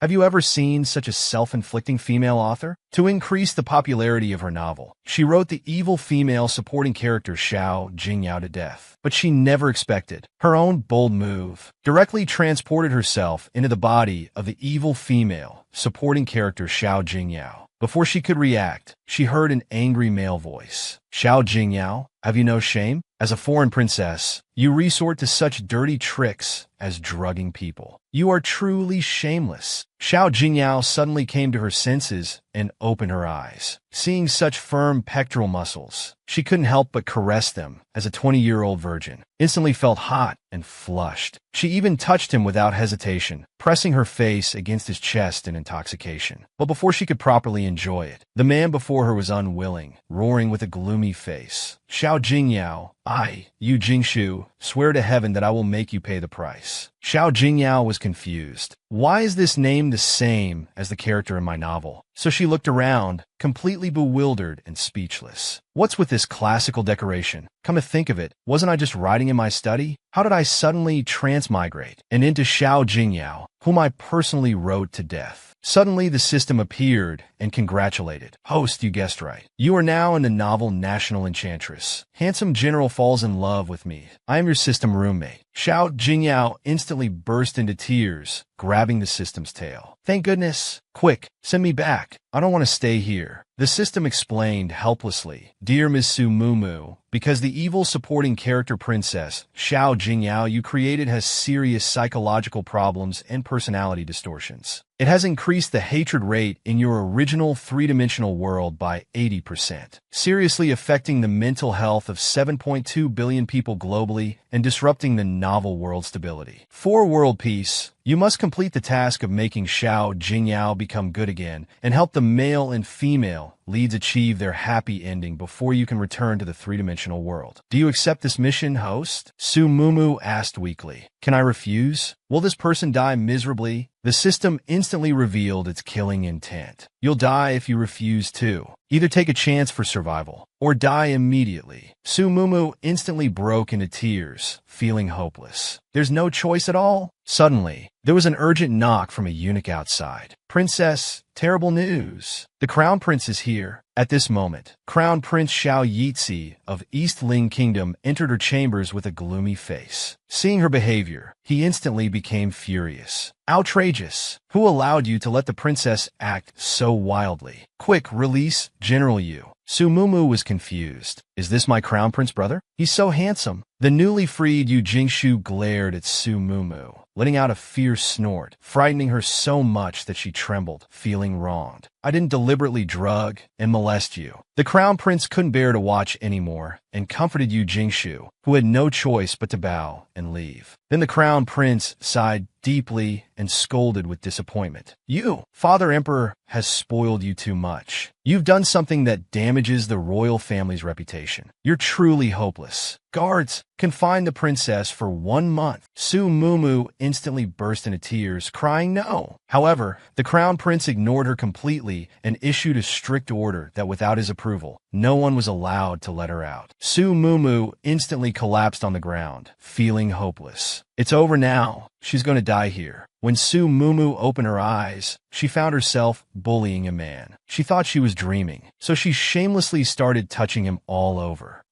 Have you ever seen such a self-inflicting female author? To increase the popularity of her novel, she wrote the evil female supporting character Xiao Jingyao to death. But she never expected. Her own bold move directly transported herself into the body of the evil female supporting character Xiao Jingyao. Before she could react, she heard an angry male voice. Xiao Jingyao, have you no shame? As a foreign princess, you resort to such dirty tricks as drugging people. You are truly shameless. Xiao Jingyao suddenly came to her senses and opened her eyes. Seeing such firm pectoral muscles, she couldn't help but caress them as a 20-year-old virgin. Instantly felt hot and flushed. She even touched him without hesitation, pressing her face against his chest in intoxication. But before she could properly enjoy it, the man before her was unwilling, roaring with a gloomy face. Xiao Jingyao, you Jingshu, swear to heaven that I will make you pay the price. Xiao Jingyao was confused. Why is this name the same as the character in my novel? So she looked around, completely bewildered and speechless. What's with this classical decoration? Come to think of it, wasn't I just writing in my study? How did I suddenly transmigrate and into Xiao Jingyao, whom I personally wrote to death? Suddenly the system appeared and congratulated. Host, you guessed right. You are now in the novel National Enchantress. Handsome general falls in love with me. I am your system roommate. Xiao Jingyao instantly burst into tears, grabbing the system's tail. Thank goodness. Quick, send me back. I don't want to stay here. The system explained helplessly. Dear Ms. Su Mumu, because the evil supporting character princess, Xiao Jingyao, you created has serious psychological problems and personality distortions. It has increased the hatred rate in your original three-dimensional world by 80%, seriously affecting the mental health of 7.2 billion people globally and disrupting the novel world stability. For world peace, you must complete the task of making Xiao Jingyao become good again and help the male and female leads achieve their happy ending before you can return to the three-dimensional world. Do you accept this mission, host? Su Mumu asked weakly. Can I refuse? Will this person die miserably? The system instantly revealed its killing intent. You'll die if you refuse too. Either take a chance for survival or die immediately. Su Mumu instantly broke into tears, feeling hopeless. There's no choice at all? Suddenly, there was an urgent knock from a eunuch outside. Princess, terrible news. The Crown Prince is here. At this moment, Crown Prince Xiao Yitzi of East Ling Kingdom entered her chambers with a gloomy face. Seeing her behavior, he instantly became furious. Outrageous! Who allowed you to let the princess act so wildly? Quick, release General Yu. Su Mumu was confused. Is this my Crown Prince brother? He's so handsome. The newly freed Yu Jingshu glared at Su Mumu, letting out a fierce snort, frightening her so much that she trembled, feeling wronged. I didn't deliberately drug and molest you. The Crown Prince couldn't bear to watch anymore and comforted Yu Jingshu, who had no choice but to bow and leave. Then the Crown Prince sighed deeply and scolded with disappointment. You, Father Emperor, has spoiled you too much. You've done something that damages the royal family's reputation. You're truly hopeless. Guards, confine the princess for 1 month. Su Mumu instantly burst into tears, crying no. However, the Crown Prince ignored her completely and issued a strict order that without his approval, no one was allowed to let her out. Su Mumu instantly collapsed on the ground, feeling hopeless. It's over now. She's going to die here. When Su Mumu opened her eyes, she found herself bullying a man. She thought she was dreaming, so she shamelessly started touching him all over.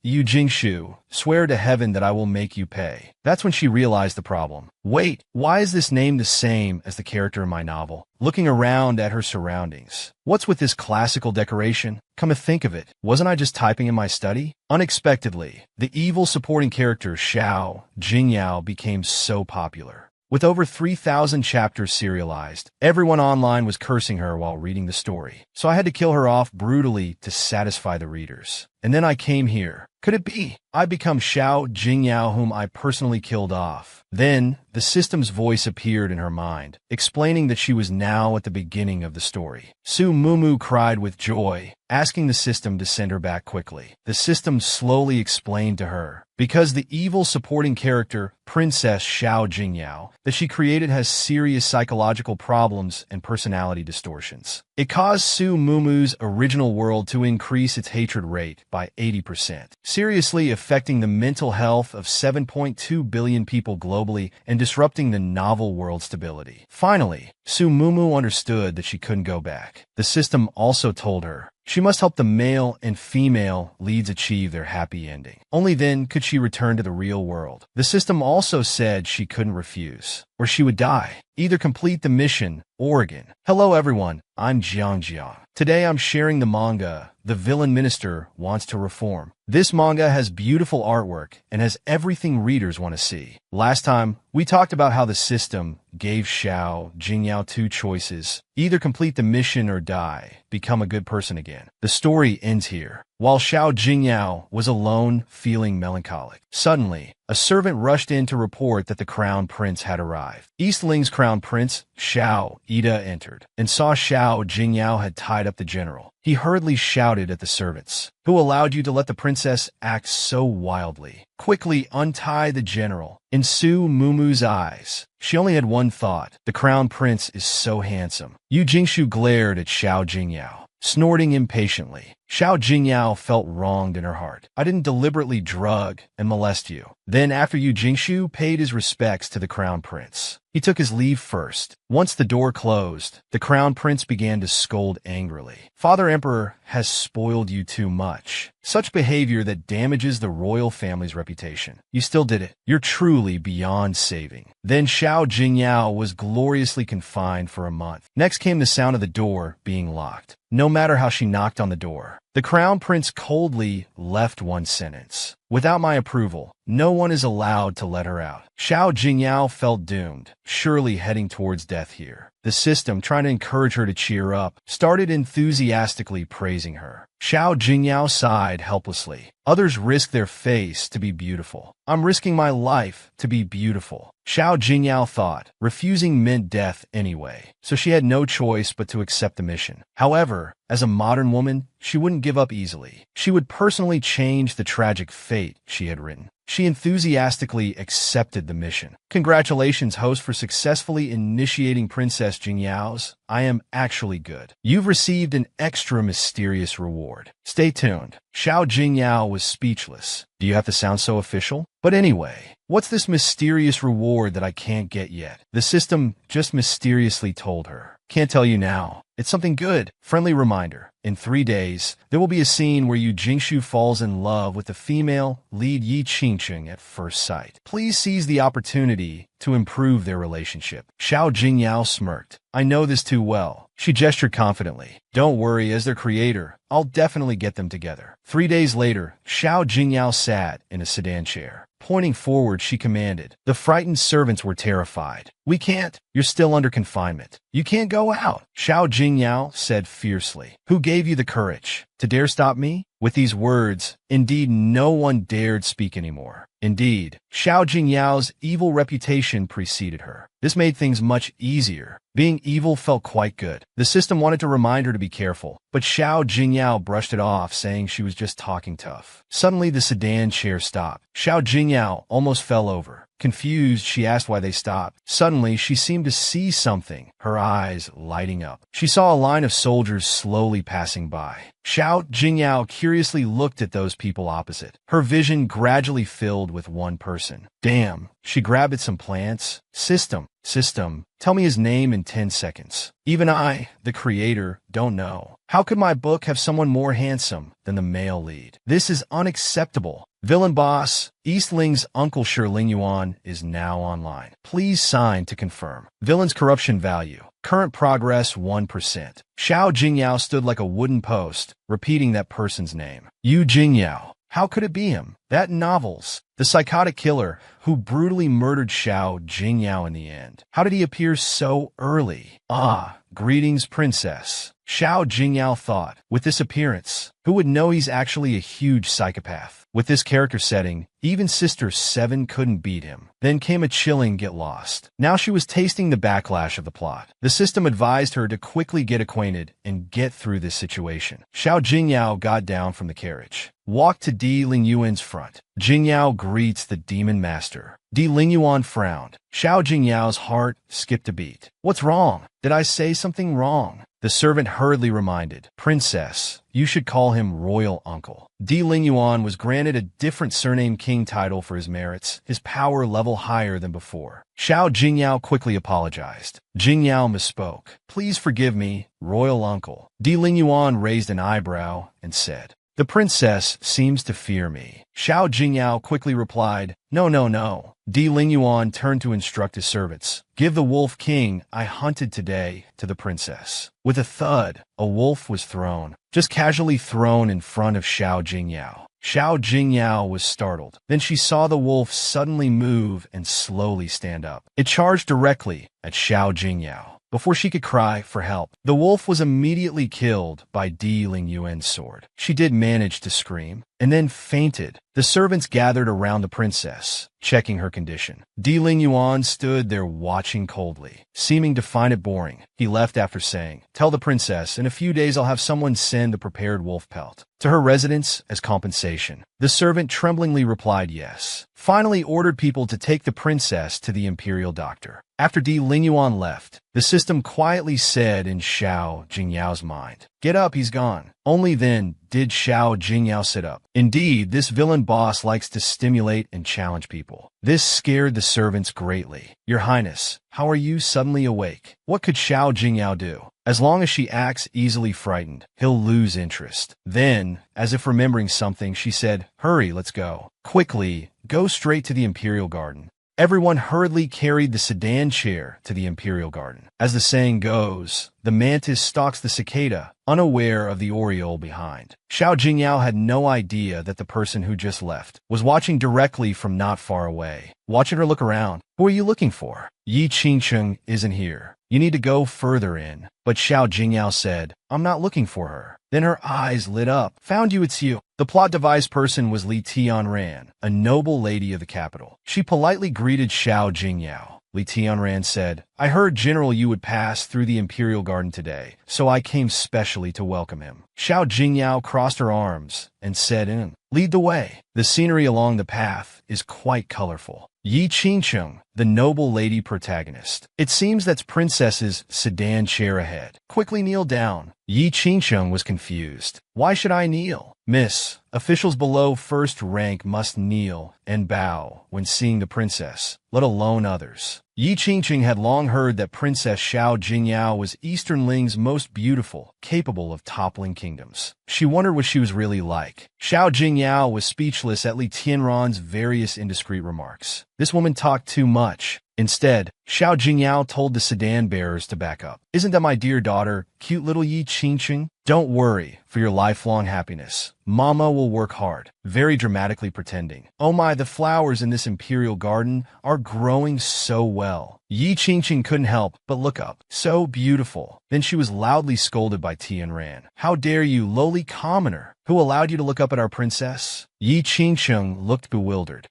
Yu Jingshu, swear to heaven that I will make you pay. That's when she realized the problem. Wait, why is this name the same as the character in my novel? Looking around at her surroundings. What's with this classical decoration? Come to think of it, wasn't I just typing in my study? Unexpectedly, the evil supporting character Xiao Jingyao became so popular. With over 3,000 chapters serialized, everyone online was cursing her while reading the story. So I had to kill her off brutally to satisfy the readers. And then I came here. Could it be? I become Xiao Jingyao, whom I personally killed off. Then, the system's voice appeared in her mind, explaining that she was now at the beginning of the story. Su Mumu cried with joy, asking the system to send her back quickly. The system slowly explained to her, because the evil supporting character, Princess Xiao Jingyao, that she created has serious psychological problems and personality distortions. It caused Su Mumu's original world to increase its hatred rate by 80%, seriously affecting the mental health of 7.2 billion people globally and disrupting the novel world stability. Finally, Su Mumu understood that she couldn't go back. The system also told her she must help the male and female leads achieve their happy ending. Only then could she return to the real world. The system also said she couldn't refuse, or she would die. Either complete the mission or again. Hello everyone, I'm Jiang. Today I'm sharing the manga, The Villain Minister Wants to Reform. This manga has beautiful artwork and has everything readers want to see. Last time, we talked about how the system gave Xiao Jingyao two choices: either complete the mission or die, become a good person again. The story ends here. While Xiao Jingyao was alone, feeling melancholic, suddenly, a servant rushed in to report that the crown prince had arrived. Eastling's crown prince, Xiao Ida, entered and saw Xiao Jingyao had tied up the general. He hurriedly shouted at the servants, "Who allowed you to let the princess act so wildly? Quickly untie the general." In Su Mumu's eyes, she only had one thought: the crown prince is so handsome. Yu Jingshu glared at Xiao Jingyao, snorting impatiently. Xiao Jingyao felt wronged in her heart. "I didn't deliberately drug and molest you." Then, after Yu Jingshu paid his respects to the crown prince, he took his leave first. Once the door closed, the crown prince began to scold angrily. "Father Emperor has spoiled you too much. Such behavior that damages the royal family's reputation. You still did it. You're truly beyond saving." Then Xiao Jingyao was gloriously confined for a month. Next came the sound of the door being locked. No matter how she knocked on the door, the crown prince coldly left one sentence: "Without my approval, no one is allowed to let her out." Xiao Jingyao felt doomed, surely heading towards death here. The system, trying to encourage her to cheer up, started enthusiastically praising her. Xiao Jingyao sighed helplessly. Others risk their face to be beautiful. I'm risking my life to be beautiful. Xiao Jingyao thought. Refusing meant death anyway, so she had no choice but to accept the mission. However, as a modern woman, she wouldn't give up easily. She would personally change the tragic fate she had written. She enthusiastically accepted the mission. "Congratulations, host, for successfully initiating Princess Jingyao's. I am actually good. You've received an extra mysterious reward. Stay tuned." Xiao Jingyao was speechless. Do you have to sound so official? But anyway, what's this mysterious reward that I can't get yet? The system just mysteriously told her. "Can't tell you now. It's something good." Friendly reminder: in 3 days, there will be a scene where Yu Jingshu falls in love with the female lead Yi Qingqing at first sight. Please seize the opportunity to improve their relationship. Xiao Jingyao smirked. "I know this too well." She gestured confidently. "Don't worry, as their creator, I'll definitely get them together." 3 days later, Xiao Jingyao sat in a sedan chair. Pointing forward, she commanded. The frightened servants were terrified. "We can't. You're still under confinement. You can't go out." Xiao Jingyao said fiercely. "Who gave you the courage to dare stop me?" With these words, indeed, no one dared speak anymore. Indeed, Xiao Jingyao's evil reputation preceded her. This made things much easier. Being evil felt quite good. The system wanted to remind her to be careful, but Xiao Jingyao brushed it off, saying she was just talking tough. Suddenly, the sedan chair stopped. Xiao Jingyao almost fell over. Confused, she asked why they stopped. Suddenly, she seemed to see something, her eyes lighting up. She saw a line of soldiers slowly passing by. Xiao Jingyao curiously looked at those people opposite. Her vision gradually filled with one person. Damn, she grabbed at some plants. System, tell me his name in 10 seconds. Even I, the creator, don't know. How could my book have someone more handsome than the male lead? This is unacceptable. Villain boss, Eastling's Uncle Ling Yuan is now online. Please sign to confirm. Villain's corruption value. Current progress 1%. Xiao Jingyao stood like a wooden post, repeating that person's name. Yu Jingyao. How could it be him? That novels. The psychotic killer who brutally murdered Xiao Jingyao in the end. How did he appear so early? Ah, greetings, princess. Xiao Jingyao thought. With this appearance, who would know he's actually a huge psychopath? With this character setting, even Sister 7 couldn't beat him. Then came a chilling get lost. Now she was tasting the backlash of the plot. The system advised her to quickly get acquainted and get through this situation. Xiao Jingyao got down from the carriage, walked to Di Lingyuan's front. Jingyao greets the demon master. Di Lingyuan frowned. Xiao Jingyao's heart skipped a beat. What's wrong? Did I say something wrong? The servant hurriedly reminded, "Princess, you should call him Royal Uncle." Di Lingyuan was granted a different surname king title for his merits, his power level higher than before. Xiao Jingyao quickly apologized. Jingyao misspoke. "Please forgive me, Royal Uncle." Di Lingyuan raised an eyebrow and said, "The princess seems to fear me." Xiao Jingyao quickly replied, "No, no, no." Di Lingyuan turned to instruct his servants. "Give the wolf king I hunted today to the princess." With a thud, a wolf was thrown, just casually thrown in front of Xiao Jingyao. Xiao Jingyao was startled. Then she saw the wolf suddenly move and slowly stand up. It charged directly at Xiao Jingyao. Before she could cry for help, the wolf was immediately killed by Di Lingyuan's sword. She did manage to scream, and then fainted. The servants gathered around the princess, checking her condition. Di Lingyuan stood there watching coldly, seeming to find it boring. He left after saying, "Tell the princess, in a few days I'll have someone send a prepared wolf pelt to her residence as compensation." The servant tremblingly replied yes. Finally ordered people to take the princess to the imperial doctor. After Di Lingyuan left, the system quietly said in Xiao Jingyao's mind, "Get up, he's gone." Only then did Xiao Jingyao sit up. Indeed, this villain boss likes to stimulate and challenge people. This scared the servants greatly. "Your Highness, how are you suddenly awake?" What could Xiao Jingyao do? As long as she acts easily frightened, he'll lose interest. Then, as if remembering something, she said, "Hurry, let's go. Quickly, go straight to the imperial garden." Everyone hurriedly carried the sedan chair to the imperial garden. As the saying goes, the mantis stalks the cicada, unaware of the oriole behind. Xiao Jingyao had no idea that the person who just left was watching directly from not far away. Watching her look around. "Who are you looking for?" "Yi Qingcheng isn't here. You need to go further in." But Xiao Jingyao said, "I'm not looking for her." Then her eyes lit up. "Found you, it's you." The plot device person was Li Tianran, a noble lady of the capital. She politely greeted Xiao Jingyao. Li Tianran said, "I heard, General, you would pass through the imperial garden today, so I came specially to welcome him." Xiao Jingyao crossed her arms and said, "Lead the way." The scenery along the path is quite colorful. Yi Qingcheng, the noble lady protagonist. It seems that's Princess's sedan chair ahead. Quickly kneel down. Yi Qingcheng was confused. "Why should I kneel?" "Miss, officials below first rank must kneel and bow when seeing the princess, let alone others." Yi Qingcheng had long heard that Princess Xiao Jingyao was Eastern Ling's most beautiful, capable of toppling kingdoms. She wondered what she was really like. Xiao Jingyao was speechless at Li Tianran's various indiscreet remarks. This woman talked too much. Instead, Xiao Jingyao told the sedan bearers to back up. "Isn't that my dear daughter, cute little Yi Qingcheng? Don't worry for your lifelong happiness. Mama will work hard." Very dramatically pretending. "Oh my, the flowers in this imperial garden are growing so well." Yi Qingcheng couldn't help but look up. "So beautiful." Then she was loudly scolded by Tianran. "How dare you, lowly commoner? Who allowed you to look up at our princess?" Yi Qingcheng looked bewildered.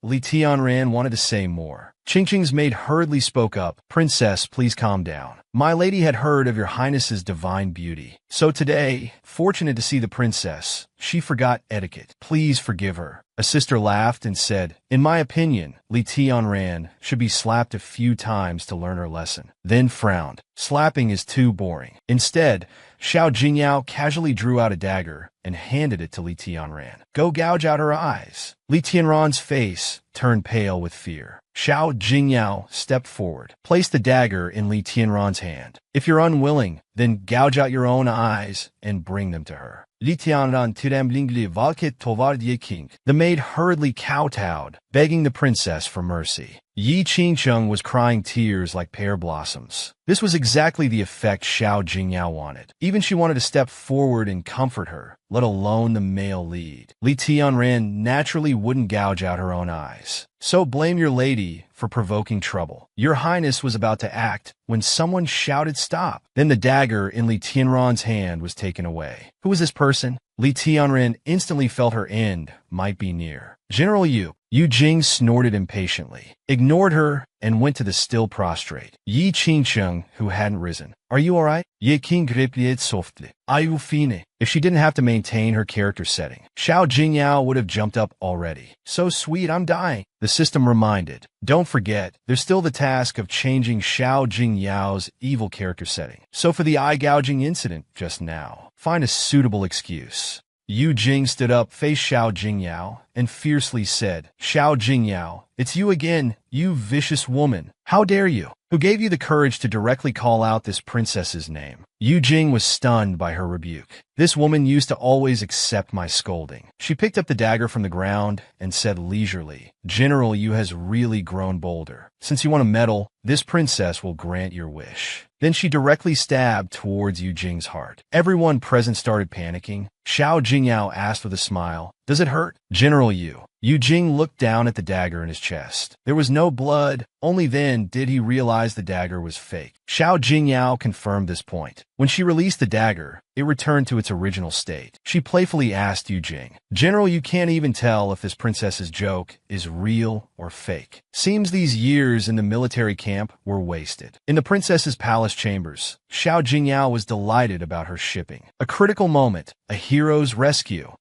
Li Tianran wanted to say more. Qingcheng's maid hurriedly spoke up. "Princess, please calm down. My lady had heard of your highness's divine beauty. So today, fortunate to see the princess, she forgot etiquette. Please forgive her." A sister laughed and said, "In my opinion, Li Tianran should be slapped a few times to learn her lesson." Then frowned. "Slapping is too boring." Instead, Xiao Jingyao casually drew out a dagger and handed it to Li Tianran. "Go gouge out her eyes." Li Tianran's face turned pale with fear. Xiao Jingyao stepped forward, placed the dagger in Li Tianran's hand. "If you're unwilling, then gouge out your own eyes and bring them to her." Li Tianran tremblingly valket toward Yi Qing. The maid hurriedly kowtowed, begging the princess for mercy. Yi Qingcheng was crying tears like pear blossoms. This was exactly the effect Xiao Jingyao wanted. Even she wanted to step forward and comfort her, let alone the male lead. Li Tianran naturally wouldn't gouge out her own eyes. So blame your lady for provoking trouble. Your Highness was about to act when someone shouted stop. Then the dagger in Li Tianran's hand was taken away. Who was this person? Li Tianran instantly felt her end might be near. "General Yu." Yu Jing snorted impatiently, ignored her, and went to the still prostrate Yi Qingcheng, who hadn't risen. Are you alright? Ye King replied softly. Are you fine? If she didn't have to maintain her character setting, Xiao Jingyao would have jumped up already. So sweet, I'm dying. The system reminded. Don't forget, there's still the task of changing Xiao Jingyao's evil character setting. So for the eye-gouging incident just now, find a suitable excuse. Yu Jing stood up, faced Xiao Jingyao, and fiercely said, Xiao Jingyao, it's you again, you vicious woman. How dare you? Who gave you the courage to directly call out this princess's name? Yu Jing was stunned by her rebuke. This woman used to always accept my scolding. She picked up the dagger from the ground and said leisurely, General Yu has really grown bolder. Since you want to meddle, this princess will grant your wish. Then she directly stabbed towards Yu Jing's heart. Everyone present started panicking. Xiao Jingyao asked with a smile, Does it hurt? General Yu. Yu Jing looked down at the dagger in his chest. There was no blood. Only then did he realize the dagger was fake. Xiao Jingyao confirmed this point. When she released the dagger, it returned to its original state. She playfully asked Yu Jing, General, you can't even tell if this princess's joke is real or fake. Seems these years in the military camp were wasted. In the princess's palace chambers, Xiao Jingyao was delighted about her shipping. A critical moment, a hero's rescue.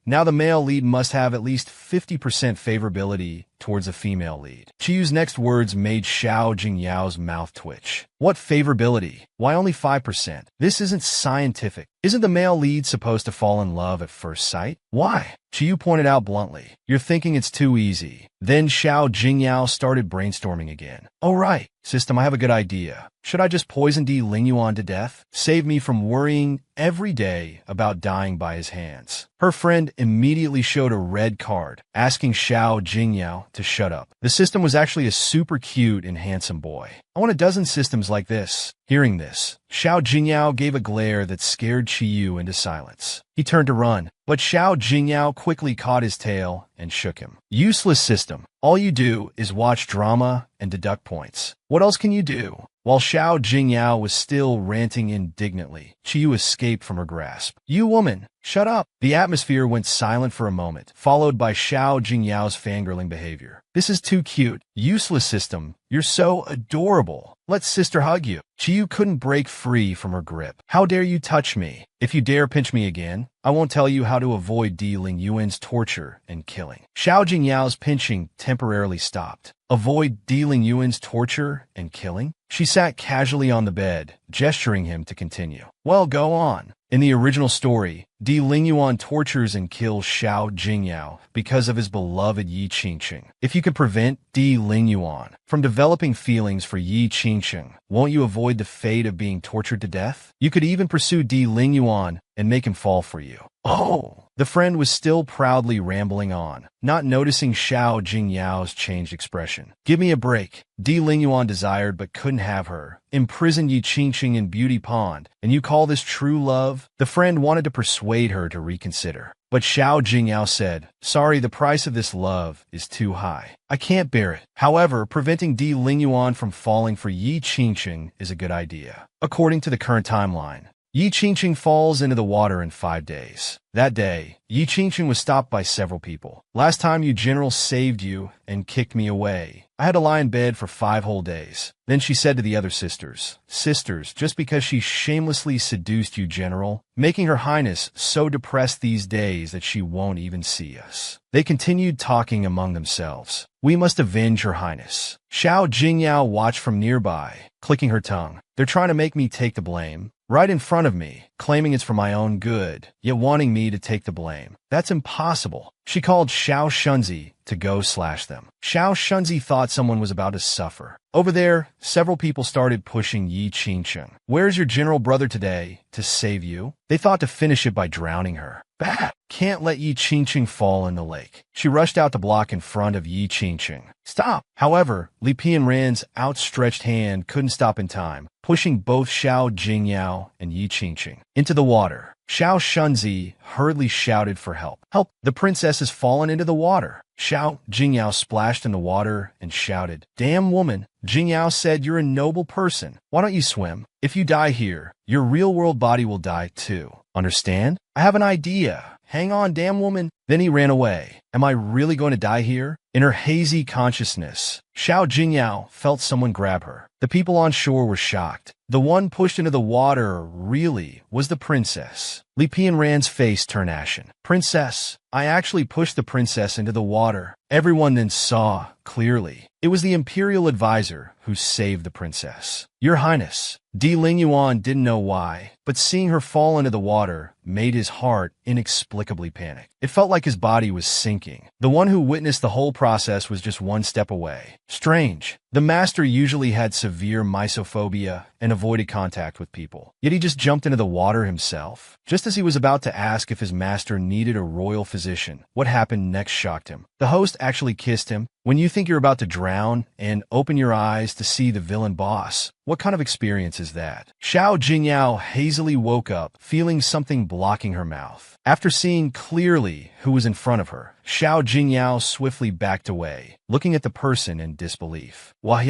Now the male lead must have at least 50% favorability towards a female lead. Chiyu's next words made Xiao Jingyao's mouth twitch. What favorability? Why only 5%? This isn't scientific. Isn't the male lead supposed to fall in love at first sight? Why? Chiyu pointed out bluntly. You're thinking it's too easy. Then Xiao Jingyao started brainstorming again. Oh right, system, I have a good idea. Should I just poison Di Lingyuan to death? Save me from worrying every day about dying by his hands. Her friend immediately showed a red card, asking Xiao Jingyao to shut up. The system was actually a super cute and handsome boy. I want a dozen systems like this. Hearing this, Xiao Jingyao gave a glare that scared Chiyu into silence. He turned to run, but Xiao Jingyao quickly caught his tail and shook him. Useless system. All you do is watch drama and deduct points. What else can you do? While Xiao Jingyao was still ranting indignantly, Chiyu escaped from her grasp. You woman, shut up! The atmosphere went silent for a moment, followed by Xiao Jingyao's fangirling behavior. This is too cute. Useless system. You're so adorable. Let sister hug you. Chiyu couldn't break free from her grip. How dare you touch me? If you dare pinch me again, I won't tell you how to avoid Di Lingyuan's torture and killing. Xiao Jingyao's pinching temporarily stopped. Avoid Di Lingyuan's torture and killing? She sat casually on the bed, gesturing him to continue. Well, go on. In the original story, Di Lingyuan tortures and kills Xiao Jingyao because of his beloved Yi Qingqing. If you could prevent Di Lingyuan from developing feelings for Yi Qingqing, won't you avoid the fate of being tortured to death? You could even pursue Di Lingyuan and make him fall for you. Oh! The friend was still proudly rambling on, not noticing Xiao Jingyao's changed expression. Give me a break. Di Lingyuan desired but couldn't have her. Imprisoned Yi Qingqing in Beauty Pond, and you call this true love? The friend wanted to persuade her to reconsider. But Xiao Jingyao said, Sorry, the price of this love is too high. I can't bear it. However, preventing Di Lingyuan from falling for Yi Qingqing is a good idea. According to the current timeline, Yi Qingqing falls into the water in 5 days. That day, Yi Qingqing was stopped by several people. Last time you general saved you and kicked me away. I had to lie in bed for 5 whole days. Then she said to the other sisters, Sisters, just because she shamelessly seduced you, general, making her highness so depressed these days that she won't even see us. They continued talking among themselves. We must avenge her highness. Xiao Jingyao watched from nearby, clicking her tongue. They're trying to make me take the blame. Right in front of me, claiming it's for my own good, yet wanting me to take the blame. That's impossible. She called Xiao Shunzi to go slash them. Xiao Shunzi thought someone was about to suffer. Over there, several people started pushing Yi Qingqing. Where's your general brother today to save you? They thought to finish it by drowning her. Bah! Can't let Yi Qingqing fall in the lake. She rushed out to block in front of Yi Qingqing. Stop! However, Li Pianran's outstretched hand couldn't stop in time, pushing both Xiao Jingyao and Yi Qingqing into the water. Xiao Shunzi hurriedly shouted for help. Help! The princess has fallen into the water. Xiao Jingyao splashed in the water and shouted, Damn woman! Jingyao said you're a noble person. Why don't you swim? If you die here, your real-world body will die too. Understand? I have an idea. "Hang on, damn woman." Then he ran away. Am I really going to die here? In her hazy consciousness, Xiao Jingyao felt someone grab her. The people on shore were shocked. The one pushed into the water really was the princess. Li Pianran's face turned ashen. "Princess, I actually pushed the princess into the water." Everyone then saw clearly. It was the imperial advisor who saved the princess. "Your Highness." Di Lingyuan didn't know why, but seeing her fall into the water made his heart inexplicably panic. It felt like his body was sinking. The one who witnessed the whole process was just one step away. Strange. The master usually had severe mysophobia and avoided contact with people. Yet he just jumped into the water himself. Just as he was about to ask if his master needed a royal physician, what happened next shocked him. The host actually kissed him. When you think you're about to drown and open your eyes to see the villain boss, what kind of experience is that? Xiao Jingyao hazily woke up, feeling something blocking her mouth. After seeing clearly who was in front of her, Xiao Jingyao swiftly backed away, looking at the person in disbelief. "Wah,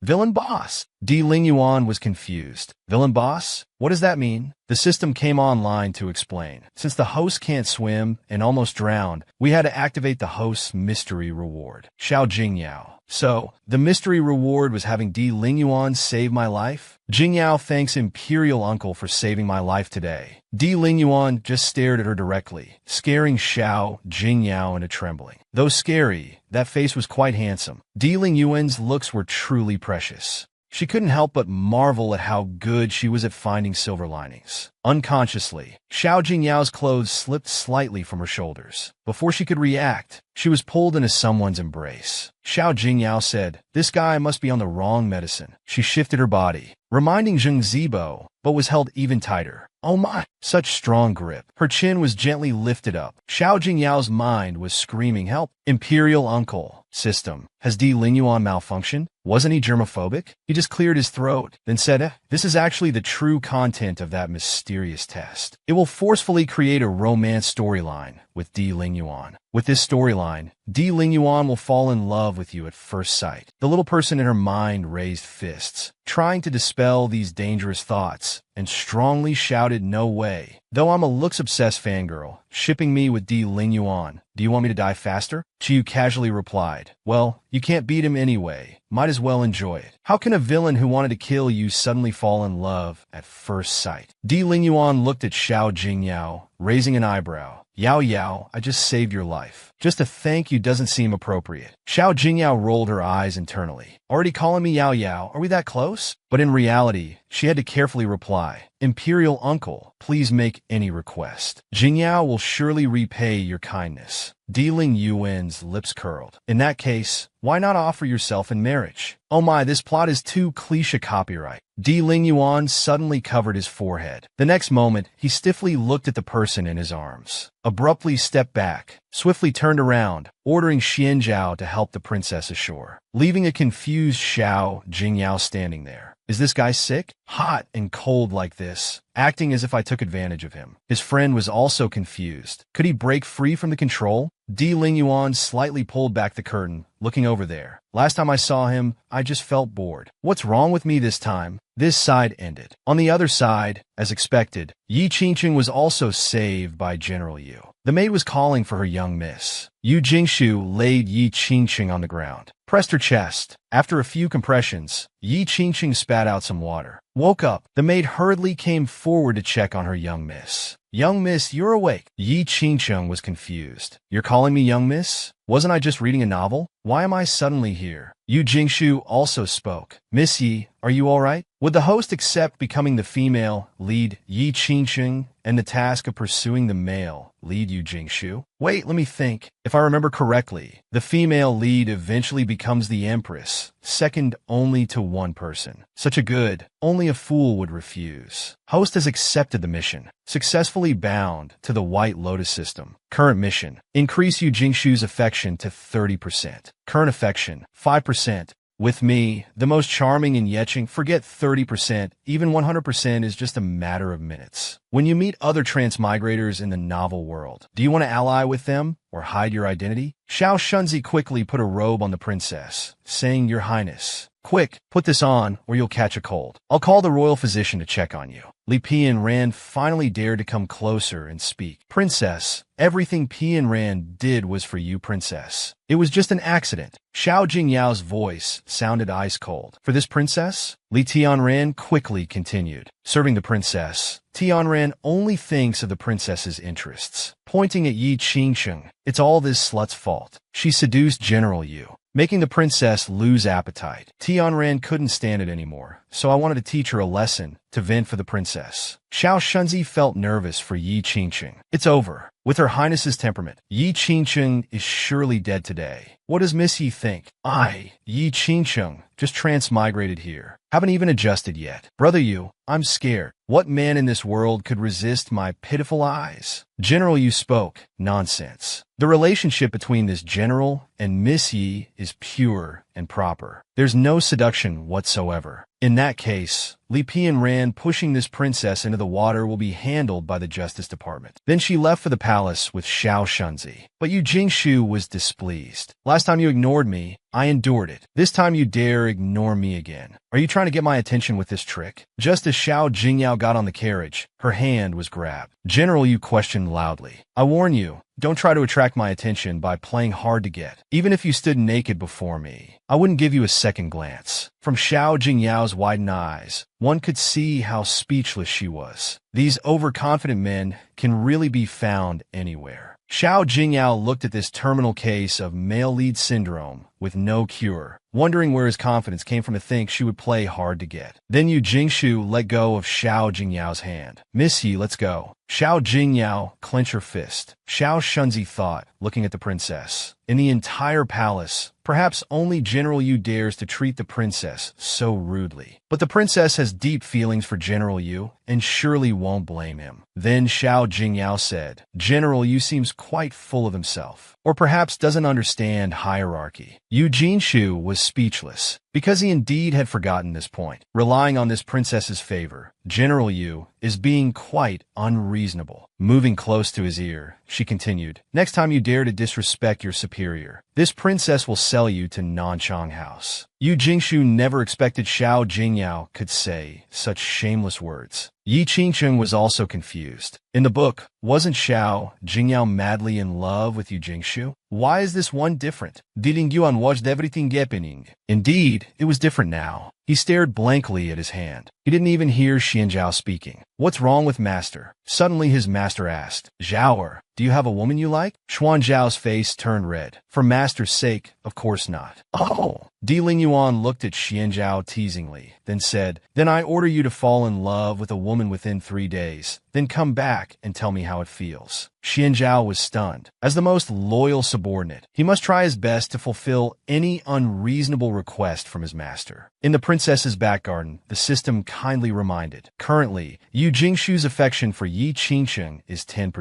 villain boss." Di Lingyuan was confused. "Villain boss? What does that mean?" The system came online to explain. Since the host can't swim and almost drowned, we had to activate the host's mystery reward. Xiao Jingyao. "So, the mystery reward was having Di Lingyuan save my life?" Jingyao thanks Imperial Uncle for saving my life today. Di Lingyuan just stared at her directly, scaring Xiao Jingyao into trembling. Though scary, that face was quite handsome. Di Lingyuan's looks were truly precious. She couldn't help but marvel at how good she was at finding silver linings. Unconsciously, Xiao Jingyao's clothes slipped slightly from her shoulders. Before she could react, she was pulled into someone's embrace. Xiao Jingyao said, "This guy must be on the wrong medicine." She shifted her body, reminding Zheng Zibo, but was held even tighter. Oh my! Such strong grip. Her chin was gently lifted up. Xiao Jingyao's mind was screaming, "Help! Imperial Uncle! System. Has Di Lingyuan malfunctioned? Wasn't he germophobic?" He just cleared his throat, then said, "This is actually the true content of that mysterious test. It will forcefully create a romance storyline with Di Lingyuan. With this storyline, Di Lingyuan will fall in love with you at first sight." The little person in her mind raised fists, trying to dispel these dangerous thoughts, and strongly shouted, "No way. Though I'm a looks-obsessed fangirl, shipping me with Di Lingyuan. Do you want me to die faster?" Chiyu casually replied, "Well, you can't beat him anyway. Might as well enjoy it. How can a villain who wanted to kill you suddenly fall in love at first sight?" Di Lingyuan looked at Xiao Jingyao, raising an eyebrow. "Yao Yao, I just saved your life. Just a thank you doesn't seem appropriate." Xiao Jingyao rolled her eyes internally. "Already calling me Yao Yao? Are we that close?" But in reality, she had to carefully reply, "Imperial Uncle, please make any request. Jingyao will surely repay your kindness." Di Lingyuan's lips curled. "In that case, why not offer yourself in marriage?" Oh my, this plot is too cliché copyright. Di Lingyuan suddenly covered his forehead. The next moment, he stiffly looked at the person in his arms, abruptly stepped back, swiftly turned around, ordering Xianzhao to help the princess ashore, leaving a confused Xiao Jingyao standing there. Is this guy sick? Hot and cold like this, acting as if I took advantage of him. His friend was also confused. Could he break free from the control? Di Lingyuan slightly pulled back the curtain, looking over there. Last time I saw him, I just felt bored. What's wrong with me this time? This side ended. On the other side, as expected, Yi Qingqing was also saved by General Yu. The maid was calling for her young miss. Yu Jingshu laid Yi Qingqing on the ground, pressed her chest. After a few compressions, Yi Qingqing spat out some water. Woke up. The maid hurriedly came forward to check on her young miss. "Young miss, you're awake." Yi Qingqing was confused. "You're calling me young miss? Wasn't I just reading a novel? Why am I suddenly here?" Yu Jingshu also spoke. "Miss Yi, are you all right?" Would the host accept becoming the female lead Yi Qingqing and the task of pursuing the male lead Yu Jingshu? Wait, let me think. If I remember correctly, the female lead eventually becomes the empress, second only to one person. Such a good, only a fool would refuse. Host has accepted the mission. Successfully bound to the White Lotus system. Current mission: increase Yu Jingshu's affection to 30%. Current affection, 5%. With me, the most charming and yetching, forget 30%, even 100% is just a matter of minutes. When you meet other transmigrators in the novel world, do you want to ally with them or hide your identity? Xiao Shunzi quickly put a robe on the princess, saying, "Your Highness, Quick, put this on, or you'll catch a cold. I'll call the royal physician to check on you. Li Pian Ran finally dared to come closer and speak. Princess, everything Pian Ran did was for you, princess. It was just an accident. Xiao Jingyao's voice sounded ice cold. For this princess? Li Tianran quickly continued. Serving the princess, Tianran only thinks of the princess's interests. Pointing at Yi Qingsheng, it's all this slut's fault. She seduced General Yu, making the princess lose appetite. Tianran couldn't stand it anymore, so I wanted to teach her a lesson to vent for the princess. Xiao Shunzi felt nervous for Yi Qingsheng. It's over. With her highness's temperament, Yi Qingsheng is surely dead today. What does Miss Yi think? Yi Qingsheng, just transmigrated here. Haven't even adjusted yet. Brother Yu, I'm scared. What man in this world could resist my pitiful eyes? General Yu spoke. Nonsense. The relationship between this general and Miss Yi is pure and proper. There's no seduction whatsoever. In that case, Li Pian Ran pushing this princess into the water will be handled by the Justice Department. Then she left for the palace with Xiao Shunzi. But Yu Jingshu was displeased. Last time you ignored me, I endured it. This time you dare ignore me again. Are you trying to get my attention with this trick? Just as Xiao Jingyao got on the carriage, her hand was grabbed. General Yu questioned loudly. I warn you, don't try to attract my attention by playing hard to get. Even if you stood naked before me, I wouldn't give you a second glance. From Xiao Jingyao's widened eyes, one could see how speechless she was. These overconfident men can really be found anywhere. Xiao Jingyao looked at this terminal case of male lead syndrome with no cure, wondering where his confidence came from to think she would play hard to get. Then Yu Jingshu let go of Xiao Jingyao's hand. Miss Yi, let's go. Xiao Jingyao clenched her fist. Xiao Shunzi thought, looking at the princess. In the entire palace, perhaps only General Yu dares to treat the princess so rudely. But the princess has deep feelings for General Yu, and surely won't blame him. Then Xiao Jingyao said, General Yu seems quite full of himself, or perhaps doesn't understand hierarchy. Yu Jinshu was speechless, because he indeed had forgotten this point. Relying on this princess's favor, General Yu is being quite unreasonable. Moving close to his ear, she continued, next time you dare to disrespect your superior, this princess will sell you to Nanchang House. Yu Jingshu never expected Xiao Jingyao could say such shameless words. Yi Qingsheng was also confused. In the book, wasn't Xiao Jingyao madly in love with Yu Jingshu? Why is this one different? Didn't Yuan watch everything happening? Indeed, it was different now. He stared blankly at his hand. He didn't even hear Xianzhao speaking. What's wrong with Master? Suddenly his master asked. Zhaoer, do you have a woman you like? Xuanzhao's face turned red. For Master's sake, of course not. Oh. Di Lingyuan looked at Xianzhao teasingly, then said, then I order you to fall in love with a woman within 3 days. Then come back and tell me how it feels. Xianzhao was stunned. As the most loyal subordinate, he must try his best to fulfill any unreasonable request from his master. In the princess's back garden, the system kindly reminded. Currently, Yu Jingshu's affection for Yi Qingsheng is 10%.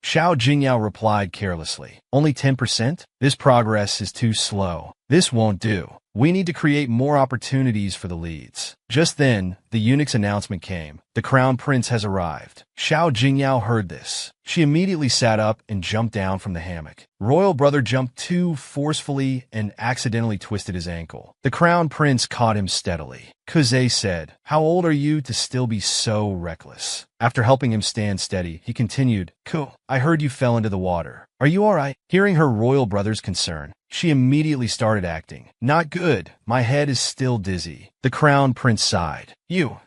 Xiao Jingyao replied carelessly. Only 10%? This progress is too slow. This won't do. We need to create more opportunities for the leads. Just then, the eunuch's announcement came. The crown prince has arrived. Xiao Jingyao heard this. She immediately sat up and jumped down from the hammock. Royal brother jumped too forcefully and accidentally twisted his ankle. The crown prince caught him steadily. Kuze said, how old are you to still be so reckless? After helping him stand steady, he continued, Ku, I heard you fell into the water. Are you all right? Hearing her royal brother's concern, she immediately started acting. Not good. My head is still dizzy. The crown prince sighed.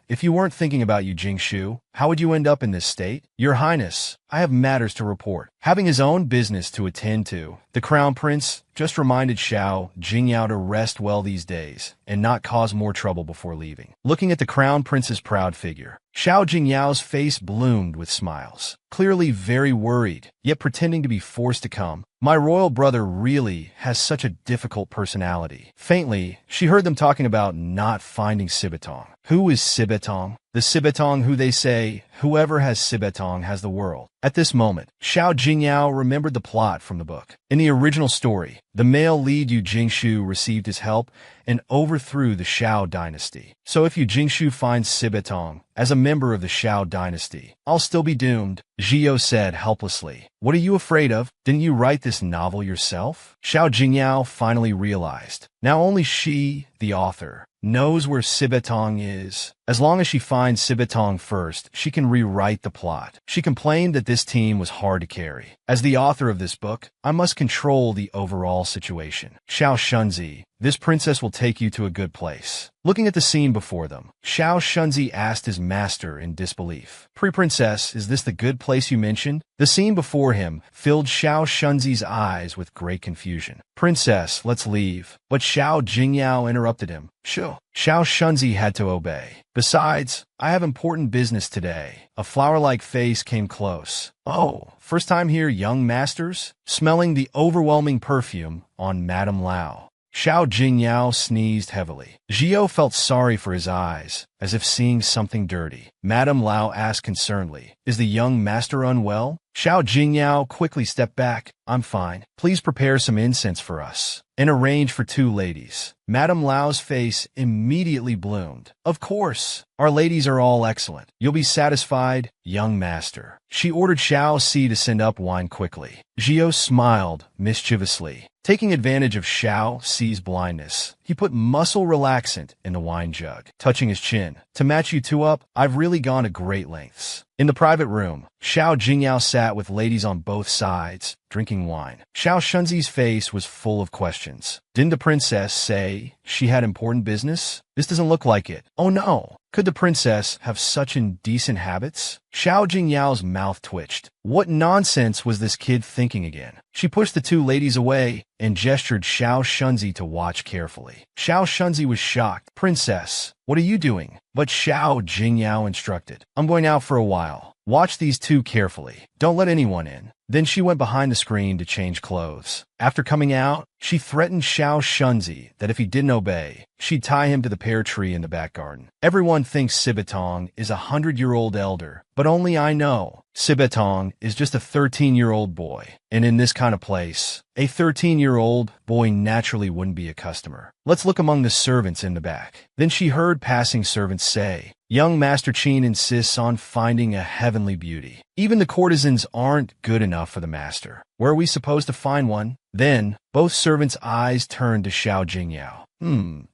If you weren't thinking about Yu Jingshu, how would you end up in this state? Your Highness, I have matters to report. Having his own business to attend to, the crown prince just reminded Xiao Jingyao to rest well these days and not cause more trouble before leaving. Looking at the crown prince's proud figure, Xiao Jingyao's face bloomed with smiles. Clearly very worried, yet pretending to be forced to come. My royal brother really has such a difficult personality. Faintly, she heard them talking about not finding Sibetong. Who is Sibetong? The Sibetong who they say, whoever has Sibetong has the world. At this moment, Xiao Jingyao remembered the plot from the book. In the original story, the male lead Yu Jingshu received his help and overthrew the Xiao dynasty. So if Yu Jingshu finds Sibetong as a member of the Xiao dynasty, I'll still be doomed, Zhio said helplessly. What are you afraid of? Didn't you write this novel yourself? Xiao Jingyao finally realized. Now only she, the author, knows where Sibetong is. As long as she finds Sibetong first, she can rewrite the plot. She complained that this team was hard to carry. As the author of this book, I must control the overall situation. Xiao Shunzi, this princess will take you to a good place. Looking at the scene before them, Xiao Shunzi asked his master in disbelief. Pre-princess, is this the good place you mentioned? The scene before him filled Xiao Shunzi's eyes with great confusion. Princess, let's leave. But Xiao Jingyao interrupted him. Sure. Xiao Shunzi had to obey. Besides, I have important business today. A flower-like face came close. Oh, first time here, young masters? Smelling the overwhelming perfume on Madame Lao. Xiao Jingyao sneezed heavily. Zhio felt sorry for his eyes, as if seeing something dirty. Madame Lao asked concernedly, is the young master unwell? Xiao Jingyao quickly stepped back. I'm fine. Please prepare some incense for us and arrange for 2 ladies. Madame Lao's face immediately bloomed. Of course, our ladies are all excellent. You'll be satisfied, young master. She ordered Xiao Si to send up wine quickly. Zhio smiled mischievously. Taking advantage of Xiao Si's blindness, he put muscle relaxant in the wine jug, touching his chin. To match you two up, I've really gone to great lengths. In the private room, Xiao Jingyao sat with ladies on both sides, drinking wine. Xiao Shunzi's face was full of questions. Didn't the princess say she had important business? This doesn't look like it. Oh no! Could the princess have such indecent habits? Xiao Jingyao's mouth twitched. What nonsense was this kid thinking again? She pushed the 2 ladies away and gestured Xiao Shunzi to watch carefully. Xiao Shunzi was shocked. Princess, what are you doing? But Xiao Jingyao instructed. I'm going out for a while. Watch these 2 carefully. Don't let anyone in. Then she went behind the screen to change clothes. After coming out, she threatened Xiao Shunzi that if he didn't obey, she'd tie him to the pear tree in the back garden. Everyone thinks Sibetong is a 100-year-old elder, but only I know. Sibetong is just a 13-year-old boy, and in this kind of place, a 13-year-old boy naturally wouldn't be a customer. Let's look among the servants in the back. Then she heard passing servants say, young Master Qin insists on finding a heavenly beauty. Even the courtesans aren't good enough for the master. Where are we supposed to find one? Then, both servants' eyes turned to Xiao Jingyao.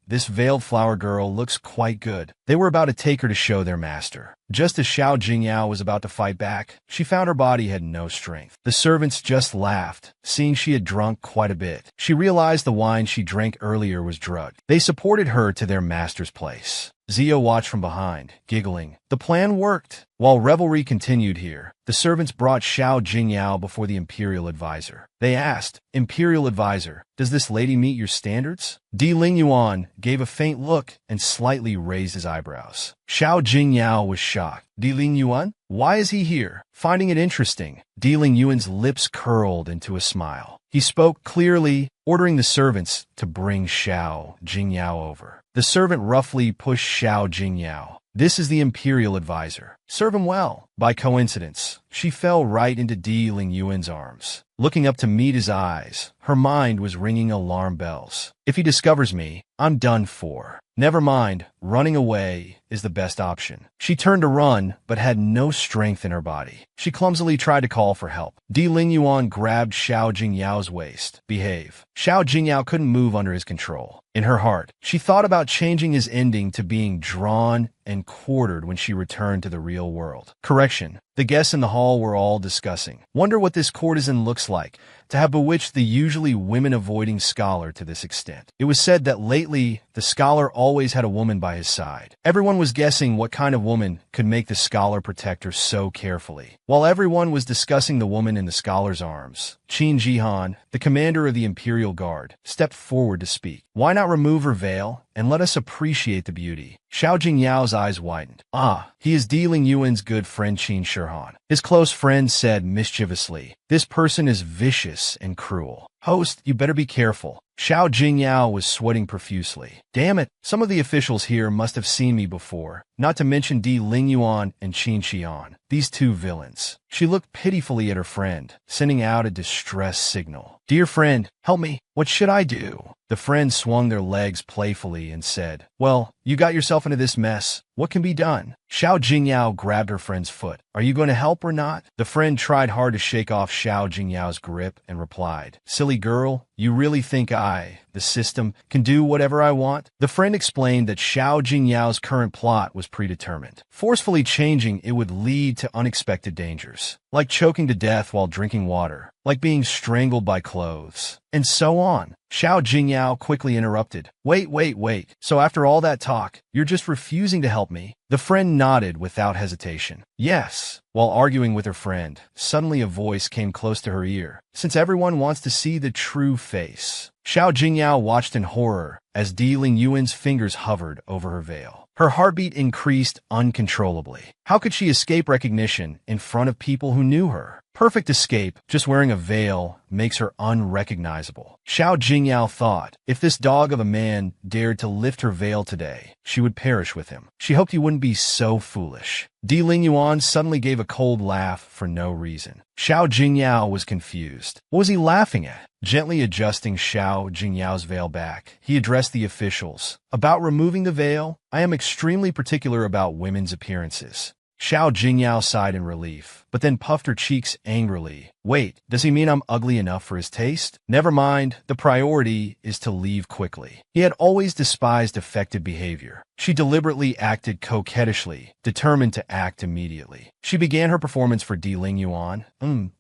This veiled flower girl looks quite good. They were about to take her to show their master. Just as Xiao Jingyao was about to fight back, she found her body had no strength. The servants just laughed, seeing she had drunk quite a bit. She realized the wine she drank earlier was drugged. They supported her to their master's place. Zio watched from behind, giggling. The plan worked. While revelry continued here, the servants brought Xiao Jingyao before the imperial advisor. They asked, Imperial advisor, does this lady meet your standards? Di Lingyuan gave a faint look and slightly raised his eyebrows. Xiao Jingyao was shocked. Di Lingyuan? Why is he here? Finding it interesting, Di Lingyuan's lips curled into a smile. He spoke clearly, ordering the servants to bring Xiao Jingyao over. The servant roughly pushed Xiao Jingyao. This is the imperial advisor. Serve him well. By coincidence, she fell right into Di Lingyuan's arms. Looking up to meet his eyes, her mind was ringing alarm bells. If he discovers me, I'm done for. Never mind, running away is the best option. She turned to run, but had no strength in her body. She clumsily tried to call for help. Di Lingyuan grabbed Xiao Jingyao's waist. Behave. Xiao Jingyao couldn't move under his control. In her heart, she thought about changing his ending to being drawn and quartered when she returned to the real world. Correction. The guests in the hall were all discussing. Wonder what this courtesan looks like, to have bewitched the usually women-avoiding scholar to this extent. It was said that lately, the scholar always had a woman by his side. Everyone was guessing what kind of woman could make the scholar protect her so carefully. While everyone was discussing the woman in the scholar's arms, Qin Jihan, the commander of the Imperial Guard, stepped forward to speak. Why not remove her veil and let us appreciate the beauty? Xiao Jingyao's eyes widened. Ah, he is Di Lingyuan's good friend Qin Shihan. His close friend said mischievously, this person is vicious and cruel. Host, you better be careful. Xiao Jingyao was sweating profusely. Damn it, some of the officials here must have seen me before, not to mention Di Lingyuan and Qin Xian, these two villains. She looked pitifully at her friend, sending out a distress signal. Dear friend, help me. What should I do? The friends swung their legs playfully and said, well, you got yourself into this mess. What can be done? Xiao Jingyao grabbed her friend's foot. Are you going to help or not? The friend tried hard to shake off Xiao Jingyao's grip and replied, silly girl, you really think the system, can do whatever I want? The friend explained that Xiao Jingyao's current plot was predetermined. Forcefully changing it would lead to unexpected dangers, like choking to death while drinking water, like being strangled by clothes, and so on. Xiao Jingyao quickly interrupted. Wait. So after all that talk, you're just refusing to help me? The friend nodded without hesitation. Yes. While arguing with her friend, suddenly a voice came close to her ear. Since everyone wants to see the true face. Xiao Jingyao watched in horror as Di Lingyuan's fingers hovered over her veil. Her heartbeat increased uncontrollably. How could she escape recognition in front of people who knew her? Perfect escape, just wearing a veil makes her unrecognizable. Xiao Jingyao thought, if this dog of a man dared to lift her veil today, she would perish with him. She hoped he wouldn't be so foolish. Di Lingyuan suddenly gave a cold laugh for no reason. Xiao Jingyao was confused. What was he laughing at? Gently adjusting Xiao Jingyao's veil back, he addressed the officials. About removing the veil, I am extremely particular about women's appearances. Xiao Jingyao sighed in relief, but then puffed her cheeks angrily. Wait, does he mean I'm ugly enough for his taste? Never mind, the priority is to leave quickly. He had always despised affected behavior. She deliberately acted coquettishly, determined to act immediately. She began her performance for Di Lingyuan.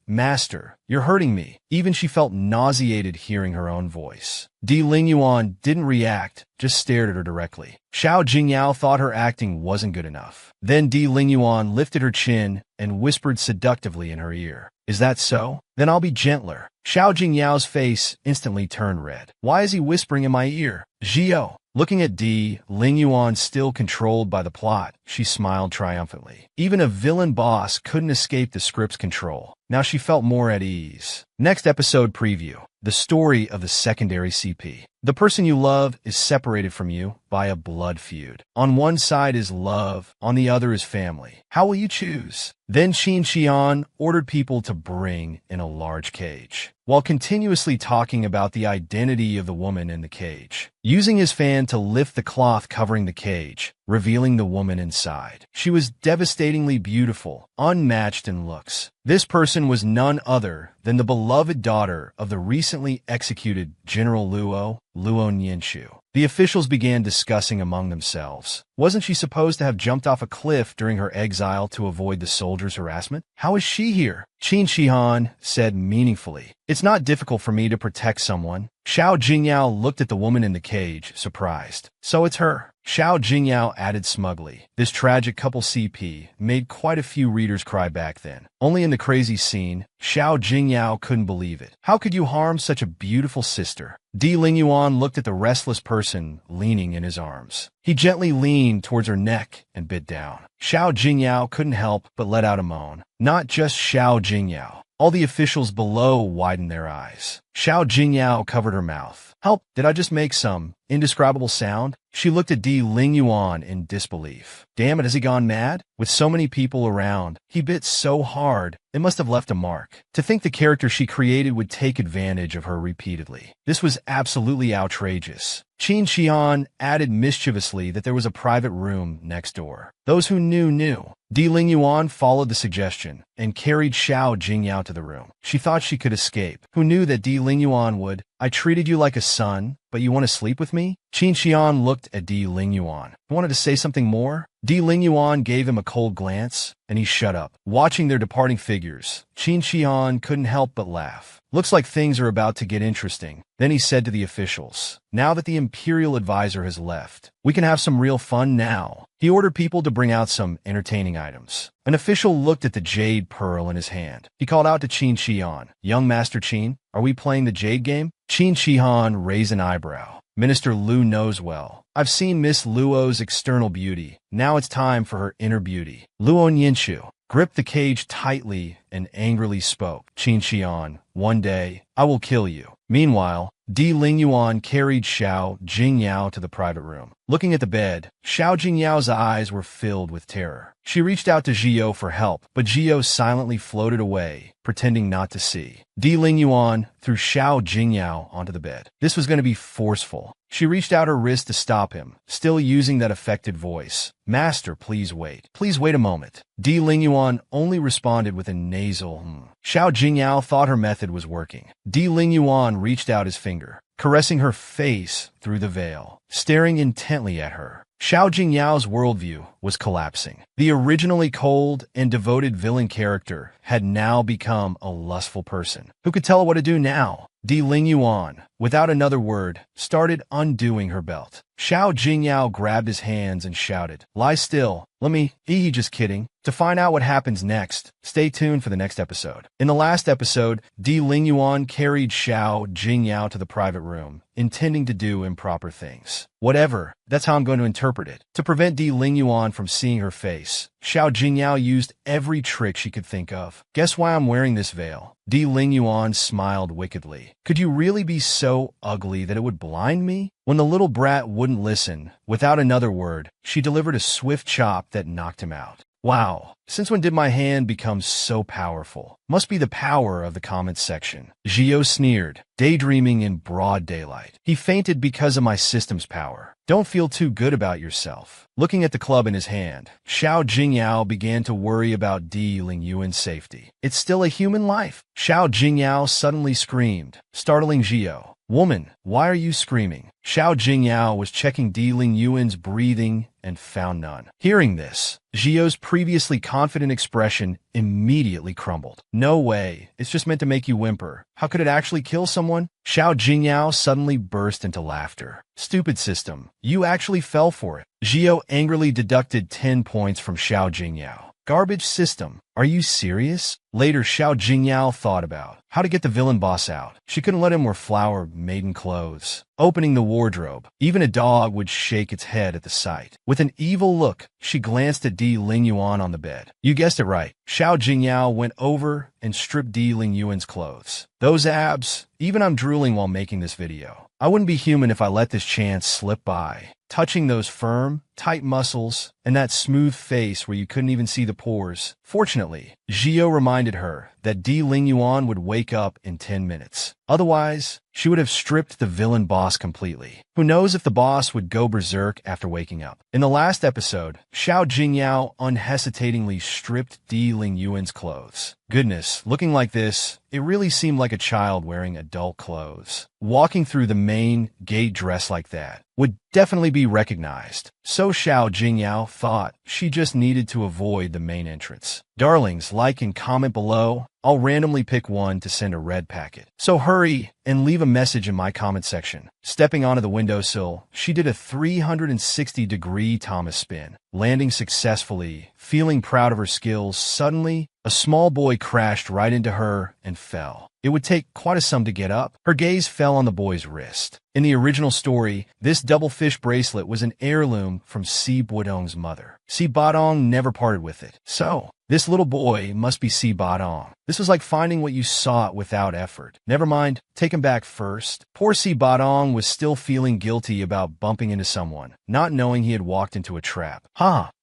Master, you're hurting me. Even she felt nauseated hearing her own voice. Di Lingyuan didn't react, just stared at her directly. Xiao Jingyao thought her acting wasn't good enough. Then Di Lingyuan lifted her chin and whispered seductively in her ear. Is that so? Then I'll be gentler. Xiao Jingyao's face instantly turned red. Why is he whispering in my ear? Zhio. Looking at Di Lingyuan still controlled by the plot, she smiled triumphantly. Even a villain boss couldn't escape the script's control. Now she felt more at ease. Next episode preview. The story of the secondary CP. The person you love is separated from you by a blood feud. On one side is love, on the other is family. How will you choose? Then Qin Xian ordered people to bring in a large cage, while continuously talking about the identity of the woman in the cage, using his fan to lift the cloth covering the cage, revealing the woman inside. She was devastatingly beautiful, unmatched in looks. This person was none other than the beloved daughter of the recently executed General Luo Nianshu. The officials began discussing among themselves. Wasn't she supposed to have jumped off a cliff during her exile to avoid the soldiers' harassment? How is she here? Qin Shihan said meaningfully. It's not difficult for me to protect someone. Xiao Jingyao looked at the woman in the cage, surprised. So it's her. Xiao Jingyao added smugly. This tragic couple CP made quite a few readers cry back then. Only in the crazy scene, Xiao Jingyao couldn't believe it. How could you harm such a beautiful sister? Di Lingyuan looked at the restless person leaning in his arms. He gently leaned towards her neck and bit down. Xiao Jingyao couldn't help but let out a moan. Not just Xiao Jingyao. All the officials below widened their eyes. Xiao Jingyao covered her mouth. Help, did I just make some indescribable sound? She looked at Di Lingyuan in disbelief. Damn it, has he gone mad? With so many people around, he bit so hard, it must have left a mark. To think the character she created would take advantage of her repeatedly. This was absolutely outrageous. Qin Xian added mischievously that there was a private room next door. Those who knew. Di Lingyuan followed the suggestion and carried Xiao Jingyao to the room. She thought she could escape. Who knew that Di Lingyuan would? I treated you like a son, but you want to sleep with me? Qin Xian looked at Di Lingyuan. Wanted to say something more? Di Lingyuan gave him a cold glance, and he shut up. Watching their departing figures, Qin Xian couldn't help but laugh. Looks like things are about to get interesting. Then he said to the officials, now that the Imperial advisor has left, we can have some real fun now. He ordered people to bring out some entertaining items. An official looked at the jade pearl in his hand. He called out to Qin Xian, Young Master Qin, are we playing the jade game? Qin Xian raised an eyebrow. Minister Lu knows well. I've seen Miss Luo's external beauty. Now it's time for her inner beauty. Luo Nianshu gripped the cage tightly and angrily spoke. Qin Xian, one day, I will kill you. Meanwhile, Di Lingyuan carried Xiao Jingyao to the private room. Looking at the bed, Xiao Jingyao's eyes were filled with terror. She reached out to Zhio for help, but Zhio silently floated away, pretending not to see. Di Lingyuan threw Xiao Jingyao onto the bed. This was going to be forceful. She reached out her wrist to stop him, still using that affected voice. "Master, please wait. Please wait a moment." Di Lingyuan only responded with a nasal Xiao Jingyao thought her method was working. Di Lingyuan reached out his finger, caressing her face through the veil, staring intently at her. Xiao Jingyao's worldview was collapsing. The originally cold and devoted villain character had now become a lustful person. Who could tell her what to do now? Di Lingyuan, without another word, started undoing her belt. Xiao Jingyao grabbed his hands and shouted, "Lie still. Let me..." Just kidding. To find out what happens next, stay tuned for the next episode. In the last episode, Di Lingyuan carried Xiao Jingyao to the private room, intending to do improper things. Whatever, that's how I'm going to interpret it. To prevent Di Lingyuan from seeing her face, Xiao Jingyao used every trick she could think of. "Guess why I'm wearing this veil?" Di Lingyuan smiled wickedly. "Could you really be so ugly that it would blind me?" When the little brat wouldn't listen, without another word, she delivered a swift chop that knocked him out. Wow, since when did my hand become so powerful? Must be the power of the comments section. Zhio sneered, daydreaming in broad daylight. He fainted because of my system's power. Don't feel too good about yourself. Looking at the club in his hand, Xiao Jingyao began to worry about Di Lingyuan's safety. It's still a human life. Xiao Jingyao suddenly screamed, startling Zhio. "Woman, why are you screaming?" Xiao Jingyao was checking Di Lingyuan's breathing and found none. Hearing this, Zhio's previously confident expression immediately crumbled. "No way, it's just meant to make you whimper. How could it actually kill someone?" Xiao Jingyao suddenly burst into laughter. "Stupid system, you actually fell for it." Zhio angrily deducted 10 points from Xiao Jingyao. "Garbage system, are you serious?" Later, Xiao Jingyao thought about how to get the villain boss out. She couldn't let him wear flower maiden clothes. Opening the wardrobe, even a dog would shake its head at the sight. With an evil look, she glanced at Di Lingyuan on the bed. You guessed it right. Xiao Jingyao went over and stripped Di Lingyuan's clothes. Those abs, even I'm drooling while making this video. I wouldn't be human if I let this chance slip by. Touching those firm, tight muscles, and that smooth face where you couldn't even see the pores. Fortunately, Zhio reminded her that Di Lingyuan would wake up in 10 minutes. Otherwise, she would have stripped the villain boss completely. Who knows if the boss would go berserk after waking up. In the last episode, Xiao Jingyao unhesitatingly stripped Di Lingyuan's clothes. Goodness, looking like this, it really seemed like a child wearing adult clothes. Walking through the main gate dressed like that would definitely be recognized. So Xiao Jingyao thought she just needed to avoid the main entrance. Darlings, like and comment below. I'll randomly pick one to send a red packet. So hurry and leave a message in my comment section. Stepping onto the windowsill, she did a 360-degree Thomas spin, landing successfully. Feeling proud of her skills, suddenly, a small boy crashed right into her and fell. It would take quite a sum to get up. Her gaze fell on the boy's wrist. In the original story, this double fish bracelet was an heirloom from Si Bodong's mother. Si Bodong never parted with it. So, this little boy must be Si Bodong. This was like finding what you sought without effort. Never mind, take him back first. Poor Si Bodong was still feeling guilty about bumping into someone, not knowing he had walked into a trap.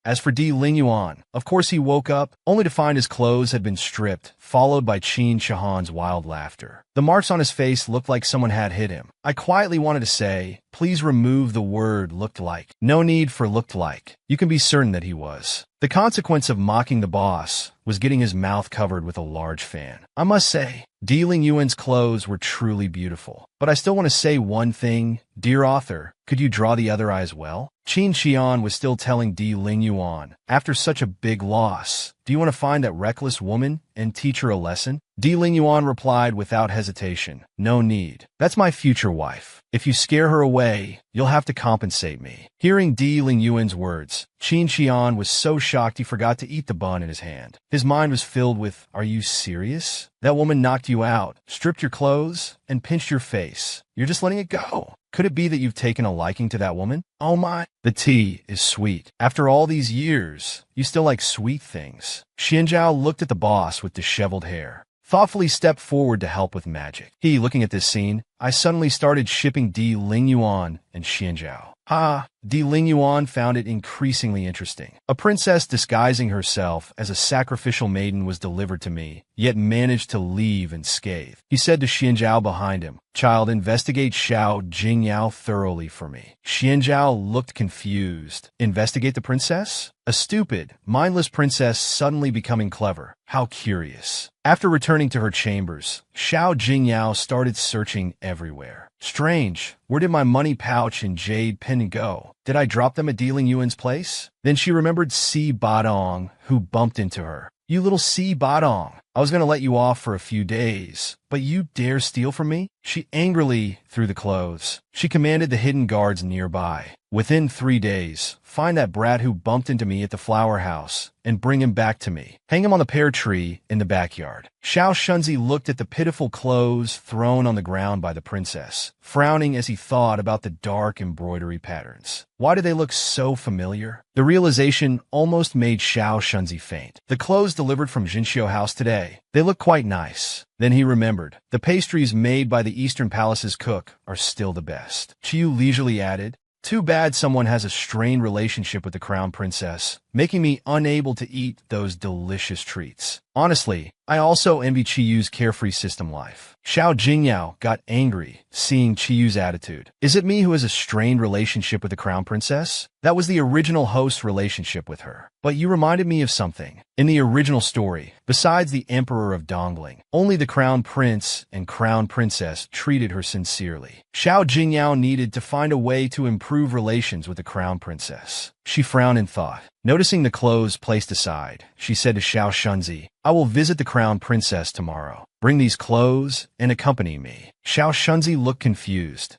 As for Di Lingyuan, of course he woke up, only to find his clothes had been stripped, followed by Qin Shahan's wild laughter. The marks on his face looked like someone had hit him. I quietly wanted to say, please remove the word looked like. No need for looked like. You can be certain that he was. The consequence of mocking the boss was getting his mouth covered with a large fan. I must say, Di Lingyuan's clothes were truly beautiful. But I still want to say one thing. Dear author, could you draw the other eye as well? Qin Xian was still telling Di Lingyuan, after such a big loss, do you want to find that reckless woman and teach her a lesson? Di Lingyuan replied without hesitation, no need. That's my future wife. If you scare her away, you'll have to compensate me. Hearing Di Lingyuan's words, Qin Xian was so shocked he forgot to eat the bun in his hand. His mind was filled with, are you serious? That woman knocked you out, stripped your clothes, and pinched your face. You're just letting it go. Could it be that you've taken a liking to that woman? Oh my. The tea is sweet. After all these years, you still like sweet things. Xianzhao looked at the boss with disheveled hair. thoughtfully stepped forward to help with magic. Looking at this scene, I suddenly started shipping Di Lingyuan and Xianzhao. Di Lingyuan found it increasingly interesting. A princess disguising herself as a sacrificial maiden was delivered to me, yet managed to leave unscathed. He said to Xianzhao behind him, "Child, investigate Xiao Jingyao thoroughly for me." Xianzhao looked confused. Investigate the princess? A stupid, mindless princess suddenly becoming clever. How curious. After returning to her chambers, Xiao Jingyao started searching everywhere. Strange, where did my money pouch and jade pendant go? Did I drop them at Di Lingyuan's place? Then she remembered Si Badong, who bumped into her. "You little Si Badong, I was going to let you off for a few days, but you dare steal from me?" She angrily threw the clothes. She commanded the hidden guards nearby. "Within 3 days, find that brat who bumped into me at the flower house and bring him back to me. Hang him on the pear tree in the backyard." Xiao Shunzi looked at the pitiful clothes thrown on the ground by the princess, frowning as he thought about the dark embroidery patterns. Why do they look so familiar? The realization almost made Xiao Shunzi faint. The clothes delivered from Jinxiu House today, they look quite nice. Then he remembered, the pastries made by the Eastern Palace's cook are still the best. Chiyu leisurely added, "Too bad someone has a strained relationship with the crown princess, making me unable to eat those delicious treats. Honestly, I also envy Chiyu's carefree system life." Xiao Jingyao got angry, seeing Chiyu's attitude. "Is it me who has a strained relationship with the crown princess? That was the original host's relationship with her. But you reminded me of something. In the original story, besides the Emperor of Dongling, only the crown prince and crown princess treated her sincerely. Xiao Jingyao needed to find a way to improve relations with the crown princess." She frowned in thought. Noticing the clothes placed aside, she said to Xiao Shunzi, "I will visit the crown princess tomorrow. Bring these clothes and accompany me." Xiao Shunzi looked confused.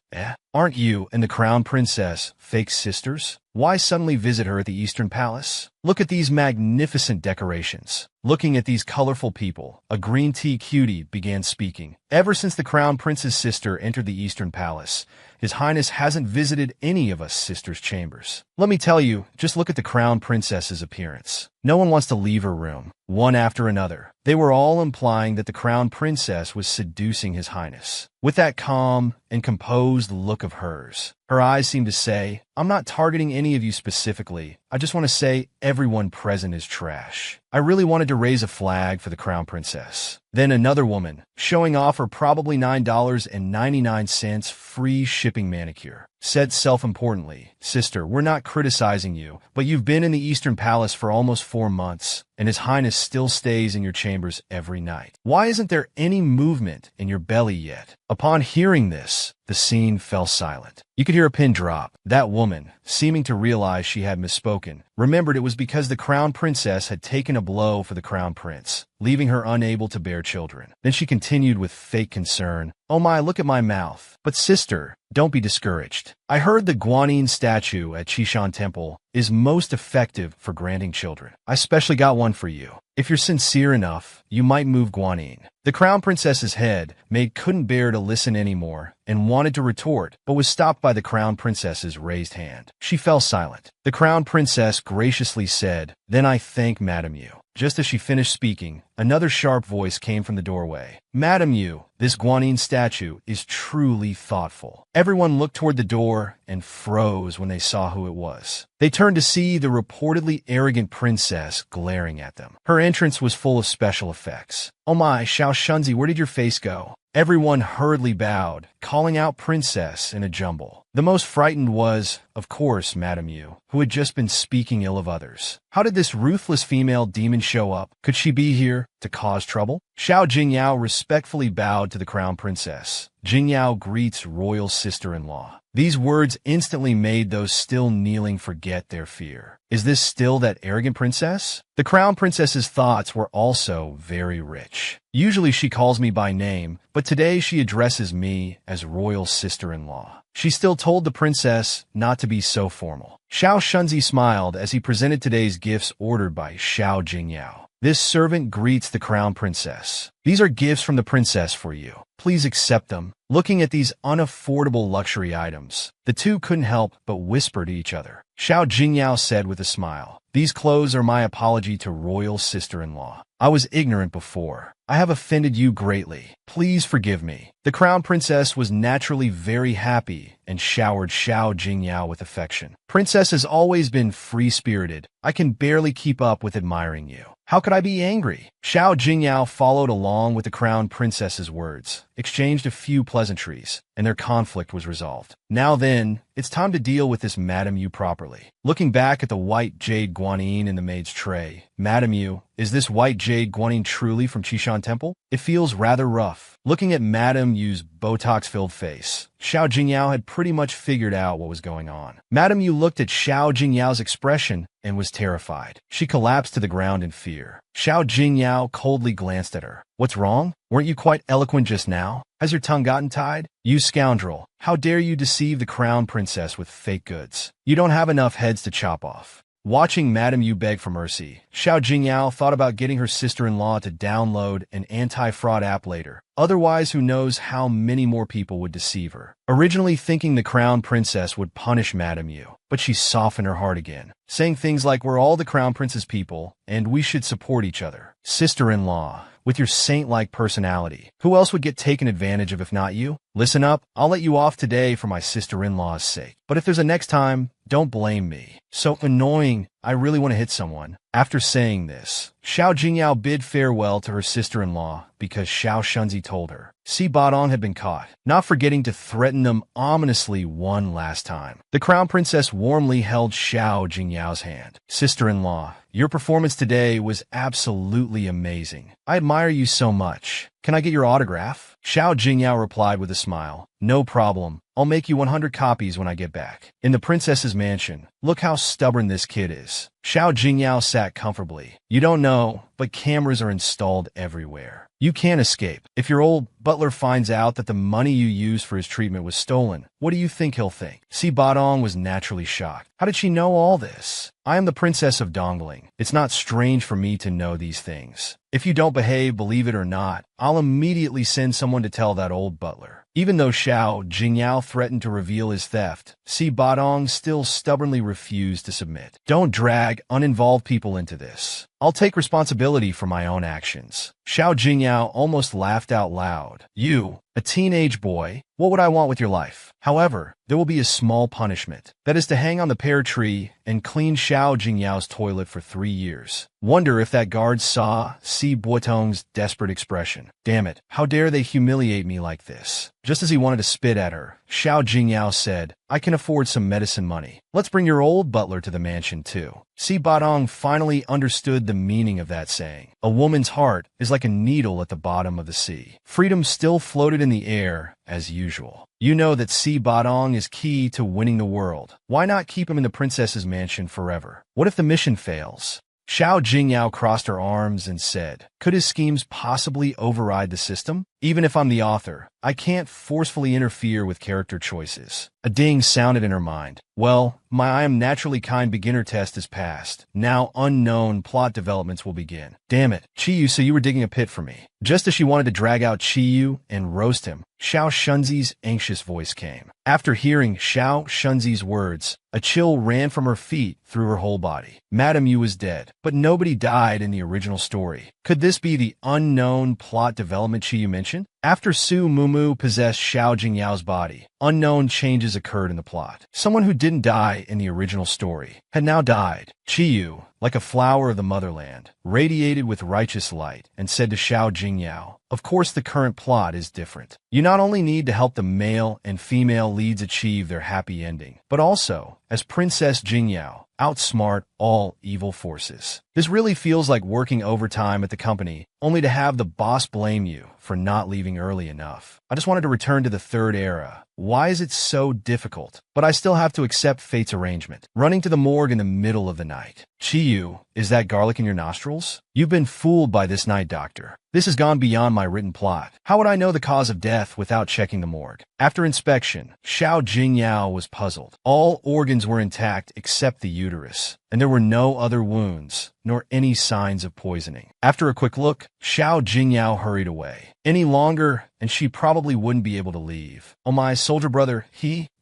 Aren't you and the crown princess fake sisters? Why suddenly visit her at the Eastern Palace? Look at these magnificent decorations. Looking at these colorful people, a green tea cutie began speaking. "Ever since the crown prince's sister entered the Eastern Palace, His Highness hasn't visited any of us sisters' chambers. Let me tell you, just look at the crown princess's appearance. No one wants to leave her room, one after another." They were all implying that the crown princess was seducing His Highness. With that calm and composed look of hers, her eyes seemed to say, "I'm not targeting any of you specifically. I just want to say everyone present is trash. I really wanted to raise a flag for the crown princess." Then another woman, showing off her probably $9.99 free shipping manicure, said self-importantly, "Sister, we're not criticizing you, but you've been in the Eastern Palace for almost 4 months, and His Highness still stays in your chambers every night. Why isn't there any movement in your belly yet?" Upon hearing this, the scene fell silent. You could hear a pin drop. That woman, seeming to realize she had misspoken, remembered it was because the crown princess had taken a blow for the crown prince, leaving her unable to bear children. Then she continued with fake concern, "Oh my, look at my mouth. But sister, don't be discouraged. I heard the Guanyin statue at Qishan Temple is most effective for granting children. I specially got one for you. If you're sincere enough, you might move Guanyin." The crown princess's head maid couldn't bear to listen anymore and wanted to retort, but was stopped by the crown princess's raised hand. She fell silent. The crown princess graciously said, "Then I thank Madam Yu." Just as she finished speaking, another sharp voice came from the doorway. "Madam Yu, this Guanyin statue is truly thoughtful." Everyone looked toward the door and froze when they saw who it was. They turned to see the reportedly arrogant princess glaring at them. Her entrance was full of special effects. "Oh my, Xiao Shunzi, where did your face go?" Everyone hurriedly bowed, calling out princess in a jumble. The most frightened was, of course, Madam Yu, who had just been speaking ill of others. How did this ruthless female demon show up? Could she be here to cause trouble? Xiao Jingyao respectfully bowed to the crown princess. "Jingyao greets royal sister-in-law." These words instantly made those still kneeling forget their fear. Is this still that arrogant princess? The crown princess's thoughts were also very rich. Usually she calls me by name, but today she addresses me as royal sister-in-law. She still told the princess not to be so formal. Xiao Shunzi smiled as he presented today's gifts ordered by Xiao Jingyao. This servant greets the crown princess. These are gifts from the princess for you. Please accept them. Looking at these unaffordable luxury items, the two couldn't help but whisper to each other. Xiao Jingyao said with a smile, "These clothes are my apology to royal sister-in-law. I was ignorant before. I have offended you greatly. Please forgive me." The crown princess was naturally very happy and showered Xiao Jingyao with affection. "Princess has always been free-spirited. I can barely keep up with admiring you. How could I be angry?" Xiao Jingyao followed along with the crown princess's words, exchanged a few pleasantries, and their conflict was resolved. "Now then, it's time to deal with this Madame Yu properly." Looking back at the white jade guanyin in the maid's tray, "Madame Yu, is this white jade guanyin truly from Qishan Temple? It feels rather rough." Looking at Madame Yu's Botox-filled face, Xiao Jingyao had pretty much figured out what was going on. Madame Yu looked at Xiao Jingyao's expression and was terrified. She collapsed to the ground in fear. Xiao Jingyao coldly glanced at her. "What's wrong? Weren't you quite eloquent just now? Has your tongue gotten tied? You scoundrel! How dare you deceive the crown princess with fake goods? You don't have enough heads to chop off." Watching Madame Yu beg for mercy, Xiao Jingyao thought about getting her sister-in-law to download an anti-fraud app later. Otherwise, who knows how many more people would deceive her. Originally thinking the crown princess would punish Madame Yu, but she softened her heart again, saying things like, "We're all the crown prince's people, and we should support each other." Sister-in-law, with your saint-like personality, who else would get taken advantage of if not you? Listen up, I'll let you off today for my sister-in-law's sake. But if there's a next time, don't blame me. So annoying, I really want to hit someone. After saying this, Xiao Jingyao bid farewell to her sister-in-law because Xiao Shunzi told her Si Badong had been caught, not forgetting to threaten them ominously one last time. The crown princess warmly held Xiao Jingyao's hand. "Sister-in-law, your performance today was absolutely amazing. I admire you so much. Can I get your autograph?" Xiao Jingyao replied with a smile. "No problem. I'll make you 100 copies when I get back." In the princess's mansion, look how stubborn this kid is. Xiao Jingyao sat comfortably. "You don't know, but cameras are installed everywhere. You can't escape. If your old butler finds out that the money you used for his treatment was stolen, what do you think he'll think?" Si Badong was naturally shocked. How did she know all this? "I am the princess of Dongling. It's not strange for me to know these things. If you don't behave, believe it or not, I'll immediately send someone to tell that old butler." Even though Xiao Jingyao threatened to reveal his theft, Si Badong still stubbornly refused to submit. "Don't drag uninvolved people into this. I'll take responsibility for my own actions." Xiao Jingyao almost laughed out loud. "You, a teenage boy, what would I want with your life? However, there will be a small punishment. That is to hang on the pear tree and clean Xiao Jingyao's toilet for 3 years. Wonder if that guard saw Si Buotong's desperate expression. Damn it, how dare they humiliate me like this? Just as he wanted to spit at her, Xiao Jingyao said, "I can afford some medicine money. Let's bring your old butler to the mansion too." Si Badong finally understood the meaning of that saying. A woman's heart is like a needle at the bottom of the sea. Freedom still floated in the air as usual. You know that Si Badong is key to winning the world. Why not keep him in the princess's mansion forever? What if the mission fails? Xiao Jingyao crossed her arms and said, "Could his schemes possibly override the system? Even if I'm the author, I can't forcefully interfere with character choices." A ding sounded in her mind. "Well, my I am naturally kind beginner test is passed. Now unknown plot developments will begin." Damn it, Chiyu, so you were digging a pit for me. Just as she wanted to drag out Chiyu and roast him, Xiao Shunzi's anxious voice came. After hearing Xiao Shunzi's words, a chill ran from her feet through her whole body. Madame Yu was dead, but nobody died in the original story. Could this be the unknown plot development Chiyu mentioned? After Su Mumu possessed Xiao Jingyao's body, unknown changes occurred in the plot. Someone who didn't die in the original story had now died. Chiyu, like a flower of the motherland, radiated with righteous light and said to Xiao Jingyao, "Of course the current plot is different. You not only need to help the male and female leads achieve their happy ending, but also, as Princess Jingyao, outsmart all evil forces." This really feels like working overtime at the company, only to have the boss blame you for not leaving early enough. I just wanted to return to the third era. Why is it so difficult? But I still have to accept fate's arrangement. Running to the morgue in the middle of the night. Chiyu, is that garlic in your nostrils? You've been fooled by this night, doctor. This has gone beyond my written plot. How would I know the cause of death without checking the morgue? After inspection, Xiao Jingyao was puzzled. All organs were intact except the uterus, and there were no other wounds, nor any signs of poisoning. After a quick look, Xiao Jingyao hurried away. Any longer, and she probably wouldn't be able to leave. Oh my soldier brother,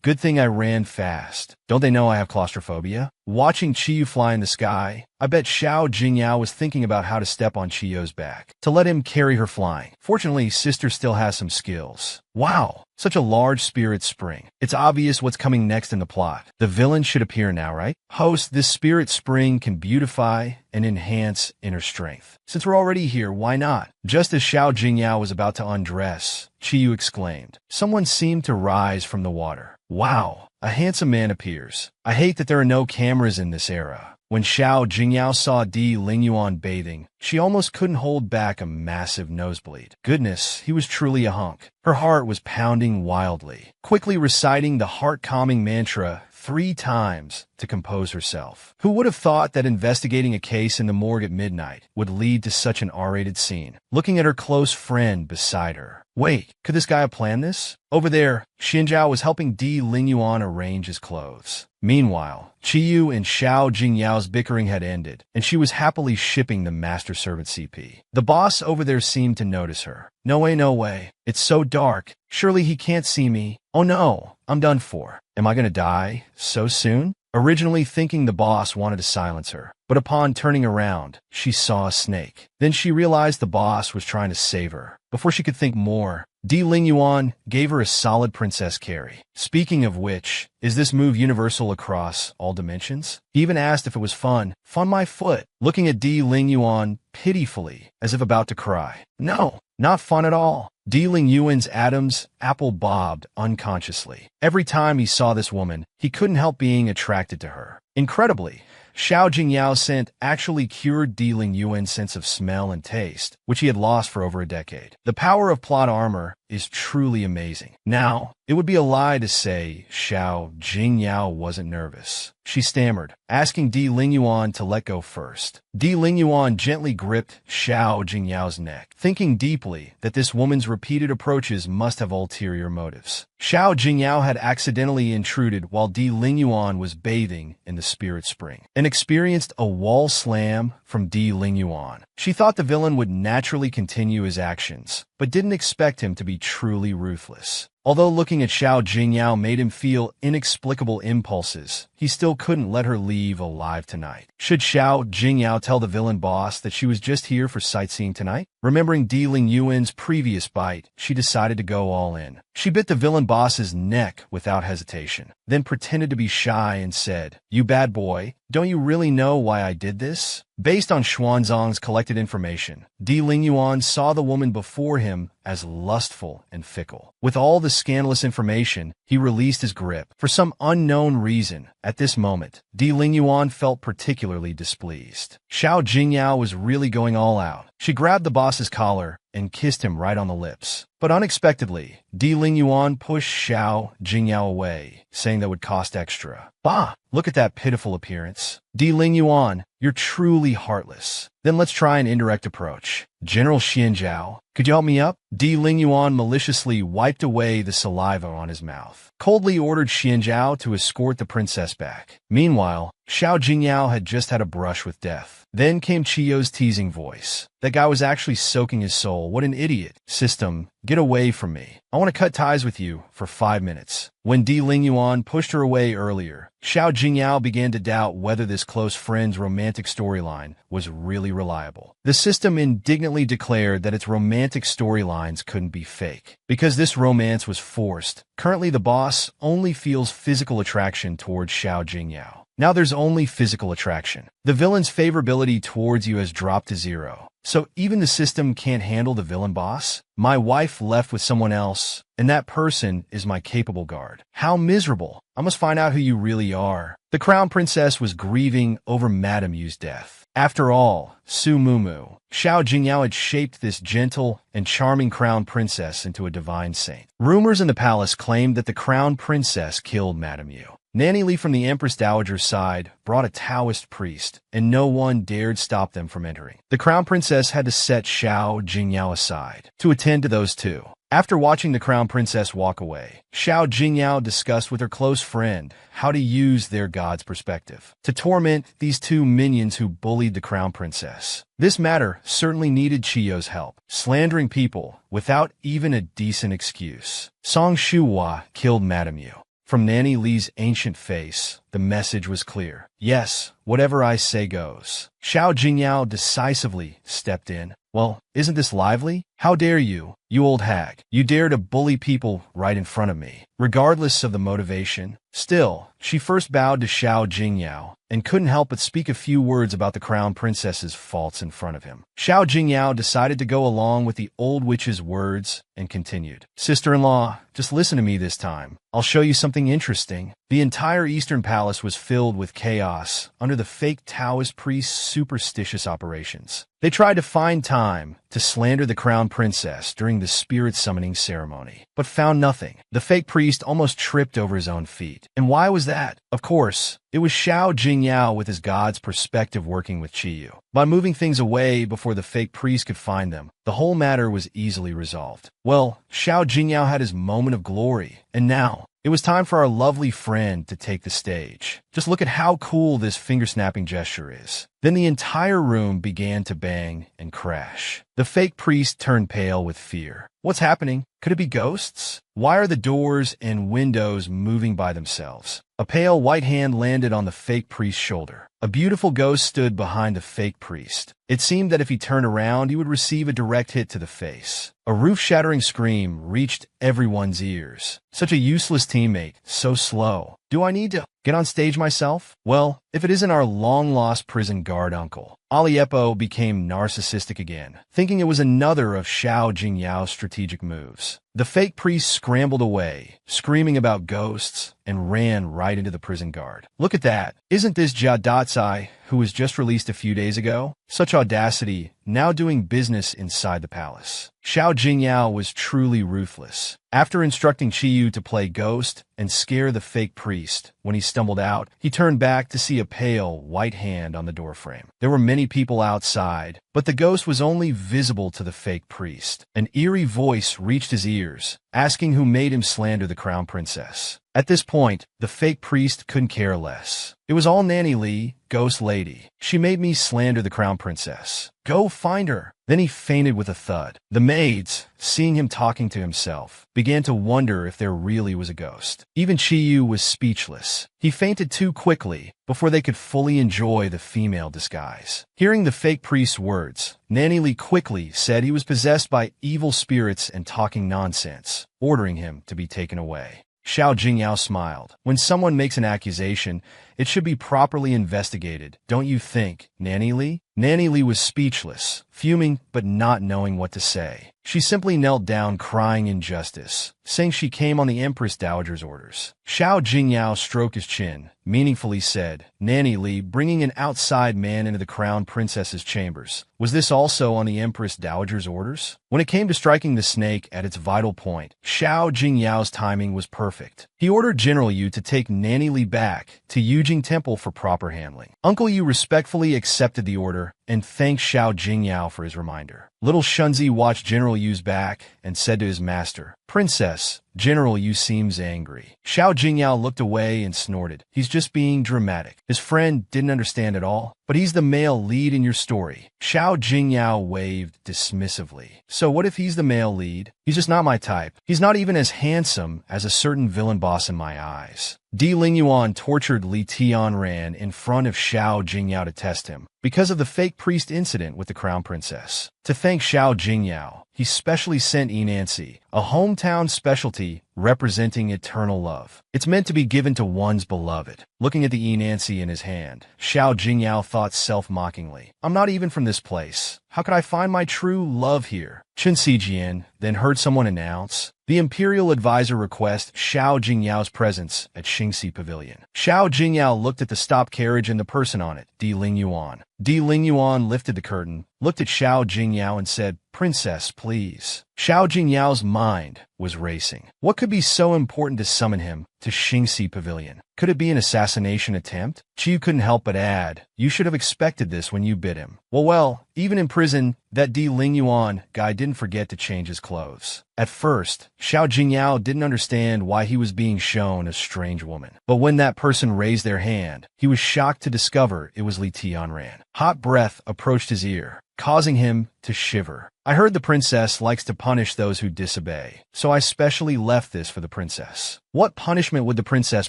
good thing I ran fast. Don't they know I have claustrophobia? Watching Chiyu fly in the sky, I bet Xiao Jingyao was thinking about how to step on Chiyo's back, to let him carry her flying. Fortunately, sister still has some skills. Wow, such a large spirit spring. It's obvious what's coming next in the plot. The villain should appear now, right? Host, this spirit spring can beautify and enhance inner strength. Since we're already here, why not? Just as Xiao Jingyao was about to undress, Chiyu exclaimed. Someone seemed to rise from the water. Wow, a handsome man appears. I hate that there are no cameras in this era. When Xiao Jingyao saw Di Lingyuan bathing, she almost couldn't hold back a massive nosebleed. Goodness, he was truly a hunk. Her heart was pounding wildly, quickly reciting the heart-calming mantra 3 times to compose herself. Who would have thought that investigating a case in the morgue at midnight would lead to such an R-rated scene? Looking at her close friend beside her. Wait, could this guy have planned this? Over there, Xinjiao was helping Di Lingyuan arrange his clothes. Meanwhile, Chiyu and Xiao Jingyao's bickering had ended, and she was happily shipping the master servant CP. The boss over there seemed to notice her. No way, no way. It's so dark. Surely he can't see me. Oh no, I'm done for. Am I gonna die so soon? Originally thinking the boss wanted to silence her, but upon turning around, she saw a snake. Then she realized the boss was trying to save her. Before she could think more, Di Lingyuan gave her a solid princess carry. Speaking of which, is this move universal across all dimensions? He even asked if it was fun. Fun my foot. Looking at Di Lingyuan pitifully, as if about to cry. No, not fun at all. Di Lingyuan's Adam's apple bobbed unconsciously. Every time he saw this woman, he couldn't help being attracted to her. Incredibly, Xiao Jingyao's scent actually cured Di Lingyuan's sense of smell and taste, which he had lost for over a decade. The power of plot armor is truly amazing. Now, it would be a lie to say Xiao Jingyao wasn't nervous. She stammered, asking Di Lingyuan to let go first. Di Lingyuan gently gripped Xiao Jingyao's neck, thinking deeply that this woman's repeated approaches must have ulterior motives. Xiao Jingyao had accidentally intruded while Di Lingyuan was bathing in the spirit spring, and experienced a wall slam from Di Lingyuan. She thought the villain would naturally continue his actions, but didn't expect him to be truly ruthless. Although looking at Xiao Jingyao made him feel inexplicable impulses, he still couldn't let her leave alive tonight. Should Xiao Jingyao tell the villain boss that she was just here for sightseeing tonight? Remembering Di Lingyuan's previous bite, she decided to go all in. She bit the villain boss's neck without hesitation, then pretended to be shy and said, "You bad boy, don't you really know why I did this?" Based on Xuanzang's collected information, Di Lingyuan saw the woman before him as lustful and fickle. With all the scandalous information, he released his grip. For some unknown reason, at this moment, Di Lingyuan felt particularly displeased. Xiao Jingyao was really going all out. She grabbed the boss's collar and kissed him right on the lips. But unexpectedly, Di Lingyuan pushed Xiao Jingyao away, saying that would cost extra. Bah! Look at that pitiful appearance. Di Lingyuan, you're truly heartless. Then let's try an indirect approach. General Xianzhao, could you help me up? Di Lingyuan maliciously wiped away the saliva on his mouth, coldly ordered Xianzhao to escort the princess back. Meanwhile, Xiao Jingyao had just had a brush with death. Then came Chiyo's teasing voice. That guy was actually soaking his soul. What an idiot. System, get away from me. I want to cut ties with you for 5 minutes. When Di Lingyuan pushed her away earlier, Xiao Jingyao began to doubt whether this close friend's romantic storyline was really reliable. The system indignantly declared that its romantic storylines couldn't be fake, because this romance was forced. Currently, the boss only feels physical attraction towards Xiao Jingyao. Now there's only physical attraction. The villain's favorability towards you has dropped to 0. So even the system can't handle the villain boss? My wife left with someone else, and that person is my capable guard. How miserable. I must find out who you really are. The crown princess was grieving over Madame Yu's death. After all, Su Mumu, Xiao Jingyao had shaped this gentle and charming crown princess into a divine saint. Rumors in the palace claimed that the crown princess killed Madame Yu. Nanny Li from the Empress Dowager's side brought a Taoist priest, and no one dared stop them from entering. The crown princess had to set Xiao Jingyao aside to attend to those two. After watching the crown princess walk away, Xiao Jingyao discussed with her close friend how to use their god's perspective to torment these two minions who bullied the crown princess. This matter certainly needed Chiyo's help, slandering people without even a decent excuse. Song Shuhua killed Madame Yu. From Nanny Li's ancient face, the message was clear. Yes, whatever I say goes. Xiao Jingyao decisively stepped in. Well, isn't this lively? How dare you, you old hag? You dare to bully people right in front of me. Regardless of the motivation, still, she first bowed to Xiao Jingyao and couldn't help but speak a few words about the crown princess's faults in front of him. Xiao Jingyao decided to go along with the old witch's words and continued. Sister-in-law, just listen to me this time. I'll show you something interesting. The entire Eastern Palace was filled with chaos under the fake Taoist priest's superstitious operations. They tried to find time to slander the crown princess during the spirit summoning ceremony, but found nothing. The fake priest almost tripped over his own feet. And why was that? Of course, it was Xiao Jingyao with his god's perspective working with Chiyu. By moving things away before the fake priest could find them, the whole matter was easily resolved. Well, Xiao Jingyao had his moment of glory, and now it was time for our lovely friend to take the stage. Just look at how cool this finger-snapping gesture is. Then the entire room began to bang and crash. The fake priest turned pale with fear. What's happening? Could it be ghosts? Why are the doors and windows moving by themselves? A pale white hand landed on the fake priest's shoulder. A beautiful ghost stood behind the fake priest. It seemed that if he turned around, he would receive a direct hit to the face. A roof-shattering scream reached everyone's ears. Such a useless teammate, so slow. Do I need to get on stage myself? Well, if it isn't our long-lost prison guard uncle. Aliepo became narcissistic again, thinking it was another of Xiao Jingyao's strategic moves. The fake priest scrambled away, screaming about ghosts, and ran right into the prison guard. Look at that. Isn't this Jia Datsai, who was just released a few days ago? Such audacity, now doing business inside the palace. Xiao Jingyao was truly ruthless. After instructing Chiyu to play ghost and scare the fake priest, when he stumbled out, he turned back to see a pale, white hand on the doorframe. There were many people outside, but the ghost was only visible to the fake priest. An eerie voice reached his ears, asking who made him slander the crown princess. At this point, the fake priest couldn't care less. It was all Nanny Li, ghost lady. She made me slander the crown princess. Go find her. Then he fainted with a thud. The maids, seeing him talking to himself, began to wonder if there really was a ghost. Even Chiyu was speechless. He fainted too quickly before they could fully enjoy the female disguise. Hearing the fake priest's words, Nanny Li quickly said he was possessed by evil spirits and talking nonsense, ordering him to be taken away. Xiao Jingyao smiled. When someone makes an accusation, it should be properly investigated, don't you think, Nanny Li? Nanny Li was speechless, fuming but not knowing what to say. She simply knelt down crying injustice, saying she came on the Empress Dowager's orders. Xiao Jingyao stroked his chin, meaningfully said, Nanny Li bringing an outside man into the crown princess's chambers. Was this also on the Empress Dowager's orders? When it came to striking the snake at its vital point, Xiao Jingyao's timing was perfect. He ordered General Yu to take Nanny Li back to Yujing Temple for proper handling. Uncle Yu respectfully accepted the order and thanked Xiao Jingyao for his reminder. Little Shunzi watched General Yu's back and said to his master, Princess, General Yu seems angry. Xiao Jingyao looked away and snorted. He's just being dramatic. His friend didn't understand at all, but he's the male lead in your story. Xiao Jingyao waved dismissively. So what if he's the male lead? He's just not my type. He's not even as handsome as a certain villain boss in my eyes. Di Lingyuan tortured Li Tianran in front of Xiao Jingyao to test him, because of the fake priest incident with the crown princess. To thank Xiao Jingyao, he specially sent Nancy, a hometown specialty representing eternal love. It's meant to be given to one's beloved. Looking at the Nancy in his hand, Xiao Jingyao thought self-mockingly, I'm not even from this place. How could I find my true love here? Chen Xijian then heard someone announce, "The Imperial Advisor requests Xiao Jingyao's presence at Xingxi Pavilion." Xiao Jingyao looked at the stopped carriage and the person on it, Di Lingyuan. Di Lingyuan lifted the curtain, looked at Xiao Jingyao and said, "Princess, please." Xiao Jingyao's mind was racing. What could be so important to summon him to Xingxi Pavilion? Could it be an assassination attempt? Chiyu couldn't help but add, "You should have expected this when you bid him." Well, even in prison, that Di Lingyuan guy didn't forget to change his clothes. At first, Xiao Jingyao didn't understand why he was being shown a strange woman. But when that person raised their hand, he was shocked to discover it was Li Tianran. Hot breath approached his ear, causing him to shiver. "I heard the princess likes to punish those who disobey, so I specially left this for the princess." What punishment would the princess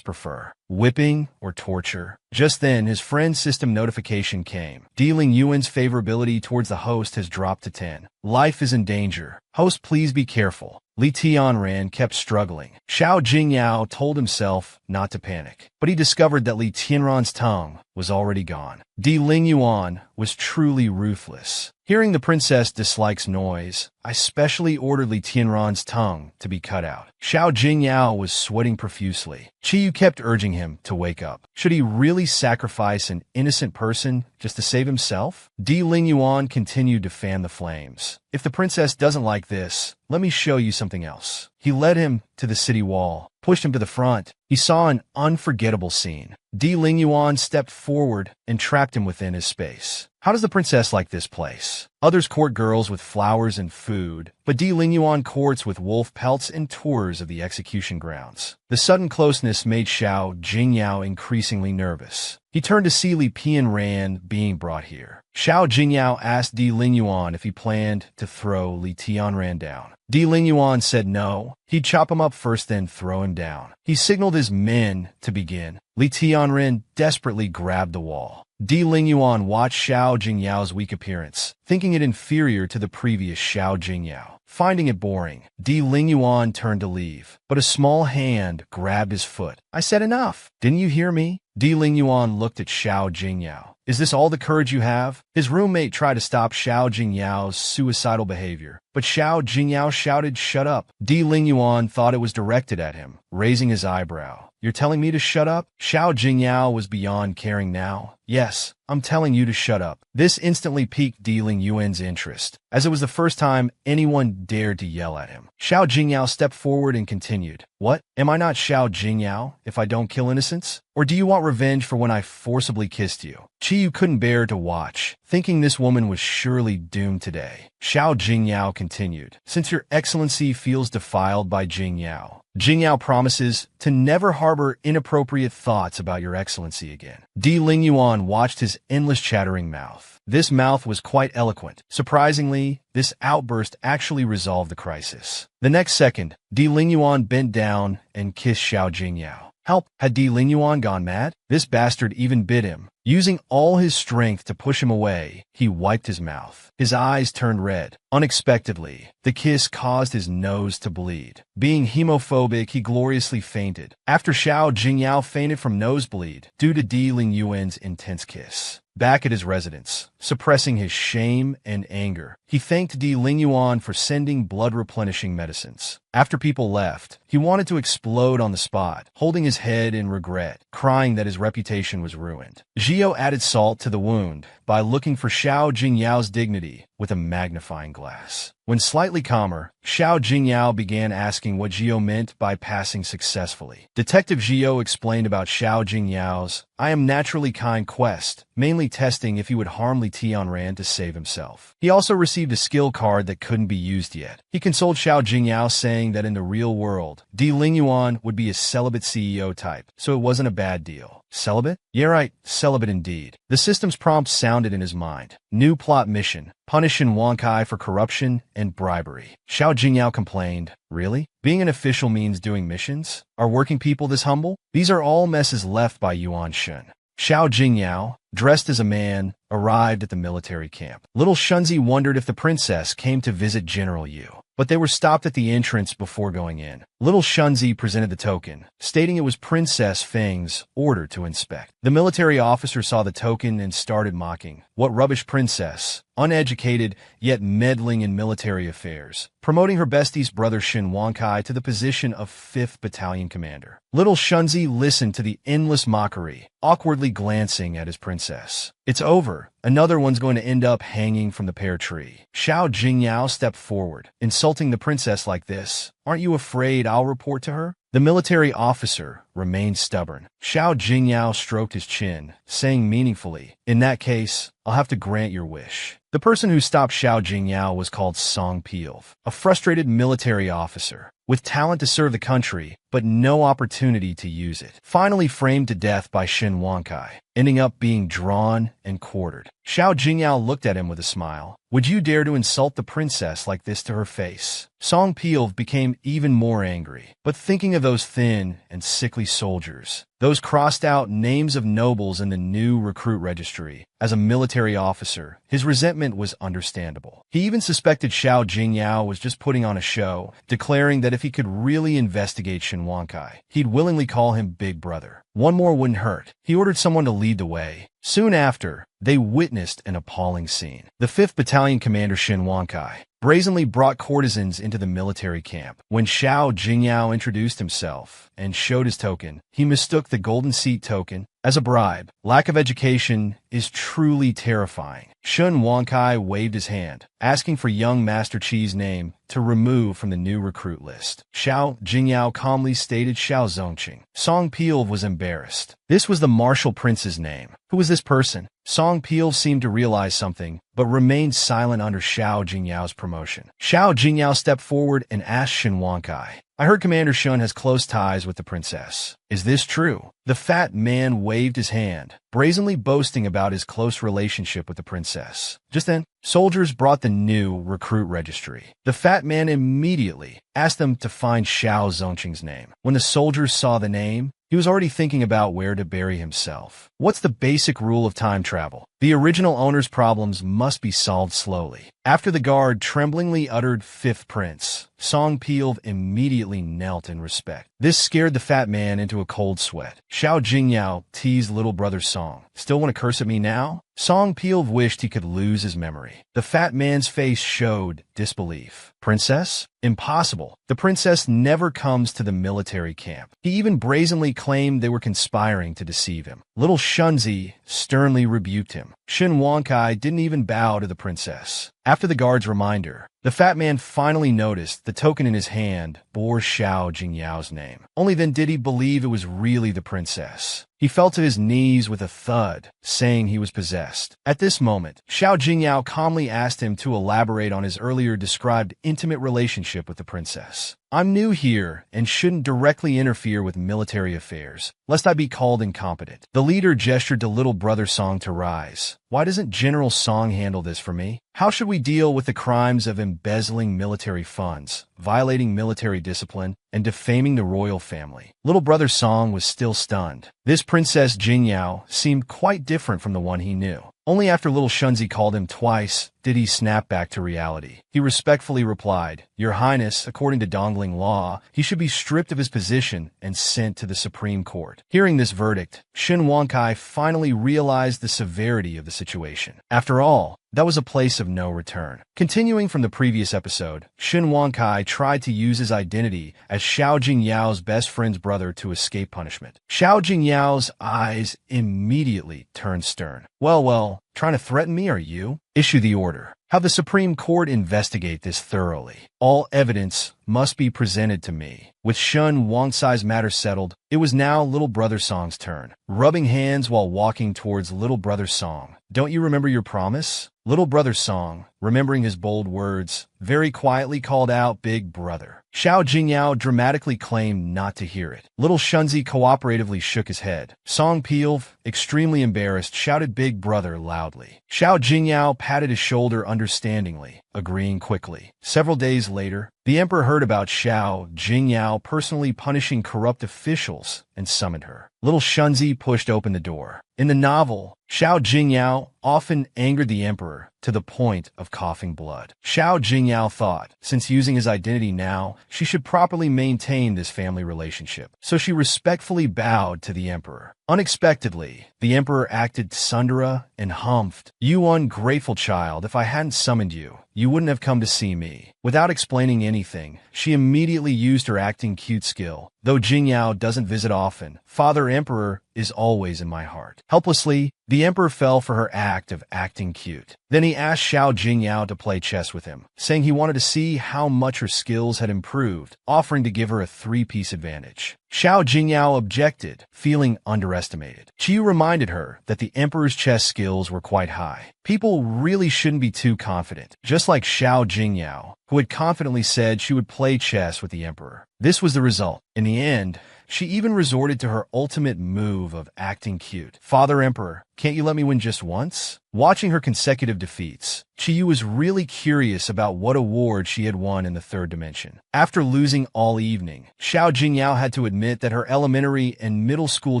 prefer? Whipping or torture? Just then, his friend's system notification came. Dealing Yuan's favorability towards the host has dropped to 10. Life is in danger. Host, please be careful. Li Tianran kept struggling. Xiao Jingyao told himself not to panic, but he discovered that Li Tianran's tongue was already gone. Di Lingyuan was truly ruthless. Hearing the princess dislikes noise, I specially ordered Li Tianran's tongue to be cut out. Xiao Jingyao was sweating profusely. Chiyu kept urging him to wake up. Should he really sacrifice an innocent person just to save himself? Di Lingyuan continued to fan the flames. "If the princess doesn't like this, let me show you something else." He led him to the city wall, pushed him to the front. He saw an unforgettable scene. Di Lingyuan stepped forward and trapped him within his space. How does the princess like this place? Others court girls with flowers and food, but Di Lingyuan courts with wolf pelts and tours of the execution grounds. The sudden closeness made Xiao Jingyao increasingly nervous. He turned to see Li Tianran being brought here. Xiao Jingyao asked Di Lingyuan if he planned to throw Li Tianran down. Di Lingyuan said no. He'd chop him up first, then throw him down. He signaled his men to begin. Li Tianran desperately grabbed the wall. Di Lingyuan watched Xiao Jingyao's weak appearance, thinking it inferior to the previous Xiao Jingyao. Finding it boring, Di Lingyuan turned to leave, but a small hand grabbed his foot. "I said enough. Didn't you hear me?" Di Lingyuan looked at Xiao Jingyao. "Is this all the courage you have?" His roommate tried to stop Xiao Jingyao's suicidal behavior, but Xiao Jingyao shouted, "Shut up." Di Lingyuan thought it was directed at him, raising his eyebrow. "You're telling me to shut up?" Xiao Jingyao was beyond caring now. "Yes, I'm telling you to shut up." This instantly piqued Di Lingyuan's interest, as it was the first time anyone dared to yell at him. Xiao Jingyao stepped forward and continued, "What? Am I not Xiao Jingyao if I don't kill innocents? Or do you want revenge for when I forcibly kissed you?" Chiyu couldn't bear to watch, thinking this woman was surely doomed today. Xiao Jingyao continued, "Since your excellency feels defiled by Jingyao, Jingyao promises to never harbor inappropriate thoughts about your excellency again." Di Lingyuan watched his endless chattering mouth. This mouth was quite eloquent. Surprisingly, this outburst actually resolved the crisis. The next second, Di Lingyuan bent down and kissed Xiao Jingyao. Help! Had Di Lingyuan gone mad? This bastard even bit him. Using all his strength to push him away, he wiped his mouth. His eyes turned red. Unexpectedly, the kiss caused his nose to bleed. Being hemophobic, he gloriously fainted. After Xiao Jingyao fainted from nosebleed due to Di Lingyuan's intense kiss. Back at his residence, suppressing his shame and anger, he thanked Di Lingyuan for sending blood-replenishing medicines. After people left, he wanted to explode on the spot, holding his head in regret, crying that his reputation was ruined. Zhio added salt to the wound by looking for Xiao Jingyao's dignity with a magnifying glass. When slightly calmer, Xiao Jingyao began asking what Zhio meant by passing successfully. Detective Zhio explained about Xiao Jingyao's "I am naturally kind" quest, mainly testing if he would harm Li Tianran to save himself. He also received a skill card that couldn't be used yet. He consoled Xiao Jingyao, saying that in the real world, Di Lingyuan would be a celibate CEO type, so it wasn't a bad deal. Celibate? Yeah, right, celibate indeed. The system's prompt sounded in his mind. New plot mission. Punish Shin Wankai for corruption and bribery. Xiao Jingyao complained, "Really? Being an official means doing missions? Are working people this humble?" These are all messes left by Yuan Shun. Xiao Jingyao, dressed as a man, arrived at the military camp. Little Shunzi wondered if the princess came to visit General Yu, but they were stopped at the entrance before going in. Little Shunzi presented the token, stating it was Princess Feng's order to inspect. The military officer saw the token and started mocking. "What rubbish, princess? uneducated, yet meddling in military affairs, promoting her bestie's brother Shin Wankai to the position of 5th Battalion commander. Little Shunzi listened to the endless mockery, awkwardly glancing at his princess. It's over. Another one's going to end up hanging from the pear tree. Xiao Jingyao stepped forward, insulting the princess like this. Aren't you afraid I'll report to her? The military officer remained stubborn. Xiao Jingyao stroked his chin, saying meaningfully, in that case, I'll have to grant your wish. The person who stopped Xiao Jingyao was called Song Pilv, a frustrated military officer, with talent to serve the country, but no opportunity to use it. Finally framed to death by Shin Wankai, ending up being drawn and quartered. Xiao Jingyao looked at him with a smile. Would you dare to insult the princess like this to her face? Song Pilv became even more angry, but thinking of those thin and sickly soldiers, those crossed-out names of nobles in the new recruit registry, as a military officer, his resentment was understandable. He even suspected Xiao Jingyao was just putting on a show, declaring that if he could really investigate Shin Wankai, he'd willingly call him Big Brother. One more wouldn't hurt. He ordered someone to lead the way. Soon after, they witnessed an appalling scene. The 5th Battalion commander Shin Wankai brazenly brought courtesans into the military camp. When Xiao Jingyao introduced himself and showed his token, he mistook the golden seat token as a bribe. Lack of education is truly terrifying. Shin Wankai waved his hand, asking for young Master Chi's name to remove from the new recruit list. Xiao Jingyao calmly stated Xiao Zongqing. Song Pilv was embarrassed. This was the martial prince's name. Who was this person? Song Pilv seemed to realize something, but remained silent under Xiao Jingyao's promotion. Xiao Jingyao stepped forward and asked Shin Wankai, I heard Commander Shun has close ties with the princess. Is this true? The fat man waved his hand, brazenly boasting about his close relationship with the princess. Just then, soldiers brought the new recruit registry. The fat man immediately asked them to find Xiao Zongqing's name. When the soldiers saw the name, he was already thinking about where to bury himself. What's the basic rule of time travel? The original owner's problems must be solved slowly. After the guard tremblingly uttered 5th Prince, Song Pilv immediately knelt in respect. This scared the fat man into a cold sweat. Xiao Jingyao teased little brother Song. Still want to curse at me now? Song Pilv wished he could lose his memory. The fat man's face showed disbelief. Princess? Impossible. The princess never comes to the military camp. He even brazenly claimed they were conspiring to deceive him. Little Shunzi sternly rebuked him. Shin Wankai didn't even bow to the princess. After the guard's reminder, the fat man finally noticed the token in his hand bore Xiao Jingyao's name. Only then did he believe it was really the princess. He fell to his knees with a thud, saying he was possessed. At this moment, Xiao Jingyao calmly asked him to elaborate on his earlier described intimate relationship with the princess. I'm new here and shouldn't directly interfere with military affairs, lest I be called incompetent. The leader gestured to little brother Song to rise. Why doesn't General Song handle this for me? How should we deal with the crimes of embezzling military funds, violating military discipline, and defaming the royal family? Little brother Song was still stunned. This Princess Jingyao seemed quite different from the one he knew. Only after little Shunzi called him twice did he snap back to reality. He respectfully replied, Your Highness, according to Dongling law, he should be stripped of his position and sent to the Supreme Court. Hearing this verdict, Shin Wankai finally realized the severity of the situation. After all, that was a place of no return. Continuing from the previous episode, Shin Wankai tried to use his identity as Xiao Jingyao's best friend's brother to escape punishment. Xiao Jingyao's eyes immediately turned stern. Well, trying to threaten me, are you? Issue the order. Have the Supreme Court investigate this thoroughly. All evidence must be presented to me. With Shun Wangsai's matter settled, it was now little brother Song's turn. Rubbing hands while walking towards little brother Song. Don't you remember your promise? Little brother Song, remembering his bold words, very quietly called out Big Brother. Xiao Jingyao dramatically claimed not to hear it. Little Shunzi cooperatively shook his head. Song Pilv, extremely embarrassed, shouted Big Brother loudly. Xiao Jingyao patted his shoulder understandingly, agreeing quickly. Several days later, the emperor heard about Xiao Jingyao personally punishing corrupt officials and summoned her. Little Shunzi pushed open the door. In the novel, Xiao Jingyao often angered the emperor to the point of coughing blood. Xiao Jingyao thought, since using his identity now, she should properly maintain this family relationship. So she respectfully bowed to the emperor. Unexpectedly, the emperor acted tsundere and humphed. "You ungrateful child, if I hadn't summoned you, you wouldn't have come to see me." Without explaining anything, she immediately used her acting cute skill. "Though Jingyao doesn't visit often, Father Emperor is always in my heart." Helplessly, the emperor fell for her act of acting cute. Then he asked Xiao Jingyao to play chess with him, saying he wanted to see how much her skills had improved, offering to give her a three-piece advantage. Xiao Jingyao objected, feeling underestimated. Qiyu reminded her that the emperor's chess skills were quite high. People really shouldn't be too confident, just like Xiao Jingyao, who had confidently said she would play chess with the emperor. This was the result. In the end, she even resorted to her ultimate move of acting cute. "Father Emperor, can't you let me win just once?" Watching her consecutive defeats, Qiyu was really curious about what award she had won in the third dimension. After losing all evening, Xiao Jingyao had to admit that her elementary and middle school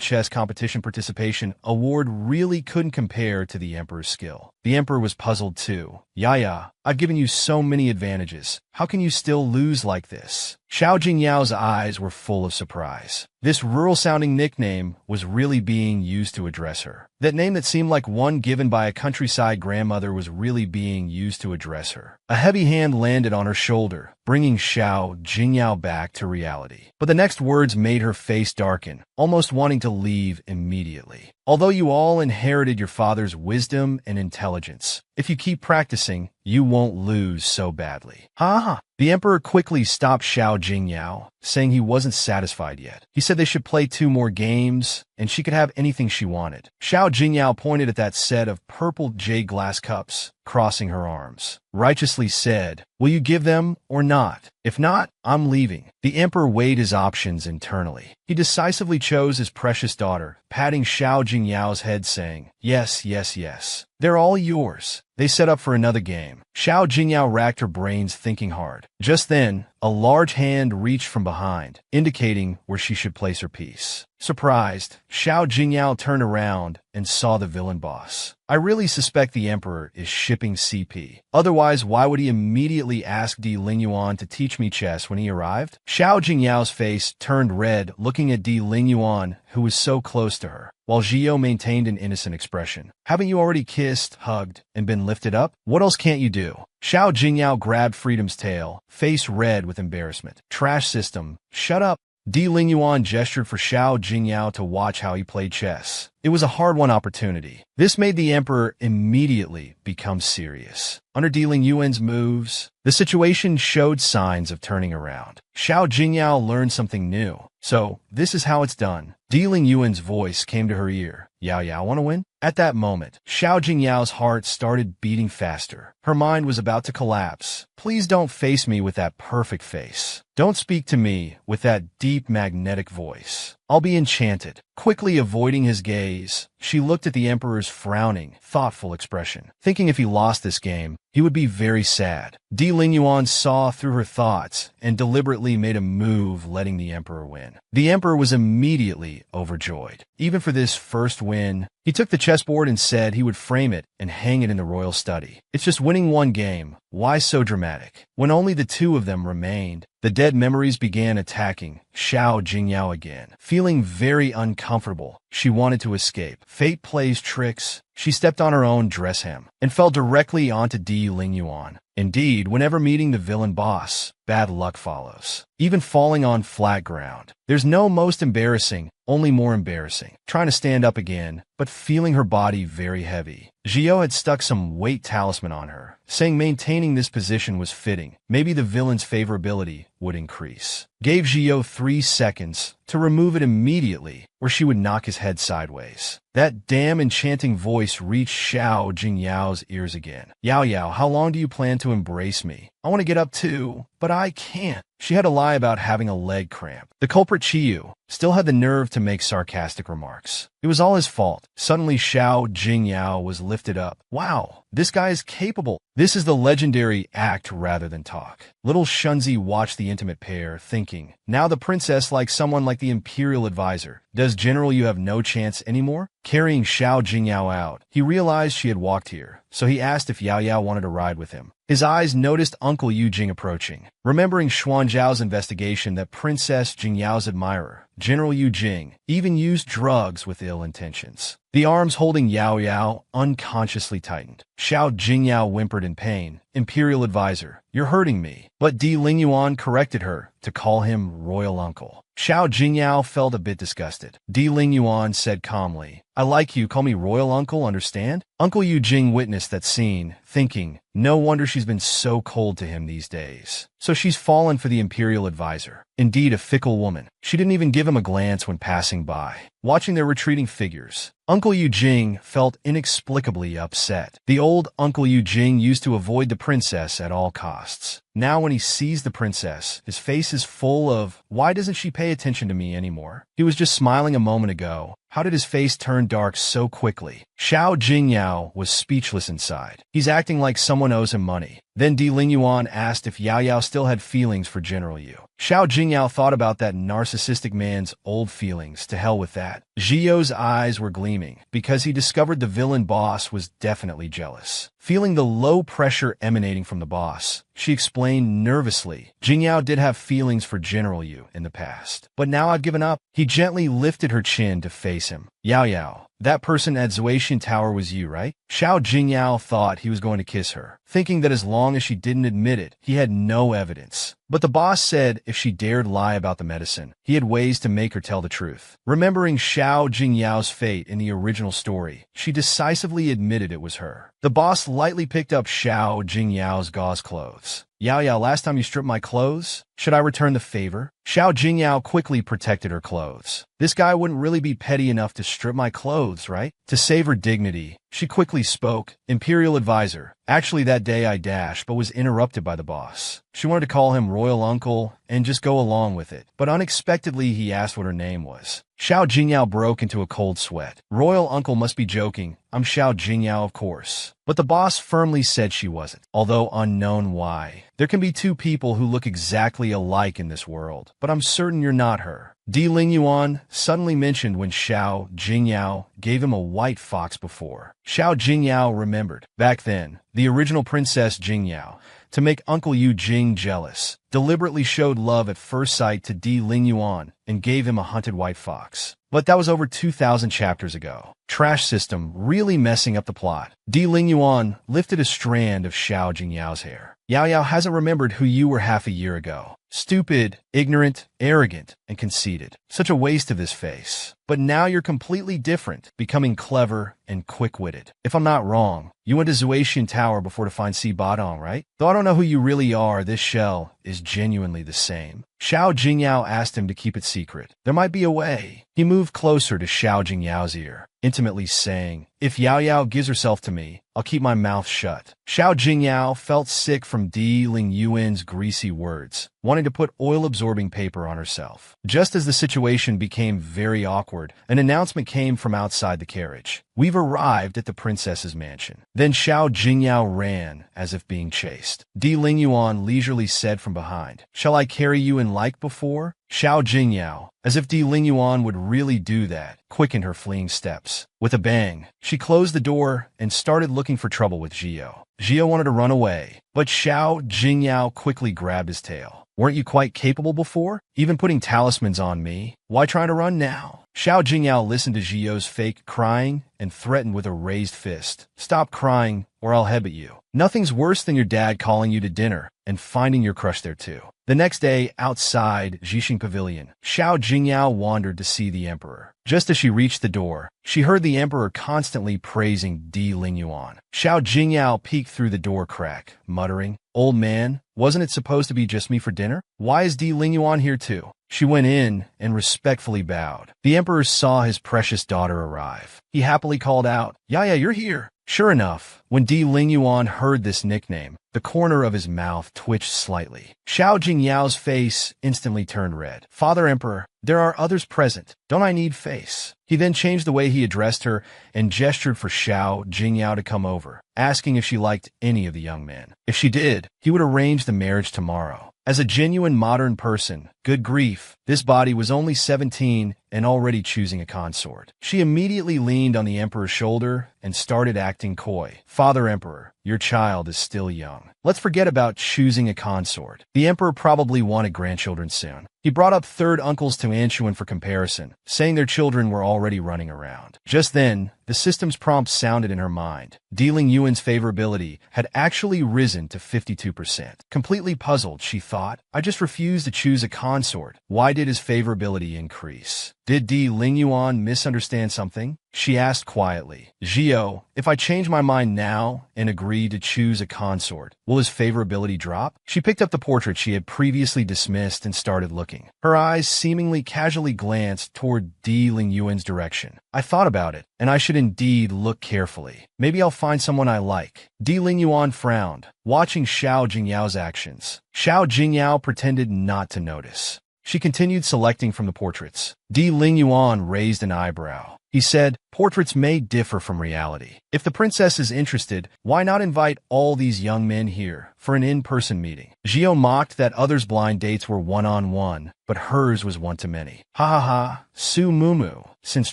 chess competition participation award really couldn't compare to the emperor's skill. The emperor was puzzled too. "Yaya, I've given you so many advantages. How can you still lose like this?" Xiao Jingyao's eyes were full of surprise. This rural-sounding nickname was really being used to address her. That name that seemed like one given by a countryside grandmother was really being used to address her. A heavy hand landed on her shoulder, bringing Xiao Jingyao back to reality. But the next words made her face darken, almost wanting to leave immediately. "Although you all inherited your father's wisdom and intelligence, if you keep practicing, you won't lose so badly." Ha! The emperor quickly stopped Xiao Jingyao, saying he wasn't satisfied yet. He said they should play 2 more games, and she could have anything she wanted. Xiao Jingyao pointed at that set of purple jade glass cups, crossing her arms. Righteously said, "Will you give them or not? If not, I'm leaving." The emperor weighed his options internally. He decisively chose his precious daughter, patting Xiao Jingyao's head saying, "Yes, yes, yes. They're all yours." They set up for another game. Xiao Jingyao racked her brains thinking hard. Just then, a large hand reached from behind, indicating where she should place her piece. Surprised, Xiao Jingyao turned around and saw the villain boss. "I really suspect the emperor is shipping CP. Otherwise, why would he immediately ask Di Lingyuan to teach me chess when he arrived?" Xiao Jingyao's face turned red looking at Di Lingyuan, who was so close to her, while Zhio maintained an innocent expression. "Haven't you already kissed, hugged, and been lifted up? What else can't you do?" Xiao Jingyao grabbed Freedom's tail, face red with embarrassment. "Trash system, shut up." Di Lingyuan gestured for Xiao Jingyao to watch how he played chess. It was a hard-won opportunity. This made the emperor immediately become serious. Under Di Lingyuan's moves, the situation showed signs of turning around. Xiao Jingyao learned something new. "So, this is how it's done." Di Lingyuan's voice came to her ear. "Yao Yao want to win?" At that moment, Xiao Jingyao's heart started beating faster. Her mind was about to collapse. "Please don't face me with that perfect face. Don't speak to me with that deep magnetic voice. I'll be enchanted." Quickly avoiding his gaze, she looked at the emperor's frowning, thoughtful expression, thinking if he lost this game, he would be very sad. Di Lingyuan saw through her thoughts and deliberately made a move letting the emperor win. The emperor was immediately overjoyed. Even for this first win, he took the chessboard and said he would frame it and hang it in the royal study. It's just winning one game. Why so dramatic? When only the 2 of them remained, the dead memories began attacking Xiao Jingyao again. Feeling very uncomfortable, she wanted to escape. Fate plays tricks. She stepped on her own dress hem and fell directly onto Di Lingyuan. Indeed, whenever meeting the villain boss, bad luck follows. Even falling on flat ground. There's no most embarrassing, only more embarrassing. Trying to stand up again, but feeling her body very heavy. Zhio had stuck some weight talisman on her, saying maintaining this position was fitting. Maybe the villain's favorability would increase. Gave Zhio 3 seconds to remove it immediately, or she would knock his head sideways. That damn enchanting voice reached Xiao Jingyao's ears again. "Yao Yao, how long do you plan to embrace me? I want to get up too, but I can't." She had to lie about having a leg cramp. The culprit Qiyu still had the nerve to make sarcastic remarks. It was all his fault. Suddenly Xiao Jingyao was lifted up. "Wow, This guy is capable. This is the legendary act rather than talk. Little Shunzi watched the intimate pair, thinking, now the princess likes someone like the imperial advisor. Does General Yu have no chance anymore? Carrying Xiao Jingyao out, he realized she had walked here, so he asked if Yao Yao wanted to ride with him. His eyes noticed Uncle Yu Jing approaching. Remembering Xuanzhao's investigation that Princess Jingyao's admirer, General Yu Jing, even used drugs with ill intentions. The arms holding Yao Yao unconsciously tightened. Xiao Jingyao whimpered in pain. Imperial advisor, you're hurting me. But Di Lingyuan corrected her to call him royal uncle. Xiao Jingyao felt a bit disgusted. Di Lingyuan said calmly, I like you, call me royal uncle, understand? Uncle Yu Jing witnessed that scene, thinking, no wonder she's been so cold to him these days. So she's fallen for the imperial advisor. Indeed, a fickle woman. She didn't even give him a glance when passing by. Watching their retreating figures, Uncle Yu Jing felt inexplicably upset. The old Uncle Yu Jing used to avoid the princess at all costs. Now when he sees the princess, his face is full of, why doesn't she pay attention to me anymore? He was just smiling a moment ago. How did his face turn dark so quickly? Xiao Jingyao was speechless inside. He's acting like someone owes him money. Then Di Lingyuan asked if Yao Yao still had feelings for General Yu. Xiao Jingyao thought about that narcissistic man's old feelings. To hell with that. Zhio's eyes were gleaming because he discovered the villain boss was definitely jealous. Feeling the low pressure emanating from the boss, she explained nervously, Jingyao did have feelings for General Yu in the past. But now I've given up. He gently lifted her chin to face him. Yao Yao, that person at Zuetian Tower was you, right? Xiao Jingyao thought he was going to kiss her, thinking that as long as she didn't admit it, he had no evidence. But the boss said if she dared lie about the medicine, he had ways to make her tell the truth. Remembering Xiao Jingyao's fate in the original story, she decisively admitted it was her. The boss lightly picked up Xiao Jingyao's gauze clothes. Yao Yao, last time you stripped my clothes? Should I return the favor? Xiao Jingyao quickly protected her clothes. This guy wouldn't really be petty enough to strip my clothes, right? To save her dignity, she quickly spoke. Imperial advisor. Actually, that day I dashed, but was interrupted by the boss. She wanted to call him royal uncle and just go along with it. But unexpectedly, he asked what her name was. Xiao Jingyao broke into a cold sweat. Royal uncle must be joking. I'm Xiao Jingyao, of course. But the boss firmly said she wasn't, although unknown why. There can be two people who look exactly alike in this world, but I'm certain you're not her. Di Lingyuan suddenly mentioned when Xiao Jingyao gave him a white fox before. Xiao Jingyao remembered. Back then, the original Princess Jingyao, to make Uncle Yu Jing jealous, deliberately showed love at first sight to Di Lingyuan and gave him a hunted white fox. But that was over 2,000 chapters ago. Trash system really messing up the plot. Di Lingyuan lifted a strand of Xiao Jingyao's hair. Yao Yao hasn't remembered who you were half a year ago. Stupid, ignorant, arrogant, and conceited. Such a waste of this face. But now you're completely different, becoming clever and quick-witted. If I'm not wrong, you went to Zuetian Tower before to find Si Badong, right? Though I don't know who you really are, this shell is genuinely the same. Xiao Jingyao asked him to keep it secret. There might be a way. He moved closer to Xiao Jingyao's ear, intimately saying, if Yao Yao gives herself to me, I'll keep my mouth shut. Xiao Jingyao felt sick from Di Lingyuan's greasy words, wanting to put oil-absorbing paper on herself. Just as the situation became very awkward, an announcement came from outside the carriage. We've arrived at the princess's mansion. Then Xiao Jingyao ran, as if being chased. Di Lingyuan leisurely said from behind, shall I carry you in like before? Xiao Jingyao, as if Di Lingyuan would really do that, quickened her fleeing steps. With a bang, she closed the door and started looking for trouble with Zhio. Zhio wanted to run away, but Xiao Jingyao quickly grabbed his tail. Weren't you quite capable before? Even putting talismans on me? Why trying to run now? Xiao Jingyao listened to Zhio's fake crying and threatened with a raised fist. Stop crying or I'll headbutt you. Nothing's worse than your dad calling you to dinner and finding your crush there too. The next day, outside Jixing Pavilion, Xiao Jingyao wandered to see the emperor. Just as she reached the door, she heard the emperor constantly praising Di Lingyuan. Xiao Jingyao peeked through the door crack, muttering, old man, wasn't it supposed to be just me for dinner? Why is Di Lingyuan here too? She went in and respectfully bowed. The emperor saw his precious daughter arrive. He happily called out, "Yaya, you're here." Sure enough, when Di Lingyuan heard this nickname, the corner of his mouth twitched slightly. Xiao Jingyao's face instantly turned red. "Father Emperor, there are others present. Don't I need face?" He then changed the way he addressed her and gestured for Xiao Jingyao to come over, asking if she liked any of the young men. If she did, he would arrange the marriage tomorrow. As a genuine modern person, good grief, this body was only 17 and already choosing a consort. She immediately leaned on the emperor's shoulder and started acting coy. "Father Emperor, your child is still young. Let's forget about choosing a consort. The emperor probably wanted grandchildren soon." He brought up third uncles to Anshuan for comparison, saying their children were already running around. Just then, the system's prompt sounded in her mind. Dealing Yuan's favorability had actually risen to 52%. Completely puzzled, she thought, "I just refused to choose a consort. Why did his favorability increase? Did Di Lingyuan misunderstand something?" She asked quietly, "Zhio, if I change my mind now and agree to choose a consort, will his favorability drop?" She picked up the portrait she had previously dismissed and started looking. Her eyes seemingly casually glanced toward Di Lingyuan's direction. "I thought about it, and I should indeed look carefully. Maybe I'll find someone I like." Di Lingyuan frowned, watching Xiao Jingyao's actions. Xiao Jingyao pretended not to notice. She continued selecting from the portraits. Di Lingyuan raised an eyebrow. He said, "Portraits may differ from reality. If the princess is interested, why not invite all these young men here for an in-person meeting?" Zhio mocked that others' blind dates were one-on-one, but hers was one-to-many. "Ha ha ha, Su Mumu, since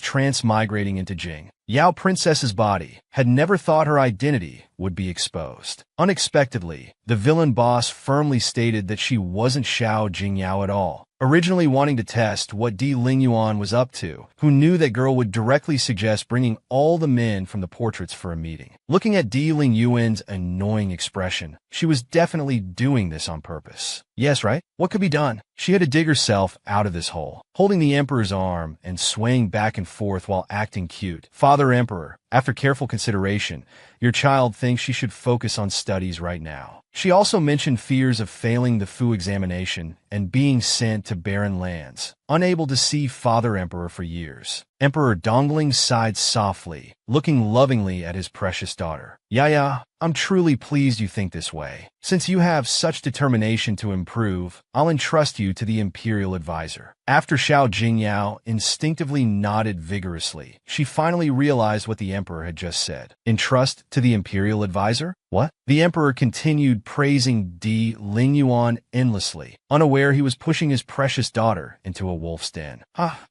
transmigrating into Jing, Yao Princess's body, had never thought her identity would be exposed." Unexpectedly, the villain boss firmly stated that she wasn't Xiao Jingyao at all. Originally wanting to test what Di Lingyuan was up to, who knew that girl would directly suggest bringing all the men from the portraits for a meeting. Looking at Di Lingyuan's annoying expression, she was definitely doing this on purpose. Yes, right? What could be done? She had to dig herself out of this hole. Holding the emperor's arm and swaying back and forth while acting cute. "Father Emperor, after careful consideration, your child thinks she should focus on studies right now." She also mentioned fears of failing the Fu examination and being sent to barren lands, unable to see Father Emperor for years. Emperor Dongling sighed softly, looking lovingly at his precious daughter. "Yaya, I'm truly pleased you think this way. Since you have such determination to improve, I'll entrust you to the Imperial Advisor." After Xiao Jingyao instinctively nodded vigorously, she finally realized what the Emperor had just said. "Entrust to the Imperial Advisor? What?" The Emperor continued praising Di Lingyuan endlessly, unaware he was pushing his precious daughter into a wolf's den.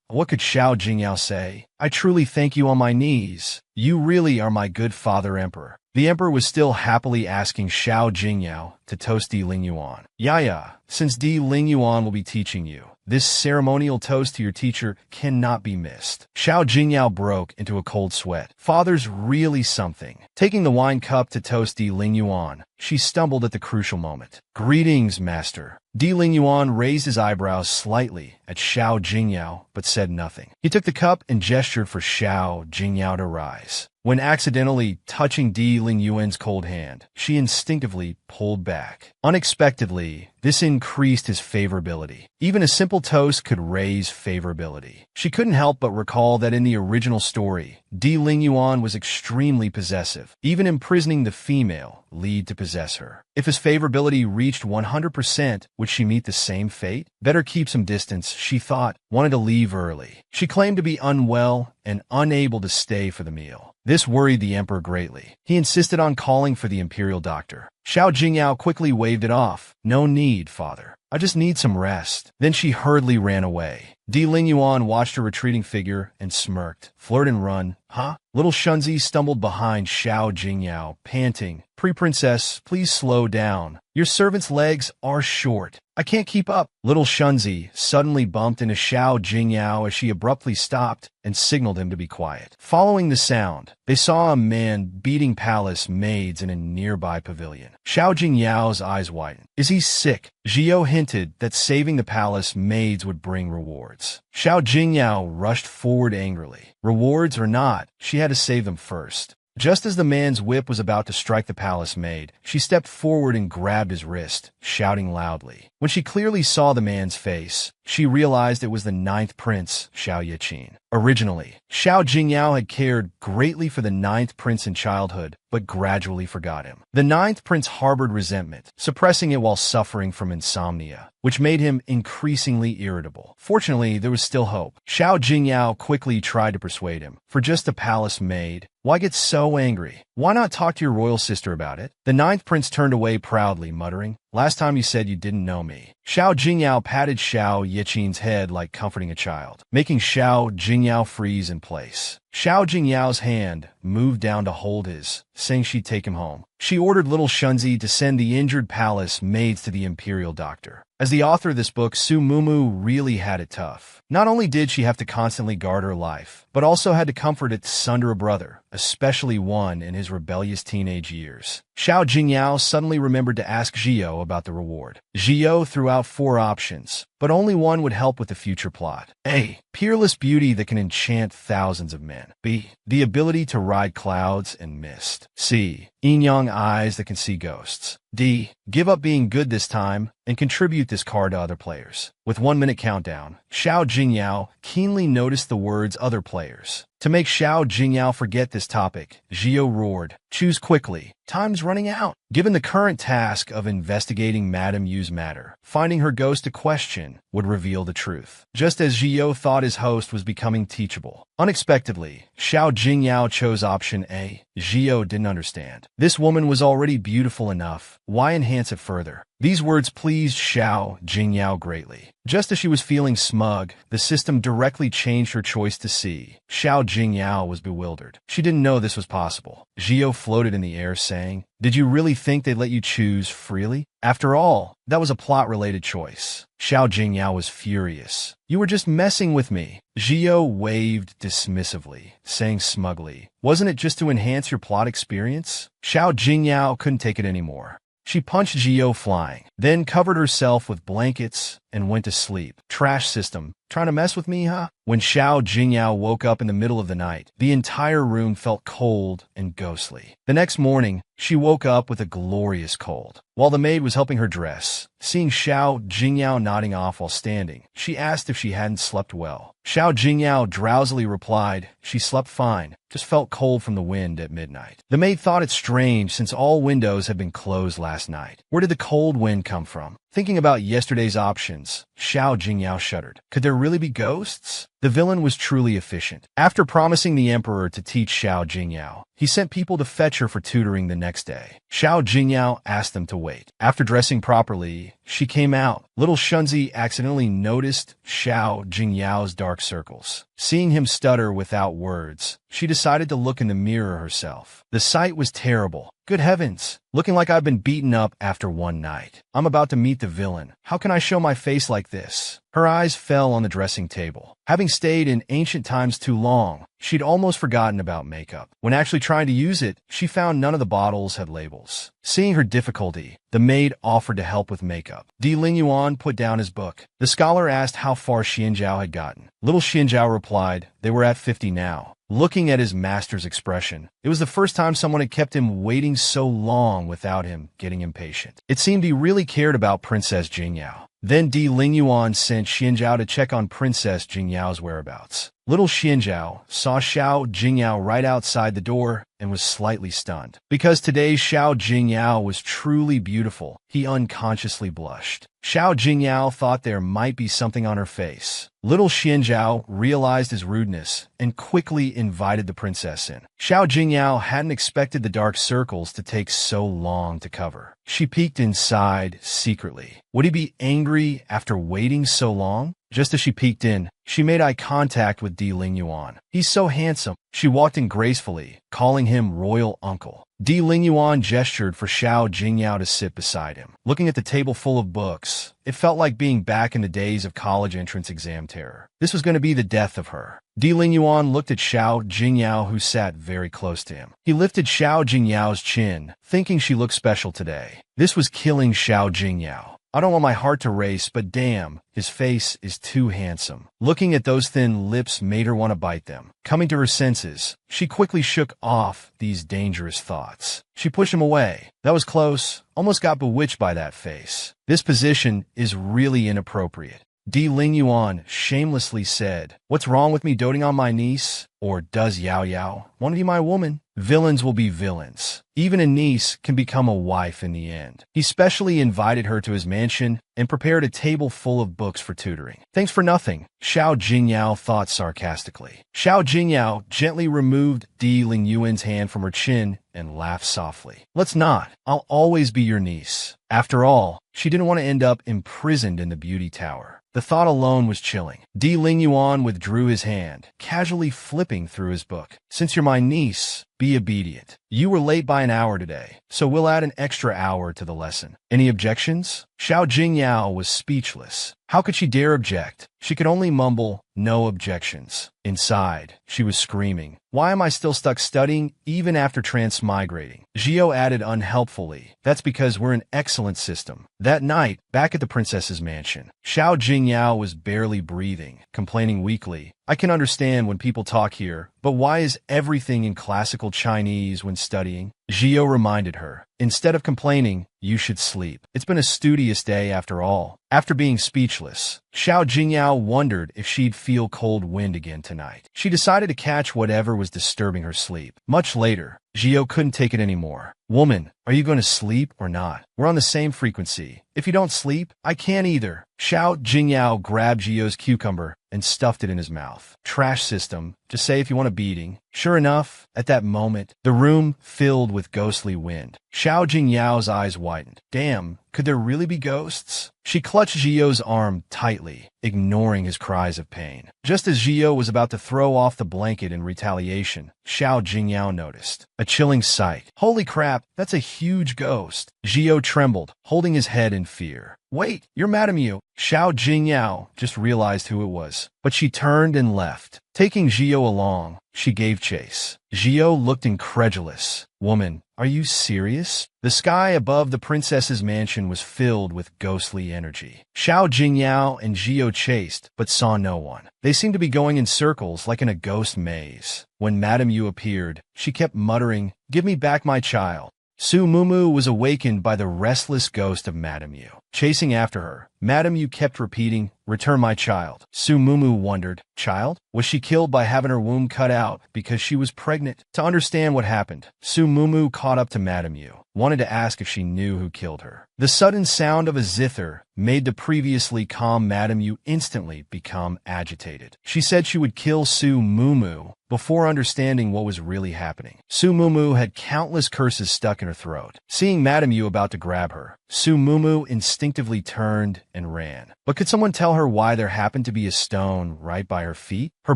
What could Xiao Jingyao say? "I truly thank you on my knees. You really are my good Father Emperor." The Emperor was still happily asking Xiao Jingyao to toast Di Lingyuan. "Yaya, since Di Lingyuan will be teaching you, this ceremonial toast to your teacher cannot be missed." Xiao Jingyao broke into a cold sweat. Father's really something. Taking the wine cup to toast Di Lingyuan, she stumbled at the crucial moment. "Greetings, Master." Di Lingyuan raised his eyebrows slightly at Xiao Jingyao, but said nothing. He took the cup and gestured for Xiao Jingyao to rise. When accidentally touching Di Lingyuan's cold hand, she instinctively pulled back. Unexpectedly, this increased his favorability. Even a simple toast could raise favorability. She couldn't help but recall that in the original story, Di Lingyuan was extremely possessive. Even imprisoning the female lead to possess her. If his favorability reached 100%, would she meet the same fate? Better keep some distance, she thought, wanted to leave early. She claimed to be unwell and unable to stay for the meal. This worried the emperor greatly. He insisted on calling for the imperial doctor. Xiao Jingyao quickly waved it off. "No need, father. I just need some rest." Then she hurriedly ran away. Di Lingyuan watched her retreating figure and smirked. "Flirt and run, huh?" Little Shunzi stumbled behind Xiao Jingyao, panting. "Pre-princess, please slow down. Your servant's legs are short. I can't keep up." Little Shunzi suddenly bumped into Xiao Jingyao as she abruptly stopped and signaled him to be quiet. Following the sound, they saw a man beating palace maids in a nearby pavilion. Xiao Jingyao's eyes widened. "Is he sick?" Zhio hinted that saving the palace maids would bring rewards. Xiao Jingyao rushed forward angrily. Rewards or not, she had to save them first. Just as the man's whip was about to strike the palace maid, she stepped forward and grabbed his wrist, shouting loudly. When she clearly saw the man's face, she realized it was the ninth prince, Xiao Yeqin. Originally, Xiao Jingyao had cared greatly for the ninth prince in childhood, but gradually forgot him. The ninth prince harbored resentment, suppressing it while suffering from insomnia, which made him increasingly irritable. Fortunately, there was still hope. Xiao Jingyao quickly tried to persuade him. For just a palace maid, why get so angry? Why not talk to your royal sister about it? The ninth prince turned away proudly, muttering, "Last time you said you didn't know me." Xiao Jingyao patted Xiao Yeqin's head like comforting a child, making Xiao Jingyao freeze in place. Xiao Jingyao's hand moved down to hold his, saying she'd take him home. She ordered little Shunzi to send the injured palace maids to the imperial doctor. As the author of this book, Su Mumu really had it tough. Not only did she have to constantly guard her life, but also had to comfort its under a brother, especially one in his rebellious teenage years. Xiao Jingyao suddenly remembered to ask Zhio about the reward. Zhio threw out 4 options, but only one would help with the future plot. A. Peerless beauty that can enchant thousands of men. B. The ability to ride clouds and mist. C. Yin-yang eyes that can see ghosts. D. Give up being good this time and contribute this card to other players. With 1 minute countdown, Xiao Jingyao keenly noticed the words other players. To make Xiao Jingyao forget this topic, Zhio roared, "Choose quickly. Time's running out." Given the current task of investigating Madame Yu's matter, finding her ghost to question would reveal the truth. Just as Zhio thought his host was becoming teachable. Unexpectedly, Xiao Jingyao chose option A. Zhio didn't understand. This woman was already beautiful enough. Why enhance it further? These words pleased Xiao Jingyao greatly. Just as she was feeling smug, the system directly changed her choice to C. Xiao Jingyao was bewildered. She didn't know this was possible. Zhio floated in the air, saying, "Did you really think they'd let you choose freely? After all, that was a plot-related choice." Xiao Jingyao was furious. "You were just messing with me." Zhio waved dismissively, saying smugly, "Wasn't it just to enhance your plot experience?" Xiao Jingyao couldn't take it anymore. She punched Zhio flying, then covered herself with blankets and went to sleep. Trash system. Trying to mess with me, huh? When Xiao Jingyao woke up in the middle of the night, the entire room felt cold and ghostly. The next morning, she woke up with a glorious cold. While the maid was helping her dress, seeing Xiao Jingyao nodding off while standing, she asked if she hadn't slept well. Xiao Jingyao drowsily replied, she slept fine, just felt cold from the wind at midnight. The maid thought it strange since all windows had been closed last night. Where did the cold wind come from? Thinking about yesterday's options, Xiao Jingyao shuddered. Could there really be ghosts? The villain was truly efficient. After promising the emperor to teach Xiao Jingyao, he sent people to fetch her for tutoring the next day. Xiao Jingyao asked them to wait. After dressing properly, she came out. Little Shunzi accidentally noticed Xiao Jingyao's dark circles. Seeing him stutter without words, she decided to look in the mirror herself. The sight was terrible. Good heavens, looking like I've been beaten up after one night. I'm about to meet the villain. How can I show my face like this? Her eyes fell on the dressing table. Having stayed in ancient times too long, she'd almost forgotten about makeup. When actually trying to use it, she found none of the bottles had labels. Seeing her difficulty, the maid offered to help with makeup. Di Lingyuan put down his book. The scholar asked how far Xianzhao had gotten. Little Xianzhao replied, they were at 50 now. Looking at his master's expression, it was the first time someone had kept him waiting so long without him getting impatient. It seemed he really cared about Princess Jingyao. Then Di Lingyuan sent Xianzhao to check on Princess Jingyao's whereabouts. Little Xianzhao saw Xiao Jingyao right outside the door and was slightly stunned. Because today's Xiao Jingyao was truly beautiful, he unconsciously blushed. Xiao Jingyao thought there might be something on her face. Little Xianzhao realized his rudeness and quickly invited the princess in. Xiao Jingyao hadn't expected the dark circles to take so long to cover. She peeked inside secretly. Would he be angry after waiting so long? Just as she peeked in, she made eye contact with Di Lingyuan. He's so handsome. She walked in gracefully, calling him royal uncle. Di Lingyuan gestured for Xiao Jingyao to sit beside him. Looking at the table full of books, it felt like being back in the days of college entrance exam terror. This was going to be the death of her. Di Lingyuan looked at Xiao Jingyao, who sat very close to him. He lifted Xiao Jingyao's chin, thinking she looked special today. This was killing Xiao Jingyao. I don't want my heart to race, but damn, his face is too handsome. Looking at those thin lips made her want to bite them. Coming to her senses, she quickly shook off these dangerous thoughts. She pushed him away. That was close. Almost got bewitched by that face. This position is really inappropriate. Di Lingyuan shamelessly said, "What's wrong with me doting on my niece? Or does Yao Yao want to be my woman? Villains will be villains. Even a niece can become a wife in the end." He specially invited her to his mansion and prepared a table full of books for tutoring. "Thanks for nothing," Xiao Jingyao thought sarcastically. Xiao Jingyao gently removed Di Lingyuan's hand from her chin and laughed softly. "Let's not. I'll always be your niece." After all, she didn't want to end up imprisoned in the beauty tower. The thought alone was chilling. Di Lingyuan withdrew his hand, casually flipping through his book. "Since you're my niece, be obedient. You were late by an hour today, so we'll add an extra hour to the lesson. Any objections?" Xiao Jingyao was speechless. How could she dare object? She could only mumble, "No objections." Inside, she was screaming, "Why am I still stuck studying even after transmigrating?" Zhio added unhelpfully, "That's because we're an excellent system." That night, back at the princess's mansion, Xiao Jingyao was barely breathing, complaining weakly, "I can understand when people talk here, but why is everything in classical Chinese when studying?" Zhio reminded her, "Instead of complaining, you should sleep. It's been a studious day after all." After being speechless, Xiao Jingyao wondered if she'd feel cold wind again tonight. She decided to catch whatever was disturbing her sleep. Much later, Zhio couldn't take it anymore. "Woman, are you going to sleep or not? We're on the same frequency. If you don't sleep, I can't either." Xiao Jingyao grabbed Zhio's cucumber and stuffed it in his mouth. "Trash system. Just say if you want a beating." Sure enough, at that moment, the room filled with ghostly wind. Xiao Jingyao's eyes widened. Damn, could there really be ghosts? She clutched Zhio's arm tightly, ignoring his cries of pain. Just as Zhio was about to throw off the blanket in retaliation, Xiao Jingyao noticed a chilling sight. "Holy crap, that's a huge ghost." Zhio trembled, holding his head in fear. "Wait, you're Madame Yu." Xiao Jingyao just realized who it was, but she turned and left. Taking Zhio along, she gave chase. Zhio looked incredulous. "Woman, are you serious?" The sky above the princess's mansion was filled with ghostly energy. Xiao Jingyao and Zhio chased, but saw no one. They seemed to be going in circles like in a ghost maze. When Madame Yu appeared, she kept muttering, "Give me back my child." Su Mumu was awakened by the restless ghost of Madame Yu. Chasing after her, Madame Yu kept repeating, "Return my child." Su Mumu wondered, child? Was she killed by having her womb cut out because she was pregnant? To understand what happened, Su Mumu caught up to Madame Yu, wanted to ask if she knew who killed her. The sudden sound of a zither made the previously calm Madame Yu instantly become agitated. She said she would kill Su Mumu before understanding what was really happening. Su Mumu had countless curses stuck in her throat. Seeing Madame Yu about to grab her, Su Mumu instinctively turned and ran. But could someone tell her why there happened to be a stone right by her feet? Her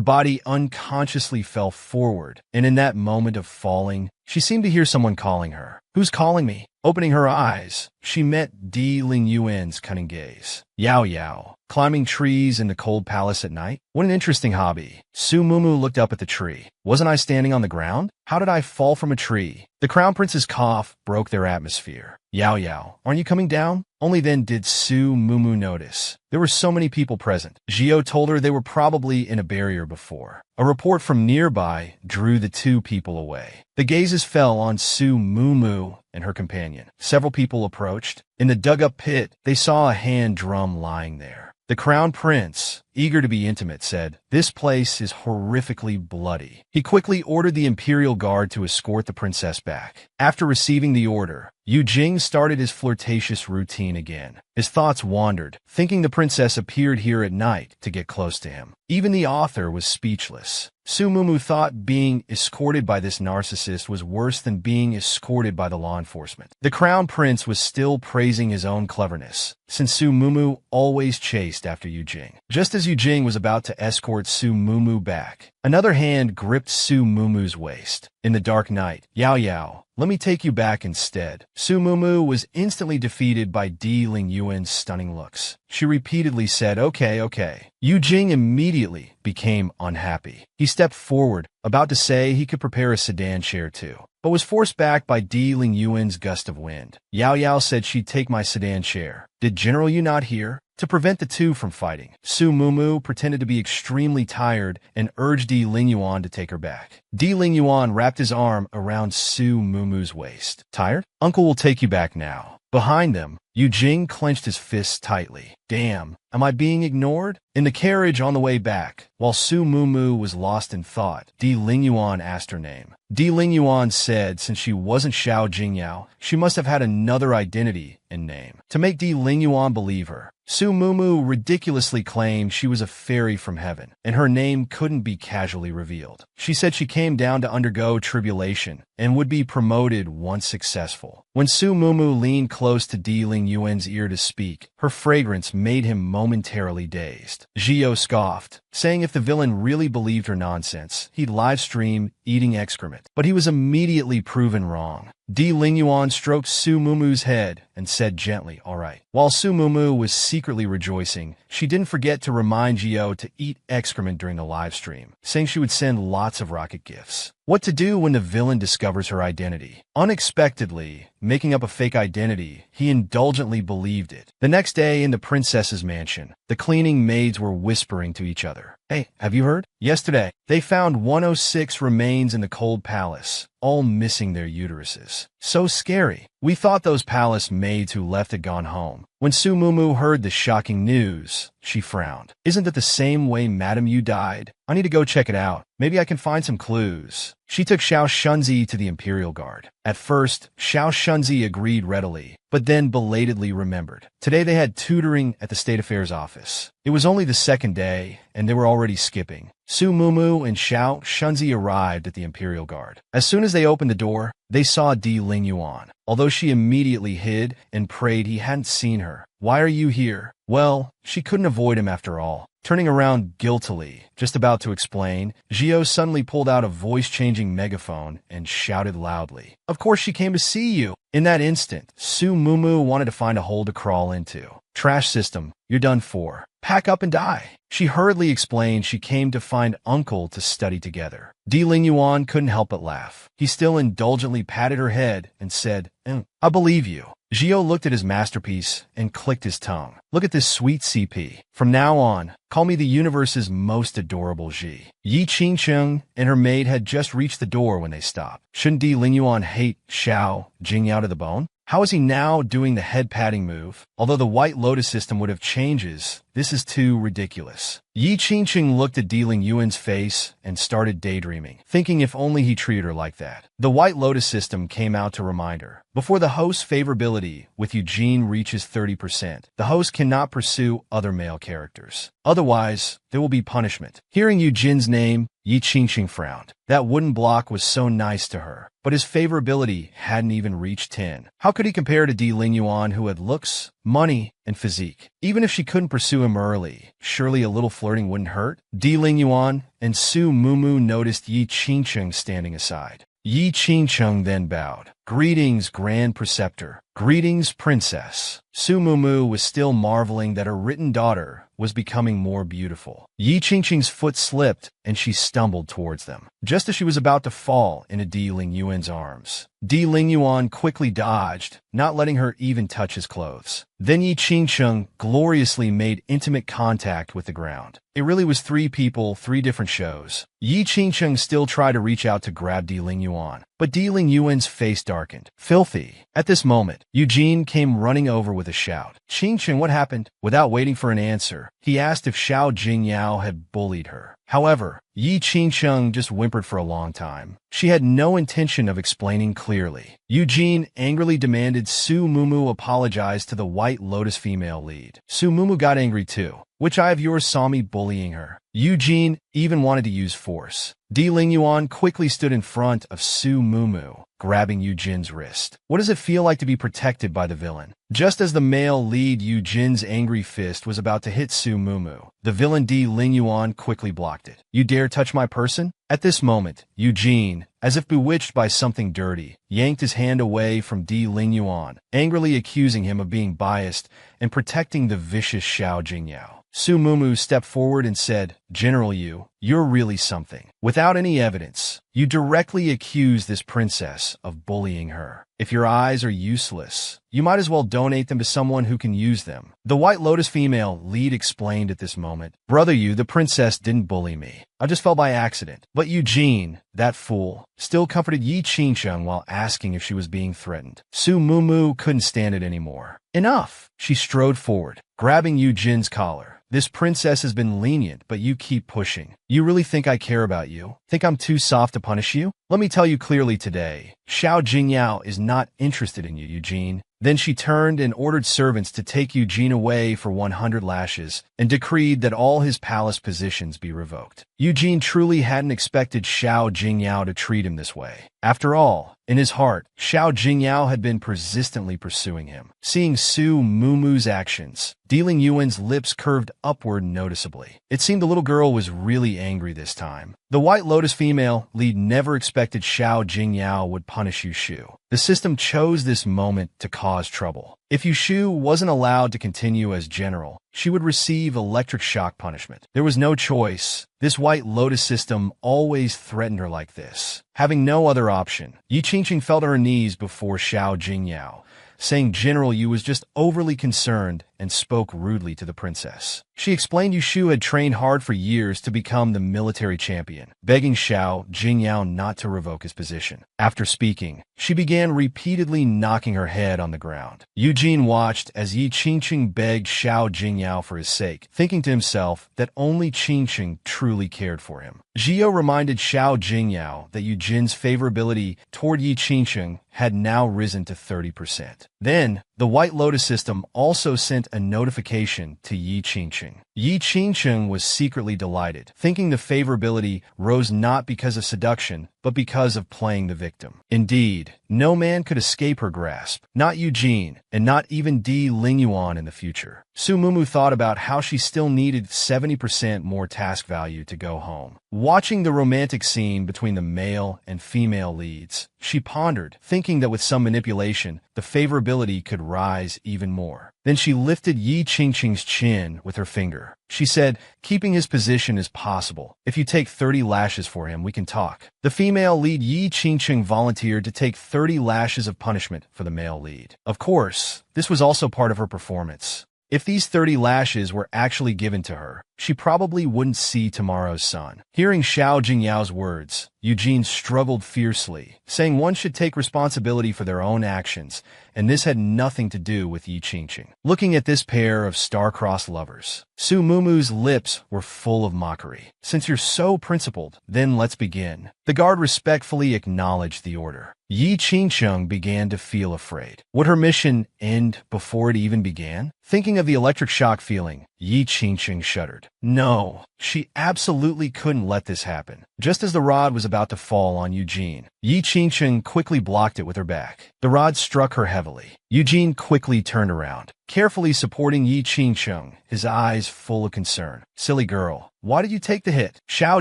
body unconsciously fell forward, and in that moment of falling, she seemed to hear someone calling her. "Who's calling me?" Opening her eyes, she met Di Lingyuan's cunning gaze. "Yao Yao, climbing trees in the cold palace at night? What an interesting hobby." Su Mumu looked up at the tree. "Wasn't I standing on the ground? How did I fall from a tree?" The crown prince's cough broke their atmosphere. "Yao Yao, aren't you coming down?" Only then did Su Mumu notice. There were so many people present. Zhio told her they were probably in a barrier before. A report from nearby drew the two people away. The gazes fell on Su Mumu and her companion. Several people approached. In the dug-up pit, they saw a hand drum lying there. The crown prince, eager to be intimate, said, "This place is horrifically bloody." He quickly ordered the imperial guard to escort the princess back. After receiving the order, Yu Jing started his flirtatious routine again. His thoughts wandered, thinking the princess appeared here at night to get close to him. Even the author was speechless. Su Mumu thought being escorted by this narcissist was worse than being escorted by the law enforcement. The crown prince was still praising his own cleverness, since Su Mumu always chased after Yu Jing. Just as Yu Jing was about to escort Su Mumu back, another hand gripped Su Mumu's waist. In the dark night, "Yao Yao, let me take you back instead." Su Mumu was instantly defeated by Di Lingyuan's stunning looks. She repeatedly said, "Okay, okay." Yu Jing immediately became unhappy. He stepped forward, about to say he could prepare a sedan chair too, but was forced back by Di Lingyuan's gust of wind. Yao Yao said she'd take my sedan chair. Did General Yu not hear? To prevent the two from fighting, Su Mumu pretended to be extremely tired and urged Di Lingyuan to take her back. Di Lingyuan wrapped his arm around Su Mumu's waist. Tired? Uncle will take you back now. Behind them, Yu Jing clenched his fists tightly. Damn, am I being ignored? In the carriage on the way back, while Su Mumu was lost in thought, Di Lingyuan asked her name. Di Lingyuan said since she wasn't Xiao Jingyao, she must have had another identity and name. To make Di Lingyuan believe her, Su Mumu ridiculously claimed she was a fairy from heaven, and her name couldn't be casually revealed. She said she came down to undergo tribulation and would be promoted once successful. When Su Mumu leaned close to Di Lingyuan's ear to speak, her fragrance made him momentarily dazed. Zhio scoffed, saying if the villain really believed her nonsense, he'd live-stream eating excrement. But he was immediately proven wrong. Di Lingyuan stroked Su Mumu's head and said gently, all right. While Su Mumu was secretly rejoicing, she didn't forget to remind Zhio to eat excrement during the live stream, saying she would send lots of rocket gifts. What to do when the villain discovers her identity? Unexpectedly, making up a fake identity, he indulgently believed it. The next day in the princess's mansion, the cleaning maids were whispering to each other. Hey, have you heard? Yesterday, they found 106 remains in the cold palace, all missing their uteruses. So scary. We thought those palace maids who left had gone home. When Su Mumu heard the shocking news, she frowned. Isn't that the same way Madame Yu died? I need to go check it out. Maybe I can find some clues. She took Xiao Shunzi to the Imperial Guard. At first, Xiao Shunzi agreed readily, but then belatedly remembered. Today they had tutoring at the State Affairs office. It was only the second day, and they were already skipping. Su Mumu and Xiao Shunzi arrived at the Imperial Guard. As soon as they opened the door, they saw Di Lingyuan. Although she immediately hid and prayed he hadn't seen her. Why are you here? Well, she couldn't avoid him after all. Turning around guiltily, just about to explain, Zhio suddenly pulled out a voice-changing megaphone and shouted loudly. Of course she came to see you! In that instant, Su Mumu wanted to find a hole to crawl into. Trash system, you're done for. Pack up and die. She hurriedly explained she came to find Uncle to study together. Di Lingyuan couldn't help but laugh. He still indulgently patted her head and said, I believe you. Zhio looked at his masterpiece and clicked his tongue. Look at this sweet CP. From now on, call me the universe's most adorable Ji. Yi Qingcheng and her maid had just reached the door when they stopped. Shouldn't Di Lingyuan hate Xiao Jingyao to the bone? How is he now doing the head-patting move? Although the White Lotus system would have changes, this is too ridiculous. Yi Qingqing looked at Di Lingyuan's face and started daydreaming, thinking if only he treated her like that. The White Lotus system came out to remind her. Before the host's favorability with Eugene reaches 30%, the host cannot pursue other male characters. Otherwise, there will be punishment. Hearing Eugene's name, Yi Qingqing frowned. That wooden block was so nice to her, but his favorability hadn't even reached 10. How could he compare to Di Lingyuan, who had looks, money, and physique? Even if she couldn't pursue him early, surely a little flirting wouldn't hurt? Di Lingyuan and Su Mumu noticed Yi Qingqing standing aside. Yi Qingqing then bowed. Greetings, Grand Preceptor. Greetings, Princess. Su Mumu was still marveling that her written daughter was becoming more beautiful. Yi Qingqing's foot slipped, and she stumbled towards them, just as she was about to fall into Di Lingyuan's arms. Di Lingyuan quickly dodged, not letting her even touch his clothes. Then Yi Qingqing gloriously made intimate contact with the ground. It really was three people, three different shows. Yi Qingqing still tried to reach out to grab Di Lingyuan, but Di Lingyuan's face darkened. Filthy. At this moment, Eugene came running over with a shout. Qingqing, what happened? Without waiting for an answer, he asked if Xiao Jingyao had bullied her. However, Yi Qingqing just whimpered for a long time. She had no intention of explaining clearly. Eugene angrily demanded Su Mumu apologize to the White Lotus female lead. Su Mumu got angry too. Which eye of yours saw me bullying her? Eugene even wanted to use force. Di Lingyuan quickly stood in front of Su Mumu, grabbing Eugene's wrist. What does it feel like to be protected by the villain? Just as the male lead Eugene's angry fist was about to hit Su Mumu, the villain Di Lingyuan quickly blocked it. You dare touch my person? At this moment, Eugene, as if bewitched by something dirty, yanked his hand away from Di Lingyuan, angrily accusing him of being biased and protecting the vicious Xiao Jingyao. Su Mumu stepped forward and said, "General Yu, you're really something. Without any evidence, you directly accuse this princess of bullying her. If your eyes are useless, you might as well donate them to someone who can use them." The White Lotus female lead explained at this moment, "Brother Yu, the princess didn't bully me. I just fell by accident." But Eugene, that fool, still comforted Yi Qingsheng while asking if she was being threatened. Su Mumu couldn't stand it anymore. "Enough!" She strode forward, grabbing Eugene's collar. "This princess has been lenient, but you keep pushing. You really think I care about you? Think I'm too soft to punish you? Let me tell you clearly today, Xiao Jingyao is not interested in you, Eugene." Then she turned and ordered servants to take Eugene away for 100 lashes and decreed that all his palace positions be revoked. Eugene truly hadn't expected Xiao Jingyao to treat him this way. After all, in his heart, Xiao Jingyao had been persistently pursuing him. Seeing Su Mumu's actions, Di Lingyuan's lips curved upward noticeably. It seemed the little girl was really angry this time. The White Lotus female lead never expected Xiao Jingyao would punish Yushu. The system chose this moment to cause trouble. If Yushu wasn't allowed to continue as general, she would receive electric shock punishment. There was no choice. This White Lotus system always threatened her like this. Having no other option, Yi Qingqing fell to her knees before Xiao Jingyao, saying General Yu was just overly concerned and spoke rudely to the princess. She explained Yushu had trained hard for years to become the military champion, begging Xiao Jingyao not to revoke his position. After speaking, she began repeatedly knocking her head on the ground. Eugene watched as Yi Qingqing begged Xiao Jingyao for his sake, thinking to himself that only Qingqing truly cared for him. Zhio reminded Xiao Jingyao that Eugene's favorability toward Yi Qingqing had now risen to 30%. Then, the White Lotus system also sent a notification to Yi Qingqing. Yi Qingqing was secretly delighted, thinking the favorability rose not because of seduction, but because of playing the victim. Indeed, no man could escape her grasp, not Eugene, and not even Di Lingyuan in the future. Su Mumu thought about how she still needed 70% more task value to go home. Watching the romantic scene between the male and female leads, she pondered, thinking that with some manipulation, the favorability could rise even more. Then she lifted Yi Qingqing's chin with her finger. She said, "Keeping his position is possible. If you take 30 lashes for him, we can talk." The female lead Yi Qingqing volunteered to take 30 lashes of punishment for the male lead. Of course, this was also part of her performance. If these 30 lashes were actually given to her, she probably wouldn't see tomorrow's sun. Hearing Xiao Jingyao's words, Eugene struggled fiercely, saying one should take responsibility for their own actions, and this had nothing to do with Yi Qingqing. Looking at this pair of star-crossed lovers, Su Mumu's lips were full of mockery. "Since you're so principled, then let's begin." The guard respectfully acknowledged the order. Yi Qingqing began to feel afraid. Would her mission end before it even began? Thinking of the electric shock feeling, Yi Qingqing shuddered. No, she absolutely couldn't let this happen. Just as the rod was about to fall on Eugene, Yi Qingqing quickly blocked it with her back. The rod struck her heavily. Eugene quickly turned around, carefully supporting Yi Qingqing, his eyes full of concern. "Silly girl, why did you take the hit?" Xiao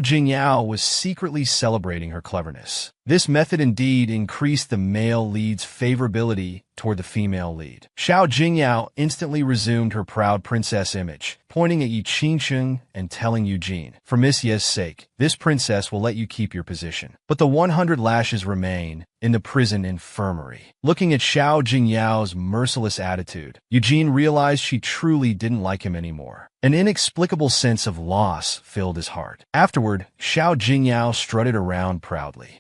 Jingyao was secretly celebrating her cleverness. This method indeed increased the male lead's favorability toward the female lead. Xiao Jingyao instantly resumed her proud princess image, pointing at Yi Qingqing and telling Eugene, "For Miss Ye's sake, this princess will let you keep your position." But the 100 lashes remain in the prison infirmary. Looking at Xiao Jingyao's merciless attitude, Eugene realized she truly didn't like him anymore. An inexplicable sense of loss filled his heart. Afterward, Xiao Jingyao strutted around proudly.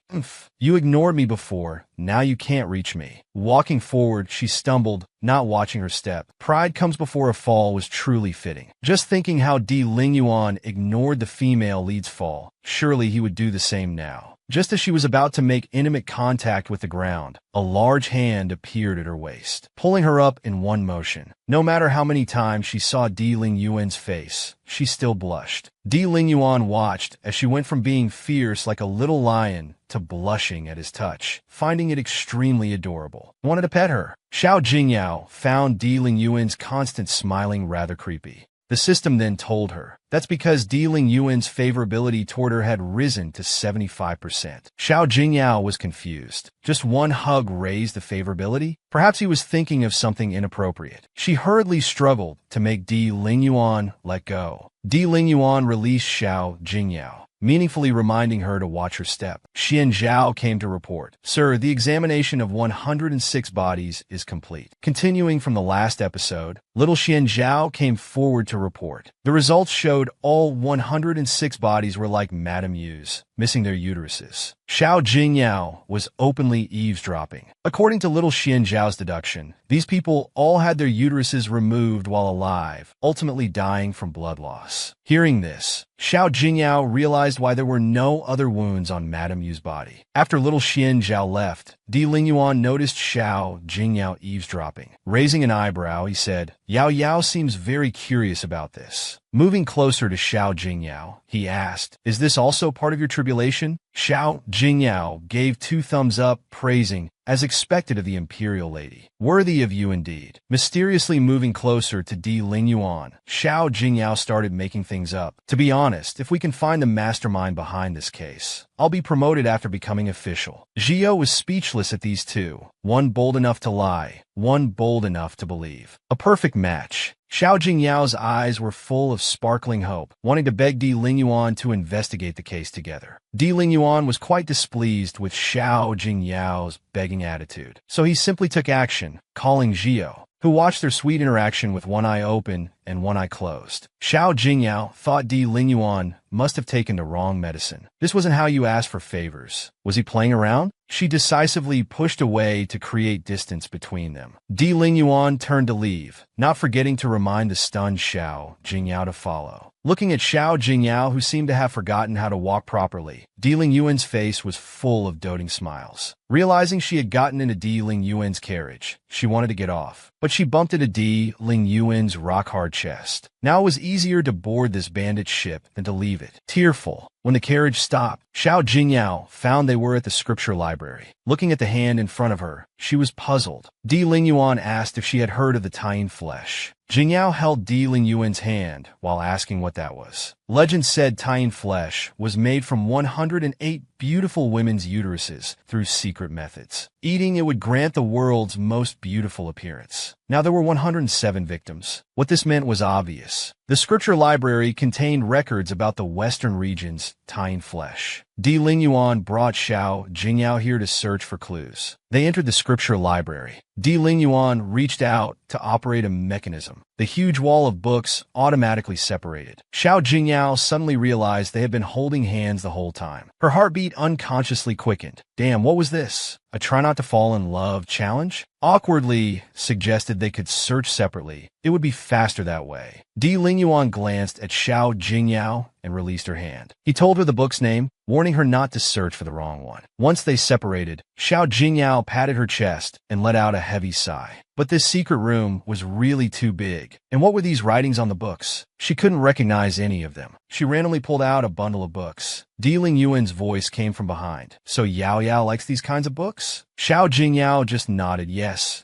"You ignored me before, now you can't reach me." Walking forward, she stumbled, not watching her step. Pride comes before a fall was truly fitting. Just thinking how Di Lingyuan ignored the female lead's fall, surely he would do the same now. Just as she was about to make intimate contact with the ground, a large hand appeared at her waist, pulling her up in one motion. No matter how many times she saw Di Lingyuan's face, she still blushed. Di Lingyuan watched as she went from being fierce like a little lion to blushing at his touch, finding it extremely adorable. Wanted to pet her. Xiao Jingyao found Di Lingyuan's constant smiling rather creepy. The system then told her that's because Di Lingyuan's favorability toward her had risen to 75%. Xiao Jingyao was confused. Just one hug raised the favorability? Perhaps he was thinking of something inappropriate. She hurriedly struggled to make Di Lingyuan let go. Di Lingyuan released Xiao Jingyao, meaningfully reminding her to watch her step. Xian Zhao came to report, "Sir, the examination of 106 bodies is complete." Continuing from the last episode, little Xian Zhao came forward to report. The results showed all 106 bodies were like Madame Yu's, missing their uteruses. Xiao Jingyao was openly eavesdropping. According to little Xian Zhao's deduction, these people all had their uteruses removed while alive, ultimately dying from blood loss. Hearing this, Xiao Jingyao realized why there were no other wounds on Madame Yu's body. After little Xian Zhao left, Di Lingyuan noticed Xiao Jingyao eavesdropping. Raising an eyebrow, he said, "Yao Yao seems very curious about this." Moving closer to Xiao Jingyao, he asked, "Is this also part of your tribulation?" Xiao Jingyao gave 2 thumbs up, praising, as expected of the imperial lady. "Worthy of you indeed." Mysteriously moving closer to Di Lingyuan, Xiao Jingyao started making things up. "To be honest, if we can find the mastermind behind this case, I'll be promoted after becoming official." Zhio was speechless at these two, one bold enough to lie, one bold enough to believe. A perfect match. Xiao Jingyao's eyes were full of sparkling hope, wanting to beg Di Lingyuan to investigate the case together. Di Lingyuan was quite displeased with Xiao Jingyao's begging attitude, so he simply took action, calling Zhio, who watched their sweet interaction with one eye open and one eye closed. Xiao Jingyao thought Di Lingyuan must have taken the wrong medicine. This wasn't how you asked for favors. Was he playing around? She decisively pushed away to create distance between them. Di Lingyuan turned to leave, not forgetting to remind the stunned Xiao Jingyao to follow. Looking at Xiao Jingyao, who seemed to have forgotten how to walk properly, Di Lingyuan's face was full of doting smiles. Realizing she had gotten into Di Lingyuan's carriage, she wanted to get off, but she bumped into Di Lingyuan's rock-hard chest. Now it was easier to board this bandit ship than to leave it. Tearful, when the carriage stopped, Xiao Jingyao found they were at the scripture library. Looking at the hand in front of her, she was puzzled. Di Lingyuan asked if she had heard of the Tayin flesh. Jingyao held Di Lingyuan's hand while asking what that was. Legend said Tayin flesh was made from 108 beautiful women's uteruses through secret methods. Eating it would grant the world's most beautiful appearance. Now there were 107 victims. What this meant was obvious. The scripture library contained records about the western region's Tayin flesh. Di Lingyuan brought Xiao Jingyao here to search for clues. They entered the scripture library. Di Lingyuan reached out to operate a mechanism. The huge wall of books automatically separated. Xiao Jingyao suddenly realized they had been holding hands the whole time. Her heartbeat unconsciously quickened. Damn, what was this? A try not to fall in love challenge? Awkwardly suggested they could search separately. It would be faster that way. Di Lingyuan glanced at Xiao Jingyao and released her hand. He told her the book's name, warning her not to search for the wrong one. Once they separated, Xiao Jingyao patted her chest and let out a heavy sigh. But this secret room was really too big. And what were these writings on the books? She couldn't recognize any of them. She randomly pulled out a bundle of books. Di Lingyuan's voice came from behind. "So Yao Yao likes these kinds of books?" Xiao Jingyao just nodded yes,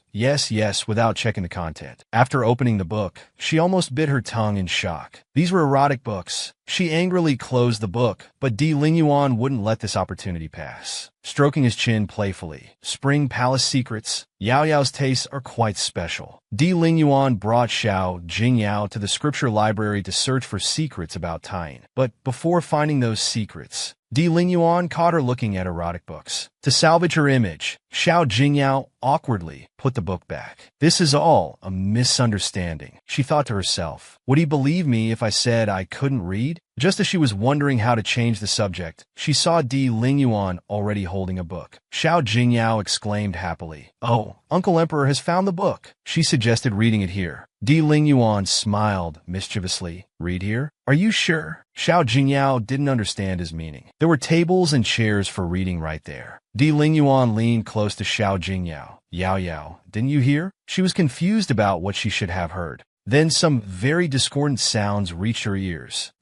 without checking the content. After opening the book, she almost bit her tongue in shock. These were erotic books. She angrily closed the book, but Di Lingyuan wouldn't let this opportunity pass. Stroking his chin playfully, "Spring Palace Secrets. Yao Yao's tastes are quite special." Di Lingyuan brought Xiao Jingyao to the scripture library to search for secrets about Tayin. But before finding those secrets, Di Lingyuan caught her looking at erotic books. To salvage her image, Xiao Jingyao awkwardly put the book back. "This is all a misunderstanding," she thought to herself. Would he believe me if I said I couldn't read? Just as she was wondering how to change the subject, she saw Di Lingyuan already holding a book. Xiao Jingyao exclaimed happily, "Oh, Uncle Emperor has found the book." She suggested reading it here. Di Lingyuan smiled mischievously. "Read here? Are you sure?" Xiao Jingyao didn't understand his meaning. There were tables and chairs for reading right there. Di Lingyuan leaned close to Xiao Jingyao. "Yao Yao, didn't you hear?" She was confused about what she should have heard. Then some very discordant sounds reached her ears.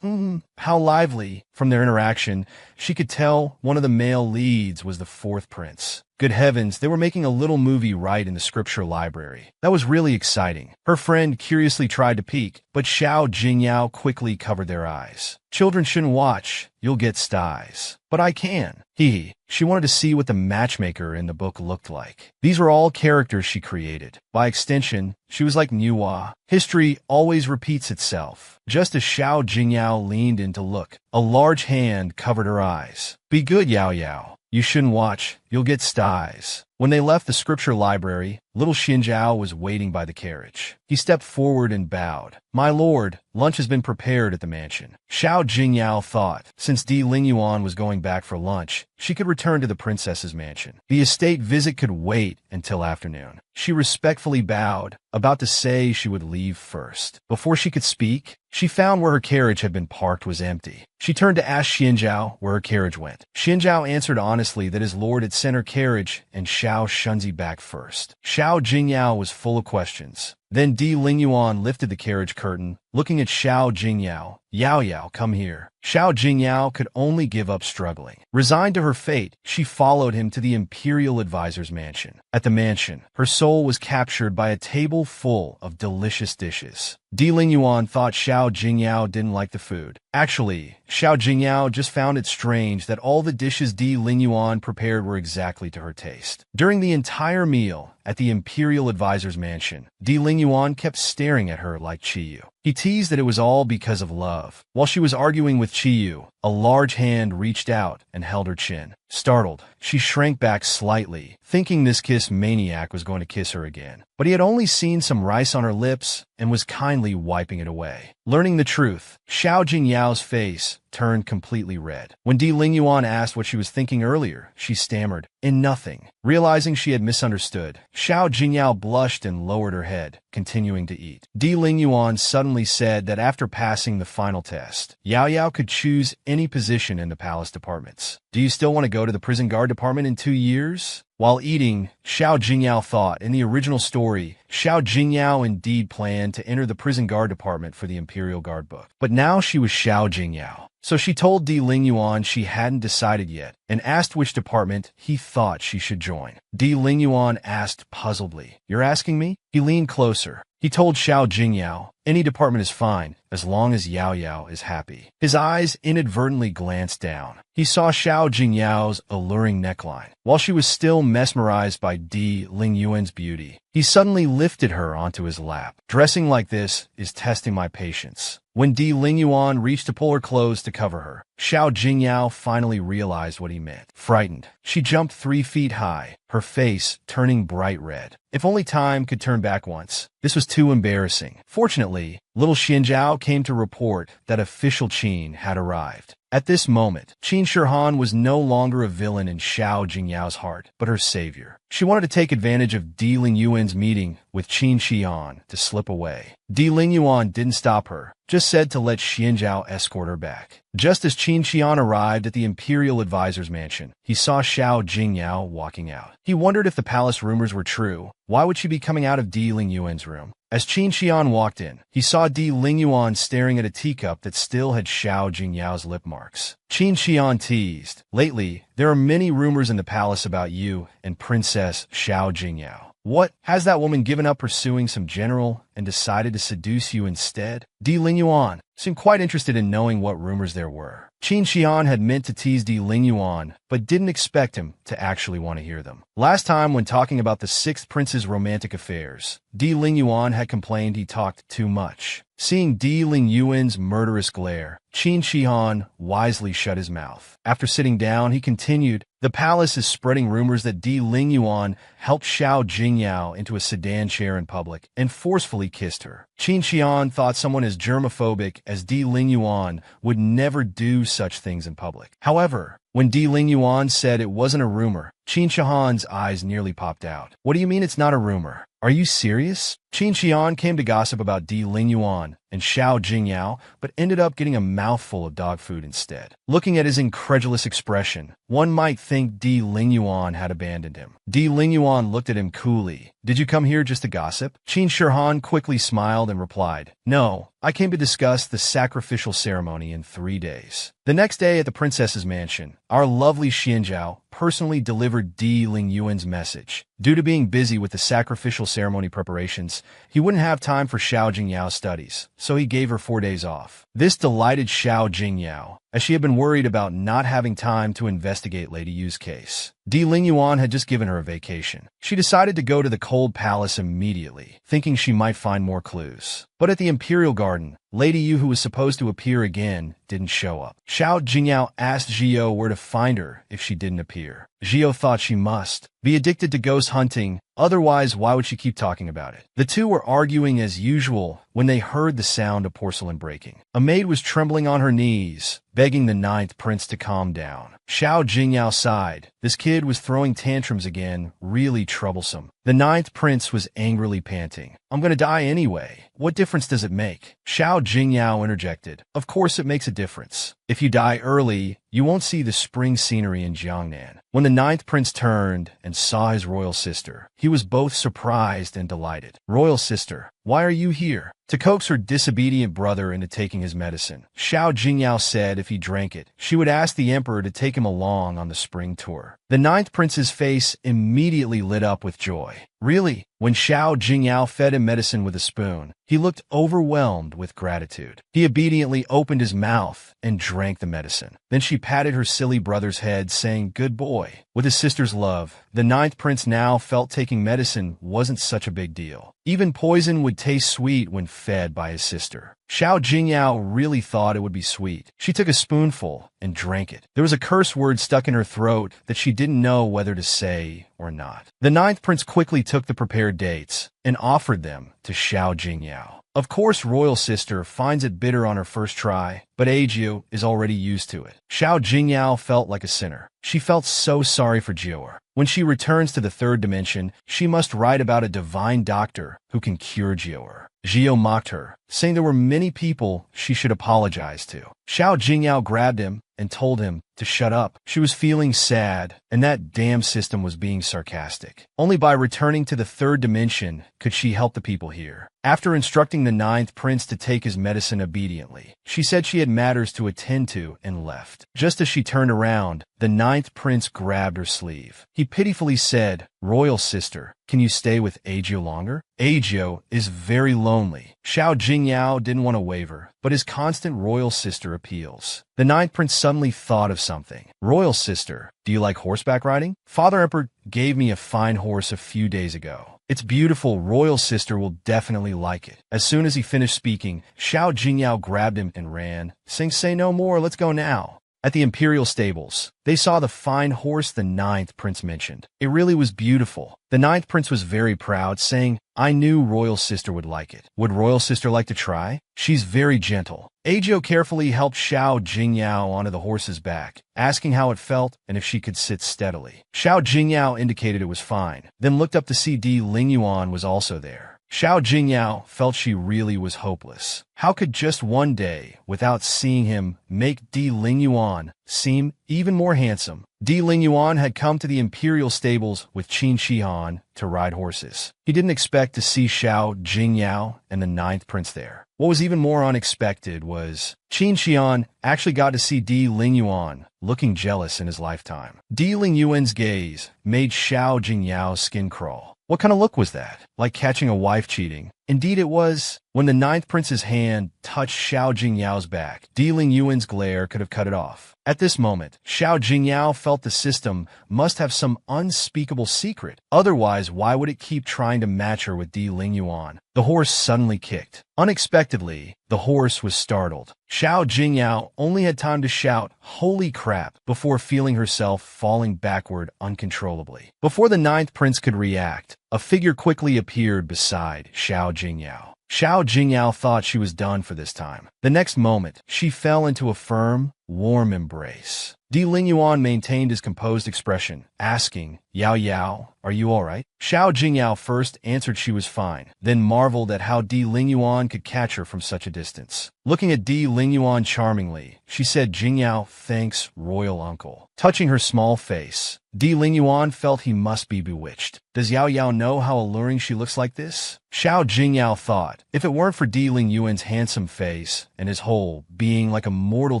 How lively! From their interaction, she could tell one of the male leads was the fourth prince. Good heavens, they were making a little movie right in the scripture library. That was really exciting. Her friend curiously tried to peek, but Xiao Jingyao quickly covered their eyes. Children shouldn't watch. You'll get styes. But I can. She wanted to see what the matchmaker in the book looked like. These were all characters she created. By extension, she was like Nuwa. History always repeats itself. Just as Xiao Jingyao leaned in to look, a large hand covered her eyes. Be good, Yao Yao. You shouldn't watch. You'll get styes. When they left the scripture library, little Xinjiao was waiting by the carriage. He stepped forward and bowed. My lord, lunch has been prepared at the mansion. Xiao Jingyao thought, since Di Lingyuan was going back for lunch, she could return to the princess's mansion. The estate visit could wait until afternoon. She respectfully bowed, about to say she would leave first. Before she could speak, she found where her carriage had been parked was empty. She turned to ask Xinjiao where her carriage went. Xinjiao answered honestly that his lord had sent her carriage and Xiao Shunzi back first. Xiao Jingyao was full of questions. Then Di Lingyuan lifted the carriage curtain, looking at Xiao Jingyao. Yao Yao, come here. Xiao Jingyao could only give up struggling. Resigned to her fate, she followed him to the imperial advisor's mansion. At the mansion, her soul was captured by a table full of delicious dishes. Di Lingyuan thought Xiao Jingyao didn't like the food. Actually, Xiao Jingyao just found it strange that all the dishes Di Lingyuan prepared were exactly to her taste. During the entire meal at the imperial advisor's mansion, Di Lingyuan kept staring at her like Chiyu. He teased that it was all because of love. While she was arguing with Chiyu, a large hand reached out and held her chin. Startled, she shrank back slightly, thinking this kiss maniac was going to kiss her again. But he had only seen some rice on her lips and was kindly wiping it away. Learning the truth, Xiao Jingyao's face turned completely red. When Di Lingyuan asked what she was thinking earlier, she stammered, "In nothing." Realizing she had misunderstood, Xiao Jingyao blushed and lowered her head, continuing to eat. Di Lingyuan suddenly said that after passing the final test, Yao Yao could choose any position in the palace departments. Do you still want to go to the prison guard department in 2 years? While eating, Xiao Jingyao thought, in the original story, Xiao Jingyao indeed planned to enter the prison guard department for the Imperial Guard book. But now she was Xiao Jingyao. So she told Di Lingyuan she hadn't decided yet and asked which department he thought she should join. Di Lingyuan asked puzzledly, "You're asking me?" He leaned closer. He told Xiao Jingyao, "Any department is fine, as long as Yao Yao is happy." His eyes inadvertently glanced down. He saw Xiao Jingyao's alluring neckline. While she was still mesmerized by Di Lingyuan's beauty, he suddenly lifted her onto his lap. Dressing like this is testing my patience. When Di Lingyuan reached to pull her clothes to cover her, Xiao Jingyao finally realized what he meant. Frightened, she jumped 3 feet high, her face turning bright red. If only time could turn back once. This was too embarrassing. Fortunately, little Xinjiao came to report that official Qin had arrived. At this moment, Qin Shihan was no longer a villain in Xiao Jingyao's heart, but her savior. She wanted to take advantage of Di Lingyuan's meeting with Qin Shihan to slip away. Di Lingyuan didn't stop her, just said to let Xinjiao escort her back. Just as Qin Shihan arrived at the Imperial Advisor's mansion, he saw Xiao Jingyao walking out. He wondered if the palace rumors were true. Why would she be coming out of Di Lingyuan's room? As Qin Shihan walked in, he saw Di Lingyuan staring at a teacup that still had Xiao Jingyao's lip marks. Qin Shihan teased, "Lately, there are many rumors in the palace about you and Princess Xiao Jingyao. What? Has that woman given up pursuing some general and decided to seduce you instead?" Di Lingyuan seemed quite interested in knowing what rumors there were. Qin Shihan had meant to tease Di Lingyuan, but didn't expect him to actually want to hear them. Last time, when talking about the 6th prince's romantic affairs, Di Lingyuan had complained he talked too much. Seeing Di Lingyuan's murderous glare, Qin Shihan wisely shut his mouth. After sitting down, he continued, "The palace is spreading rumors that Di Lingyuan helped Xiao Jingyao into a sedan chair in public and forcefully kissed her. Qin Shihan thought someone as germophobic as Di Lingyuan would never do such things in public. However, when Di Lingyuan said it wasn't a rumor, Qin Shihan's eyes nearly popped out. "What do you mean it's not a rumor? Are you serious?" Qin Xian came to gossip about Di Lingyuan and Xiao Jingyao, but ended up getting a mouthful of dog food instead. Looking at his incredulous expression, one might think Di Lingyuan had abandoned him. Di Lingyuan looked at him coolly. "Did you come here just to gossip?" Qin Shihan quickly smiled and replied, "No, I came to discuss the sacrificial ceremony in 3 days." The next day at the princess's mansion, our lovely Xianzhao personally delivered Di Lingyuan's message. Due to being busy with the sacrificial ceremony preparations, he wouldn't have time for Xiao Jingyao's studies, so he gave her 4 days off. This delighted Xiao Jingyao, as she had been worried about not having time to investigate Lady Yu's case. Di Lingyuan had just given her a vacation. She decided to go to the cold palace immediately, thinking she might find more clues. But at the Imperial Garden, Lady Yu, who was supposed to appear again, didn't show up. Xiao Jingyao asked Zhio where to find her if she didn't appear. Zhio thought she must be addicted to ghost hunting, otherwise why would she keep talking about it? The two were arguing as usual when they heard the sound of porcelain breaking. A maid was trembling on her knees, begging the 9th prince to calm down. Xiao Jingyao sighed. This kid was throwing tantrums again, really troublesome. The 9th prince was angrily panting. "I'm gonna die anyway. What difference does it make?" Xiao Jingyao interjected. "Of course it makes a difference. If you die early, you won't see the spring scenery in Jiangnan." When the 9th prince turned and saw his royal sister, he was both surprised and delighted. "Royal sister, why are you here?" To coax her disobedient brother into taking his medicine, Xiao Jingyao said if he drank it, she would ask the emperor to take him along on the spring tour. The 9th prince's face immediately lit up with joy. Really? When Xiao Jingyao fed him medicine with a spoon, he looked overwhelmed with gratitude. He obediently opened his mouth and drank the medicine. Then she patted her silly brother's head, saying, "Good boy." With his sister's love, the 9th prince now felt taking medicine wasn't such a big deal. Even poison would taste sweet when fed by his sister. Xiao Jingyao really thought it would be sweet. She took a spoonful and drank it. There was a curse word stuck in her throat that she didn't know whether to say or not. The 9th prince quickly took the prepared dates and offered them to Xiao Jingyao. Of course, royal sister finds it bitter on her first try, but Ajiu is already used to it. Xiao Jingyao felt like a sinner. She felt so sorry for Jior. When she returns to the 3rd dimension, she must write about a divine doctor who can cure Jior. Zhio mocked her, saying there were many people she should apologize to. Xiao Jingyao grabbed him and told him to shut up. She was feeling sad, and that damn system was being sarcastic. Only by returning to the 3rd dimension could she help the people here. After instructing the 9th prince to take his medicine obediently, she said she had matters to attend to and left. Just as she turned around, the 9th prince grabbed her sleeve. He pitifully said, "Royal sister, can you stay with Ajiu longer?" Ajiu is very lonely. Xiao Jingyao didn't want to waver, but his constant royal sister appeals. The 9th prince suddenly thought of something. "Royal sister, do you like horseback riding? Father Emperor gave me a fine horse a few days ago. It's beautiful. Royal sister will definitely like it." As soon as he finished speaking, Xiao Jingyao grabbed him and ran, saying, "Say no more, let's go now." At the imperial stables, they saw the fine horse the 9th prince mentioned. It really was beautiful. The 9th prince was very proud, saying, "I knew royal sister would like it." Would royal sister like to try? She's very gentle. Ajiu carefully helped Xiao Jingyao onto the horse's back, asking how it felt and if she could sit steadily. Xiao Jingyao indicated it was fine, then looked up to see Di Lingyuan was also there. Xiao Jingyao felt she really was hopeless. How could just one day, without seeing him, make Di Lingyuan seem even more handsome? Di Lingyuan had come to the imperial stables with Qin Shihan to ride horses. He didn't expect to see Xiao Jingyao and the 9th prince there. What was even more unexpected was Qin Shihan actually got to see Di Lingyuan looking jealous in his lifetime. Di Lingyuan's gaze made Xiao Jingyao's skin crawl. What kind of look was that? Like catching a wife cheating. Indeed it was. When the 9th prince's hand touched Xiao Jingyao's back, Di Lingyuan's glare could have cut it off. At this moment, Xiao Jingyao felt the system must have some unspeakable secret. Otherwise, why would it keep trying to match her with Di Lingyuan? The horse suddenly kicked. Unexpectedly, the horse was startled. Xiao Jingyao only had time to shout, "Holy crap," before feeling herself falling backward uncontrollably. Before the 9th prince could react, a figure quickly appeared beside Xiao Jingyao. Xiao Jingyao thought she was done for this time. The next moment, she fell into a firm, warm embrace. Di Lingyuan maintained his composed expression, asking, Yao Yao, are you all right? Xiao Jingyao first answered she was fine, then marveled at how Di Lingyuan could catch her from such a distance. Looking at Di Lingyuan charmingly, she said, Jingyao, thanks, royal uncle. Touching her small face, Di Lingyuan felt he must be bewitched. Does Yao Yao know how alluring she looks like this? Xiao Jingyao thought, if it weren't for Di Lingyuan's handsome face and his whole being like a mortal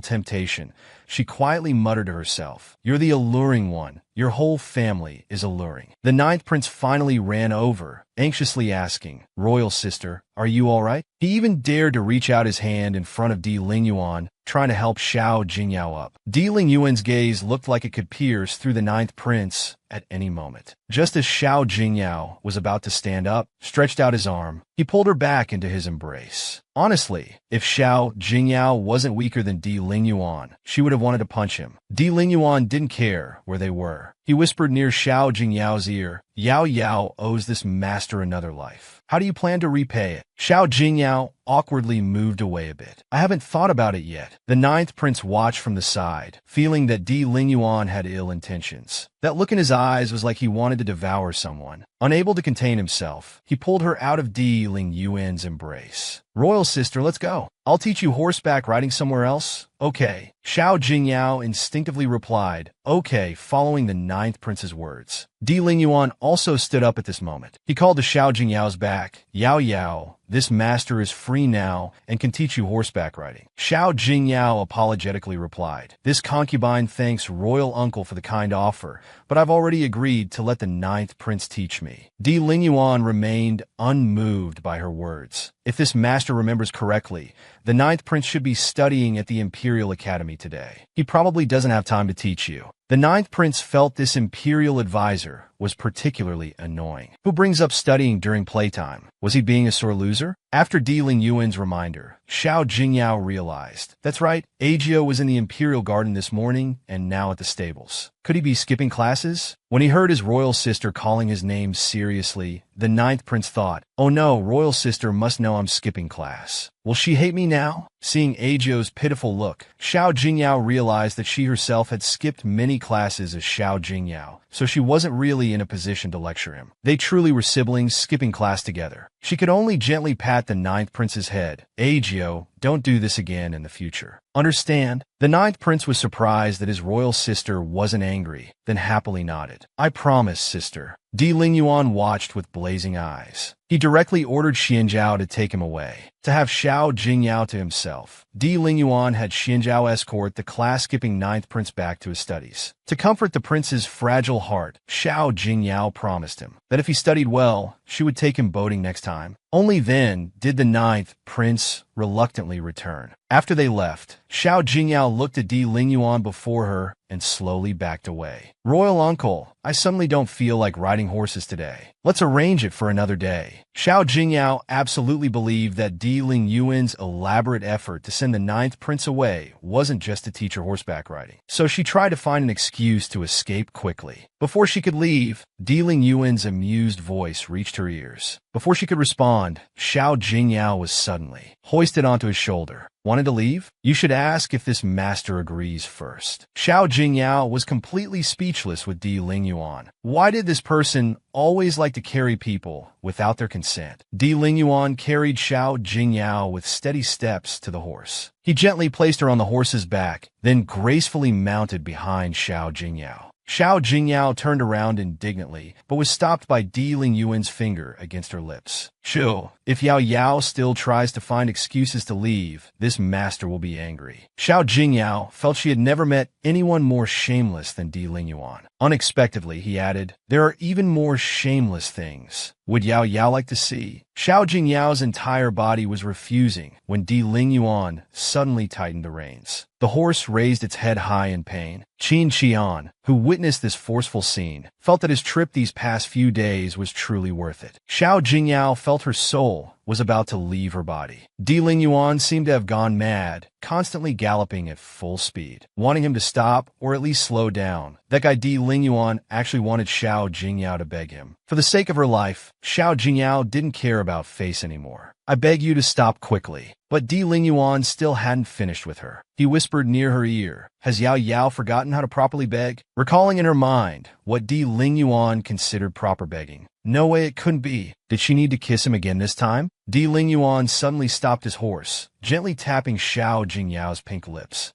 temptation, she quietly muttered to herself, You're the alluring one. Your whole family is alluring. The ninth prince finally ran over, anxiously asking, Royal sister, are you all right? He even dared to reach out his hand in front of Di Lingyuan, trying to help Xiao Jingyao up. Di Lingyuan's gaze looked like it could pierce through the ninth prince at any moment. Just as Xiao Jingyao was about to stand up, stretched out his arm, he pulled her back into his embrace. Honestly, if Xiao Jingyao wasn't weaker than Di Lingyuan, she would have wanted to punch him. Di Lingyuan didn't care where they were. He whispered near Xiao Jingyao's ear, Yao Yao owes this master another life. How do you plan to repay it? Xiao Jingyao awkwardly moved away a bit. I haven't thought about it yet. The ninth prince watched from the side, feeling that Di Lingyuan had ill intentions. That look in his eyes was like he wanted to devour someone. Unable to contain himself, he pulled her out of Di Lingyuan's embrace. Royal sister, let's go. I'll teach you horseback riding somewhere else. Okay. Xiao Jingyao instinctively replied, okay, following the ninth prince's words. Di Lingyuan also stood up at this moment. He called to Xiao Jingyao's back, Yao Yao, this master is free now and can teach you horseback riding. Xiao Jingyao apologetically replied, this concubine thanks royal uncle for the kind offer, but I've already agreed to let the ninth prince teach me. Di Lingyuan remained unmoved by her words. If this master remembers correctly, the ninth prince should be studying at the Imperial Academy today. He probably doesn't have time to teach you. The ninth prince felt this imperial advisor was particularly annoying. Who brings up studying during playtime? Was he being a sore loser? After Di Lingyuan's reminder, Xiao Jingyao realized, that's right, Agio was in the Imperial Garden this morning and now at the stables. Could he be skipping classes? When he heard his royal sister calling his name seriously, the ninth prince thought, oh no, royal sister must know I'm skipping class. Will she hate me now? Seeing Agio's pitiful look, Xiao Jingyao realized that she herself had skipped many classes as Xiao Jingyao, so she wasn't really in a position to lecture him. They truly were siblings skipping class together. She could only gently pat the ninth prince's head. Agio, don't do this again in the future. Understand? The ninth prince was surprised that his royal sister wasn't angry, then happily nodded. I promise, sister. Di Lingyuan watched with blazing eyes. He directly ordered Xianzhao to take him away, to have Xiao Jingyao to himself. Di Lingyuan had Xianzhao escort the class-skipping ninth prince back to his studies. To comfort the prince's fragile heart, Xiao Jingyao promised him that if he studied well, she would take him boating next time. Only then did the ninth prince reluctantly return. After they left, Xiao Jingyao looked at Di Lingyuan before her and slowly backed away. Royal uncle, I suddenly don't feel like riding horses today. Let's arrange it for another day. Xiao Jingyao absolutely believed that Di Lingyuan's elaborate effort to send the ninth prince away wasn't just to teach her horseback riding. So she tried to find an excuse to escape quickly. Before she could leave, Di Lingyuan's amused voice reached her ears. Before she could respond, Xiao Jingyao was suddenly hoisted onto his shoulder. Wanted to leave? You should ask if this master agrees first. Xiao Jingyao was completely speechless with Di Lingyuan. Why did this person always like to carry people without their consent? Di Lingyuan carried Xiao Jingyao with steady steps to the horse. He gently placed her on the horse's back, then gracefully mounted behind Xiao Jingyao. Xiao Jingyao turned around indignantly, but was stopped by Di Lingyuan's finger against her lips. Shoo, if Yao Yao still tries to find excuses to leave, this master will be angry. Xiao Jingyao felt she had never met anyone more shameless than Di Lingyuan. Unexpectedly, he added, there are even more shameless things. Would Yao Yao like to see? Xiao Jingyao's entire body was refusing when Di Lingyuan suddenly tightened the reins. The horse raised its head high in pain. Qin Qian, who witnessed this forceful scene, felt that his trip these past few days was truly worth it. Xiao Jingyao felt her soul was about to leave her body. Di Lingyuan seemed to have gone mad, constantly galloping at full speed, wanting him to stop or at least slow down. That guy Di Lingyuan actually wanted Xiao Jingyao to beg him. For the sake of her life, Xiao Jingyao didn't care about face anymore. "I beg you to stop quickly." But Di Lingyuan still hadn't finished with her. He whispered near her ear, "Has Yao Yao forgotten how to properly beg?" Recalling in her mind what Di Lingyuan considered proper begging. No way it couldn't be. Did she need to kiss him again this time? Di Lingyuan suddenly stopped his horse, gently tapping Xiao Jingyao's pink lips.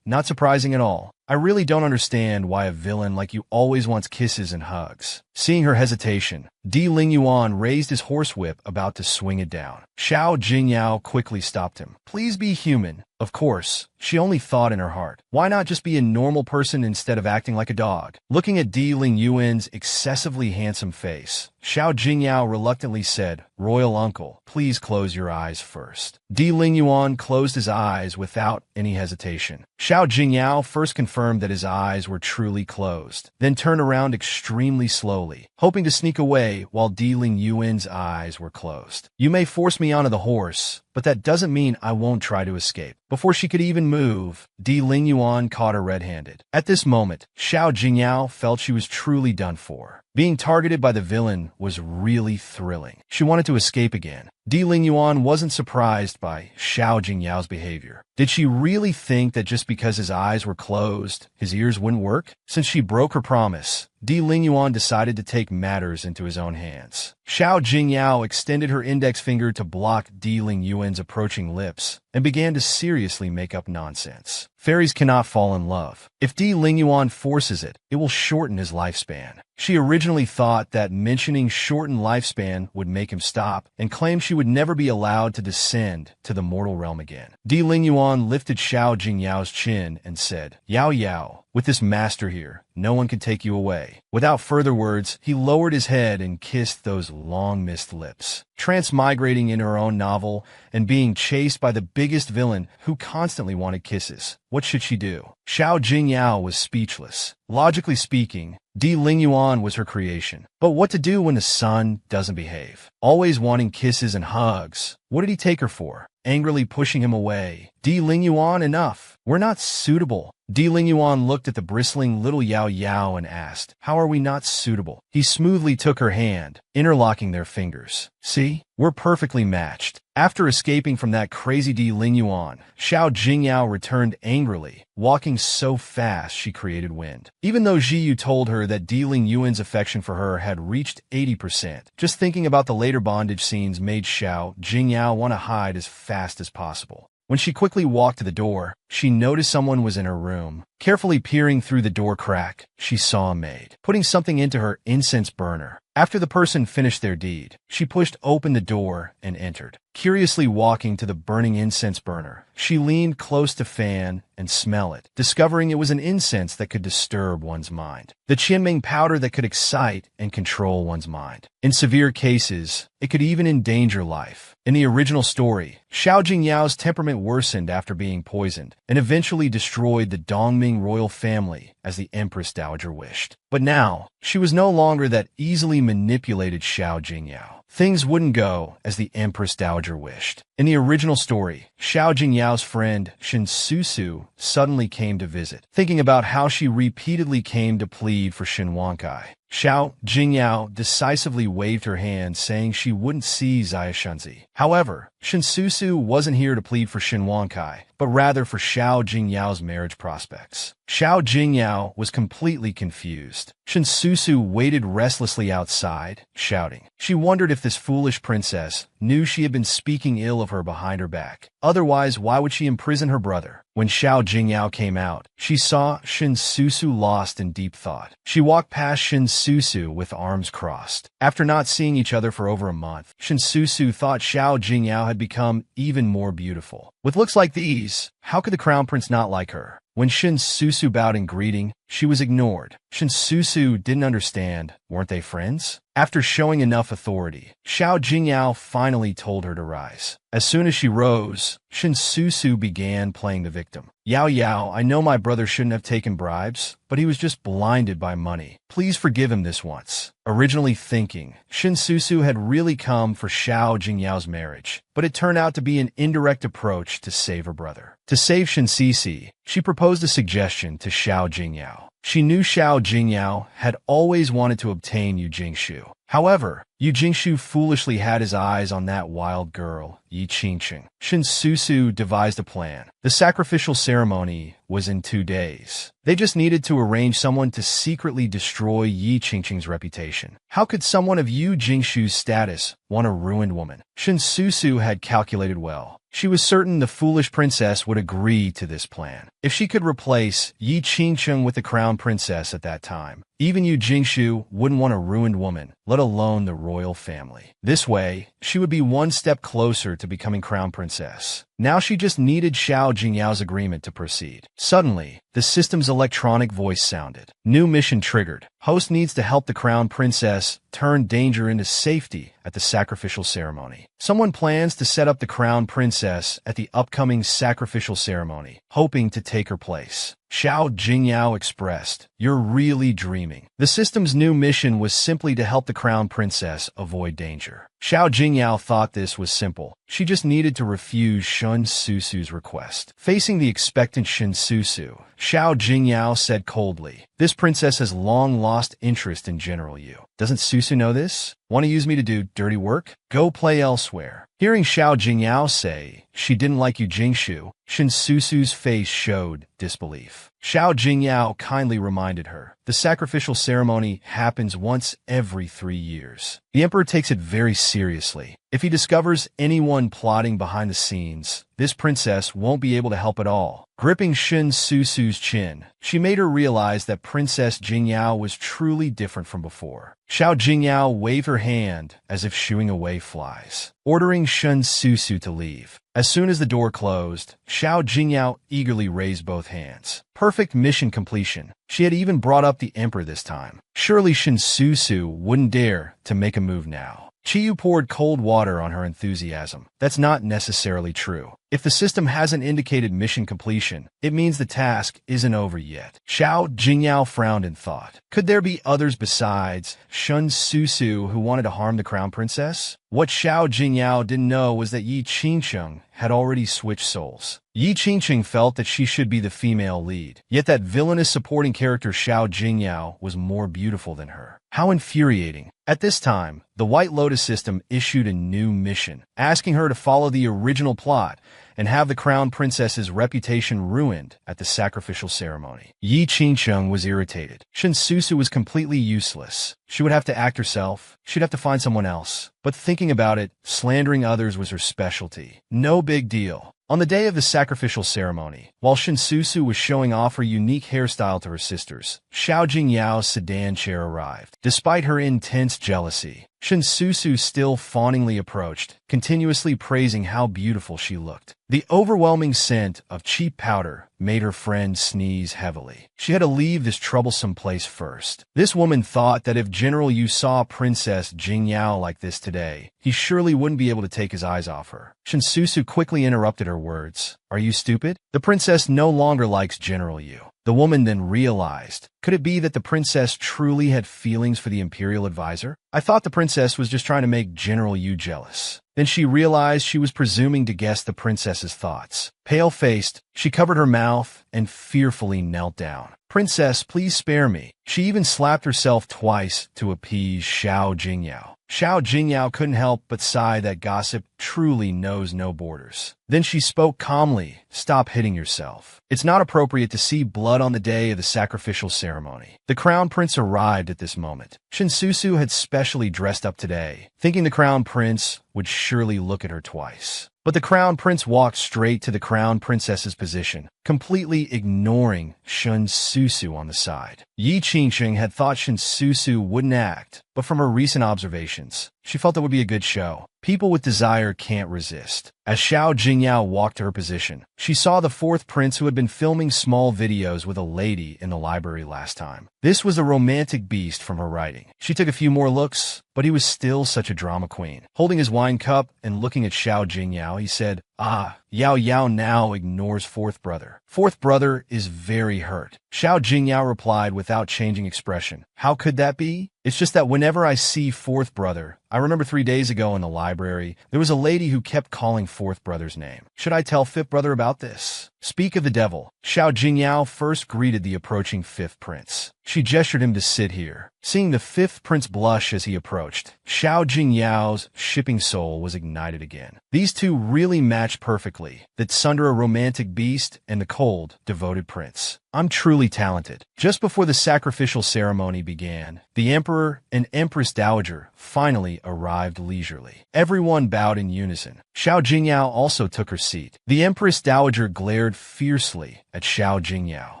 Not surprising at all. "I really don't understand why a villain like you always wants kisses and hugs." Seeing her hesitation, Di Lingyuan raised his horsewhip about to swing it down. Xiao Jingyao quickly stopped him. "Please be human." Of course, she only thought in her heart. Why not just be a normal person instead of acting like a dog? Looking at Di Lingyuan's excessively handsome face, Xiao Jingyao reluctantly said, "Royal uncle, please close your eyes first." Di Lingyuan closed his eyes without any hesitation. Xiao Jingyao first confirmed that his eyes were truly closed, then turned around extremely slowly, hoping to sneak away while Di Lingyuan's eyes were closed. "You may force me onto the horse, but that doesn't mean I won't try to escape." Before she could even move, Di Lingyuan caught her red-handed. At this moment, Xiao Jingyao felt she was truly done for. Being targeted by the villain was really thrilling. She wanted to escape again. Di Lingyuan wasn't surprised by Xiao Jingyao's behavior. Did she really think that just because his eyes were closed, his ears wouldn't work? Since she broke her promise, Di Lingyuan decided to take matters into his own hands. Xiao Jingyao extended her index finger to block Di Lingyuan's approaching lips and began to seriously make up nonsense. Fairies cannot fall in love. If Di Lingyuan forces it, it will shorten his lifespan. She originally thought that mentioning shortened lifespan would make him stop and claimed she would never be allowed to descend to the mortal realm again. Di Lingyuan lifted Xiao Jingyao's chin and said, "Yao Yao, with this master here, no one can take you away." Without further words, he lowered his head and kissed those long-missed lips. Transmigrating in her own novel and being chased by the biggest villain who constantly wanted kisses. What should she do? Xiao Jingyao was speechless. Logically speaking, Di Lingyuan was her creation. But what to do when the son doesn't behave? Always wanting kisses and hugs. What did he take her for? Angrily pushing him away. Di Lingyuan, enough. We're not suitable. Di Lingyuan looked at the bristling little Yao Yao and asked, "How are we not suitable?" He smoothly took her hand, interlocking their fingers. "See? We're perfectly matched." After escaping from that crazy Di Lingyuan, Xiao Jingyao returned angrily, walking so fast she created wind. Even though Zhiyu told her that Di Lingyuan's affection for her had reached 80%, just thinking about the later bondage scenes made Xiao Jingyao want to hide as fast as possible. When she quickly walked to the door, she noticed someone was in her room. Carefully peering through the door crack, she saw a maid putting something into her incense burner. After the person finished their deed, she pushed open the door and entered. Curiously walking to the burning incense burner, she leaned close to fan and smell it, discovering it was an incense that could disturb one's mind. The Qianming powder that could excite and control one's mind. In severe cases, it could even endanger life. In the original story, Xiao Jingyao's temperament worsened after being poisoned and eventually destroyed the Dongming royal family as the Empress Dowager wished. But now, she was no longer that easily manipulated Xiao Jingyao. Things wouldn't go as the Empress Dowager wished. In the original story, Xiao Jingyao's friend Shin Susu suddenly came to visit, thinking about how she repeatedly came to plead for Shin Wankai. Xiao Jingyao decisively waved her hand, saying she wouldn't see Xia Shunzi. However, Shin Susu wasn't here to plead for Shin Wankai, but rather for Xiao Jingyao's marriage prospects. Xiao Jingyao was completely confused. Shin Susu waited restlessly outside, shouting. She wondered if this foolish princess knew she had been speaking ill of her behind her back. Otherwise, why would she imprison her brother? When Xiao Jingyao came out, she saw Shin Susu lost in deep thought. She walked past Shin Susu with arms crossed. After not seeing each other for over a month, Shin Susu thought Xiao Jingyao had become even more beautiful. With looks like these, how could the crown prince not like her? When Shin Susu bowed in greeting, she was ignored. Shinsusu didn't understand. Weren't they friends? After showing enough authority, Xiao Jingyao finally told her to rise. As soon as she rose, Shinsusu began playing the victim. Yao Yao, I know my brother shouldn't have taken bribes, but he was just blinded by money. Please forgive him this once. Originally thinking, Shinsusu had really come for Xiao Jingyao's marriage, but it turned out to be an indirect approach to save her brother. To save Shinsisi, she proposed a suggestion to Xiao Jingyao. She knew Xiao Jingyao had always wanted to obtain Yu Jingshu. However, Yu Jingshu foolishly had his eyes on that wild girl, Yi Qingqing. Shinsusu devised a plan. The sacrificial ceremony was in 2 days. They just needed to arrange someone to secretly destroy Yi Qingqing's reputation. How could someone of Yu Jingshu's status want a ruined woman? Shinsusu had calculated well. She was certain the foolish princess would agree to this plan. If she could replace Yi Qingqing with the crown princess at that time, even Yu Jingshu wouldn't want a ruined woman, let alone the royal family. This way, she would be one step closer to becoming crown princess. Now she just needed Xiao Jingyao's agreement to proceed. Suddenly, the system's electronic voice sounded. New mission triggered. Host needs to help the crown princess turn danger into safety at the sacrificial ceremony. Someone plans to set up the crown princess at the upcoming sacrificial ceremony, hoping to take her place. Xiao Jingyao expressed, "You're really dreaming." The system's new mission was simply to help the crown princess avoid danger. Xiao Jingyao thought this was simple. She just needed to refuse Shinsusu's request. Facing the expectant Shinsusu, Xiao Jingyao said coldly, "This princess has long lost interest in General Yu. Doesn't Susu know this? Want to use me to do dirty work? Go play elsewhere." Hearing Xiao Jingyao say she didn't like Yu Jingshu, Shinsusu's face showed disbelief. Xiao Jingyao kindly reminded her, the sacrificial ceremony happens once every 3 years. The emperor takes it very seriously. If he discovers anyone plotting behind the scenes, this princess won't be able to help at all. Gripping Shinsusu's chin, she made her realize that Princess Jingyao was truly different from before. Xiao Jingyao waved her hand as if shooing away flies, ordering Shinsusu to leave. As soon as the door closed, Xiao Jingyao eagerly raised both hands. Perfect mission completion. She had even brought up the emperor this time. Surely Shinsusu wouldn't dare to make a move now. Chiyu poured cold water on her enthusiasm. That's not necessarily true. If the system hasn't indicated mission completion, it means the task isn't over yet. Xiao Jingyao frowned in thought. Could there be others besides Shinsusu who wanted to harm the crown princess? What Xiao Jingyao didn't know was that Yi Qingqing had already switched souls. Yi Qingqing felt that she should be the female lead, yet that villainous supporting character Xiao Jingyao was more beautiful than her. How infuriating. At this time, the White Lotus system issued a new mission, asking her to follow the original plot and have the crown princess's reputation ruined at the sacrificial ceremony. Yi Qingqing was irritated. Shinsusu was completely useless. She would have to act herself. She'd have to find someone else. But thinking about it, slandering others was her specialty. No big deal. On the day of the sacrificial ceremony, while Shinsusu was showing off her unique hairstyle to her sisters, Xiao Jingyao's sedan chair arrived. Despite her intense jealousy, Shinsusu still fawningly approached, continuously praising how beautiful she looked. The overwhelming scent of cheap powder made her friend sneeze heavily. She had to leave this troublesome place first. This woman thought that if General Yu saw Princess Jingyao like this today, he surely wouldn't be able to take his eyes off her. Shinsusu quickly interrupted her words. Are you stupid? The princess no longer likes General Yu. The woman then realized, could it be that the princess truly had feelings for the imperial advisor? I thought the princess was just trying to make General Yu jealous. Then she realized she was presuming to guess the princess's thoughts. Pale-faced, she covered her mouth and fearfully knelt down. Princess, please spare me. She even slapped herself twice to appease Xiao Jingyao. Xiao Jingyao couldn't help but sigh that gossip truly knows no borders. Then she spoke calmly, stop hitting yourself. It's not appropriate to see blood on the day of the sacrificial ceremony. The crown prince arrived at this moment. Shinsusu had specially dressed up today, thinking the crown prince would surely look at her twice. But the crown prince walked straight to the crown princess's position, completely ignoring Shinsusu on the side. Yi Qingsheng had thought Shinsusu wouldn't act, but from her recent observations, she felt it would be a good show. People with desire can't resist. As Xiao Jingyao walked to her position, she saw the fourth prince who had been filming small videos with a lady in the library last time. This was a romantic beast from her writing. She took a few more looks, but he was still such a drama queen. Holding his wine cup and looking at Xiao Jingyao, he said, "Ah, Yao Yao now ignores fourth brother. Fourth brother is very hurt." Xiao Jingyao replied without changing expression, "How could that be? It's just that whenever I see fourth brother, I remember 3 days ago in the library, there was a lady who kept calling fourth brother's name. Should I tell fifth brother about this?" Speak of the devil. Xiao Jingyao first greeted the approaching fifth prince. She gestured him to sit here. Seeing the fifth prince blush as he approached, Xiao Jingyao's shipping soul was ignited again. These two really matched perfectly, that sunder a romantic beast and the cold, devoted prince. "I'm truly talented." Just before the sacrificial ceremony began, the emperor and empress dowager finally arrived leisurely. Everyone bowed in unison. Xiao Jingyao also took her seat. The empress dowager glared fiercely at Xiao Jingyao.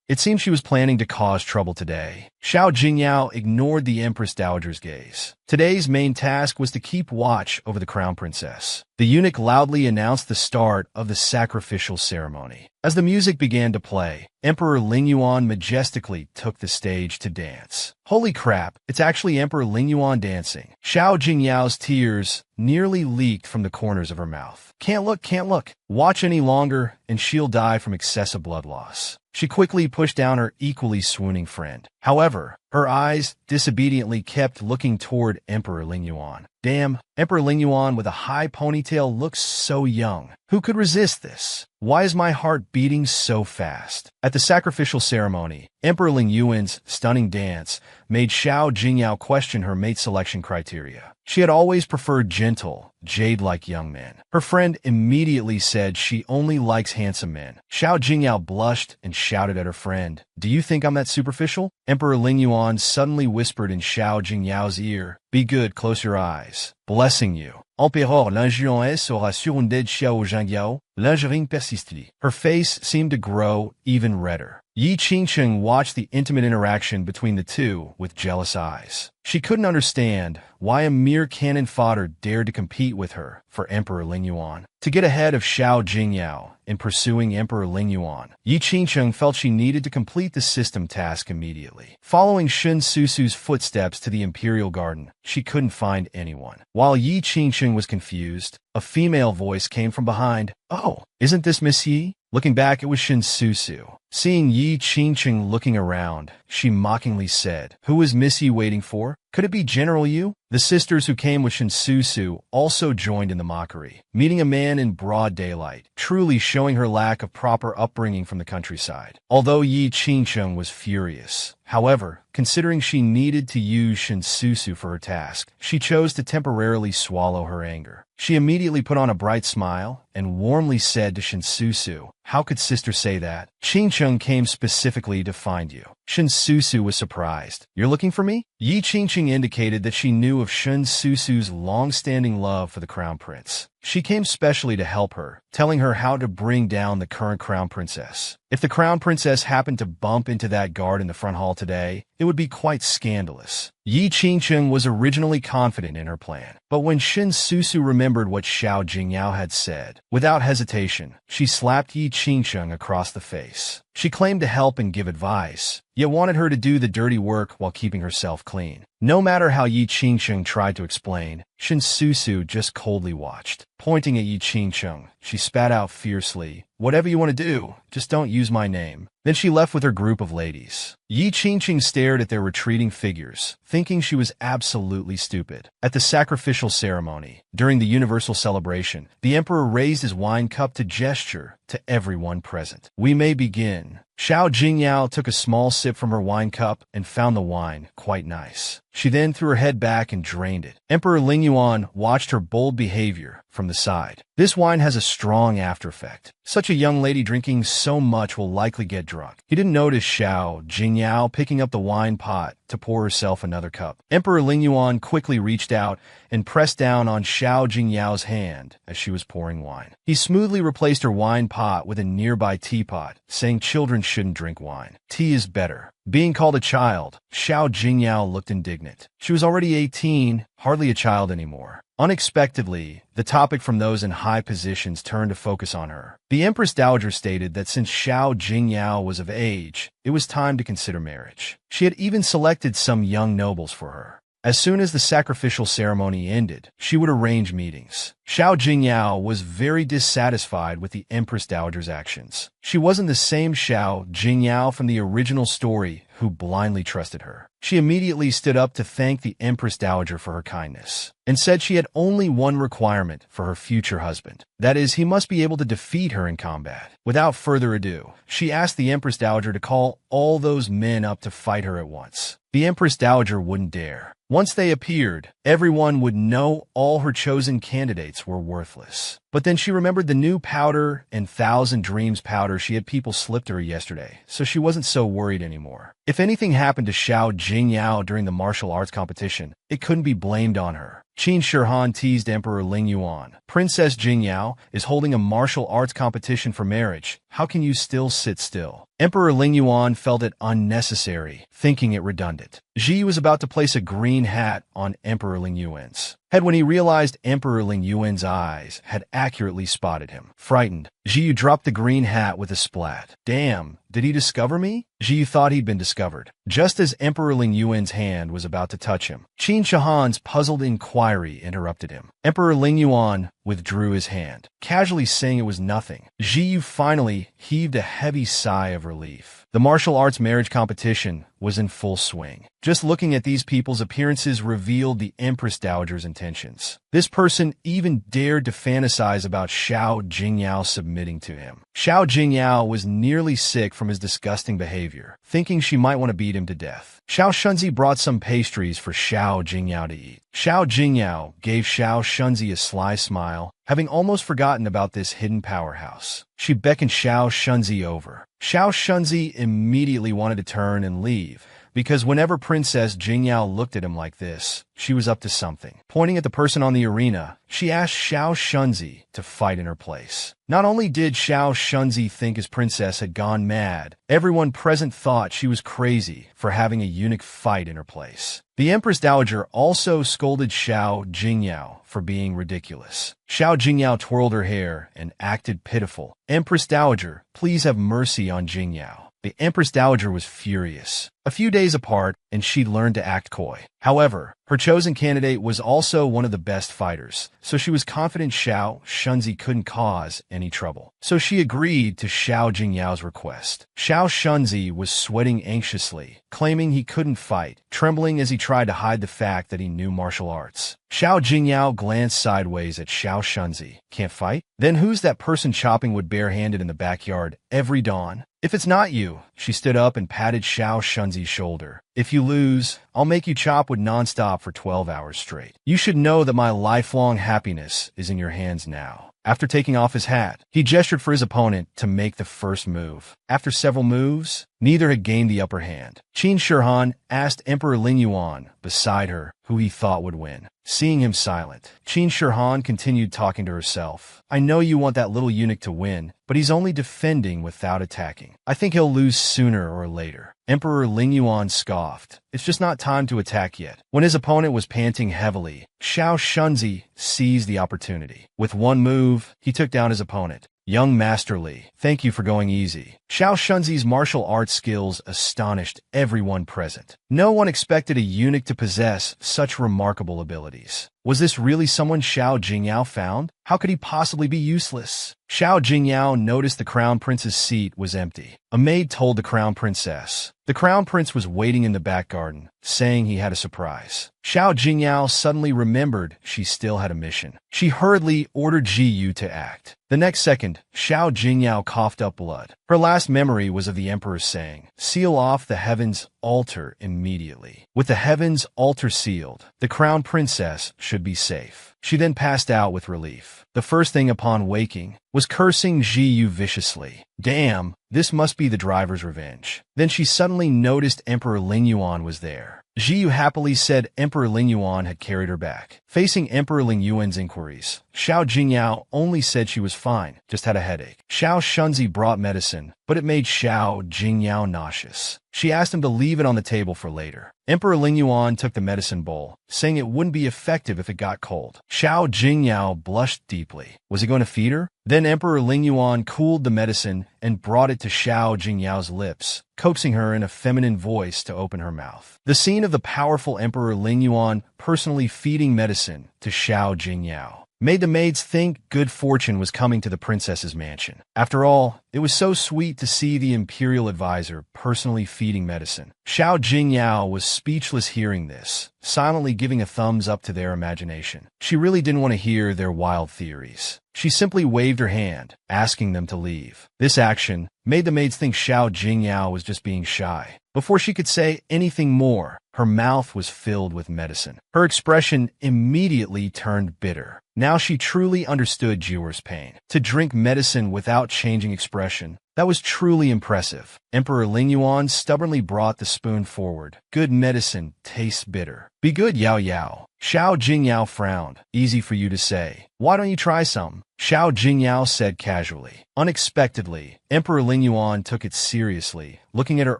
It seemed she was planning to cause trouble today. Xiao Jingyao ignored the Empress Dowager's gaze. Today's main task was to keep watch over the crown princess. The eunuch loudly announced the start of the sacrificial ceremony. As the music began to play, Emperor Lingyuan majestically took the stage to dance. Holy crap, it's actually Emperor Lingyuan dancing. Xiao Jingyao's tears nearly leaked from the corners of her mouth. Can't look, can't look. Watch any longer, and she'll die from excessive blood loss. She quickly pushed down her equally swooning friend. However, her eyes disobediently kept looking toward Emperor Lingyuan. Damn, Emperor Lingyuan with a high ponytail looks so young. Who could resist this? Why is my heart beating so fast? At the sacrificial ceremony, Emperor Lingyuan's stunning dance made Xiao Jingyao question her mate selection criteria. She had always preferred gentle, jade-like young men. Her friend immediately said she only likes handsome men. Xiao Jingyao blushed and shouted at her friend, "Do you think I'm that superficial?" Emperor Lingyuan suddenly whispered in Xiao Jingyao's ear, "Be good, close your eyes. Blessing you." Empereur Lingyuan sera sur une dead Xiao Jingyao. Lingerie persisted. Her face seemed to grow even redder. Yi Qingsheng watched the intimate interaction between the two with jealous eyes. She couldn't understand why a mere cannon fodder dared to compete with her for Emperor Lingyuan. To get ahead of Xiao Jingyao in pursuing Emperor Lingyuan, Yi Qingsheng felt she needed to complete the system task immediately. Following Shinsusu's footsteps to the Imperial Garden, she couldn't find anyone. While Yi Qingsheng was confused, a female voice came from behind. "Oh, isn't this Miss Yi?" Looking back, it was Shinsusu. Seeing Yi Qingsheng looking around, she mockingly said, "Who is Miss Yi waiting for? Could it be General Yu?" The sisters who came with Shinsusu also joined in the mockery, meeting a man in broad daylight, truly showing her lack of proper upbringing from the countryside. Although Yi Qingsheng was furious, however, considering she needed to use Shinsusu for her task, she chose to temporarily swallow her anger. She immediately put on a bright smile and warmly said to Shinsusu, "How could sister say that? Qingsheng came specifically to find you." Shinsusu was surprised. "You're looking for me?" Yi Qingsheng indicated that she knew of Shinsusu's long-standing love for the crown prince. She came specially to help her, telling her how to bring down the current crown princess. If the crown princess happened to bump into that guard in the front hall today, it would be quite scandalous. Yi Qingsheng was originally confident in her plan, but when Shinsusu remembered what Xiao Jingyao had said, without hesitation, she slapped Yi Qingsheng across the face. She claimed to help and give advice, yet wanted her to do the dirty work while keeping herself clean. No matter how Yi Qingsheng tried to explain, Shinsusu just coldly watched. Pointing at Yi Qingsheng, she spat out fiercely, "Whatever you want to do, just don't use my name." Then she left with her group of ladies. Yi Qingsheng stared at their retreating figures, thinking she was absolutely stupid. At the sacrificial ceremony, during the universal celebration, the emperor raised his wine cup to gesture to everyone present. "We may begin." Xiao Jingyao took a small sip from her wine cup and found the wine quite nice. She then threw her head back and drained it. Emperor Lingyuan watched her bold behavior from the side. "This wine has a strong after effect. Such a young lady drinking so much will likely get drunk." He didn't notice Xiao Jingyao picking up the wine pot to pour herself another cup. Emperor Lingyuan quickly reached out and pressed down on Xiao Jingyao's hand as she was pouring wine. He smoothly replaced her wine pot with a nearby teapot, saying children shouldn't drink wine. Tea is better. Being called a child, Xiao Jingyao looked indignant. She was already 18, hardly a child anymore. Unexpectedly, the topic from those in high positions turned to focus on her. The Empress Dowager stated that since Xiao Jingyao was of age, it was time to consider marriage. She had even selected some young nobles for her. As soon as the sacrificial ceremony ended, she would arrange meetings. Xiao Jingyao was very dissatisfied with the Empress Dowager's actions. She wasn't the same Xiao Jingyao from the original story who blindly trusted her. She immediately stood up to thank the Empress Dowager for her kindness, and said she had only one requirement for her future husband. That is, he must be able to defeat her in combat. Without further ado, she asked the Empress Dowager to call all those men up to fight her at once. The Empress Dowager wouldn't dare. Once they appeared, everyone would know all her chosen candidates were worthless. But then she remembered the new powder and Thousand Dreams powder she had people slip to her yesterday, so she wasn't so worried anymore. If anything happened to Xiao Jingyao during the martial arts competition, it couldn't be blamed on her. Qin Shihan teased Emperor Lingyuan. Princess Jingyao is holding a martial arts competition for marriage. How can you still sit still? Emperor Lingyuan felt it unnecessary, thinking it redundant. Ji was about to place a green hat on Emperor Lingyuan's head when he realized Emperor Lingyuan's eyes had accurately spotted him. Frightened, Ji dropped the green hat with a splat. Damn, did he discover me? Ji thought he'd been discovered. Just as Emperor Lingyuan's hand was about to touch him, Qin Shihan's puzzled inquiry interrupted him. Emperor Lingyuan withdrew his hand, casually saying it was nothing. Ji finally heaved a heavy sigh of relief. The martial arts marriage competition was in full swing. Just looking at these people's appearances revealed the Empress Dowager's intentions. This person even dared to fantasize about Xiao Jingyao submitting to him. Xiao Jingyao was nearly sick from his disgusting behavior, thinking she might want to beat him to death. Xiao Shunzi brought some pastries for Xiao Jingyao to eat. Xiao Jingyao gave Xiao Shunzi a sly smile, having almost forgotten about this hidden powerhouse. She beckoned Xiao Shunzi over. Xiao Shunzi immediately wanted to turn and leave, because whenever Princess Jingyao looked at him like this, she was up to something. Pointing at the person on the arena, she asked Xiao Shunzi to fight in her place. Not only did Xiao Shunzi think his princess had gone mad, everyone present thought she was crazy for having a eunuch fight in her place. The Empress Dowager also scolded Xiao Jingyao for being ridiculous. Xiao Jingyao twirled her hair and acted pitiful. Empress Dowager, please have mercy on Jingyao. The Empress Dowager was furious. A few days apart, and she'd learned to act coy. However, her chosen candidate was also one of the best fighters, so she was confident Xiao Shunzi couldn't cause any trouble. So she agreed to Xiao Jingyao's request. Xiao Shunzi was sweating anxiously, claiming he couldn't fight, trembling as he tried to hide the fact that he knew martial arts. Xiao Jingyao glanced sideways at Xiao Shunzi. Can't fight? Then who's that person chopping wood barehanded in the backyard every dawn? If it's not you, she stood up and patted Xiao Shunzi's shoulder. If you lose, I'll make you chop wood nonstop for 12 hours straight. You should know that my lifelong happiness is in your hands now. After taking off his hat, he gestured for his opponent to make the first move. After several moves, neither had gained the upper hand. Qin Shihan asked Emperor Lingyuan, beside her, who he thought would win. Seeing him silent, Qin Shihan continued talking to herself. I know you want that little eunuch to win, but he's only defending without attacking. I think he'll lose sooner or later. Emperor Lingyuan scoffed. It's just not time to attack yet. When his opponent was panting heavily, Xiao Shunzi seized the opportunity. With one move, he took down his opponent. Young Master Li, thank you for going easy. Xiao Shunzi's martial arts skills astonished everyone present. No one expected a eunuch to possess such remarkable abilities. Was this really someone Xiao Jingyao found? How could he possibly be useless? Xiao Jingyao noticed the crown prince's seat was empty. A maid told the crown princess. The crown prince was waiting in the back garden, saying he had a surprise. Xiao Jingyao suddenly remembered she still had a mission. She hurriedly ordered Ji Yu to act. The next second, Xiao Jingyao coughed up blood. Her last memory was of the emperor saying, "Seal off the heavens' altar immediately." With the heavens' altar sealed, the crown princess should be safe. She then passed out with relief. The first thing upon waking was cursing Ji Yu viciously. Damn, this must be the driver's revenge. Then she suddenly noticed Emperor Ling Yuan was there. Ji Yu happily said Emperor Ling Yuan had carried her back. Facing Emperor Ling Yuan's inquiries, Xiao Jingyao only said she was fine, just had a headache. Xiao Shunzi brought medicine, but it made Xiao Jingyao nauseous. She asked him to leave it on the table for later. Emperor Ling Yuan took the medicine bowl, saying it wouldn't be effective if it got cold. Xiao Jingyao blushed deeply. Was he going to feed her? Then Emperor Ling Yuan cooled the medicine and brought it to Xiao Jingyao's lips, coaxing her in a feminine voice to open her mouth. The scene of the powerful Emperor Ling Yuan personally feeding medicine to Xiao Jingyao made the maids think good fortune was coming to the princess's mansion. After all, it was so sweet to see the imperial advisor personally feeding medicine. Xiao Jingyao was speechless hearing this, silently giving a thumbs up to their imagination. She really didn't want to hear their wild theories. She simply waved her hand, asking them to leave. This action made the maids think Xiao Jingyao was just being shy. Before she could say anything more, her mouth was filled with medicine. Her expression immediately turned bitter. Now she truly understood Jiwer's pain. To drink medicine without changing expression, that was truly impressive. Emperor Ling Yuan stubbornly brought the spoon forward. Good medicine tastes bitter. Be good, Yao Yao. Xiao Jingyao frowned. Easy for you to say. Why don't you try some? Xiao Jingyao said casually. Unexpectedly, Emperor Ling Yuan took it seriously, looking at her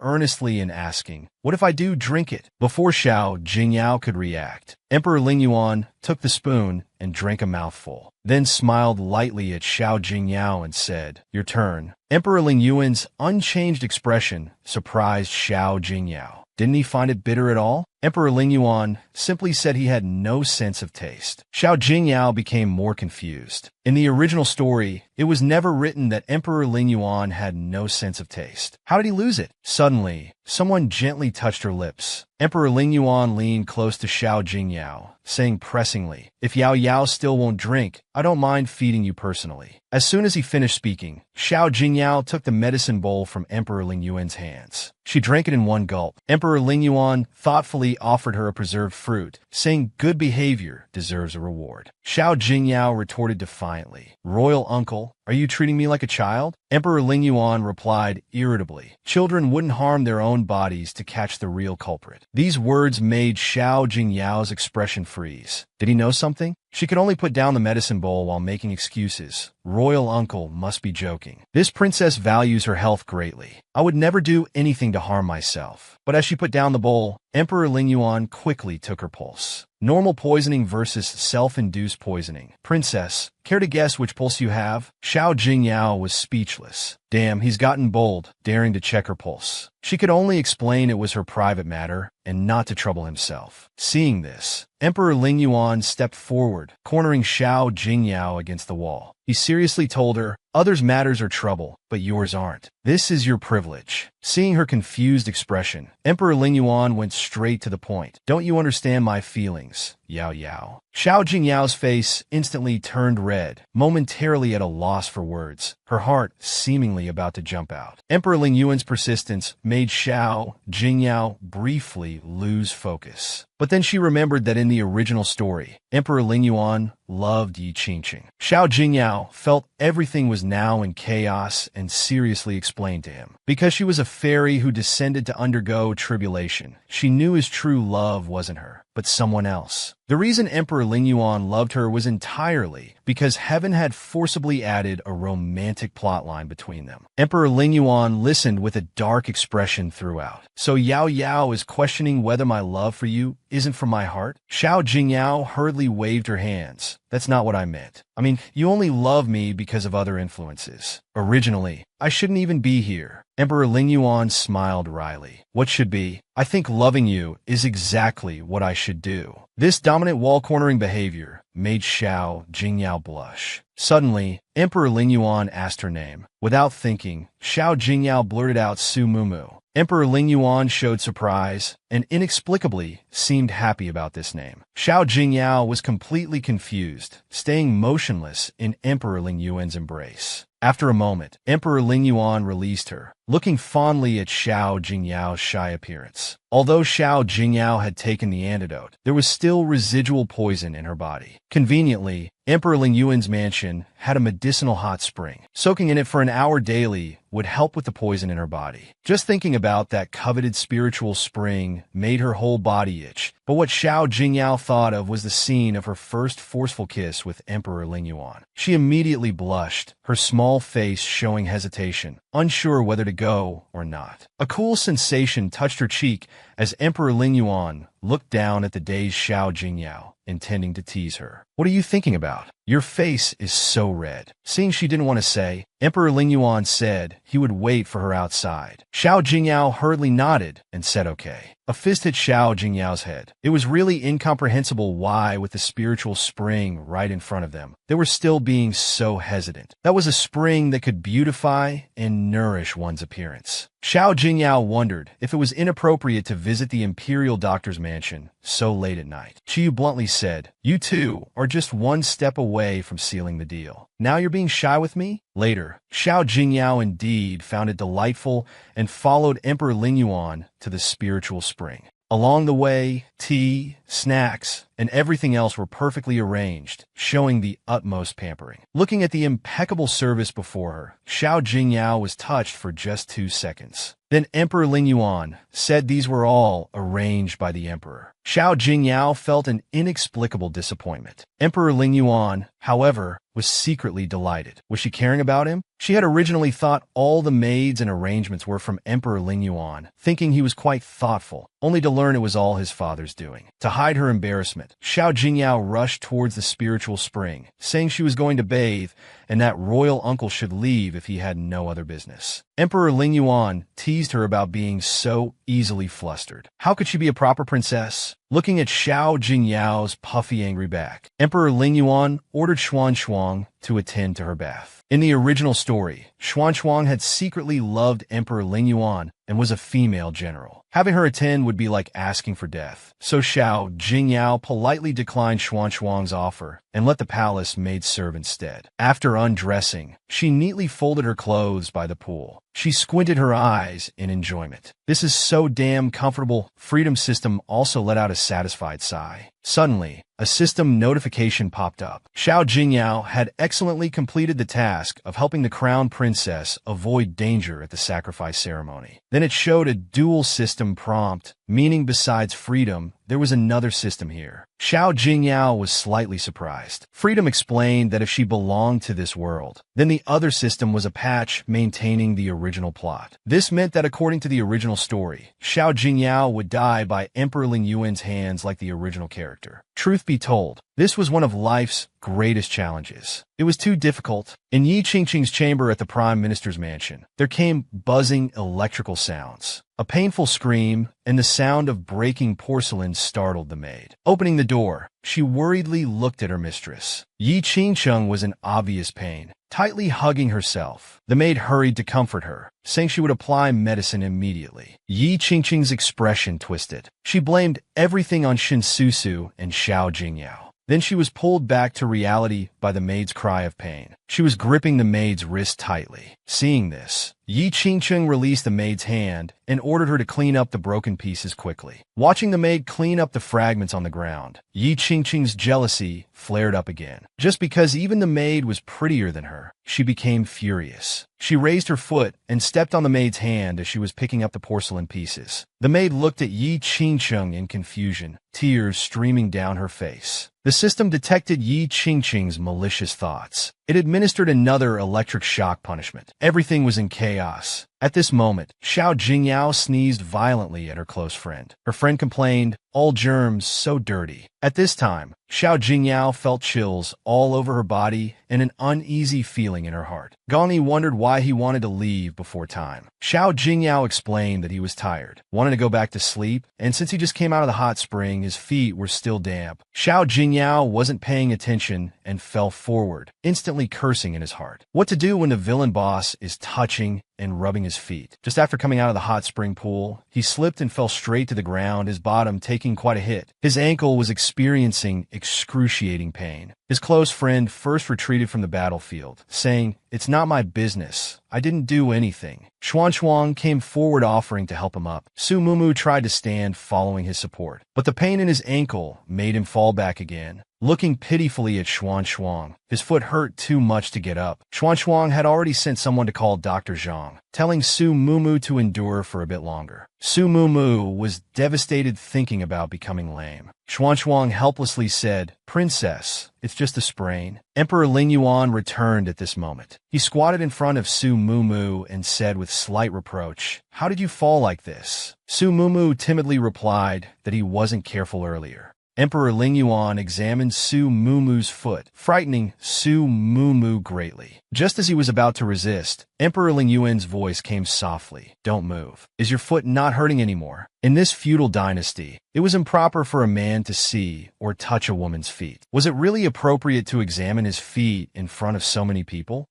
earnestly and asking, "What if I do drink it?" Before Xiao Jingyao could react, Emperor Ling Yuan took the spoon and drank a mouthful, then smiled lightly at Xiao Jingyao and said, "Your turn." Emperor Ling Yuan's unchanged expression surprised Xiao Jingyao. Didn't he find it bitter at all? Emperor Ling Yuan simply said he had no sense of taste. Xiao Jingyao became more confused. In the original story, it was never written that Emperor Ling Yuan had no sense of taste. How did he lose it? Suddenly, someone gently touched her lips. Emperor Ling Yuan leaned close to Xiao Jingyao, saying pressingly, "If Yao Yao still won't drink, I don't mind feeding you personally." As soon as he finished speaking, Xiao Jingyao took the medicine bowl from Emperor Ling Yuan's hands. She drank it in one gulp. Emperor Ling Yuan thoughtfully offered her a preserved fruit, saying good behavior deserves a reward. Xiao Jingyao retorted defiantly, "Royal uncle, are you treating me like a child?" Emperor Ling Yuan replied irritably, "Children wouldn't harm their own bodies to catch the real culprit." These words made Xiao Jingyao's expression freeze. Did he know something? She could only put down the medicine bowl while making excuses. Royal uncle must be joking. This princess values her health greatly. I would never do anything to harm myself. But as she put down the bowl, Emperor Ling Yuan quickly took her pulse. Normal poisoning versus self-induced poisoning. Princess, care to guess which pulse you have? Xiao Jingyao was speechless. Damn, he's gotten bold, daring to check her pulse. She could only explain it was her private matter and not to trouble himself. Seeing this, Emperor Ling Yuan stepped forward, cornering Xiao Jingyao against the wall. He seriously told her, "Others' matters are trouble, but yours aren't. This is your privilege." Seeing her confused expression, Emperor Ling Yuan went straight to the point. "Don't you understand my feelings, Yao Yao?" Xiao Jingyao's face instantly turned red, momentarily at a loss for words, her heart seemingly about to jump out. Emperor Ling Yuan's persistence made Xiao Jingyao briefly lose focus. But then she remembered that in the original story, Emperor Ling Yuan loved Yi Qingqing. Xiao Jingyao felt everything was now in chaos and seriously explained to him. Because she was a fairy who descended to undergo tribulation, she knew his true love wasn't her, but someone else. The reason Emperor Ling Yuan loved her was entirely because heaven had forcibly added a romantic plotline between them. Emperor Ling Yuan listened with a dark expression throughout. "So Yao Yao is questioning whether my love for you isn't from my heart?" Xiao Jingyao hurriedly waved her hands. "That's not what I meant. I mean, you only love me because of other influences. Originally, I shouldn't even be here." Emperor Ling Yuan smiled wryly. "What should be? I think loving you is exactly what I should do." This dominant wall-cornering behavior made Xiao Jingyao blush. Suddenly, Emperor Ling Yuan asked her name. Without thinking, Xiao Jingyao blurted out Su Mumu. Emperor Ling Yuan showed surprise and inexplicably seemed happy about this name. Xiao Jingyao was completely confused, staying motionless in Emperor Ling Yuan's embrace. After a moment, Emperor Lingyuan released her, looking fondly at Xiao Jingyao's shy appearance. Although Xiao Jingyao had taken the antidote, there was still residual poison in her body. Conveniently, Emperor Lingyuan's mansion had a medicinal hot spring. Soaking in it for an hour daily would help with the poison in her body. Just thinking about that coveted spiritual spring made her whole body itch. But what Xiao Jingyao thought of was the scene of her first forceful kiss with Emperor Lingyuan. She immediately blushed, her small face showing hesitation, unsure whether to go or not. A cool sensation touched her cheek as Emperor Lingyuan looked down at the dazed Xiao Jingyao, intending to tease her. "What are you thinking about? Your face is so red." Seeing she didn't want to say, Emperor Lingyuan said he would wait for her outside. Xiao Jingyao hurriedly nodded and said okay. A fist hit Xiao Jingyao's head. It was really incomprehensible why, with the spiritual spring right in front of them, they were still being so hesitant. That was a spring that could beautify and nourish one's appearance. Xiao Jingyao wondered if it was inappropriate to visit the imperial doctor's mansion so late at night. Qiyu bluntly said, "You two are just one step away from sealing the deal. Now you're being shy with me?" Later, Xiao Jingyao indeed found it delightful and followed Emperor Lingyuan to the spiritual spring. Along the way, tea, snacks, and everything else were perfectly arranged, showing the utmost pampering. Looking at the impeccable service before her, Xiao Jingyao was touched for just 2 seconds. Then Emperor Lingyuan said these were all arranged by the emperor. Xiao Jingyao felt an inexplicable disappointment. Emperor Lingyuan, however, was secretly delighted. Was she caring about him? She had originally thought all the maids and arrangements were from Emperor Lingyuan, thinking he was quite thoughtful, only to learn it was all his father's doing. To hide her embarrassment, Xiao Jingyao rushed towards the spiritual spring, saying she was going to bathe and that royal uncle should leave if he had no other business. Emperor Lingyuan teased her about being so easily flustered. How could she be a proper princess? Looking at Xiao Jingyao's puffy, angry back, Emperor Lingyuan ordered Xuan to attend to her bath. In the original story, Xuan had secretly loved Emperor Lingyuan and was a female general. Having her attend would be like asking for death. So Xiao Jingyao politely declined Xuan's offer and let the palace maid serve instead. After undressing, she neatly folded her clothes by the pool. She squinted her eyes in enjoyment. "This is so damn comfortable." Freedom System also let out a satisfied sigh. Suddenly, a system notification popped up. Xiao Jingyao had excellently completed the task of helping the crown princess avoid danger at the sacrifice ceremony. Then it showed a dual system prompt, meaning besides freedom, there was another system here. Xiao Jingyao was slightly surprised. Freedom explained that if she belonged to this world, then the other system was a patch maintaining the original plot. This meant that according to the original story, Xiao Jingyao would die by Emperor Lingyuan's hands like the original character. Truth be told, this was one of life's greatest challenges. It was too difficult. In Yi Qingqing's chamber at the Prime Minister's mansion, there came buzzing electrical sounds. A painful scream and the sound of breaking porcelain startled the maid. Opening the door, she worriedly looked at her mistress. Yi Qingqing was in obvious pain, tightly hugging herself. The maid hurried to comfort her, saying she would apply medicine immediately. Yi Qingqing's expression twisted. She blamed everything on Shinsusu and Xiao Jingyao. Then she was pulled back to reality by the maid's cry of pain. She was gripping the maid's wrist tightly. Seeing this, Yi Qingqing released the maid's hand and ordered her to clean up the broken pieces quickly. Watching the maid clean up the fragments on the ground, Yi Qingqing's jealousy flared up again. Just because even the maid was prettier than her, she became furious. She raised her foot and stepped on the maid's hand as she was picking up the porcelain pieces. The maid looked at Yi Qingqing in confusion, tears streaming down her face. The system detected Yi Qingqing's malicious thoughts. It administered another electric shock punishment. Everything was in chaos. At this moment, Xiao Jingyao sneezed violently at her close friend. Her friend complained, "All germs so dirty." At this time, Xiao Jingyao felt chills all over her body and an uneasy feeling in her heart. Gongyi wondered why he wanted to leave before time. Xiao Jingyao explained that he was tired, wanted to go back to sleep, and since he just came out of the hot spring, his feet were still damp. Xiao Jingyao wasn't paying attention and fell forward, instantly silently cursing in his heart. What to do when the villain boss is touching and rubbing his feet? Just after coming out of the hot spring pool, he slipped and fell straight to the ground, his bottom taking quite a hit. His ankle was experiencing excruciating pain. His close friend first retreated from the battlefield, saying, "It's not my business. I didn't do anything." Xuan came forward offering to help him up. Su Mumu tried to stand following his support, but the pain in his ankle made him fall back again. Looking pitifully at Xuan, his foot hurt too much to get up. Xuan had already sent someone to call Dr. Zhang, telling Su Mumu to endure for a bit longer. Su Mumu was devastated thinking about becoming lame. Xuan helplessly said, "Princess, it's just a sprain." Emperor Ling Yuan returned at this moment. He squatted in front of Su Mumu and said with slight reproach, "How did you fall like this?" Su Mumu timidly replied that he wasn't careful earlier. Emperor Ling Yuan examined Su Mumu's foot, frightening Su Mumu greatly. Just as he was about to resist, Emperor Ling Yuan's voice came softly. "Don't move. Is your foot not hurting anymore?" In this feudal dynasty, it was improper for a man to see or touch a woman's feet. Was it really appropriate to examine his feet in front of so many people?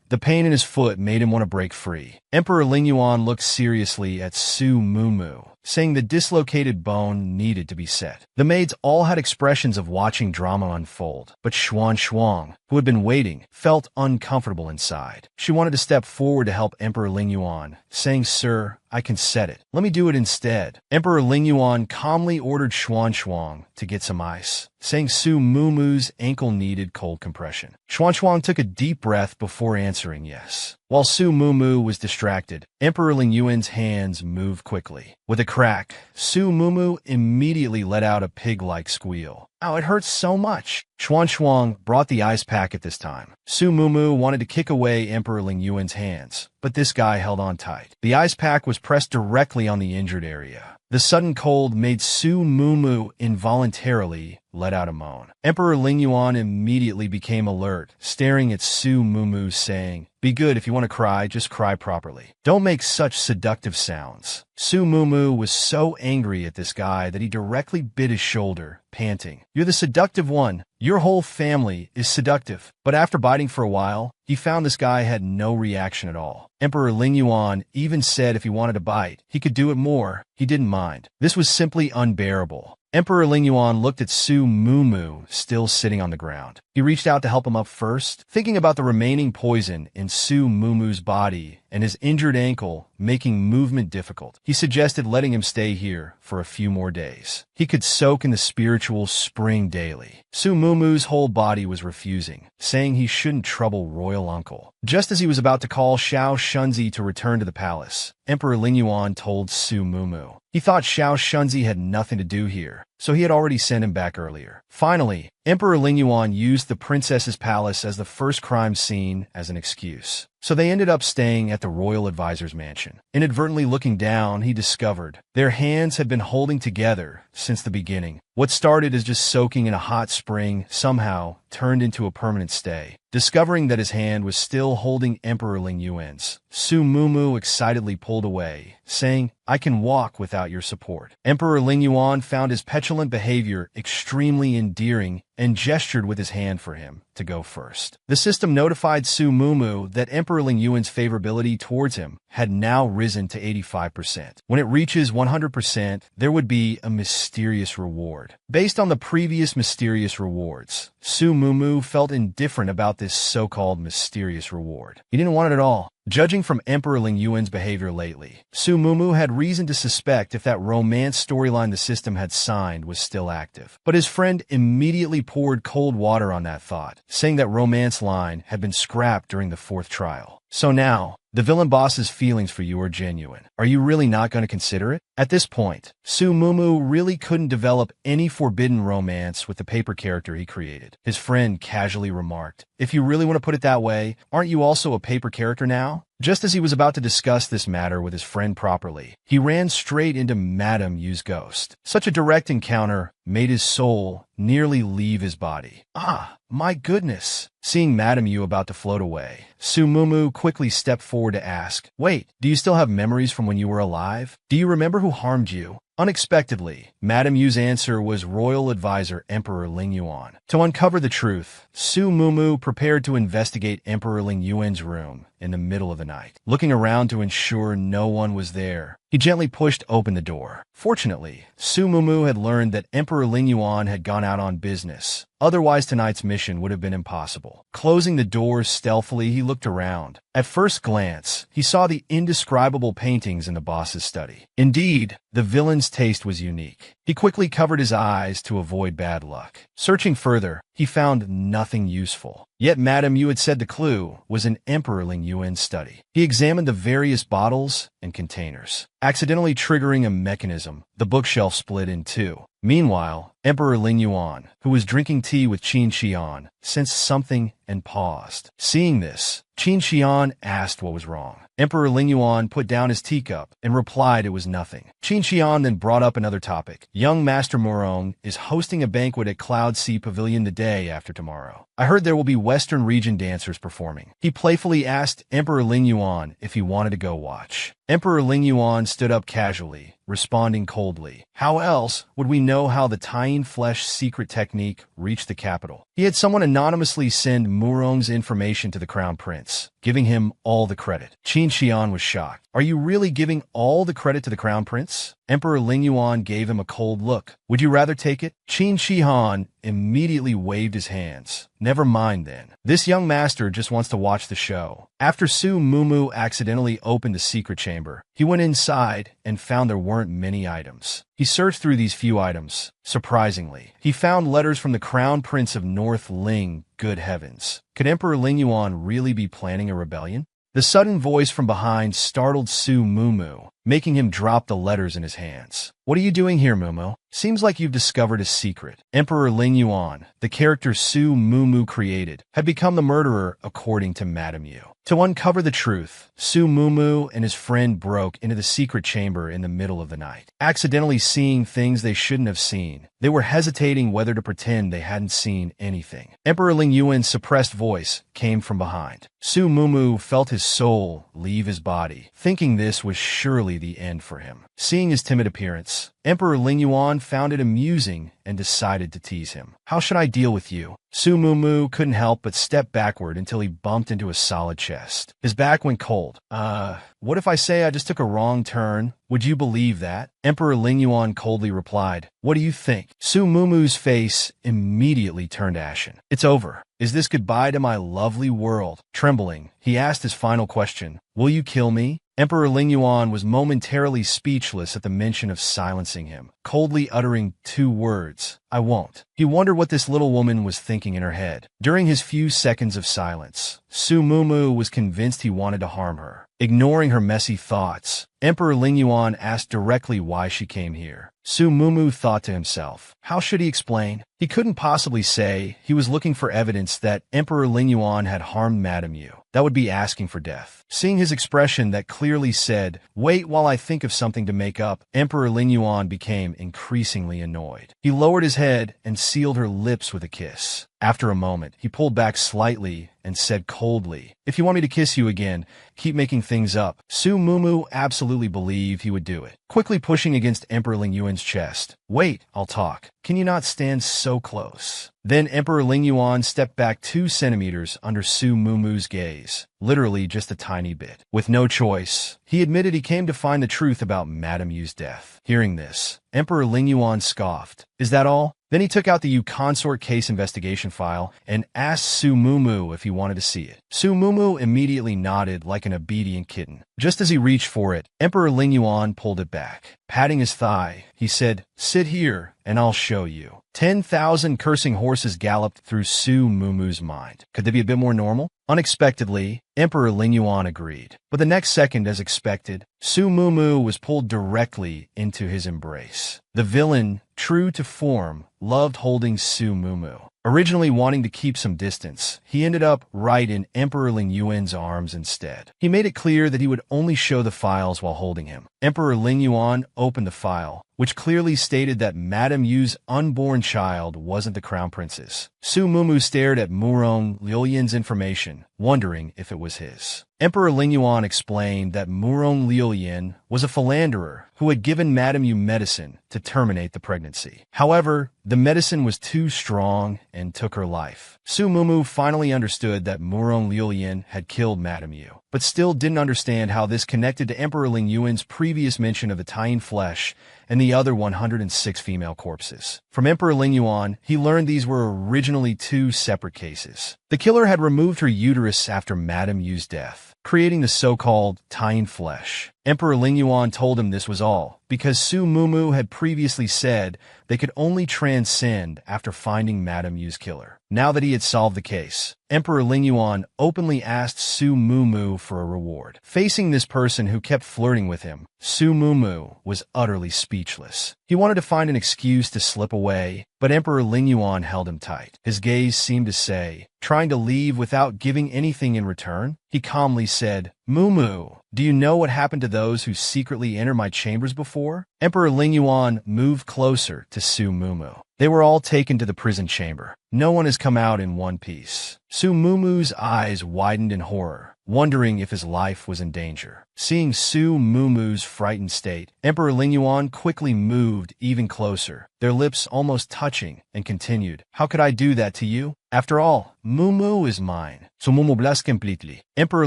The pain in his foot made him want to break free. Emperor Ling Yuan looked seriously at Su Mumu, saying the dislocated bone needed to be set. The maids all had expressions of watching drama unfold, but Xuan, who had been waiting, felt uncomfortable inside. She wanted to step forward to help Emperor Ling Yuan, saying, "Sir, I can set it. Let me do it instead." Emperor Ling Yuan calmly ordered Xuan to get some ice, saying Su Mumu's ankle needed cold compression. Xuan took a deep breath before answering yes. While Su Mumu was distracted, Emperor Ling Yuan's hands moved quickly. With a crack, Su Mumu immediately let out a pig-like squeal. "Ow, it hurts so much." Xuan brought the ice pack at this time. Su Mumu wanted to kick away Emperor Ling Yuan's hands, but this guy held on tight. The ice pack was pressed directly on the injured area. The sudden cold made Su Mumu involuntarily let out a moan. Emperor Ling Yuan immediately became alert, staring at Su Mumu saying, "Be good if you want to cry, just cry properly. Don't make such seductive sounds." Su Mumu was so angry at this guy that he directly bit his shoulder, panting, "You're the seductive one. Your whole family is seductive." But after biting for a while, he found this guy had no reaction at all. Emperor Ling Yuan even said if he wanted to bite, he could do it more. He didn't mind. This was simply unbearable. Emperor Ling Yuan looked at Su Mumu, still sitting on the ground. He reached out to help him up first, thinking about the remaining poison in Su Mumu's body and his injured ankle making movement difficult. He suggested letting him stay here for a few more days. He could soak in the spiritual spring daily. Su Mumu's whole body was refusing, saying he shouldn't trouble royal uncle. Just as he was about to call Xiao Shunzi to return to the palace, Emperor Ling Yuan told Su Mumu. He thought Xiao Shunzi had nothing to do here, so he had already sent him back earlier. Finally, Emperor Ling Yuan used the princess's palace as the first crime scene as an excuse. So they ended up staying at the royal advisor's mansion. Inadvertently looking down, he discovered their hands had been holding together since the beginning. What started as just soaking in a hot spring somehow turned into a permanent stay. Discovering that his hand was still holding Emperor Ling Yuan's, Su Mumu excitedly pulled away, saying, "I can walk without your support." Emperor Ling Yuan found his petulant behavior extremely endearing and gestured with his hand for him to go first. The system notified Su Mumu that Emperor Ling Yuan's favorability towards him had now risen to 85%. When it reaches 100%, there would be a mysterious reward. Based on the previous mysterious rewards, Su Mumu felt indifferent about this so-called mysterious reward. He didn't want it at all. Judging from Emperor Ling Yuan's behavior lately, Su Mumu had reason to suspect if that romance storyline the system had signed was still active. But his friend immediately poured cold water on that thought, saying that romance line had been scrapped during the 4th trial. So now, the villain boss's feelings for you are genuine. Are you really not going to consider it? At this point, Su Mumu really couldn't develop any forbidden romance with the paper character he created. His friend casually remarked, "If you really want to put it that way, aren't you also a paper character now?" Just as he was about to discuss this matter with his friend properly, he ran straight into Madame Yu's ghost. Such a direct encounter made his soul nearly leave his body. "Ah, my goodness." Seeing Madame Yu about to float away, Su Mumu quickly stepped forward to ask, "Wait, do you still have memories from when you were alive? Do you remember who harmed you?" Unexpectedly, Madame Yu's answer was royal advisor Emperor Ling Yuan. To uncover the truth, Su Mumu prepared to investigate Emperor Ling Yuan's room in the middle of the night. Looking around to ensure no one was there, he gently pushed open the door. Fortunately, Su Mumu had learned that Emperor Ling Yuan had gone out on business. Otherwise, tonight's mission would have been impossible. Closing the doors stealthily, he looked around. At first glance, he saw the indescribable paintings in the boss's study. Indeed, the villain's taste was unique. He quickly covered his eyes to avoid bad luck. Searching further, he found nothing useful. Yet Madame Yu had said the clue was in Emperor Ling Yuan's study. He examined the various bottles and containers. Accidentally triggering a mechanism, the bookshelf split in two. Meanwhile, Emperor Ling Yuan, who was drinking tea with Qin Shihan, sensed something and paused. Seeing this, Qin Shihan asked what was wrong. Emperor Ling Yuan put down his teacup and replied it was nothing. Qin Shihan then brought up another topic. Young Master Murong is hosting a banquet at Cloud Sea Pavilion the day after tomorrow. I heard there will be Western region dancers performing. He playfully asked Emperor Ling Yuan if he wanted to go watch. Emperor Ling Yuan stood up casually, responding coldly. How else would we know how the tying flesh secret technique reached the capital? He had someone anonymously send Murong's information to the Crown Prince, giving him all the credit. Qin Shihan was shocked. Are you really giving all the credit to the Crown Prince? Emperor Ling Yuan gave him a cold look. Would you rather take it? Qin Shihan immediately waved his hands. Never mind then. This young master just wants to watch the show. After Su Mumu accidentally opened the secret chamber, he went inside and found there weren't many items. He searched through these few items. Surprisingly, he found letters from the Crown Prince of North Ling. Good heavens. Could Emperor Ling Yuan really be planning a rebellion? The sudden voice from behind startled Su Mumu, making him drop the letters in his hands. What are you doing here, Mumu? Seems like you've discovered a secret. Emperor Ling Yuan, the character Su Mumu created, had become the murderer according to Madame Yu. To uncover the truth, Su Mumu and his friend broke into the secret chamber in the middle of the night, accidentally seeing things they shouldn't have seen. They were hesitating whether to pretend they hadn't seen anything. Emperor Ling Yuan's suppressed voice came from behind. Su Mumu felt his soul leave his body, thinking this was surely the end for him. Seeing his timid appearance, Emperor Ling Yuan found it amusing and decided to tease him. How should I deal with you? Su Mumu couldn't help but step backward until he bumped into a solid chest. His back went cold. What if I say I just took a wrong turn? Would you believe that? Emperor Ling Yuan coldly replied. What do you think? Su Mumu's face immediately turned ashen. It's over. Is this goodbye to my lovely world? Trembling, he asked his final question. Will you kill me? Emperor Ling Yuan was momentarily speechless at the mention of silencing him, coldly uttering two words, I won't. He wondered what this little woman was thinking in her head. During his few seconds of silence, Su Mumu was convinced he wanted to harm her. Ignoring her messy thoughts, Emperor Ling Yuan asked directly why she came here. Su Mumu thought to himself, how should he explain? He couldn't possibly say he was looking for evidence that Emperor Ling Yuan had harmed Madame Yu. That would be asking for death. Seeing his expression that clearly said, wait while I think of something to make up, Emperor Ling Yuan became increasingly annoyed. He lowered his head and sealed her lips with a kiss. After a moment, he pulled back slightly and said coldly, if you want me to kiss you again, keep making things up. Su Mumu absolutely believed he would do it, quickly pushing against Emperor Ling Yuan's chest. Wait, I'll talk. Can you not stand so close? Then Emperor Ling Yuan stepped back 2 centimeters under Su Mumu's gaze, literally just a tiny bit. With no choice, he admitted he came to find the truth about Madame Yu's death. Hearing this, Emperor Ling Yuan scoffed. Is that all? Then he took out the Yu consort case investigation file and asked Su Mumu if he wanted to see it. Su Mumu immediately nodded like an obedient kitten. Just as he reached for it, Emperor Ling Yuan pulled it back. Patting his thigh, he said, sit here and I'll show you. 10,000 cursing horses galloped through Su Mumu's mind. Could they be a bit more normal? Unexpectedly, Emperor Ling Yuan agreed. But the next second, as expected, Su Mumu was pulled directly into his embrace. The villain, true to form, loved holding Su Mumu. Originally wanting to keep some distance, he ended up right in Emperor Ling Yuan's arms instead. He made it clear that he would only show the files while holding him. Emperor Ling Yuan opened the file, which clearly stated that Madame Yu's unborn child wasn't the crown princess. Su Mumu stared at Murong Liulian's information, wondering if it was his. Emperor Lingyuan explained that Murong Liuyin was a philanderer who had given Madame Yu medicine to terminate the pregnancy. However, the medicine was too strong and took her life. Su Mumu finally understood that Murong Liuyin had killed Madame Yu, but still didn't understand how this connected to Emperor Lingyuan's previous mention of Italian flesh and the other 106 female corpses. From Emperor Lingyuan, he learned these were originally two separate cases. The killer had removed her uterus after Madame Yu's death, creating the so-called Italian flesh. Emperor Lingyuan told him this was all, because Su Mumu had previously said they could only transcend after finding Madame Yu's killer. Now that he had solved the case, Emperor Lingyuan openly asked Su Mumu for a reward. Facing this person who kept flirting with him, Su Mumu was utterly speechless. He wanted to find an excuse to slip away, but Emperor Lingyuan held him tight. His gaze seemed to say, trying to leave without giving anything in return. He calmly said, "Mumu, do you know what happened to those who secretly entered my chambers before?" Emperor Lingyuan moved closer to Su Mumu. They were all taken to the prison chamber. No one has come out in one piece. Su Mumu's eyes widened in horror, wondering if his life was in danger. Seeing Su Mumu's frightened state, Emperor Lingyuan quickly moved even closer, their lips almost touching, and continued, "How could I do that to you? After all, Mumu is mine." So Mumu blessed completely. Emperor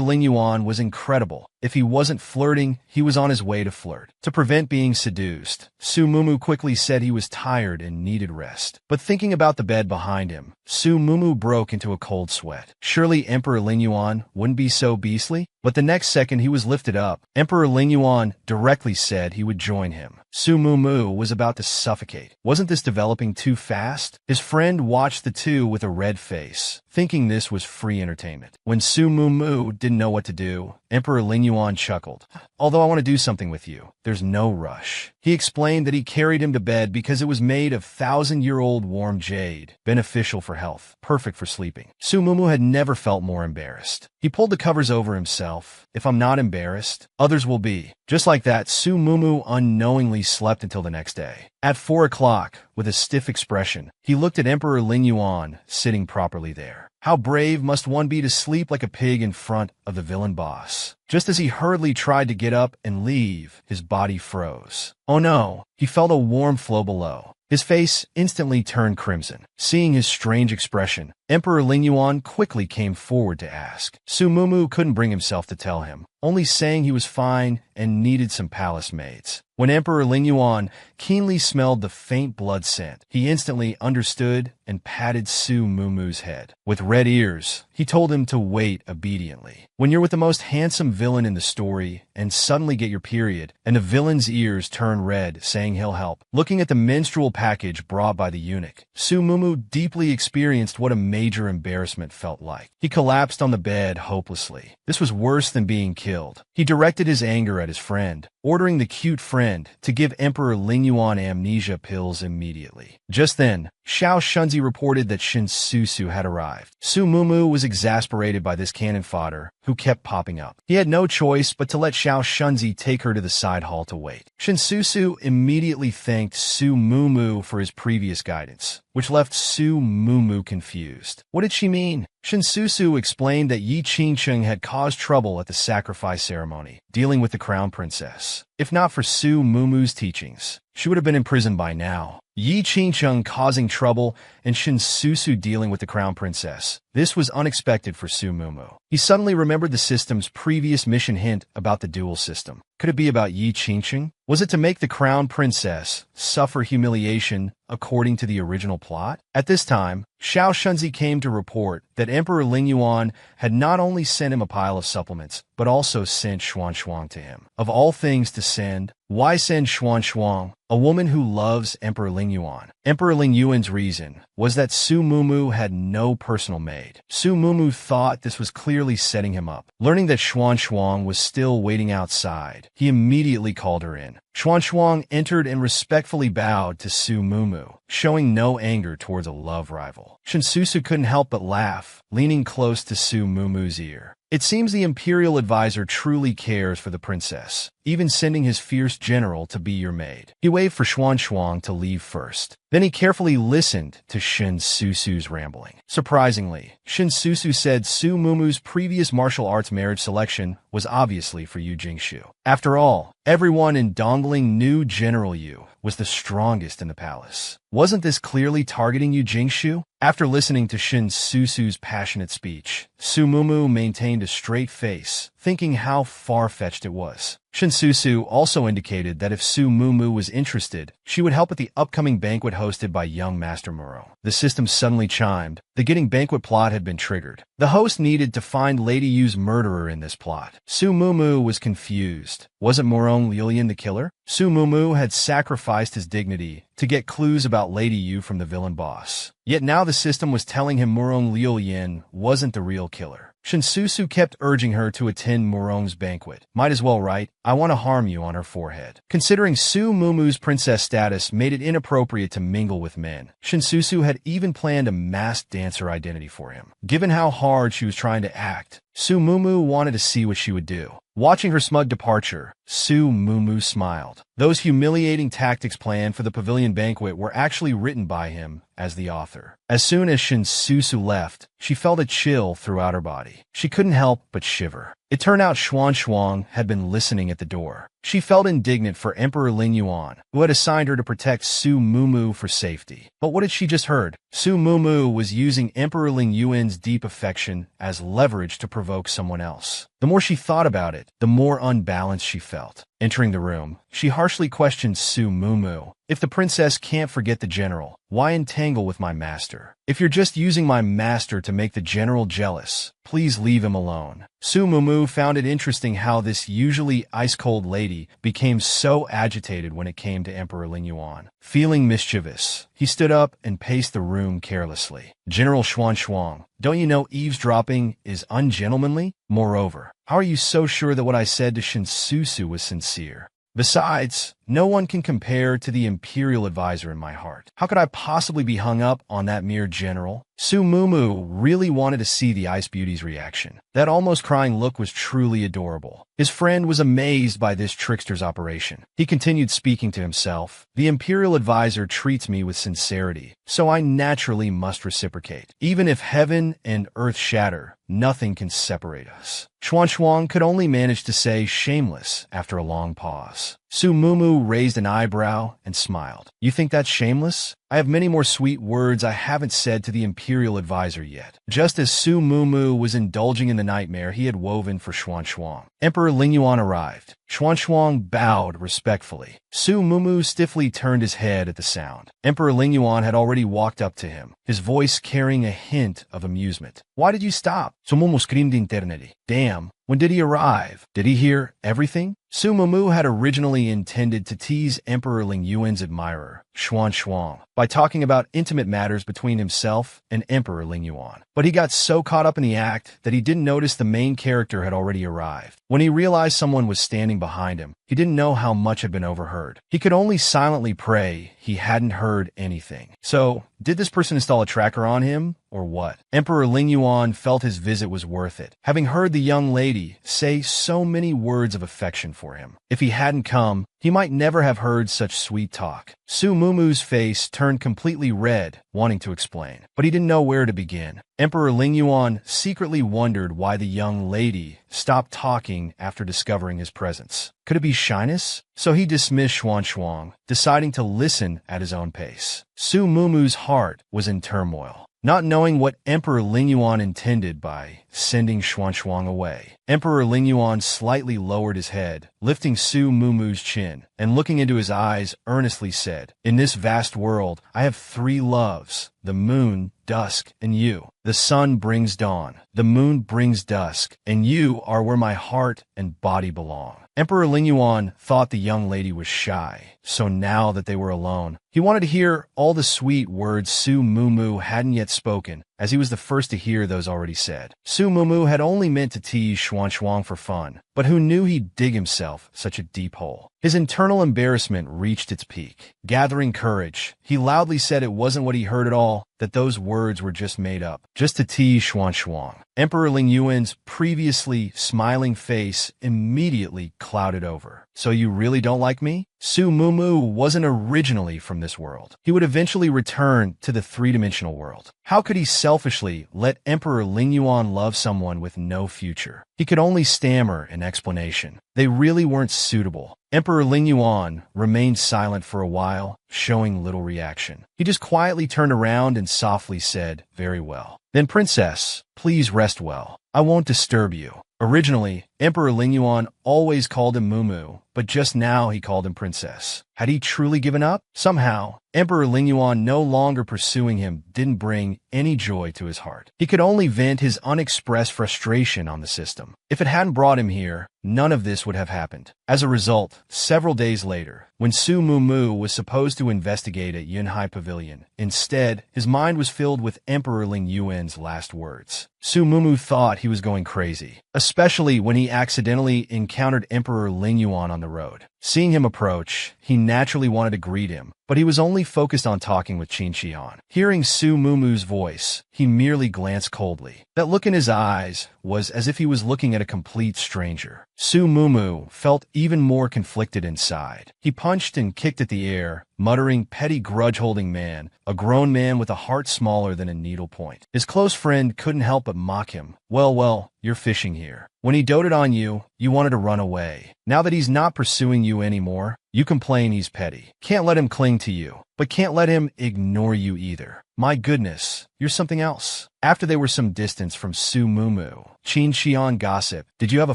Lingyuan was incredible. If he wasn't flirting, he was on his way to flirt. To prevent being seduced, Su Mumu quickly said he was tired and needed rest. But thinking about the bed behind him, Su Mumu broke into a cold sweat. Surely Emperor Lingyuan wouldn't be so beastly? But the next second he was lifted up. Emperor Lingyuan directly said he would join him. Su Mumu was about to suffocate. Wasn't this developing too fast? His friend watched the two with a red face, thinking this was free entertainment. When Su Mumu didn't know what to do, Emperor Lingyuan chuckled. "Although I want to do something with you, there's no rush." He explained that he carried him to bed because it was made of 1,000-year-old warm jade, beneficial for health, perfect for sleeping. Su Mumu had never felt more embarrassed. He pulled the covers over himself. "If I'm not embarrassed, others will be." Just like that, Su Mumu unknowingly slept until the next day. At 4 o'clock, with a stiff expression, he looked at Emperor Lingyuan sitting properly there. How brave must one be to sleep like a pig in front of the villain boss? Just as he hurriedly tried to get up and leave, his body froze. Oh no, he felt a warm flow below. His face instantly turned crimson. Seeing his strange expression, Emperor Lingyuan quickly came forward to ask. Su Mumu couldn't bring himself to tell him, only saying he was fine and needed some palace maids. When Emperor Lingyuan keenly smelled the faint blood scent, he instantly understood and patted Su Mumu's head. With red ears, he told him to wait obediently. When you're with the most handsome villain in the story and suddenly get your period, and the villain's ears turn red, saying he'll help. Looking at the menstrual package brought by the eunuch, Su Mumu deeply experienced what a major embarrassment felt like. He collapsed on the bed hopelessly. This was worse than being killed. He directed his anger at his friend, ordering the cute friend to give Emperor Lingyuan amnesia pills immediately. Just then, Xiao Shunzi reported that Shinsusu had arrived. Su Mumu was exasperated by this cannon fodder, who kept popping up. He had no choice but to let Xiao Shunzi take her to the side hall to wait. Shinsusu immediately thanked Su Mumu for his previous guidance, which left Su Mumu confused. What did she mean? Shinsusu explained that Yi Qingcheng had caused trouble at the sacrifice ceremony, dealing with the crown princess. If not for Su Mumu's teachings, she would have been in prison by now. Yi Qingcheng causing trouble and Shinsusu dealing with the crown princess. This was unexpected for Su Mumu. He suddenly remembered the system's previous mission hint about the duel system. Could it be about Yi Qingcheng? Was it to make the crown princess suffer humiliation according to the original plot? At this time, Xiao Shunzi came to report that Emperor Lingyuan had not only sent him a pile of supplements, but also sent Xuan Xuan to him. Of all things to send, why send Xuan Xuan, a woman who loves Emperor Lingyuan? Emperor Lingyuan's reason was that Su Mumu had no personal maid. Su Mumu thought this was clearly setting him up. Learning that Xuan Xuan was still waiting outside, he immediately called her in. Xuan Xuan entered and respectfully bowed to Su Mumu, showing no anger towards a love rival. Shinsusu couldn't help but laugh, leaning close to Su Mumu's ear. It seems the imperial advisor truly cares for the princess, even sending his fierce general to be your maid. He waved for Xuan to leave first. Then he carefully listened to Shin Susu's rambling. Surprisingly, Shin Susu said Su Mumu's previous martial arts marriage selection was obviously for Yu Jingshu. After all, everyone in Dongling knew General Yu was the strongest in the palace. Wasn't this clearly targeting Yu Jingshu? After listening to Shin Susu's passionate speech, Su Mumu maintained a straight face, thinking how far-fetched it was. Shin Susu also indicated that if Su Mumu was interested, she would help at the upcoming banquet hosted by young Master Muro. The system suddenly chimed. The getting banquet plot had been triggered. The host needed to find Lady Yu's murderer in this plot. Su Mumu was confused. Wasn't Morong Lilian the killer? Su Mumu had sacrificed his dignity to get clues about Lady Yu from the villain boss. Yet now the system was telling him Morong Lilian wasn't the real killer. Shin Susu kept urging her to attend Morong's banquet. Might as well write, "I want to harm you" on her forehead. Considering Su Mumu's princess status made it inappropriate to mingle with men, Shin Susu had even planned a masked dancer identity for him. Given how hard she was trying to act, Su Mumu wanted to see what she would do. Watching her smug departure, Su Mumu smiled. Those humiliating tactics planned for the pavilion banquet were actually written by him as the author. As soon as Shin Susu left, she felt a chill throughout her body. She couldn't help but shiver. It turned out Xuan had been listening at the door. She felt indignant for Emperor Ling Yuan, who had assigned her to protect Su Mumu for safety. But what had she just heard? Su Mumu was using Emperor Ling Yuan's deep affection as leverage to provoke someone else. The more she thought about it, the more unbalanced she felt. Entering the room, she harshly questioned Su Mumu. "If the princess can't forget the general, why entangle with my master? If you're just using my master to make the general jealous, please leave him alone." Su Mumu found it interesting how this usually ice-cold lady became so agitated when it came to Emperor Ling Yuan. Feeling mischievous, he stood up and paced the room carelessly. "General Xuan, don't you know eavesdropping is ungentlemanly? Moreover, how are you so sure that what I said to Shin Susu was sincere? Besides, no one can compare to the imperial advisor in my heart. How could I possibly be hung up on that mere general?" Su Mumu really wanted to see the Ice Beauty's reaction. That almost crying look was truly adorable. His friend was amazed by this trickster's operation. He continued speaking to himself. "The imperial advisor treats me with sincerity, so I naturally must reciprocate. Even if heaven and earth shatter, nothing can separate us." Xuan could only manage to say shameless after a long pause. Su Mumu raised an eyebrow and smiled. "You think that's shameless? I have many more sweet words I haven't said to the imperial advisor yet." Just as Su Mumu was indulging in the nightmare he had woven for Xuan, Emperor Ling Yuan arrived. Xuan bowed respectfully. Su Mumu stiffly turned his head at the sound. Emperor Ling Yuan had already walked up to him, his voice carrying a hint of amusement. "Why did you stop?" Su Mumu screamed internally. "Damn, when did he arrive? Did he hear everything?" Su Mumu had originally intended to tease Emperor Ling Yuan's admirer, Xuan, by talking about intimate matters between himself and Emperor Ling Yuan. But he got so caught up in the act that he didn't notice the main character had already arrived. When he realized someone was standing behind him, he didn't know how much had been overheard. He could only silently pray he hadn't heard anything. So, did this person install a tracker on him, or what? Emperor Ling Yuan felt his visit was worth it, having heard the young lady say so many words of affection for him. If he hadn't come, he might never have heard such sweet talk. Su Mumu's face turned completely red, wanting to explain, but he didn't know where to begin. Emperor Ling Yuan secretly wondered why the young lady stopped talking after discovering his presence. Could it be shyness? So he dismissed Xuan, deciding to listen at his own pace. Su Mumu's heart was in turmoil, not knowing what Emperor Ling Yuan intended by sending Xuan away. Emperor Ling Yuan slightly lowered his head, lifting Su Mumu's chin, and looking into his eyes earnestly said, "In this vast world, I have 3 loves, the moon, dusk, and you. The sun brings dawn, the moon brings dusk, and you are where my heart and body belong." Emperor Ling Yuan thought the young lady was shy, so now that they were alone, he wanted to hear all the sweet words Su Mumu hadn't yet spoken, as he was the first to hear those already said. Su Mumu had only meant to tease Xuan for fun, but who knew he'd dig himself such a deep hole? His internal embarrassment reached its peak. Gathering courage, he loudly said it wasn't what he heard at all, that those words were just made up, just to tease Xuan. Emperor Ling Yuan's previously smiling face immediately clouded over. So you really don't like me? Su Mumu wasn't originally from this world. He would eventually return to the three-dimensional world. How could he selfishly let Emperor Ling Yuan love someone with no future? He could only stammer an explanation. They really weren't suitable. Emperor Ling Yuan remained silent for a while, showing little reaction. He just quietly turned around and softly said, "Very well. Then, Princess, please rest well. I won't disturb you." Originally, Emperor Ling Yuan always called him Mumu, but just now he called him Princess. Had he truly given up? Somehow, Emperor Ling Yuan no longer pursuing him didn't bring any joy to his heart. He could only vent his unexpressed frustration on the system. If it hadn't brought him here, none of this would have happened. As a result, several days later, when Su Mumu was supposed to investigate at Yunhai Pavilion, instead, his mind was filled with Emperor Ling Yuan's last words. Su Mumu thought he was going crazy, especially when he accidentally encountered Emperor Ling Yuan on the road. Seeing him approach, he naturally wanted to greet him, but he was only focused on talking with Qin Xian. Hearing Su Mumu's voice, he merely glanced coldly. That look in his eyes was as if he was looking at a complete stranger. Su Mumu felt even more conflicted inside. He punched and kicked at the air, muttering, "Petty grudge-holding man, a grown man with a heart smaller than a needlepoint." His close friend couldn't help but mock him. Well, you're fishing here. When he doted on you, you wanted to run away. Now that he's not pursuing you anymore, you complain he's petty. Can't let him cling to you, but can't let him ignore you either. My goodness, you're something else. After they were some distance from Su Mumu, Qin Xian gossiped, "Did you have a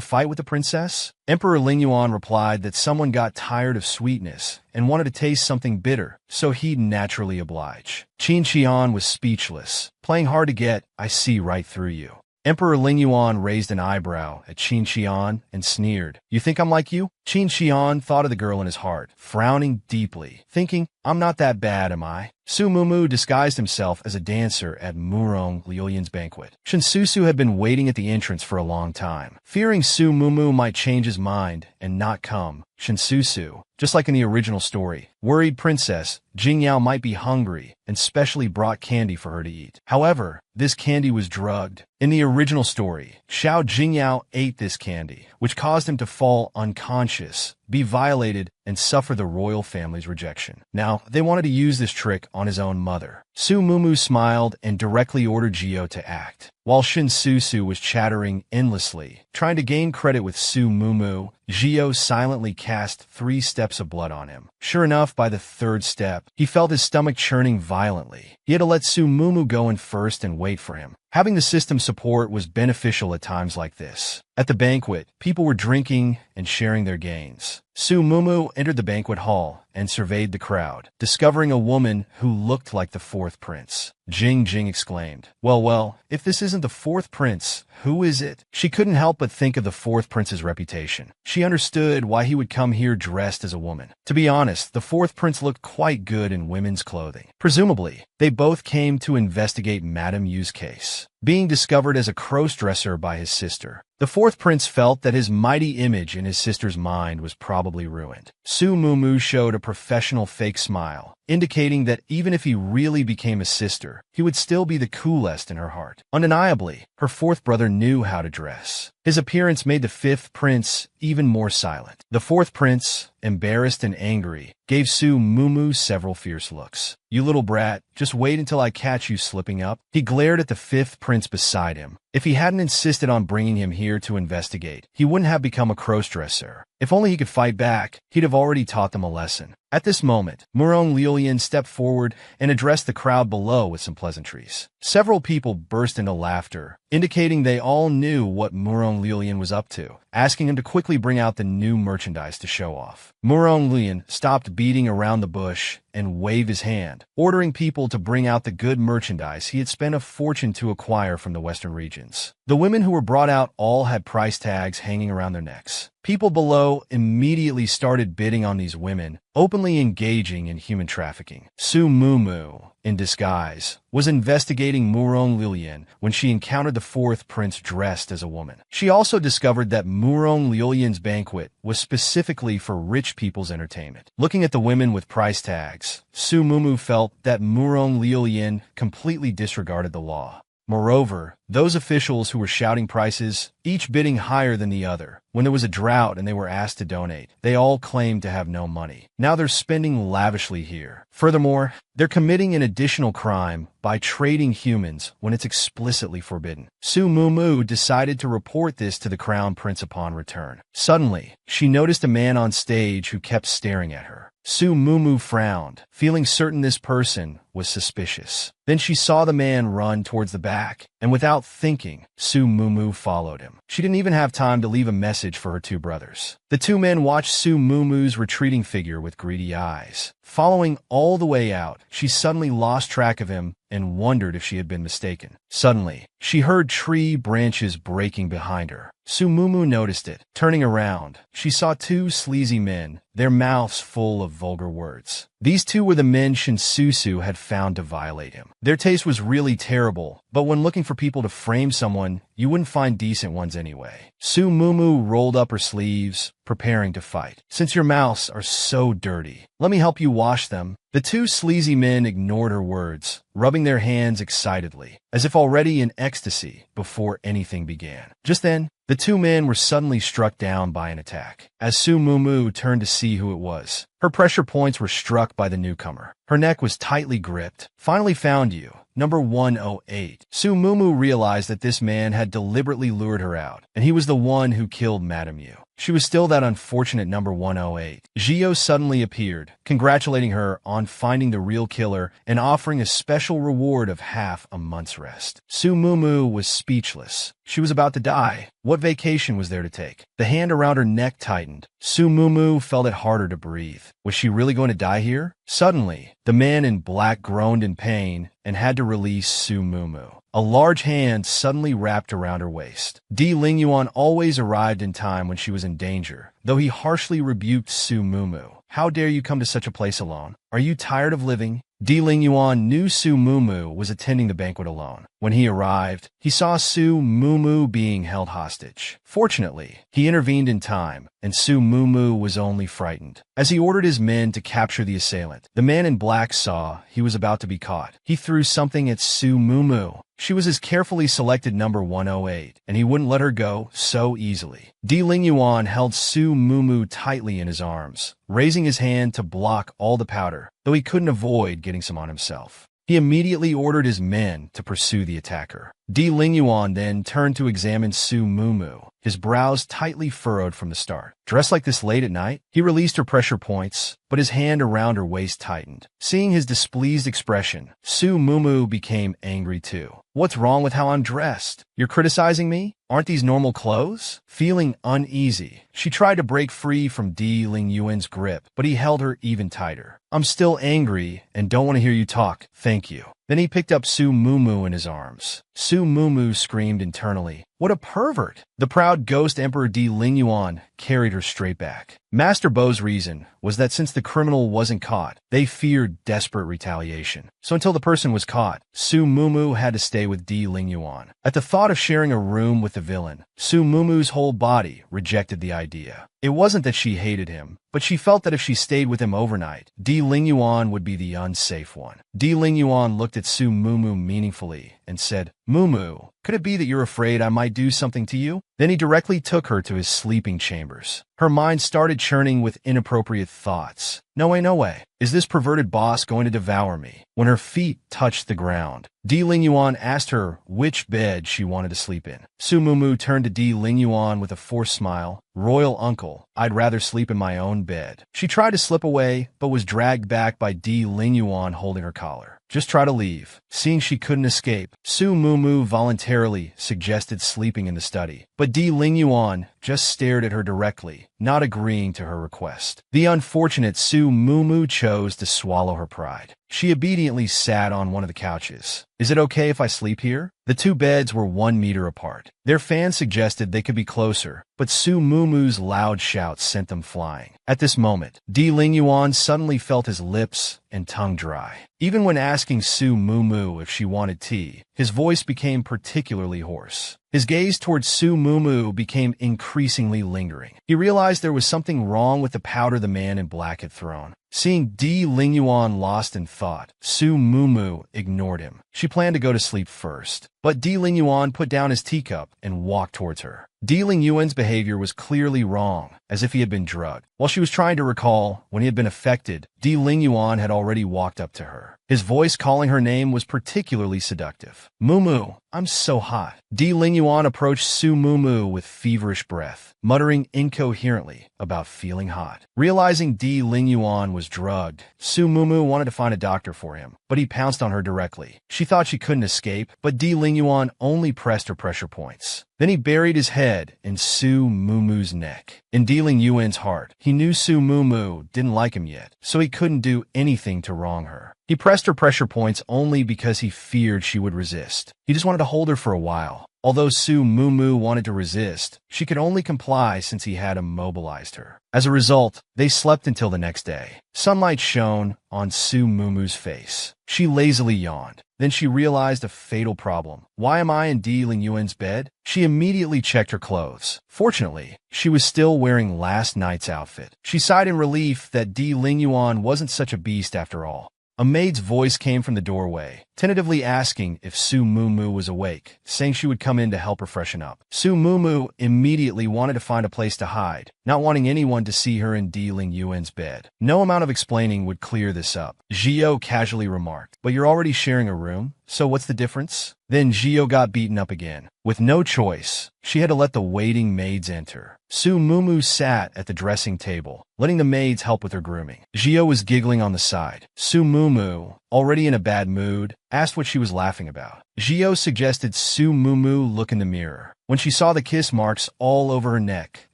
fight with the princess?" Emperor Ling Yuan replied that someone got tired of sweetness and wanted to taste something bitter, so he'd naturally oblige. Qin Xian was speechless. "Playing hard to get, I see right through you." Emperor Ling Yuan raised an eyebrow at Qin Xian and sneered. "You think I'm like you?" Qin Xian thought of the girl in his heart, frowning deeply, thinking, "I'm not that bad, am I?" Su Mumu disguised himself as a dancer at Murong Liulian's banquet. Shinsusu had been waiting at the entrance for a long time. Fearing Su Mumu might change his mind and not come, Shinsusu, just like in the original story, worried Princess Jingyao might be hungry and specially brought candy for her to eat. However, this candy was drugged. In the original story, Xiao Jingyao ate this candy, which caused him to fall unconscious, be violated, and suffer the royal family's rejection. Now, they wanted to use this trick on his own mother. Su Mumu smiled and directly ordered Gio to act. While Shinsusu was chattering endlessly, trying to gain credit with Su Mumu, Gio silently cast 3 steps of blood on him. Sure enough, by the 3rd step, he felt his stomach churning violently. He had to let Su Mumu go in first and wait for him. Having the system support was beneficial at times like this. At the banquet, people were drinking and sharing their gains. Su Mumu entered the banquet hall and surveyed the crowd, discovering a woman who looked like the 4th prince. Jing exclaimed, Well, if this isn't the 4th prince, who is it?" She couldn't help but think of the 4th prince's reputation. She understood why he would come here dressed as a woman. To be honest, the 4th prince looked quite good in women's clothing. Presumably, they both came to investigate Madame Yu's case, being discovered as a cross-dresser by his sister. The 4th prince felt that his mighty image in his sister's mind was probably ruined. Su Mumu showed a professional fake smile, indicating that even if he really became a sister, he would still be the coolest in her heart. Undeniably, her 4th brother knew how to dress. His appearance made the 5th prince even more silent. The 4th prince, embarrassed and angry, gave Su Mumu several fierce looks. "You little brat, just wait until I catch you slipping up." He glared at the 5th prince beside him. If he hadn't insisted on bringing him here to investigate, he wouldn't have become a cross-dresser. If only he could fight back, he'd have already taught them a lesson. At this moment, Murong Liulian stepped forward and addressed the crowd below with some pleasantries. Several people burst into laughter, indicating they all knew what Murong Liulian was up to, asking him to quickly bring out the new merchandise to show off. Murong Liulian stopped beating around the bush and waved his hand, ordering people to bring out the good merchandise he had spent a fortune to acquire from the western regions. The women who were brought out all had price tags hanging around their necks. People below immediately started bidding on these women, openly engaging in human trafficking. Su Mumu, in disguise, was investigating Murong Liulian when she encountered the 4th prince dressed as a woman. She also discovered that Murong Liulian's banquet was specifically for rich people's entertainment. Looking at the women with price tags, Su Mumu felt that Murong Liulian completely disregarded the law. Moreover, those officials who were shouting prices, each bidding higher than the other, when there was a drought and they were asked to donate, they all claimed to have no money. Now they're spending lavishly here. Furthermore, they're committing an additional crime by trading humans when it's explicitly forbidden. Su Mumu decided to report this to the crown prince upon return. Suddenly, she noticed a man on stage who kept staring at her. Su Mumu frowned, feeling certain this person was suspicious. Then she saw the man run towards the back, and without thinking, Su Mumu followed him. She didn't even have time to leave a message for her two brothers. The two men watched Su Mumu's retreating figure with greedy eyes. Following all the way out, she suddenly lost track of him and wondered if she had been mistaken. Suddenly, she heard tree branches breaking behind her. Su Mumu noticed it. Turning around, she saw two sleazy men, their mouths full of vulgar words. These two were the men Shinsusu had found to violate him. Their taste was really terrible, but when looking for people to frame someone, you wouldn't find decent ones anyway. Su Mumu rolled up her sleeves, preparing to fight. "Since your mouths are so dirty, let me help you wash them." The two sleazy men ignored her words, rubbing their hands excitedly, as if already in ecstasy before anything began. Just then, the two men were suddenly struck down by an attack. As Su Mumu turned to see who it was, her pressure points were struck by the newcomer. Her neck was tightly gripped. "Finally found you, number 108. Su Mumu realized that this man had deliberately lured her out, and he was the one who killed Madame Yu. She was still that unfortunate number 108. Gio suddenly appeared, congratulating her on finding the real killer and offering a special reward of half a month's rest. Su Mumu was speechless. She was about to die. What vacation was there to take? The hand around her neck tightened. Su Mumu felt it harder to breathe. Was she really going to die here? Suddenly, the man in black groaned in pain and had to release Su Mumu. A large hand suddenly wrapped around her waist. Di Lingyuan always arrived in time when she was in danger, though he harshly rebuked Su Mumu. "How dare you come to such a place alone? Are you tired of living?" Di Lingyuan knew Su Mumu was attending the banquet alone. When he arrived, he saw Su Mumu being held hostage. Fortunately, he intervened in time, and Su Mumu was only frightened. As he ordered his men to capture the assailant, the man in black saw he was about to be caught. He threw something at Su Mumu. She was his carefully selected number 108, and he wouldn't let her go so easily. Di Lingyuan held Su Mumu tightly in his arms, raising his hand to block all the powder, though he couldn't avoid getting some on himself. He immediately ordered his men to pursue the attacker. Di Lingyuan then turned to examine Su Mumu, his brows tightly furrowed from the start. Dressed like this late at night? He released her pressure points, but his hand around her waist tightened. Seeing his displeased expression, Su Mumu became angry too. "What's wrong with how I'm dressed? You're criticizing me? Aren't these normal clothes?" Feeling uneasy, she tried to break free from Di Lingyuan's grip, but he held her even tighter. "I'm still angry and don't want to hear you talk, thank you." Then he picked up Su Mumu in his arms. Su Mumu screamed internally, "What a pervert!" The proud ghost Emperor Di Lingyuan carried her straight back. Master Bo's reason was that since the criminal wasn't caught, they feared desperate retaliation. So until the person was caught, Su Mumu had to stay with Di Lingyuan. At the thought of sharing a room with the villain, Su Mumu's whole body rejected the idea. It wasn't that she hated him, but she felt that if she stayed with him overnight, Di Lingyuan would be the unsafe one. Di Lingyuan looked at Su Mumu meaningfully and said, "Mumu, could it be that you're afraid I might do something to you?" Then he directly took her to his sleeping chambers. Her mind started churning with inappropriate thoughts. No way, no way. Is this perverted boss going to devour me? When her feet touched the ground, Di Lingyuan asked her which bed she wanted to sleep in. Su Mumu turned to Di Lingyuan with a forced smile. "Royal uncle, I'd rather sleep in my own bed." She tried to slip away, but was dragged back by Di Lingyuan holding her collar. "Just try to leave." Seeing she couldn't escape, Su Mumu voluntarily suggested sleeping in the study, but Di Lingyuan just stared at her directly, not agreeing to her request. The unfortunate Su Mumu chose to swallow her pride. She obediently sat on one of the couches. "Is it okay if I sleep here?" The two beds were 1 meter apart. Their fans suggested they could be closer, but Su Mumu's loud shouts sent them flying. At this moment, Di Lingyuan suddenly felt his lips and tongue dry. Even when asking Su Mumu if she wanted tea, his voice became particularly hoarse. His gaze towards Su Mumu became increasingly lingering. He realized there was something wrong with the powder the man in black had thrown. Seeing Di Lingyuan lost in thought, Su Mumu ignored him. She planned to go to sleep first, But Di Lingyuan put down his teacup and walked towards her. Di Lingyuan's behavior was clearly wrong, as if he had been drugged. While she was trying to recall when he had been affected, Di Lingyuan had already walked up to her. His voice calling her name was particularly seductive. Mumu, I'm so hot. Di Lingyuan approached Su Mumu with feverish breath, muttering incoherently about feeling hot. Realizing Di Lingyuan was drugged, Su Mumu wanted to find a doctor for him, but he pounced on her directly. She thought she couldn't escape, but Di Lingyuan only pressed her pressure points. Then he buried his head in Su Mumu's neck. In Di Lingyuan's heart, he knew Su Mumu didn't like him yet, so he couldn't do anything to wrong her. He pressed her pressure points only because he feared she would resist. He just wanted to hold her for a while. Although Su Mumu wanted to resist, she could only comply since he had immobilized her. As a result, they slept until the next day. Sunlight shone on Su Mumu's face. She lazily yawned. Then she realized a fatal problem. Why am I in Di Lingyuan's bed? She immediately checked her clothes. Fortunately, she was still wearing last night's outfit. She sighed in relief that Di Lingyuan wasn't such a beast after all. A maid's voice came from the doorway, tentatively asking if Su Mumu was awake, saying she would come in to help her freshen up. Su Mumu immediately wanted to find a place to hide, not wanting anyone to see her in Di Lingyuan's bed. No amount of explaining would clear this up. Zhio casually remarked, "But you're already sharing a room, so what's the difference?" Then Zhio got beaten up again. With no choice, she had to let the waiting maids enter. Su Mumu sat at the dressing table, letting the maids help with her grooming. Zhio was giggling on the side. Su Mumu, already in a bad mood, asked what she was laughing about. Zhio suggested Su Mumu look in the mirror. When she saw the kiss marks all over her neck,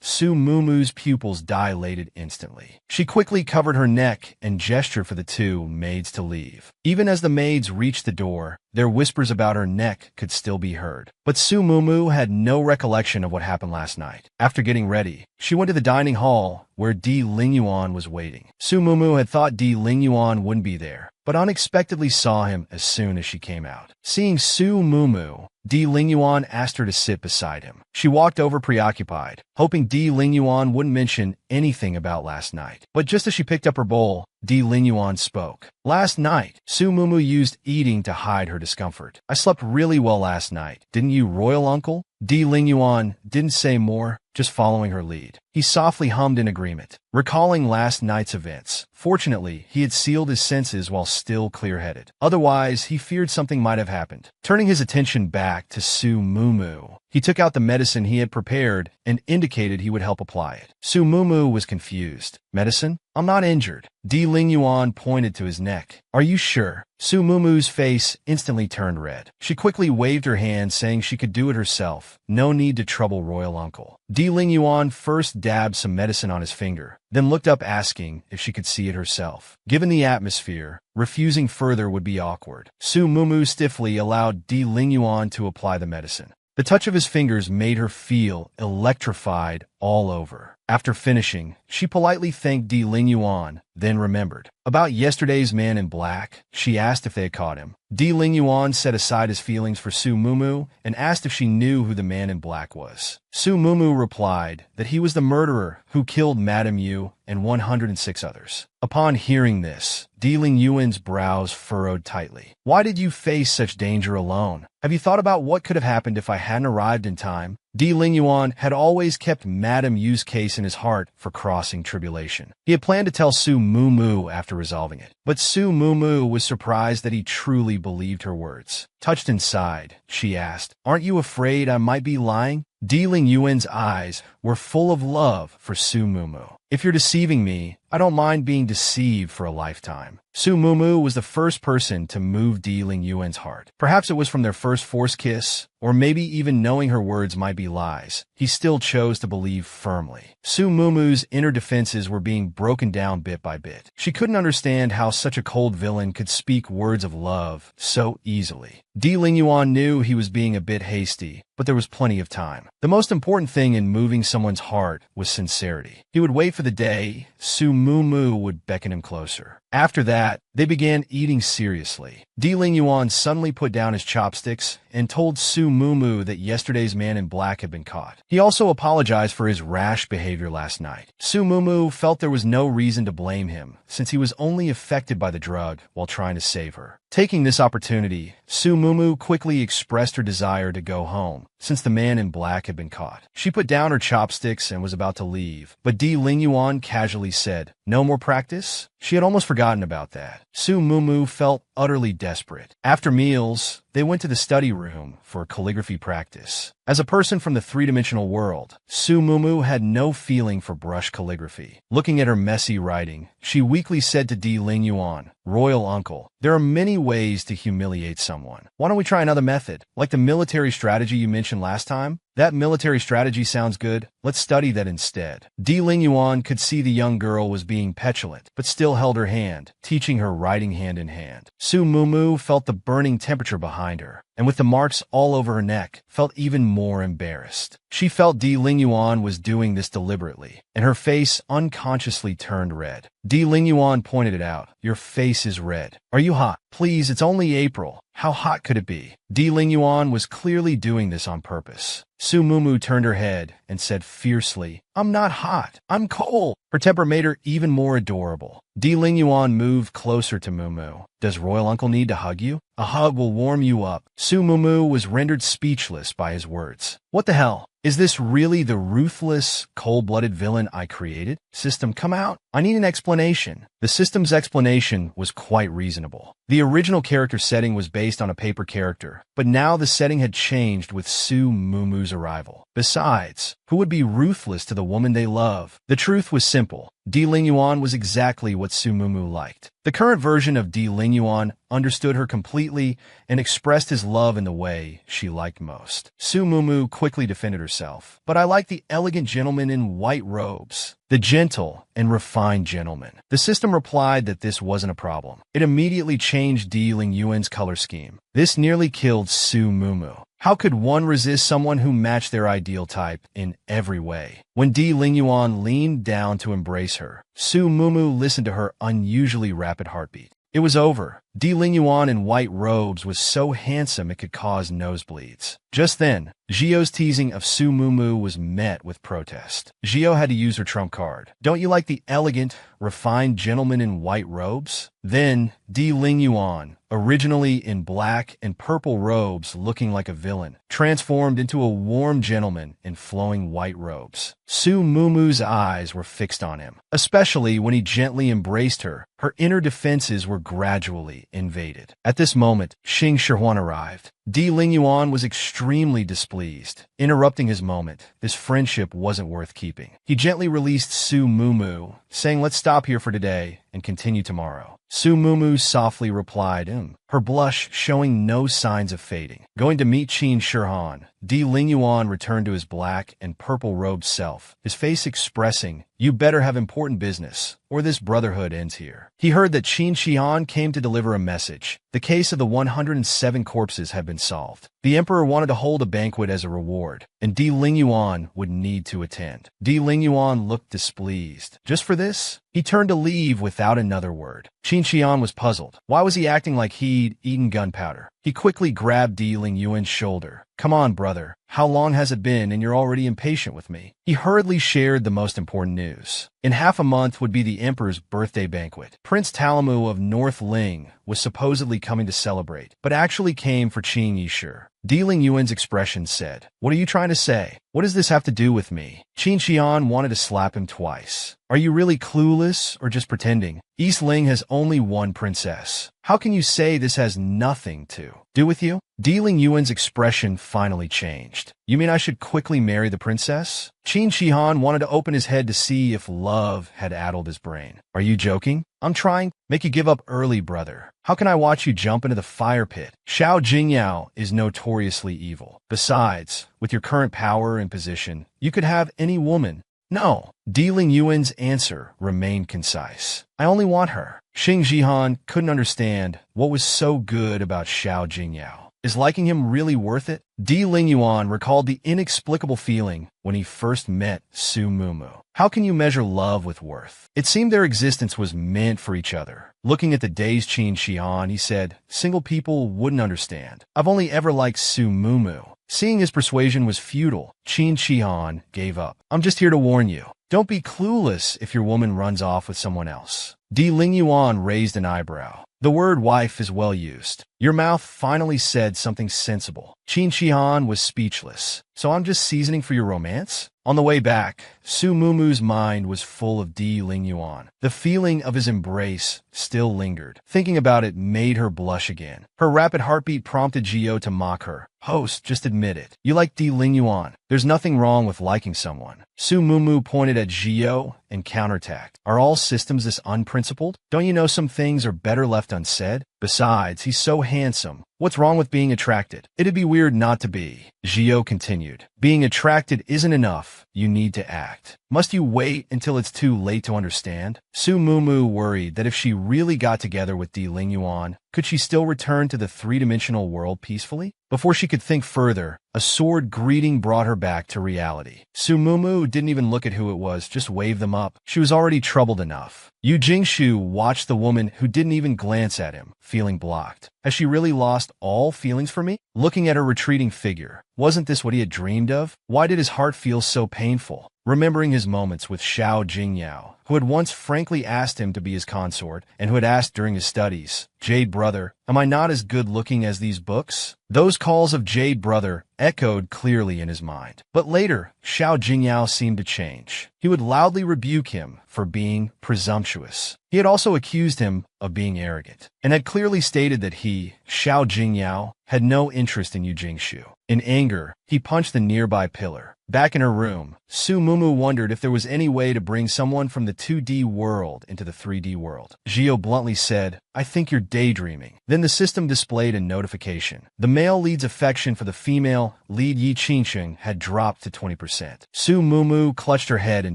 Su Mumu's pupils dilated instantly. She quickly covered her neck and gestured for the two maids to leave. Even as the maids reached the door, their whispers about her neck could still be heard. But Su Mumu had no recollection of what happened last night. After getting ready, she went to the dining hall where Di Lingyuan was waiting. Su Mumu had thought Di Lingyuan wouldn't be there, but unexpectedly saw him as soon as she came out. Seeing Su Mumu, Di Lingyuan asked her to sit beside him. She walked over preoccupied, hoping Di Lingyuan wouldn't mention anything about last night. But just as she picked up her bowl, Di Lingyuan spoke. Last night, Su Mumu used eating to hide her discomfort. I slept really well last night. Didn't you, royal uncle? Di Lingyuan didn't say more, just following her lead. He softly hummed in agreement, recalling last night's events. Fortunately, he had sealed his senses while still clear-headed. Otherwise, he feared something might have happened. Turning his attention back to Su Mumu, he took out the medicine he had prepared and indicated he would help apply it. Su Mumu was confused. Medicine? I'm not injured. Di Lingyuan pointed to his neck. Are you sure? Su Mumu's face instantly turned red. She quickly waved her hand, saying she could do it herself. No need to trouble royal uncle. Di Lingyuan first dabbed some medicine on his finger, then looked up asking if she could see it herself. Given the atmosphere, refusing further would be awkward. Su Mumu stiffly allowed Di Lingyuan to apply the medicine. The touch of his fingers made her feel electrified all over. After finishing, she politely thanked Di Lingyuan, then remembered. About yesterday's man in black, she asked if they had caught him. Di Lingyuan set aside his feelings for Su Mumu and asked if she knew who the man in black was. Su Mumu replied that he was the murderer who killed Madame Yu and 106 others. Upon hearing this, Di Lingyuan's brows furrowed tightly. Why did you face such danger alone? Have you thought about what could have happened if I hadn't arrived in time? Di Lingyuan had always kept Madame Yu's case in his heart for crossing tribulation. He had planned to tell Su Mumu after resolving it, but Su Mumu was surprised that he truly believed her words. Touched inside, she asked, "Aren't you afraid I might be lying?" Di Lingyuan's eyes were full of love for Su Mumu. If you're deceiving me, I don't mind being deceived for a lifetime. Su Mumu was the first person to move Di Lingyuan's heart. Perhaps it was from their first forced kiss, or maybe even knowing her words might be lies. He still chose to believe firmly. Su Mumu's inner defenses were being broken down bit by bit. She couldn't understand how such a cold villain could speak words of love so easily. Di Lingyuan knew he was being a bit hasty, but there was plenty of time. The most important thing in moving someone's heart was sincerity. He would wait for the day Su Mumu would beckon him closer. After that, they began eating seriously. Di Lingyuan suddenly put down his chopsticks and told Su Mumu that yesterday's man in black had been caught. He also apologized for his rash behavior last night. Su Mumu felt there was no reason to blame him, since he was only affected by the drug while trying to save her. Taking this opportunity, Su Mumu quickly expressed her desire to go home, since the man in black had been caught. She put down her chopsticks and was about to leave, but Di Lingyuan casually said, "No more practice?" She had almost forgotten about that. Su Mumu felt utterly desperate. After meals, they went to the study room for calligraphy practice. As a person from the three-dimensional world, Su Mumu had no feeling for brush calligraphy. Looking at her messy writing, she weakly said to Di Lingyuan, "Royal uncle, there are many ways to humiliate someone. Why don't we try another method? Like the military strategy you mentioned last time? That military strategy sounds good. Let's study that instead." Di Lingyuan could see the young girl was being petulant, but still held her hand, teaching her writing hand in hand. Su Mumu felt the burning temperature behind her, and with the marks all over her neck, felt even more embarrassed. She felt Di Lingyuan was doing this deliberately, and her face unconsciously turned red. Di Lingyuan pointed it out. "Your face is red. Are you hot? Please, it's only April. How hot could it be?" Di Lingyuan was clearly doing this on purpose. Su Mumu turned her head and said fiercely, "I'm not hot. I'm cold." Her temper made her even more adorable. Di Lingyuan moved closer to Mumu. "Does Royal Uncle need to hug you? A hug will warm you up." Su Mumu was rendered speechless by his words. What the hell? Is this really the ruthless, cold-blooded villain I created? System, come out. I need an explanation. The system's explanation was quite reasonable. The original character setting was based on a paper character, but now the setting had changed with Su Mumu's arrival. Besides, who would be ruthless to the woman they love? The truth was simple. Di Lingyuan was exactly what Su Mumu liked. The current version of Di Lingyuan understood her completely and expressed his love in the way she liked most. Su Mumu quickly defended herself. "But I like the elegant gentleman in white robes. The gentle and refined gentleman." The system replied that this wasn't a problem. It immediately changed Di Lingyuan's color scheme. This nearly killed Su Mumu. How could one resist someone who matched their ideal type in every way? When Di Lingyuan leaned down to embrace her, Su Mumu listened to her unusually rapid heartbeat. It was over. Di Lingyuan in white robes was so handsome it could cause nosebleeds. Just then, Zhio's teasing of Su Mumu was met with protest. Zhio had to use her trump card. "Don't you like the elegant, refined gentleman in white robes?" Then, Di Lingyuan, originally in black and purple robes looking like a villain, transformed into a warm gentleman in flowing white robes. Su Mumu's eyes were fixed on him, especially when he gently embraced her. Her inner defenses were gradually invaded. At this moment, Xing Shihuan arrived. Di Lingyuan was extremely displeased. Interrupting his moment, this friendship wasn't worth keeping. He gently released Su Mumu, saying, "Let's stop here for today and continue tomorrow." Su Mumu softly replied, her blush showing no signs of fading. Going to meet Qin Shihuan, Di Lingyuan returned to his black and purple-robed self, his face expressing, "You better have important business, or this brotherhood ends here." He heard that Qin Shihuan came to deliver a message. The case of the 107 corpses had been solved. The emperor wanted to hold a banquet as a reward, and Di Lingyuan would need to attend. Di Lingyuan looked displeased. Just for this? He turned to leave without another word. Qin Shihuan was puzzled. Why was he acting like he'd eaten gunpowder? He quickly grabbed Di Lingyuan's shoulder. "Come on, brother. How long has it been and you're already impatient with me?" He hurriedly shared the most important news. In half a month would be the emperor's birthday banquet. Prince Talamu of North Ling was supposedly coming to celebrate, but actually came for Qin Yishur. Di Lingyuan's expression said, "What are you trying to say? What does this have to do with me?" Qin Shihuan wanted to slap him twice. "Are you really clueless or just pretending? East Ling has only one princess. How can you say this has nothing to do with you?" Di Lingyuan's expression finally changed. "You mean I should quickly marry the princess?" Qin Shihuan wanted to open his head to see if love had addled his brain. "Are you joking? I'm trying to make you give up early, brother. How can I watch you jump into the fire pit? Xiao Jingyao is notoriously evil. Besides, with your current power and position, you could have any woman." "No." Di Lingyuan's answer remained concise. "I only want her." Xing Shihuan couldn't understand what was so good about Xiao Jingyao. Is liking him really worth it? Di Lingyuan recalled the inexplicable feeling when he first met Su Mumu. How can you measure love with worth? It seemed their existence was meant for each other. Looking at the dazed Qin Shihan, he said, single people wouldn't understand. I've only ever liked Su Mumu. Seeing his persuasion was futile, Qin Shihan gave up. I'm just here to warn you. Don't be clueless if your woman runs off with someone else. Di Lingyuan raised an eyebrow. The word wife is well used. Your mouth finally said something sensible. Qin Shihan was speechless. So I'm just seasoning for your romance? On the way back, Su Mumu's mind was full of Di Lingyuan. The feeling of his embrace still lingered. Thinking about it made her blush again. Her rapid heartbeat prompted Gio to mock her. Host, just admit it. You like Di Lingyuan. There's nothing wrong with liking someone. Su Mumu pointed at Gio and counterattacked. Are all systems this unprincipled? Don't you know some things are better left unsaid? Besides, he's so handsome. What's wrong with being attracted? It'd be weird not to be. Gio continued. Being attracted isn't enough. You need to act. Must you wait until it's too late to understand? Su Mumu worried that if she really got together with Di Lingyuan, could she still return to the three-dimensional world peacefully? Before she could think further, a sword greeting brought her back to reality. Su Mumu didn't even look at who it was, just waved them up. She was already troubled enough. Yu Jingshu watched the woman who didn't even glance at him, feeling blocked. Has she really lost all feelings for me? Looking at her retreating figure, wasn't this what he had dreamed of? Why did his heart feel so painful? Remembering his moments with Xiao Jingyao, who had once frankly asked him to be his consort and who had asked during his studies, Jade brother, am I not as good looking as these books? Those calls of Jade brother echoed clearly in his mind. But later, Xiao Jingyao seemed to change. He would loudly rebuke him for being presumptuous. He had also accused him of being arrogant, and had clearly stated that he, Xiao Jingyao, had no interest in Yu Jingshu. In anger, he punched the nearby pillar. Back in her room, Su Mumu wondered if there was any way to bring someone from the 2D world into the 3D world. Gio bluntly said, I think you're daydreaming. Then the system displayed a notification. The male lead's affection for the female lead Yi Qingsheng had dropped to 20%. Su Mumu clutched her head in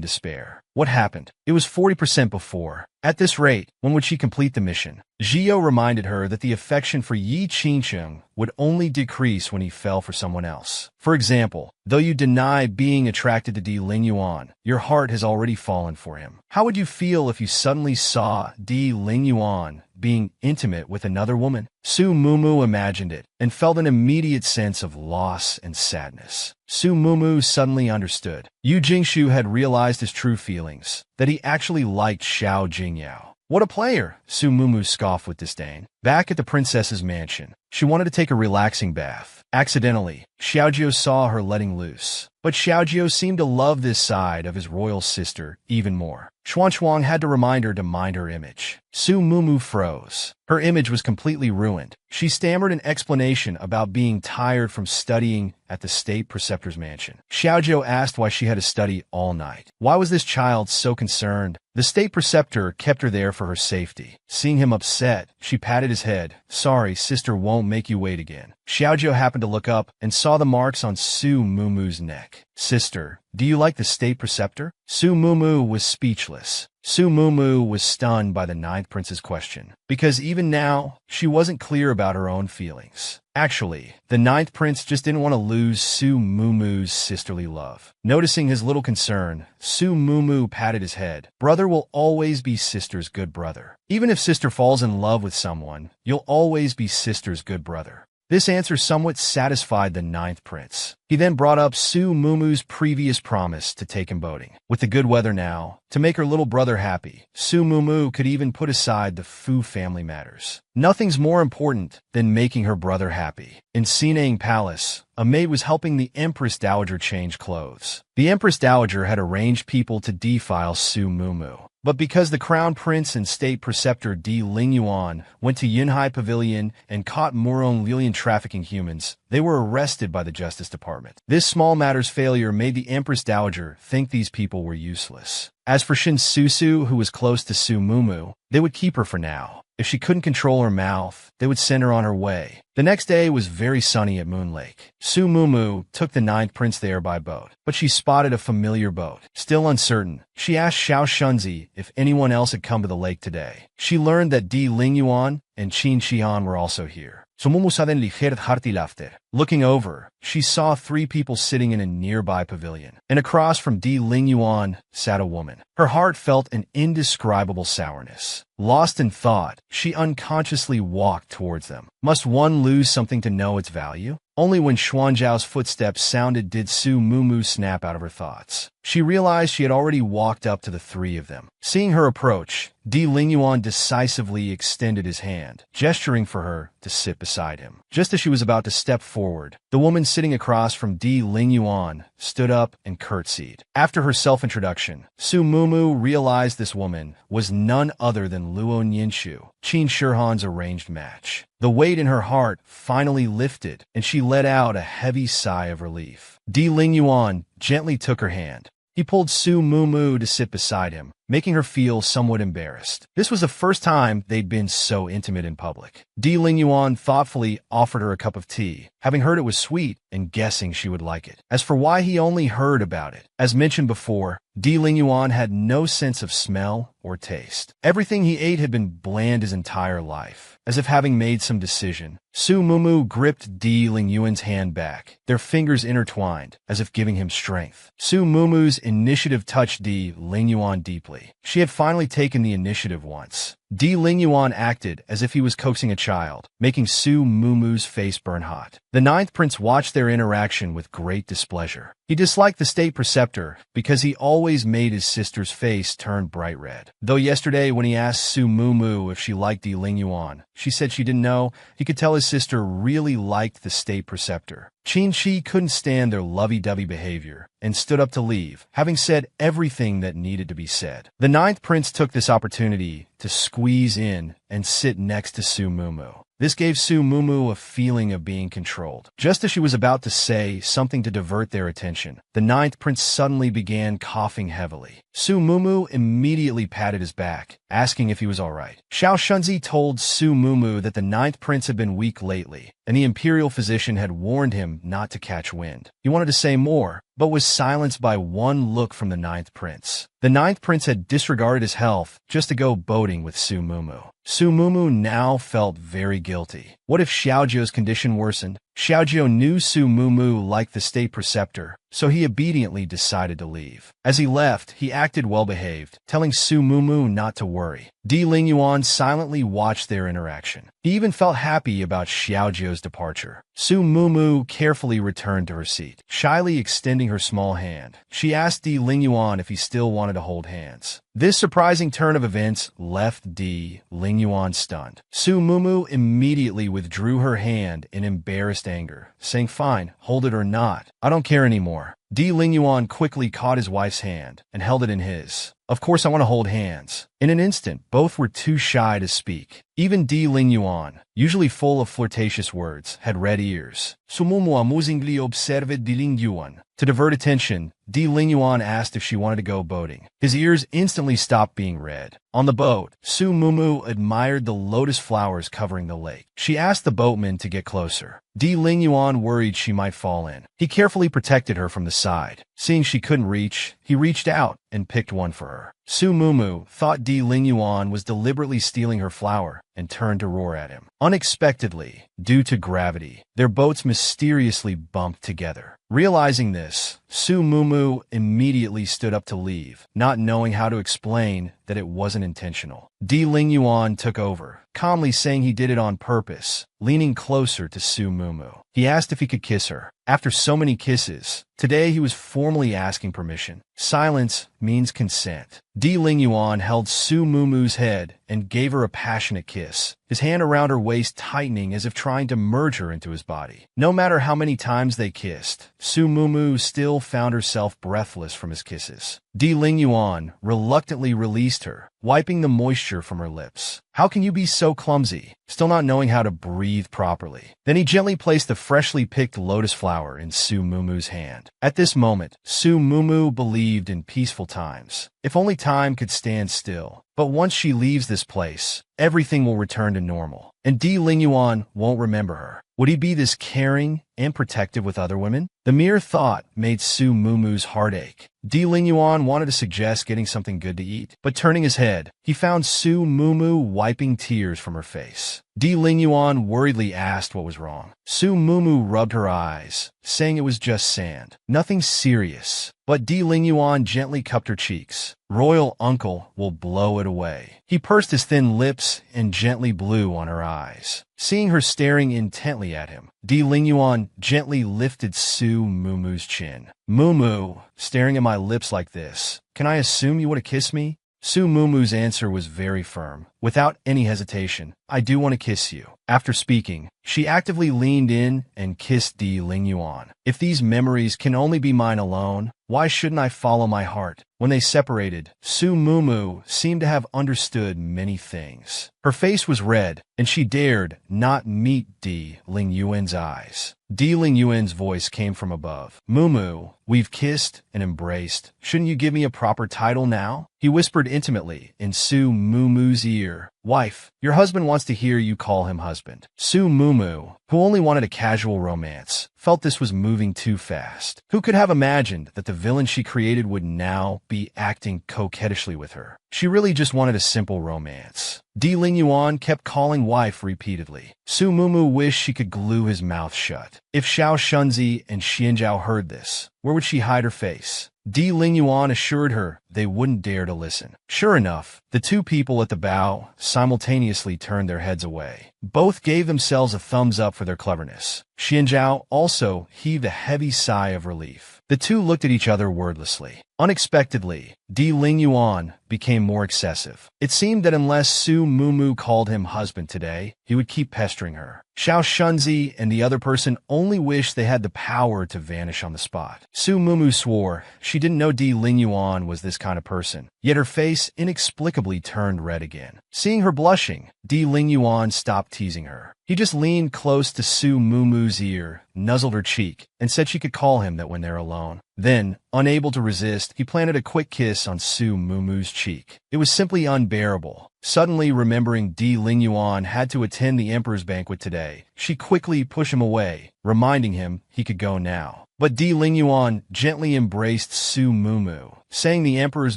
despair. What happened? It was 40% before. At this rate, when would she complete the mission? Gio reminded her that the affection for Yi Qingsheng would only decrease when he fell for someone else. For example, though you deny being attracted to Di Lingyuan, your heart has already fallen for him. How would you feel if you suddenly saw Di Lingyuan being intimate with another woman? Su Mumu imagined it and felt an immediate sense of loss and sadness. Su Mumu suddenly understood. Yu Jingshu had realized his true feelings, that he actually liked Xiao Jingyao. What a player, Su Mumu scoffed with disdain. Back at the princess's mansion, she wanted to take a relaxing bath. Accidentally, Xiaojio saw her letting loose. But Xiaojio seemed to love this side of his royal sister even more. Xuanchuang had to remind her to mind her image. Su Mumu froze. Her image was completely ruined. She stammered an explanation about being tired from studying at the state preceptor's mansion. Xiaojio asked why she had to study all night. Why was this child so concerned? The state preceptor kept her there for her safety. Seeing him upset, she patted his head. Sorry, sister won't make you wait again. Xiaojio happened to look up and saw the marks on Su Mumu's neck. Sister, do you like the state preceptor? Su Mumu was speechless. Su Mumu was stunned by the ninth prince's question, because even now, she wasn't clear about her own feelings. Actually, the ninth prince just didn't want to lose Su Mumu's sisterly love. Noticing his little concern, Su Mumu patted his head. Brother will always be sister's good brother. Even if sister falls in love with someone, you'll always be sister's good brother. This answer somewhat satisfied the ninth prince. He then brought up Su Mumu's previous promise to take him boating. With the good weather now, to make her little brother happy, Su Mumu could even put aside the Fu family matters. Nothing's more important than making her brother happy. In Sinang Palace, a maid was helping the Empress Dowager change clothes. The Empress Dowager had arranged people to defile Su Mumu. But because the Crown Prince and State Preceptor Di Lingyuan went to Yunhai Pavilion and caught Murong Lilian trafficking humans, they were arrested by the Justice Department. This small matter's failure made the Empress Dowager think these people were useless. As for Shin Susu, who was close to Su Mumu, they would keep her for now. If she couldn't control her mouth, they would send her on her way. The next day was very sunny at Moon Lake. Su Mumu took the ninth prince there by boat, but she spotted a familiar boat. Still uncertain, she asked Xiao Shunzi if anyone else had come to the lake today. She learned that Di Lingyuan and Qin Shihan were also here. Sumumusaden liger hearty laughter. Looking over, she saw 3 people sitting in a nearby pavilion, and across from Di Lingyuan sat a woman. Her heart felt an indescribable sourness. Lost in thought, she unconsciously walked towards them. Must one lose something to know its value? Only when Xuanzhao's footsteps sounded did Su Mumu snap out of her thoughts. She realized she had already walked up to the 3 of them. Seeing her approach, Di Lingyuan decisively extended his hand, gesturing for her to sit beside him. Just as she was about to step forward, the woman sitting across from Di Lingyuan stood up and curtsied. After her self-introduction, Su Mumu realized this woman was none other than Luo Ninshu, Qin Shihan's arranged match. The weight in her heart finally lifted, and she let out a heavy sigh of relief. Di Lingyuan gently took her hand. He pulled Su Mumu to sit beside him, making her feel somewhat embarrassed. This was the first time they'd been so intimate in public. Di Lingyuan thoughtfully offered her a cup of tea, having heard it was sweet and guessing she would like it. As for why he only heard about it, as mentioned before, Di Lingyuan had no sense of smell or taste. Everything he ate had been bland his entire life. As if having made some decision, Su Mumu gripped Di Lingyuan's hand back, their fingers intertwined, as if giving him strength. Su Mumu's initiative touched Di Lingyuan deeply. She had finally taken the initiative once. Di Lingyuan acted as if he was coaxing a child, making Su Mumu's face burn hot. The 9th prince watched their interaction with great displeasure. He disliked the state preceptor because he always made his sister's face turn bright red. Though yesterday when he asked Su Mumu if she liked Di Lingyuan, she said she didn't know, he could tell his sister really liked the state preceptor. Qin Shi couldn't stand their lovey-dovey behavior and stood up to leave, having said everything that needed to be said. The 9th prince took this opportunity to squeeze in and sit next to Su Mumu. This gave Su Mumu a feeling of being controlled. Just as she was about to say something to divert their attention, the 9th prince suddenly began coughing heavily. Su Mumu immediately patted his back, asking if he was all right. Xiao Shunzi told Su Mumu that the 9th prince had been weak lately, and the imperial physician had warned him not to catch wind. He wanted to say more, but was silenced by one look from the 9th prince. The 9th prince had disregarded his health just to go boating with Su Mumu. Su Mumu now felt very guilty. What if Xiaojiu's condition worsened? Xiaojiu knew Su Mumu liked the state preceptor, so he obediently decided to leave. As he left, he acted well-behaved, telling Su Mumu not to worry. Di Lingyuan silently watched their interaction. He even felt happy about Xiaojiu's departure. Su Mumu carefully returned to her seat, shyly extending her small hand. She asked Di Lingyuan if he still wanted to hold hands. This surprising turn of events left Di Lingyuan stunned. Su Mumu immediately withdrew her hand in embarrassed anger, saying, "Fine, hold it or not. I don't care anymore." Di Lingyuan quickly caught his wife's hand and held it in his. "Of course I want to hold hands." In an instant, both were too shy to speak. Even Di Lingyuan, usually full of flirtatious words, had red ears. Su Mumu amusingly observed Di Lingyuan. To divert attention, Di Lingyuan asked if she wanted to go boating. His ears instantly stopped being red. On the boat, Su Mumu admired the lotus flowers covering the lake. She asked the boatman to get closer. Di Lingyuan worried she might fall in. He carefully protected her from the side. Seeing she couldn't reach, he reached out and picked one for her. Su Mumu thought Di Lingyuan was deliberately stealing her flower and turned to roar at him. Unexpectedly, due to gravity, their boats mysteriously bumped together. Realizing this, Su Mumu immediately stood up to leave, not knowing how to explain that it wasn't intentional. Di Lingyuan took over, calmly saying he did it on purpose, leaning closer to Su Mumu. He asked if he could kiss her. After so many kisses, today he was formally asking permission. Silence means consent. Di Lingyuan held Su Mumu's head and gave her a passionate kiss, his hand around her waist tightening as if trying to merge her into his body. No matter how many times they kissed, Su Mumu still found herself breathless from his kisses. Di Lingyuan reluctantly released her, wiping the moisture from her lips. "How can you be so clumsy?" Still not knowing how to breathe properly. Then he gently placed the freshly picked lotus flower in Su Mumu's hand. At this moment, Su Mumu believed in peaceful times. If only time could stand still. But once she leaves this place, everything will return to normal, and Di Lingyuan won't remember her. Would he be this caring and protective with other women? The mere thought made Su Mumu's heart ache. Di Lingyuan wanted to suggest getting something good to eat, but turning his head, he found Su Mumu wiping tears from her face. Di Lingyuan worriedly asked what was wrong. Su Mumu rubbed her eyes, saying it was just sand. Nothing serious. But Di Lingyuan gently cupped her cheeks. Royal uncle will blow it away. He pursed his thin lips and gently blew on her eyes. Seeing her staring intently at him, Di Lingyuan gently lifted Su Mumu's chin. Mumu, staring at my lips like this, can I assume you want to kiss me? Su Mumu's answer was very firm. Without any hesitation, I do want to kiss you. After speaking, she actively leaned in and kissed Di Lingyuan. If these memories can only be mine alone, why shouldn't I follow my heart? When they separated, Su Mumu seemed to have understood many things. Her face was red, and she dared not meet Di Lingyuan's eyes. Di Lingyuan's voice came from above. Mumu, we've kissed and embraced. Shouldn't you give me a proper title now? He whispered intimately in Su Mumu's ear. Wife, your husband wants to hear you call him husband. Su Mumu, who only wanted a casual romance, felt this was moving too fast. Who could have imagined that the villain she created would now be acting coquettishly with her? She really just wanted a simple romance. Di Lingyuan kept calling wife repeatedly. Su Mumu wished she could glue his mouth shut. If Xiao Shunzi and Xianzhao heard this, where would she hide her face? Di Lingyuan assured her they wouldn't dare to listen. Sure enough, the two people at the bow simultaneously turned their heads away. Both gave themselves a thumbs up for their cleverness. Xianzhao also heaved a heavy sigh of relief. The two looked at each other wordlessly. Unexpectedly, Di Lingyuan became more excessive. It seemed that unless Su Mumu called him husband today, he would keep pestering her. Xiao Shunzi and the other person only wished they had the power to vanish on the spot. Su Mumu swore she didn't know Di Lingyuan was this kind of person, yet her face inexplicably turned red again. Seeing her blushing, Di Lingyuan stopped teasing her. He just leaned close to Su Mumu's ear, nuzzled her cheek, and said she could call him that when they're alone. Then, unable to resist, he planted a quick kiss on Su Mumu's cheek. It was simply unbearable. Suddenly remembering Di Lingyuan had to attend the emperor's banquet today, she quickly pushed him away, reminding him he could go now. But Di Lingyuan gently embraced Su Mumu, saying the emperor's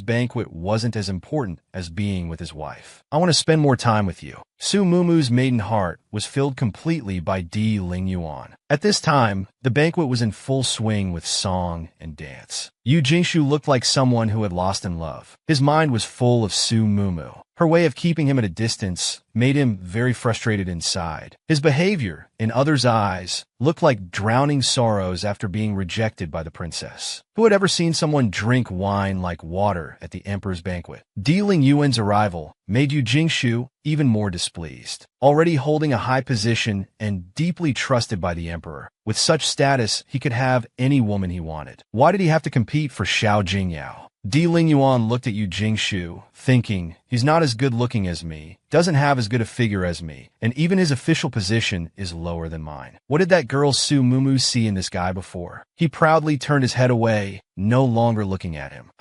banquet wasn't as important as being with his wife. I want to spend more time with you. Su Mumu's maiden heart was filled completely by Di Lingyuan. At this time, the banquet was in full swing with song and dance. Yu Jingshu looked like someone who had lost in love. His mind was full of Su Mumu. Her way of keeping him at a distance made him very frustrated inside. His behavior, in others' eyes, looked like drowning sorrows after being rejected by the princess. Who had ever seen someone drink wine like water at the emperor's banquet? Di Lingyuan's arrival made Yu Jingshu even more displeased. Already holding a high position and deeply trusted by the emperor, with such status he could have any woman he wanted. Why did he have to compete for Xiao Jingyao? Di Lingyuan looked at Yu Jingshu, thinking, he's not as good looking as me, doesn't have as good a figure as me, and even his official position is lower than mine. What did that girl Su Mumu see in this guy before? He proudly turned his head away, no longer looking at him.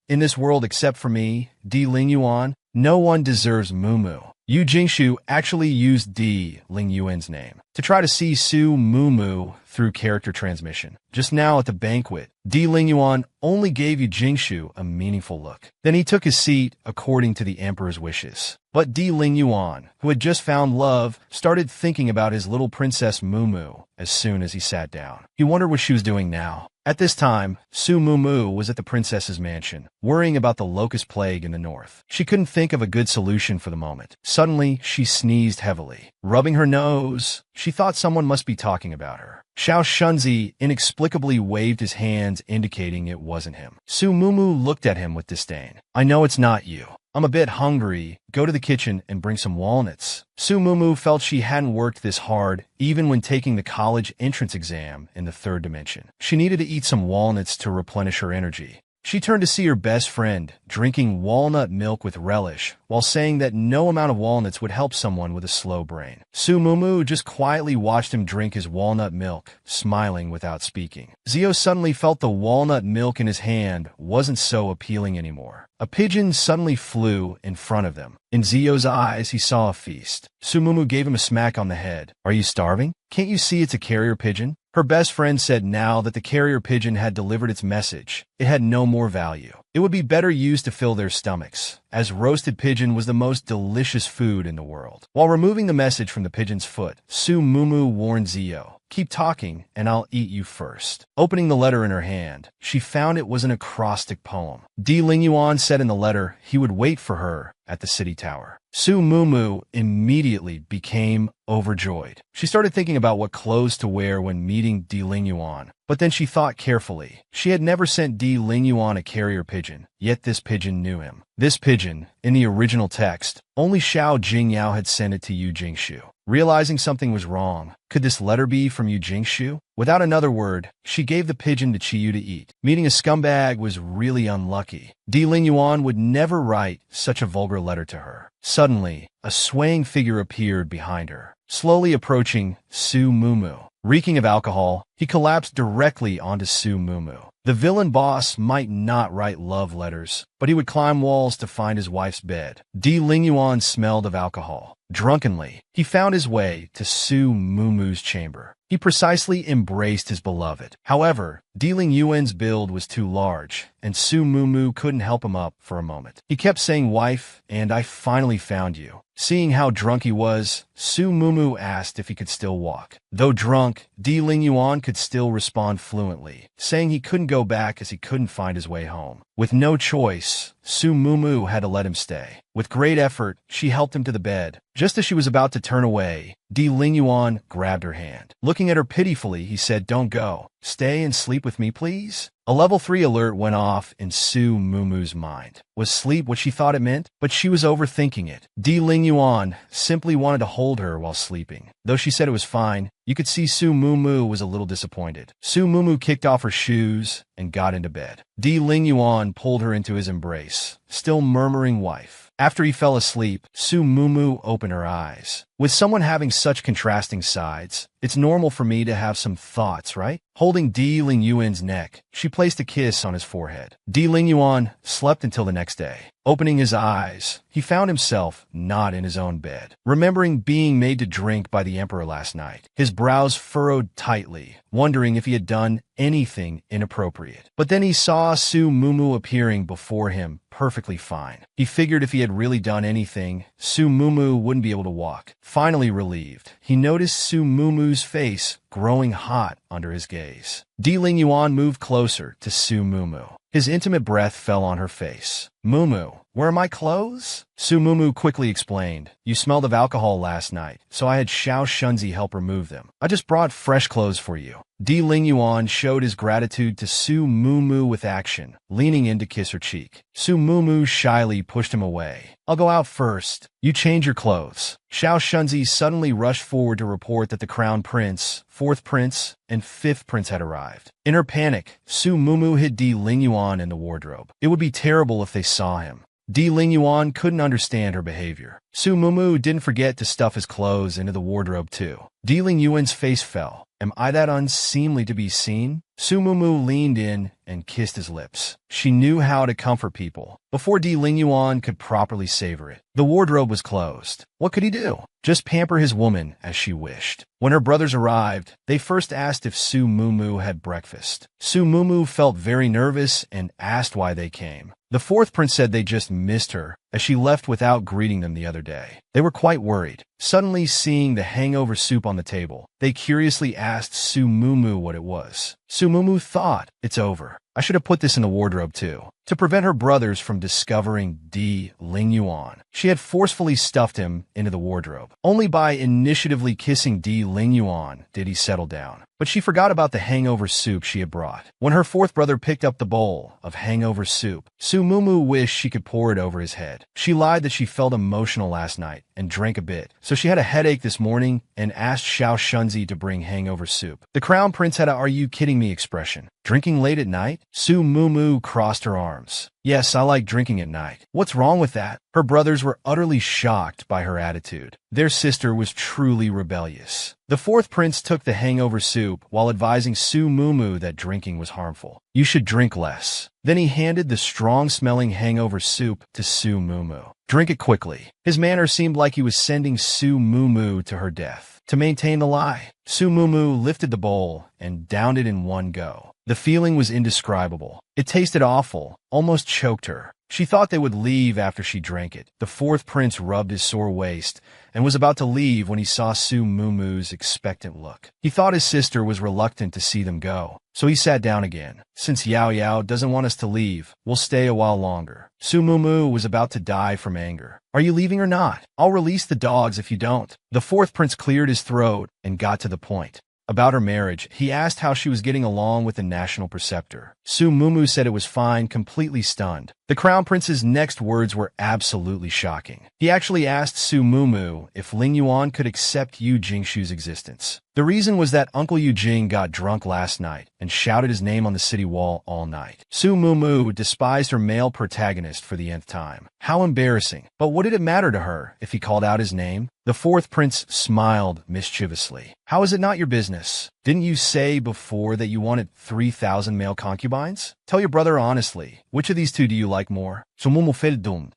In this world except for me, Di Lingyuan, no one deserves Mumu. Yu Jingshu actually used Di Lingyuan's name to try to see Su Mumu through character transmission. Just now at the banquet, Di Lingyuan only gave Yu Jingshu a meaningful look. Then he took his seat according to the emperor's wishes. But Di Lingyuan, who had just found love, started thinking about his little princess Mumu as soon as he sat down. He wondered what she was doing now. At this time, Su Mumu was at the princess's mansion, worrying about the locust plague in the north. She couldn't think of a good solution for the moment. Suddenly, she sneezed heavily. Rubbing her nose, she thought someone must be talking about her. Xiao Shunzi inexplicably waved his hands indicating it wasn't him. Su Mumu looked at him with disdain. I know it's not you. I'm a bit hungry. Go to the kitchen and bring some walnuts. Su Mumu felt she hadn't worked this hard, even when taking the college entrance exam in the third dimension. She needed to eat some walnuts to replenish her energy. She turned to see her best friend, drinking walnut milk with relish, while saying that no amount of walnuts would help someone with a slow brain. Su Mumu just quietly watched him drink his walnut milk, smiling without speaking. Zio suddenly felt the walnut milk in his hand wasn't so appealing anymore. A pigeon suddenly flew in front of them. In Zio's eyes, he saw a feast. Su Mumu gave him a smack on the head. Are you starving? Can't you see it's a carrier pigeon? Her best friend said now that the carrier pigeon had delivered its message, it had no more value. It would be better used to fill their stomachs, as roasted pigeon was the most delicious food in the world. While removing the message from the pigeon's foot, Su Mumu warned Zio, "Keep talking, and I'll eat you first." Opening the letter in her hand, she found it was an acrostic poem. Di Lingyuan said in the letter he would wait for her at the city tower. Su Mumu immediately became overjoyed. She started thinking about what clothes to wear when meeting Di Lingyuan, but then she thought carefully. She had never sent Di Lingyuan a carrier pigeon, yet this pigeon knew him. This pigeon, in the original text, only Xiao Jingyao had sent it to Yu Jingshu. Realizing something was wrong, could this letter be from Yu Jingshu? Without another word, she gave the pigeon to Chiyu to eat. Meeting a scumbag was really unlucky. Di Lingyuan would never write such a vulgar letter to her. Suddenly, a swaying figure appeared behind her, slowly approaching Su Mumu. Reeking of alcohol, he collapsed directly onto Su Mumu. The villain boss might not write love letters, but he would climb walls to find his wife's bed. Di Lingyuan smelled of alcohol. Drunkenly, he found his way to Su Mumu's chamber. He precisely embraced his beloved. However, Di Lingyuan's build was too large, and Su Mumu couldn't help him up for a moment. He kept saying, "Wife, and I finally found you." Seeing how drunk he was, Su Mumu asked if he could still walk. Though drunk, Di Lingyuan could still respond fluently, saying he couldn't go back as he couldn't find his way home. With no choice, Su Mumu had to let him stay. With great effort, she helped him to the bed. Just as she was about to turn away, Di Lingyuan grabbed her hand. Looking at her pitifully, he said, "Don't go. Stay and sleep with me, please." A level 3 alert went off in Su Mumu's mind. Was sleep what she thought it meant? But she was overthinking it. Di Lingyuan simply wanted to hold her while sleeping. Though she said it was fine, you could see Su Mumu was a little disappointed. Su Mumu kicked off her shoes and got into bed. Di Lingyuan pulled her into his embrace, still murmuring wife. After he fell asleep, Su Mumu opened her eyes. With someone having such contrasting sides, it's normal for me to have some thoughts, right? Holding Di Lingyuan's neck, she placed a kiss on his forehead. Di Lingyuan slept until the next day. Opening his eyes, he found himself not in his own bed. Remembering being made to drink by the emperor last night, his brows furrowed tightly, wondering if he had done anything inappropriate. But then he saw Su Mumu appearing before him, perfectly fine. He figured if he had really done anything, Su Mumu wouldn't be able to walk. Finally relieved, he noticed Su Mumu's face growing hot under his gaze. Di Lingyuan moved closer to Su Mumu. His intimate breath fell on her face. "Mumu, where are my clothes?" Su Mumu quickly explained, "You smelled of alcohol last night, so I had Xiao Shunzi help remove them. I just brought fresh clothes for you." Di Lingyuan showed his gratitude to Su Mumu with action, leaning in to kiss her cheek. Su Mumu shyly pushed him away. "I'll go out first. You change your clothes." Xiao Shunzi suddenly rushed forward to report that the crown prince, 4th prince, and 5th prince had arrived. In her panic, Su Mumu hid Di Lingyuan in the wardrobe. It would be terrible if they saw him. Di Lingyuan couldn't understand her behavior. Su Mumu didn't forget to stuff his clothes into the wardrobe too. Di Lingyuan's face fell. "Am I that unseemly to be seen?" Su Mumu leaned in and kissed his lips. She knew how to comfort people before Di Lingyuan could properly savor it. The wardrobe was closed. What could he do? Just pamper his woman as she wished. When her brothers arrived, they first asked if Su Mumu had breakfast. Su Mumu felt very nervous and asked why they came. The 4th prince said they just missed her, as she left without greeting them the other day. They were quite worried. Suddenly seeing the hangover soup on the table, they curiously asked Su Mumu what it was. Su Mumu thought, "It's over. I should have put this in the wardrobe too." To prevent her brothers from discovering Di Lingyuan, she had forcefully stuffed him into the wardrobe. Only by initiatively kissing Di Lingyuan did he settle down. But she forgot about the hangover soup she had brought. When her 4th brother picked up the bowl of hangover soup, Su Mumu wished she could pour it over his head. She lied that she felt emotional last night and drank a bit, so she had a headache this morning and asked Xiao Shunzi to bring hangover soup. The crown prince had a "Are you kidding me" expression. Drinking late at night? Su Mumu crossed her arms. "Yes, I like drinking at night. What's wrong with that?" Her brothers were utterly shocked by her attitude. Their sister was truly rebellious. The 4th prince took the hangover soup while advising Su Mumu that drinking was harmful. "You should drink less." Then he handed the strong-smelling hangover soup to Su Mumu. Drink it quickly. His manner seemed like he was sending Su Mumu to her death. To maintain the lie, Su Mumu lifted the bowl and downed it in one go. The feeling was indescribable. It tasted awful, almost choked her. She thought they would leave after she drank it. The fourth prince rubbed his sore waist and was about to leave when he saw Su Mumu's expectant look. He thought his sister was reluctant to see them go, so he sat down again. Since Yao Yao doesn't want us to leave, we'll stay a while longer. Su Mumu was about to die from anger. Are you leaving or not? I'll release the dogs if you don't. The fourth prince cleared his throat and got to the point. About her marriage, he asked how she was getting along with the national preceptor. Su Mumu said it was fine, completely stunned. The crown prince's next words were absolutely shocking. He actually asked Su Mumu if Ling Yuan could accept Yu Jingshu's existence. The reason was that Uncle Yu Jing got drunk last night and shouted his name on the city wall all night. Su Mumu despised her male protagonist for the nth time. How embarrassing. But what did it matter to her if he called out his name? The fourth prince smiled mischievously. How is it not your business? Didn't you say before that you wanted 3,000 male concubines? Tell your brother honestly, which of these two do you like more?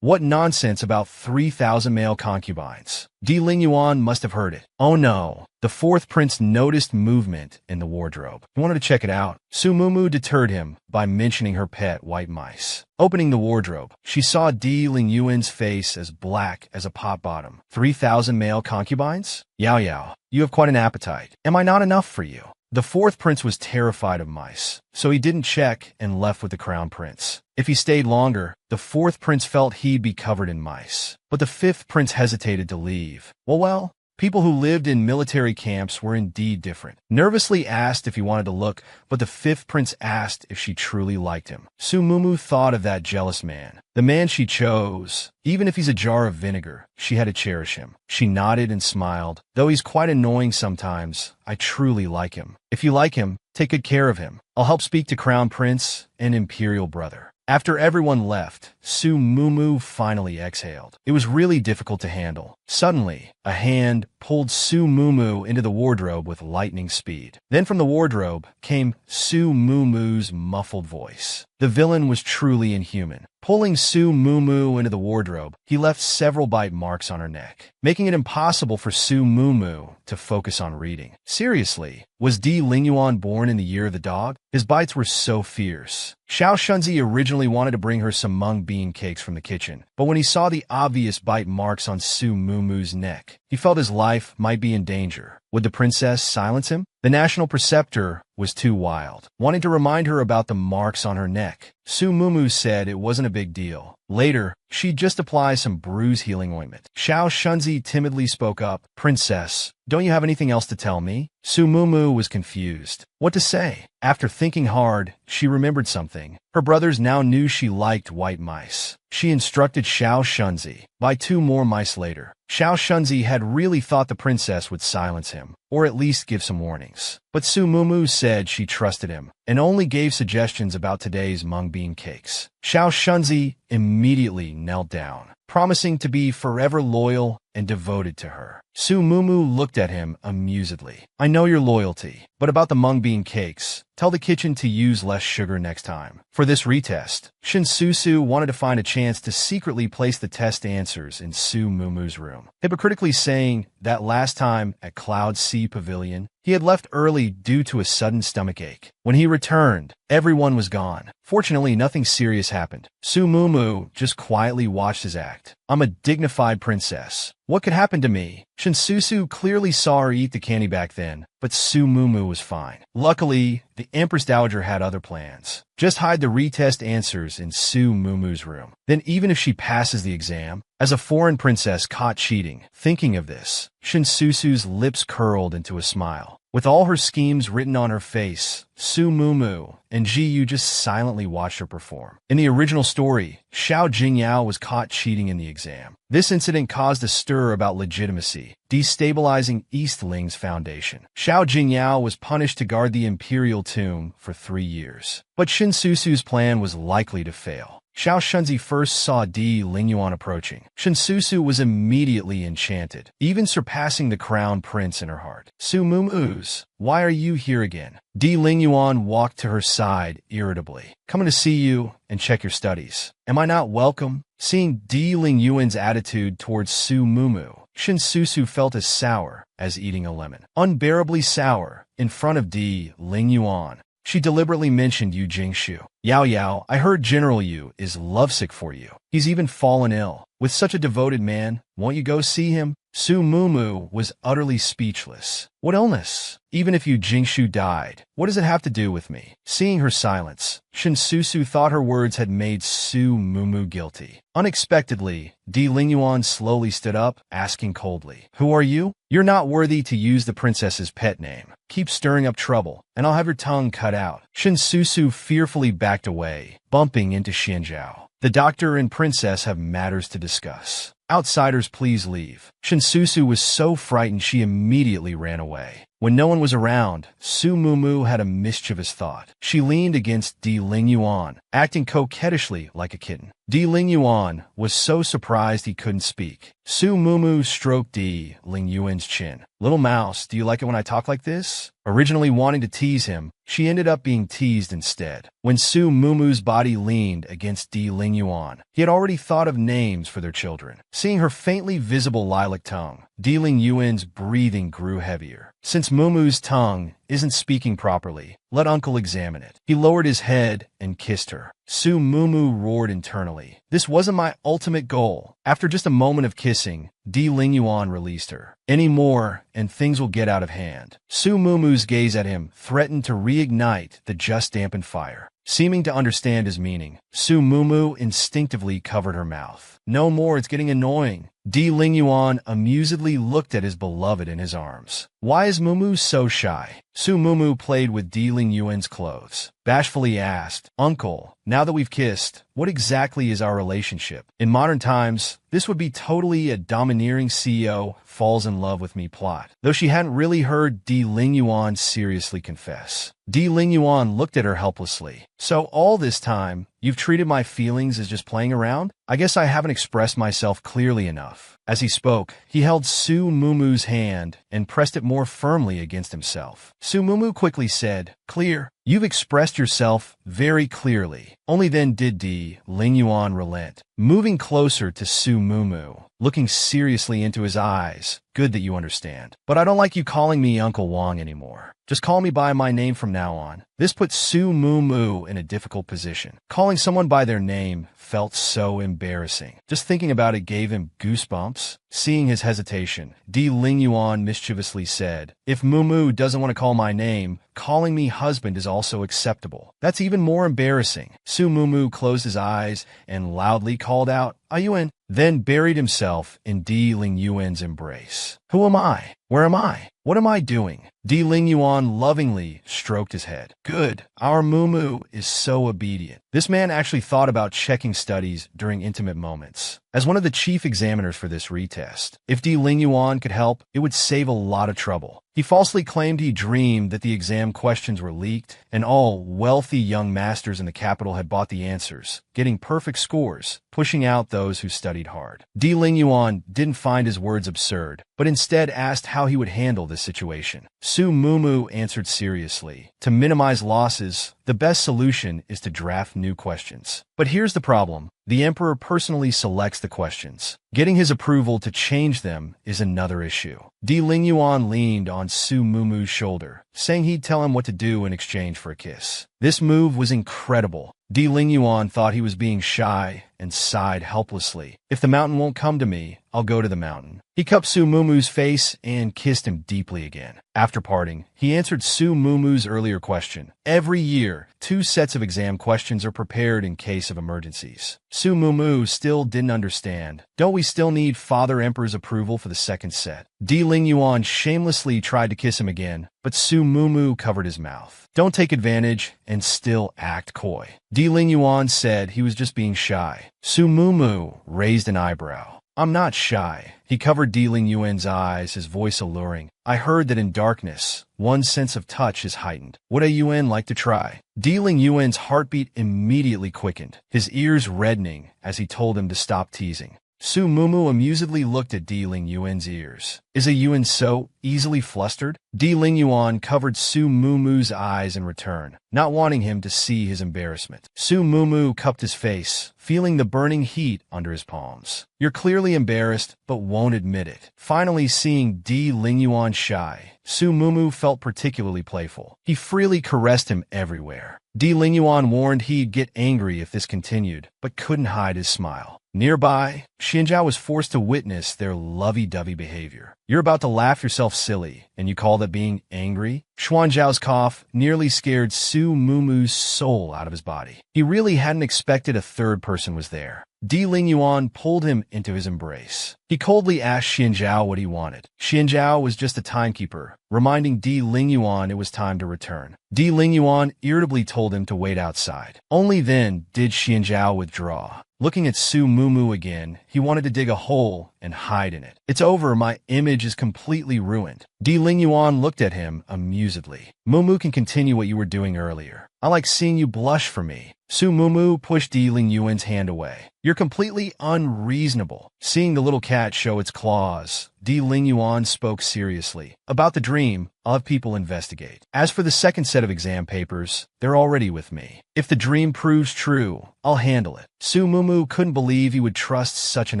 What nonsense about 3,000 male concubines? Di Ling Yuan must have heard it. Oh no. The fourth prince noticed movement in the wardrobe. He wanted to check it out. Su Mumu deterred him by mentioning her pet white mice. Opening the wardrobe, she saw Di Ling Yuan's face as black as a pot bottom. 3,000 male concubines? Yao Yao, you have quite an appetite. Am I not enough for you? The fourth prince was terrified of mice, so he didn't check and left with the crown prince. If he stayed longer, the fourth prince felt he'd be covered in mice. But the fifth prince hesitated to leave. Well, people who lived in military camps were indeed different. Nervously asked if he wanted to look, but the fifth prince asked if she truly liked him. Su Mumu thought of that jealous man. The man she chose. Even if he's a jar of vinegar, she had to cherish him. She nodded and smiled. Though he's quite annoying sometimes, I truly like him. If you like him, take good care of him. I'll help speak to Crown Prince and Imperial Brother. After everyone left, Su Mumu finally exhaled. It was really difficult to handle. Suddenly, a hand pulled Su Mumu into the wardrobe with lightning speed. Then from the wardrobe came Su Mumu's muffled voice. The villain was truly inhuman. Pulling Su Mumu into the wardrobe, he left several bite marks on her neck, making it impossible for Su Mumu to focus on reading. Seriously, was Di Lingyuan born in the year of the dog? His bites were so fierce. Xiao Shunzi originally wanted to bring her some mung bean cakes from the kitchen, but when he saw the obvious bite marks on Su Mumu's neck, he felt his life might be in danger. Would the princess silence him? The national preceptor was too wild, wanting to remind her about the marks on her neck. Su Mumu said it wasn't a big deal. Later, she'd just apply some bruise healing ointment. Xiao Shunzi timidly spoke up. Princess, don't you have anything else to tell me? Su Mumu was confused. What to say? After thinking hard, she remembered something. Her brothers now knew she liked white mice. She instructed Xiao Shunzi. Buy 2 more mice later. Xiao Shunzi had really thought the princess would silence him, or at least give some warnings. But Su Mumu said she trusted him, and only gave suggestions about today's mung bean cakes. Xiao Shunzi immediately knelt down, promising to be forever loyal and devoted to her. Su Mumu looked at him amusedly. I know your loyalty, but about the mung bean cakes, tell the kitchen to use less sugar next time. For this retest, Shin Susu wanted to find a chance to secretly place the test answers in Su Mumu's room, hypocritically saying that last time at Cloud Sea Pavilion, he had left early due to a sudden stomachache. When he returned, everyone was gone. Fortunately, nothing serious happened. Su Mumu just quietly watched his act. I'm a dignified princess. What could happen to me? Shinsusu clearly saw her eat the candy back then, but Su Mumu was fine. Luckily, the Empress Dowager had other plans. Just hide the retest answers in Su Mumu's room. Then even if she passes the exam, as a foreign princess caught cheating, thinking of this, Shinsusu's lips curled into a smile. With all her schemes written on her face, Su Mumu and Ji Yu just silently watched her perform. In the original story, Xiao Jingyao was caught cheating in the exam. This incident caused a stir about legitimacy, destabilizing Eastling's foundation. Xiao Jingyao was punished to guard the imperial tomb for 3 years. But Shin Susu's plan was likely to fail. Xiao Shunzi first saw Di Lingyuan approaching, Shinsusu was immediately enchanted, even surpassing the crown prince in her heart. Su Mumu, why are you here again? Di Lingyuan walked to her side irritably. Coming to see you and check your studies. Am I not welcome? Seeing Di Lingyuan's attitude towards Su Mumu, Shinsusu felt as sour as eating a lemon. Unbearably sour, in front of Di Lingyuan. She deliberately mentioned Yu Jingshu. Yao Yao, I heard General Yu is lovesick for you. He's even fallen ill. With such a devoted man, won't you go see him? Su Mumu was utterly speechless. What illness? Even if Yu Jingshu died, what does it have to do with me? Seeing her silence, Shinsusu thought her words had made Su Mumu guilty. Unexpectedly, Di Lingyuan slowly stood up, asking coldly, Who are you? You're not worthy to use the princess's pet name. Keep stirring up trouble, and I'll have your tongue cut out. Shinsusu fearfully backed away, bumping into Xianzhao. The doctor and princess have matters to discuss. Outsiders, please leave. Shinsusu was so frightened she immediately ran away. When no one was around, Su Mumu had a mischievous thought. She leaned against Di Lingyuan, acting coquettishly like a kitten. Di Lingyuan was so surprised he couldn't speak. Su Mumu stroked Di Lingyuan's chin. Little mouse, do you like it when I talk like this? Originally wanting to tease him, she ended up being teased instead. When Su Mumu's body leaned against Di Lingyuan, he had already thought of names for their children. Seeing her faintly visible lilac tongue, Di Lingyuan's breathing grew heavier. Since Mumu's tongue isn't speaking properly, let uncle examine it. He lowered his head and kissed her. Su Mumu roared internally. This wasn't my ultimate goal. After just a moment of kissing, Di Lingyuan released her. Any more, and things will get out of hand. Su Mumu's gaze at him threatened to reignite the just dampened fire. Seeming to understand his meaning, Su Mumu instinctively covered her mouth. No more, it's getting annoying. Di Lingyuan amusedly looked at his beloved in his arms. Why is Mumu so shy? Su Mumu played with Di Lingyuan's clothes. Bashfully asked, Uncle, now that we've kissed, what exactly is our relationship? In modern times, this would be totally a domineering CEO falls in love with me plot, though she hadn't really heard Di Lingyuan seriously confess. Di Lingyuan looked at her helplessly. So all this time, you've treated my feelings as just playing around? I guess I haven't expressed myself clearly enough. As he spoke, he held Su Mumu's hand and pressed it more firmly against himself. Su Mumu quickly said, Clear. You've expressed yourself very clearly. Only then did Di Lingyuan relent. Moving closer to Su Mumu, looking seriously into his eyes, good that you understand. But I don't like you calling me Uncle Wang anymore. Just call me by my name from now on. This put Su Mumu in a difficult position. Calling someone by their name felt so embarrassing. Just thinking about it gave him goosebumps. Seeing his hesitation, Di Lingyuan mischievously said, If Mumu doesn't want to call my name, calling me husband is also acceptable. That's even more embarrassing. Su Mumu closed his eyes and loudly called out, Ayuan, then buried himself in Di Lingyuan's embrace. Who am I? Where am I? What am I doing? Di Lingyuan lovingly stroked his head. Good. Our Mumu is so obedient. This man actually thought about checking studies during intimate moments. As one of the chief examiners for this retest, if Di Lingyuan could help, it would save a lot of trouble. He falsely claimed he dreamed that the exam questions were leaked, and all wealthy young masters in the capital had bought the answers, getting perfect scores, pushing out those who studied hard. Di Lingyuan didn't find his words absurd, but instead asked how he would handle this situation. Su Mumu answered seriously, To minimize losses, the best solution is to draft new questions. But here's the problem. The emperor personally selects the questions. Getting his approval to change them is another issue. Di Lingyuan leaned on Su Mumu's shoulder, saying he'd tell him what to do in exchange for a kiss. This move was incredible. Di Lingyuan thought he was being shy and sighed helplessly. If the mountain won't come to me, I'll go to the mountain. He cupped Su Mumu's face and kissed him deeply again. After parting, he answered Su Mumu's earlier question. Every year, 2 sets of exam questions are prepared in case of emergencies. Su Mumu still didn't understand. Don't we still need Father Emperor's approval for the second set? Di Lingyuan shamelessly tried to kiss him again, but Su Mumu covered his mouth. Don't take advantage and still act coy. Di Lingyuan said he was just being shy. Su Mumu raised an eyebrow. I'm not shy. He covered Di Ling Yuan's eyes, his voice alluring. I heard that in darkness, one's sense of touch is heightened. Would a Yuan like to try? Di Ling Yuan's heartbeat immediately quickened, his ears reddening as he told him to stop teasing. Su Mumu amusedly looked at Di Ling Yuan's ears. Is a Yuan so easily flustered? Di Ling Yuan covered Su Mumu's eyes in return, not wanting him to see his embarrassment. Su Mumu cupped his face, feeling the burning heat under his palms. You're clearly embarrassed, but won't admit it. Finally seeing Di Ling Yuan shy, Su Mumu felt particularly playful. He freely caressed him everywhere. Di Ling Yuan warned he'd get angry if this continued, but couldn't hide his smile. Nearby, Xianzhao was forced to witness their lovey-dovey behavior. You're about to laugh yourself silly, and you call that being angry? Xuanzhao's cough nearly scared Su Mumu's soul out of his body. He really hadn't expected a third person was there. Di Ling Yuan pulled him into his embrace. He coldly asked Xianzhao what he wanted. Xianzhao was just a timekeeper, reminding Di Ling Yuan it was time to return. Di Ling Yuan irritably told him to wait outside. Only then did Xianzhao withdraw. Looking at Su Mumu again, he wanted to dig a hole and hide in it. It's over, my image is completely ruined. Di Ling Yuan looked at him amusedly. Mumu can continue what you were doing earlier. I like seeing you blush for me. Su Mumu pushed Di Ling Yuan's hand away. You're completely unreasonable. Seeing the little cat show its claws, Di Ling Yuan spoke seriously. About the dream, I'll have people investigate. As for the second set of exam papers, they're already with me. If the dream proves true, I'll handle it. Su Mumu couldn't believe he would trust such an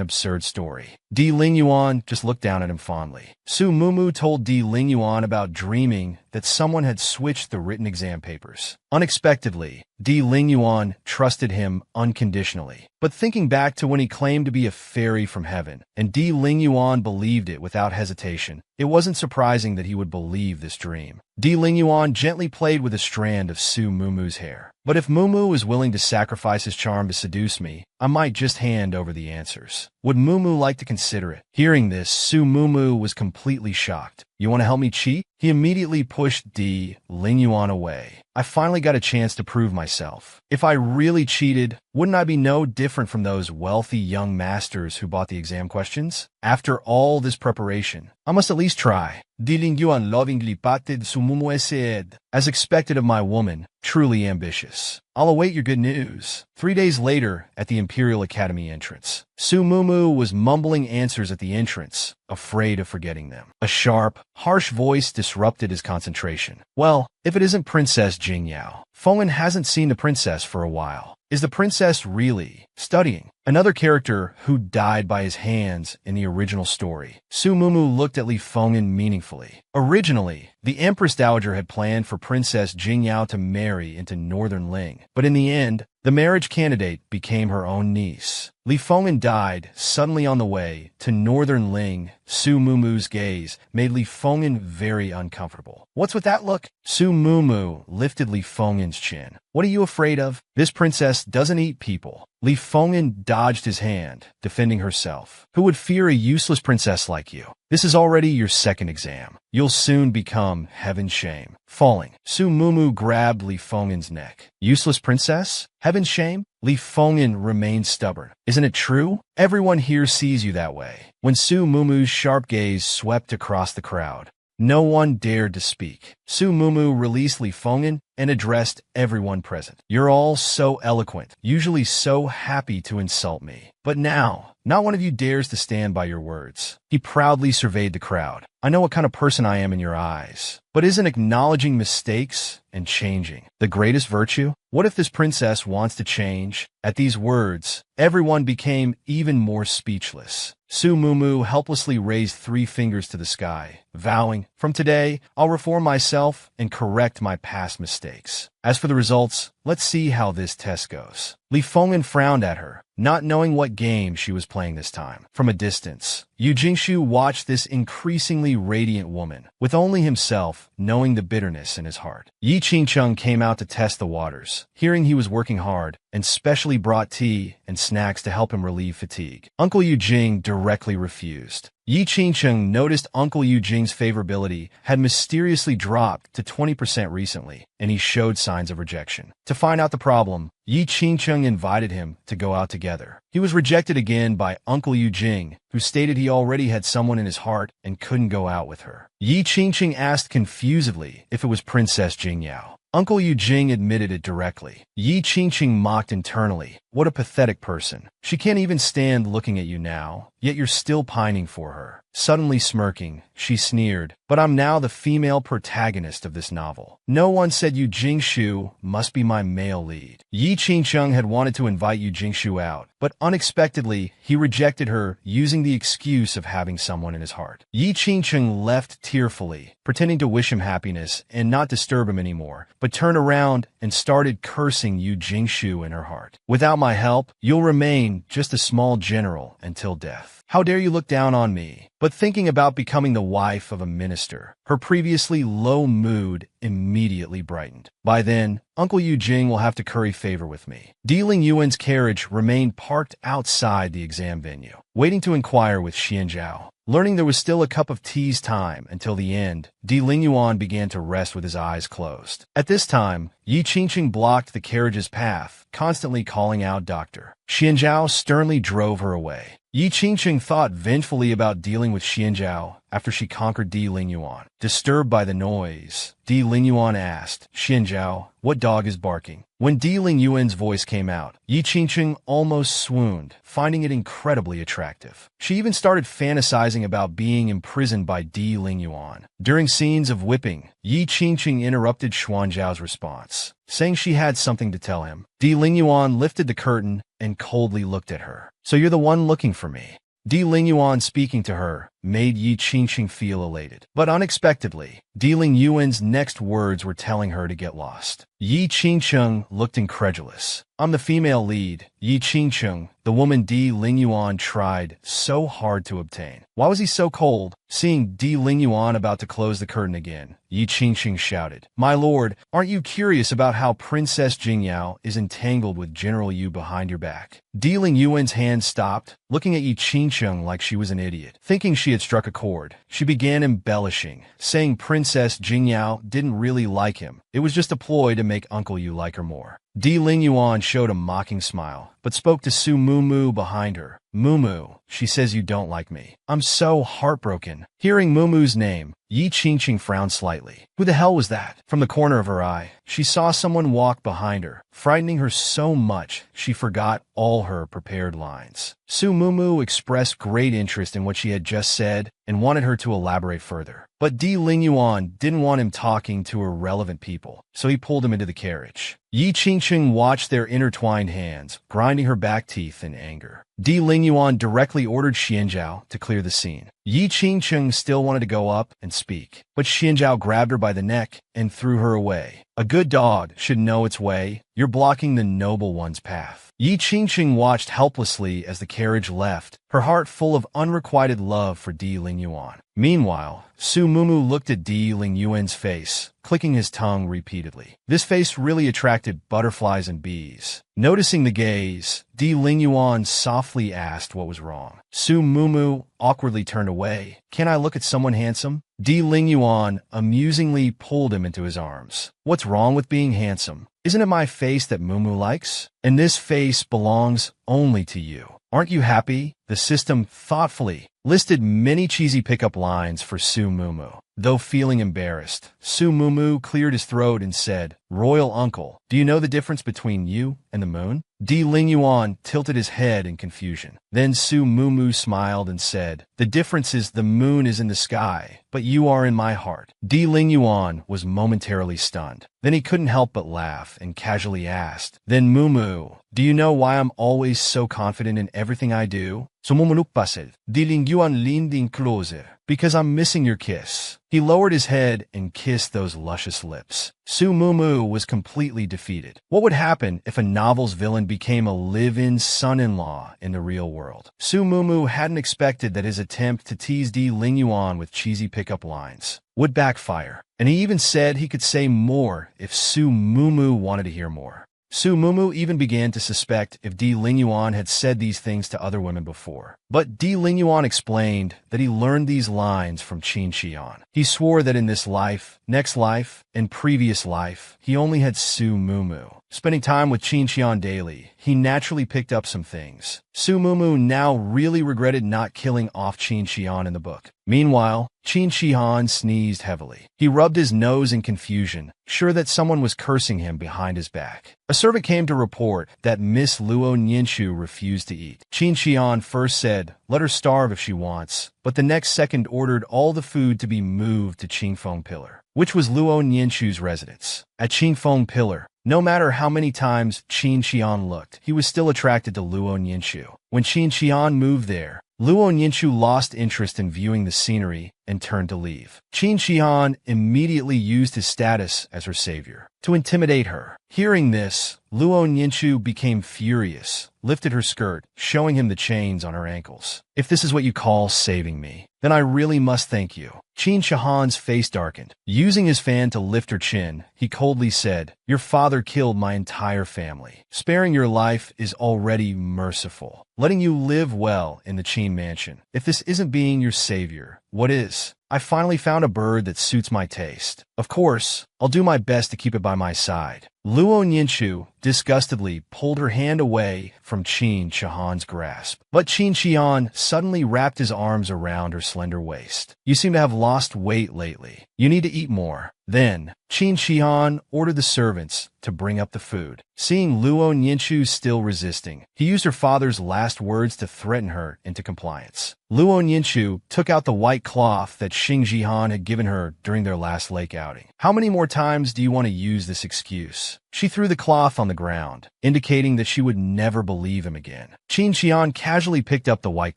absurd story. Di Ling Yuan just looked down at him fondly. Su Mumu told Di Ling Yuan about dreaming that someone had switched the written exam papers. Unexpectedly, Di Ling Yuan trusted him unconditionally. But thinking back to when he claimed to be a fairy from heaven, and Di Ling Yuan believed it without hesitation, it wasn't surprising that he would believe this dream. Di Ling Yuan gently played with a strand of Su Mumu's hair. But if Mumu is willing to sacrifice his charm to seduce me, I might just hand over the answers. Would Mumu like to consider it? Hearing this, Su Mumu was completely shocked. You want to help me cheat? He immediately pushed Di Ling Yuan away. I finally got a chance to prove myself. If I really cheated, wouldn't I be no different from those wealthy young masters who bought the exam questions? After all this preparation, I must at least try. Di Ling Yuan lovingly patted Su Mumu's head. As expected of my woman, truly ambitious. I'll await your good news. 3 days later, at the Imperial Academy entrance, Su Mumu was mumbling answers at the entrance, afraid of forgetting them. A sharp, harsh voice disrupted his concentration. Well, if it isn't Princess Jingyao. Fenghan hasn't seen the princess for a while. Is the princess really studying? Another character who died by his hands in the original story. Su Mumu looked at Li Fenghan meaningfully. Originally, the Empress Dowager had planned for Princess Jingyao to marry into Northern Ling, but in the end, the marriage candidate became her own niece. Li Fenghan died suddenly on the way to Northern Ling. Su Mumu's gaze made Li Fenghan very uncomfortable. What's with that look? Su Mumu lifted Li Fenghan's chin. What are you afraid of? This princess doesn't eat people. Li Fenghan dodged his hand, defending herself. Who would fear a useless princess like you? This is already your second exam. You'll soon become heaven's shame. Falling, Su Mumu grabbed Li Fenghan's neck. Useless princess? Heaven's shame? Li Fenghan remained stubborn. Isn't it true? Everyone here sees you that way. When Su Mumu's sharp gaze swept across the crowd, no one dared to speak. Su Mumu released Li Fenghan and addressed everyone present. You're all so eloquent, usually so happy to insult me. But now, not one of you dares to stand by your words. He proudly surveyed the crowd. I know what kind of person I am in your eyes. But isn't acknowledging mistakes and changing the greatest virtue? What if this princess wants to change? At these words, everyone became even more speechless. Su Mumu helplessly raised 3 fingers to the sky, vowing, from today, I'll reform myself and correct my past mistakes. As for the results, let's see how this test goes. Li Fenghan frowned at her, not knowing what game she was playing this time. From a distance, Yu Jingshu watched this increasingly radiant woman, with only himself knowing the bitterness in his heart. Yi Qingcheng came out to test the waters, hearing he was working hard, and specially brought tea and snacks to help him relieve fatigue. Uncle Yu Jing directly refused. Yi Qingcheng noticed Uncle Yu Jing's favorability had mysteriously dropped to 20% recently, and he showed signs signs of rejection. To find out the problem, Yi Qingcheng invited him to go out together. He was rejected again by Uncle Yu Jing, who stated he already had someone in his heart and couldn't go out with her. Yi Qingcheng asked confusedly if it was Princess Jingyao. Uncle Yu Jing admitted it directly. Yi Qingqing mocked internally. What a pathetic person. She can't even stand looking at you now, yet you're still pining for her. Suddenly smirking, she sneered, but I'm now the female protagonist of this novel. No one said Yu Jingshu must be my male lead. Yi Qingcheng had wanted to invite Yu Jingshu out, but unexpectedly, he rejected her using the excuse of having someone in his heart. Yi Qingcheng left tearfully, pretending to wish him happiness and not disturb him anymore, but turned around and started cursing Yu Jingshu in her heart. Without my help, you'll remain just a small general until death. How dare you look down on me? But thinking about becoming the wife of a minister, her previously low mood immediately brightened. By then, Uncle Yu Jing will have to curry favor with me. Di Ling Yuan's carriage remained parked outside the exam venue, waiting to inquire with Xianzhao. Learning there was still a cup of tea's time until the end, Di Ling Yuan began to rest with his eyes closed. At this time, Yi Qingqing blocked the carriage's path, constantly calling out Doctor. Xianzhao sternly drove her away. Yi Qingqing thought vengefully about dealing with Xianzhao after she conquered Di Ling Yuan. Disturbed by the noise, Di Ling Yuan asked, Xianzhao, what dog is barking? When Di Ling Yuan's voice came out, Yi Qingqing almost swooned, finding it incredibly attractive. She even started fantasizing about being imprisoned by Di Ling Yuan. During scenes of whipping, Yi Qingqing interrupted Xuanzhao's response, saying she had something to tell him. Di Ling Yuan lifted the curtain and coldly looked at her. So you're the one looking for me. Di Ling Yuan speaking to her made Yi Qingqing feel elated. But unexpectedly, Di Ling Yuan's next words were telling her to get lost. Yi Qingqing looked incredulous. I'm the female lead, Yi Qingqing, the woman Di Ling Yuan tried so hard to obtain. Why was he so cold? Seeing Di Ling Yuan about to close the curtain again, Yi Qingqing shouted, My lord, aren't you curious about how Princess Jingyao is entangled with General Yu behind your back? Di Ling Yuan's hand stopped, looking at Yi Qingqing like she was an idiot. Thinking she had struck a chord, she began embellishing, saying Princess Jingyao didn't really like him. It was just a ploy to make Uncle Yu like her more. Di Ling Yuan showed a mocking smile, but spoke to Su Mumu behind her. Mumu, she says you don't like me. I'm so heartbroken. Hearing Mumu's name, Yi Qingqing frowned slightly. Who the hell was that? From the corner of her eye, she saw someone walk behind her, frightening her so much she forgot all her prepared lines. Su Mumu expressed great interest in what she had just said and wanted her to elaborate further. But Di Ling Yuan didn't want him talking to irrelevant people, so he pulled him into the carriage. Yi Qingqing watched their intertwined hands, grinding her back teeth in anger. Di Ling Yuan directly ordered Xianzhao to clear the scene. Yi Qingqing still wanted to go up and speak, but Xianzhao grabbed her by the neck and threw her away. A good dog should know its way. You're blocking the noble one's path. Yi Qingqing watched helplessly as the carriage left, her heart full of unrequited love for Di Ling Yuan. Meanwhile, Su Mumu looked at Di Ling Yuan's face, clicking his tongue repeatedly. This face really attracted butterflies and bees. Noticing the gaze, Di Ling Yuan softly asked what was wrong. Su Mumu awkwardly turned away. Can I look at someone handsome? Di Ling Yuan amusingly pulled him into his arms. What's wrong with being handsome? Isn't it my face that Mumu likes? And this face belongs only to you. Aren't you happy? The system thoughtfully listed many cheesy pickup lines for Su Mumu. Though feeling embarrassed, Su Mumu cleared his throat and said, Royal Uncle, do you know the difference between you and the moon? Di Ling Yuan tilted his head in confusion. Then Su Mumu smiled and said, The difference is the moon is in the sky, but you are in my heart. Di Ling Yuan was momentarily stunned. Then he couldn't help but laugh and casually asked, Then Mumu, do you know why I'm always so confident in everything I do? Di Ling Yuan leaned in closer. Because I'm missing your kiss. He lowered his head and kissed those luscious lips. Su Mumu was completely defeated. What would happen if a novel's villain became a live-in son-in-law in the real world? Su Mumu hadn't expected that his attempt to tease Di Ling Yuan with cheesy pickup lines would backfire, and he even said he could say more if Su Mumu wanted to hear more. Su Mumu even began to suspect if Di Lingyuan had said these things to other women before. But Di Lingyuan explained that he learned these lines from Qin Shihan. He swore that in this life, next life, and previous life, he only had Su Mumu. Spending time with Qin Shihan daily, he naturally picked up some things. Su Mumu now really regretted not killing off Qin Shihan in the book. Meanwhile, Qin Shihan sneezed heavily. He rubbed his nose in confusion, sure that someone was cursing him behind his back. A servant came to report that Miss Luo Nianshu refused to eat. Qin Shihan first said, "Let her starve if she wants," but the next second ordered all the food to be moved to Qingfeng Pillar, which was Luo Nianshu's residence. At Qingfeng Pillar, no matter how many times Qin Shihan looked, he was still attracted to Luo Nianshu. When Qin Shihan moved there, Luo Nianshu lost interest in viewing the scenery and turned to leave. Qin Shihan immediately used his status as her savior to intimidate her. Hearing this, Luo Nianshu became furious, lifted her skirt, showing him the chains on her ankles. "If this is what you call saving me, then I really must thank you." Qin Shihan's face darkened. Using his fan to lift her chin, he coldly said, "Your father killed my entire family. Sparing your life is already merciful, letting you live well in the Qin mansion. If this isn't being your savior, what is? I finally found a bird that suits my taste. Of course, I'll do my best to keep it by my side." Luo Nianshu disgustedly pulled her hand away from Qin Shihan's grasp. But Qin Shihan suddenly wrapped his arms around her slender waist. "You seem to have lost weight lately. You need to eat more." Then, Qin Shihan ordered the servants to bring up the food. Seeing Luo Nianshu still resisting, he used her father's last words to threaten her into compliance. Luo Nianshu took out the white cloth that Xing Jihan had given her during their last lake outing. "How many more times do you want to use this excuse?" She threw the cloth on the ground, indicating that she would never believe him again. Qin Shihan casually picked up the white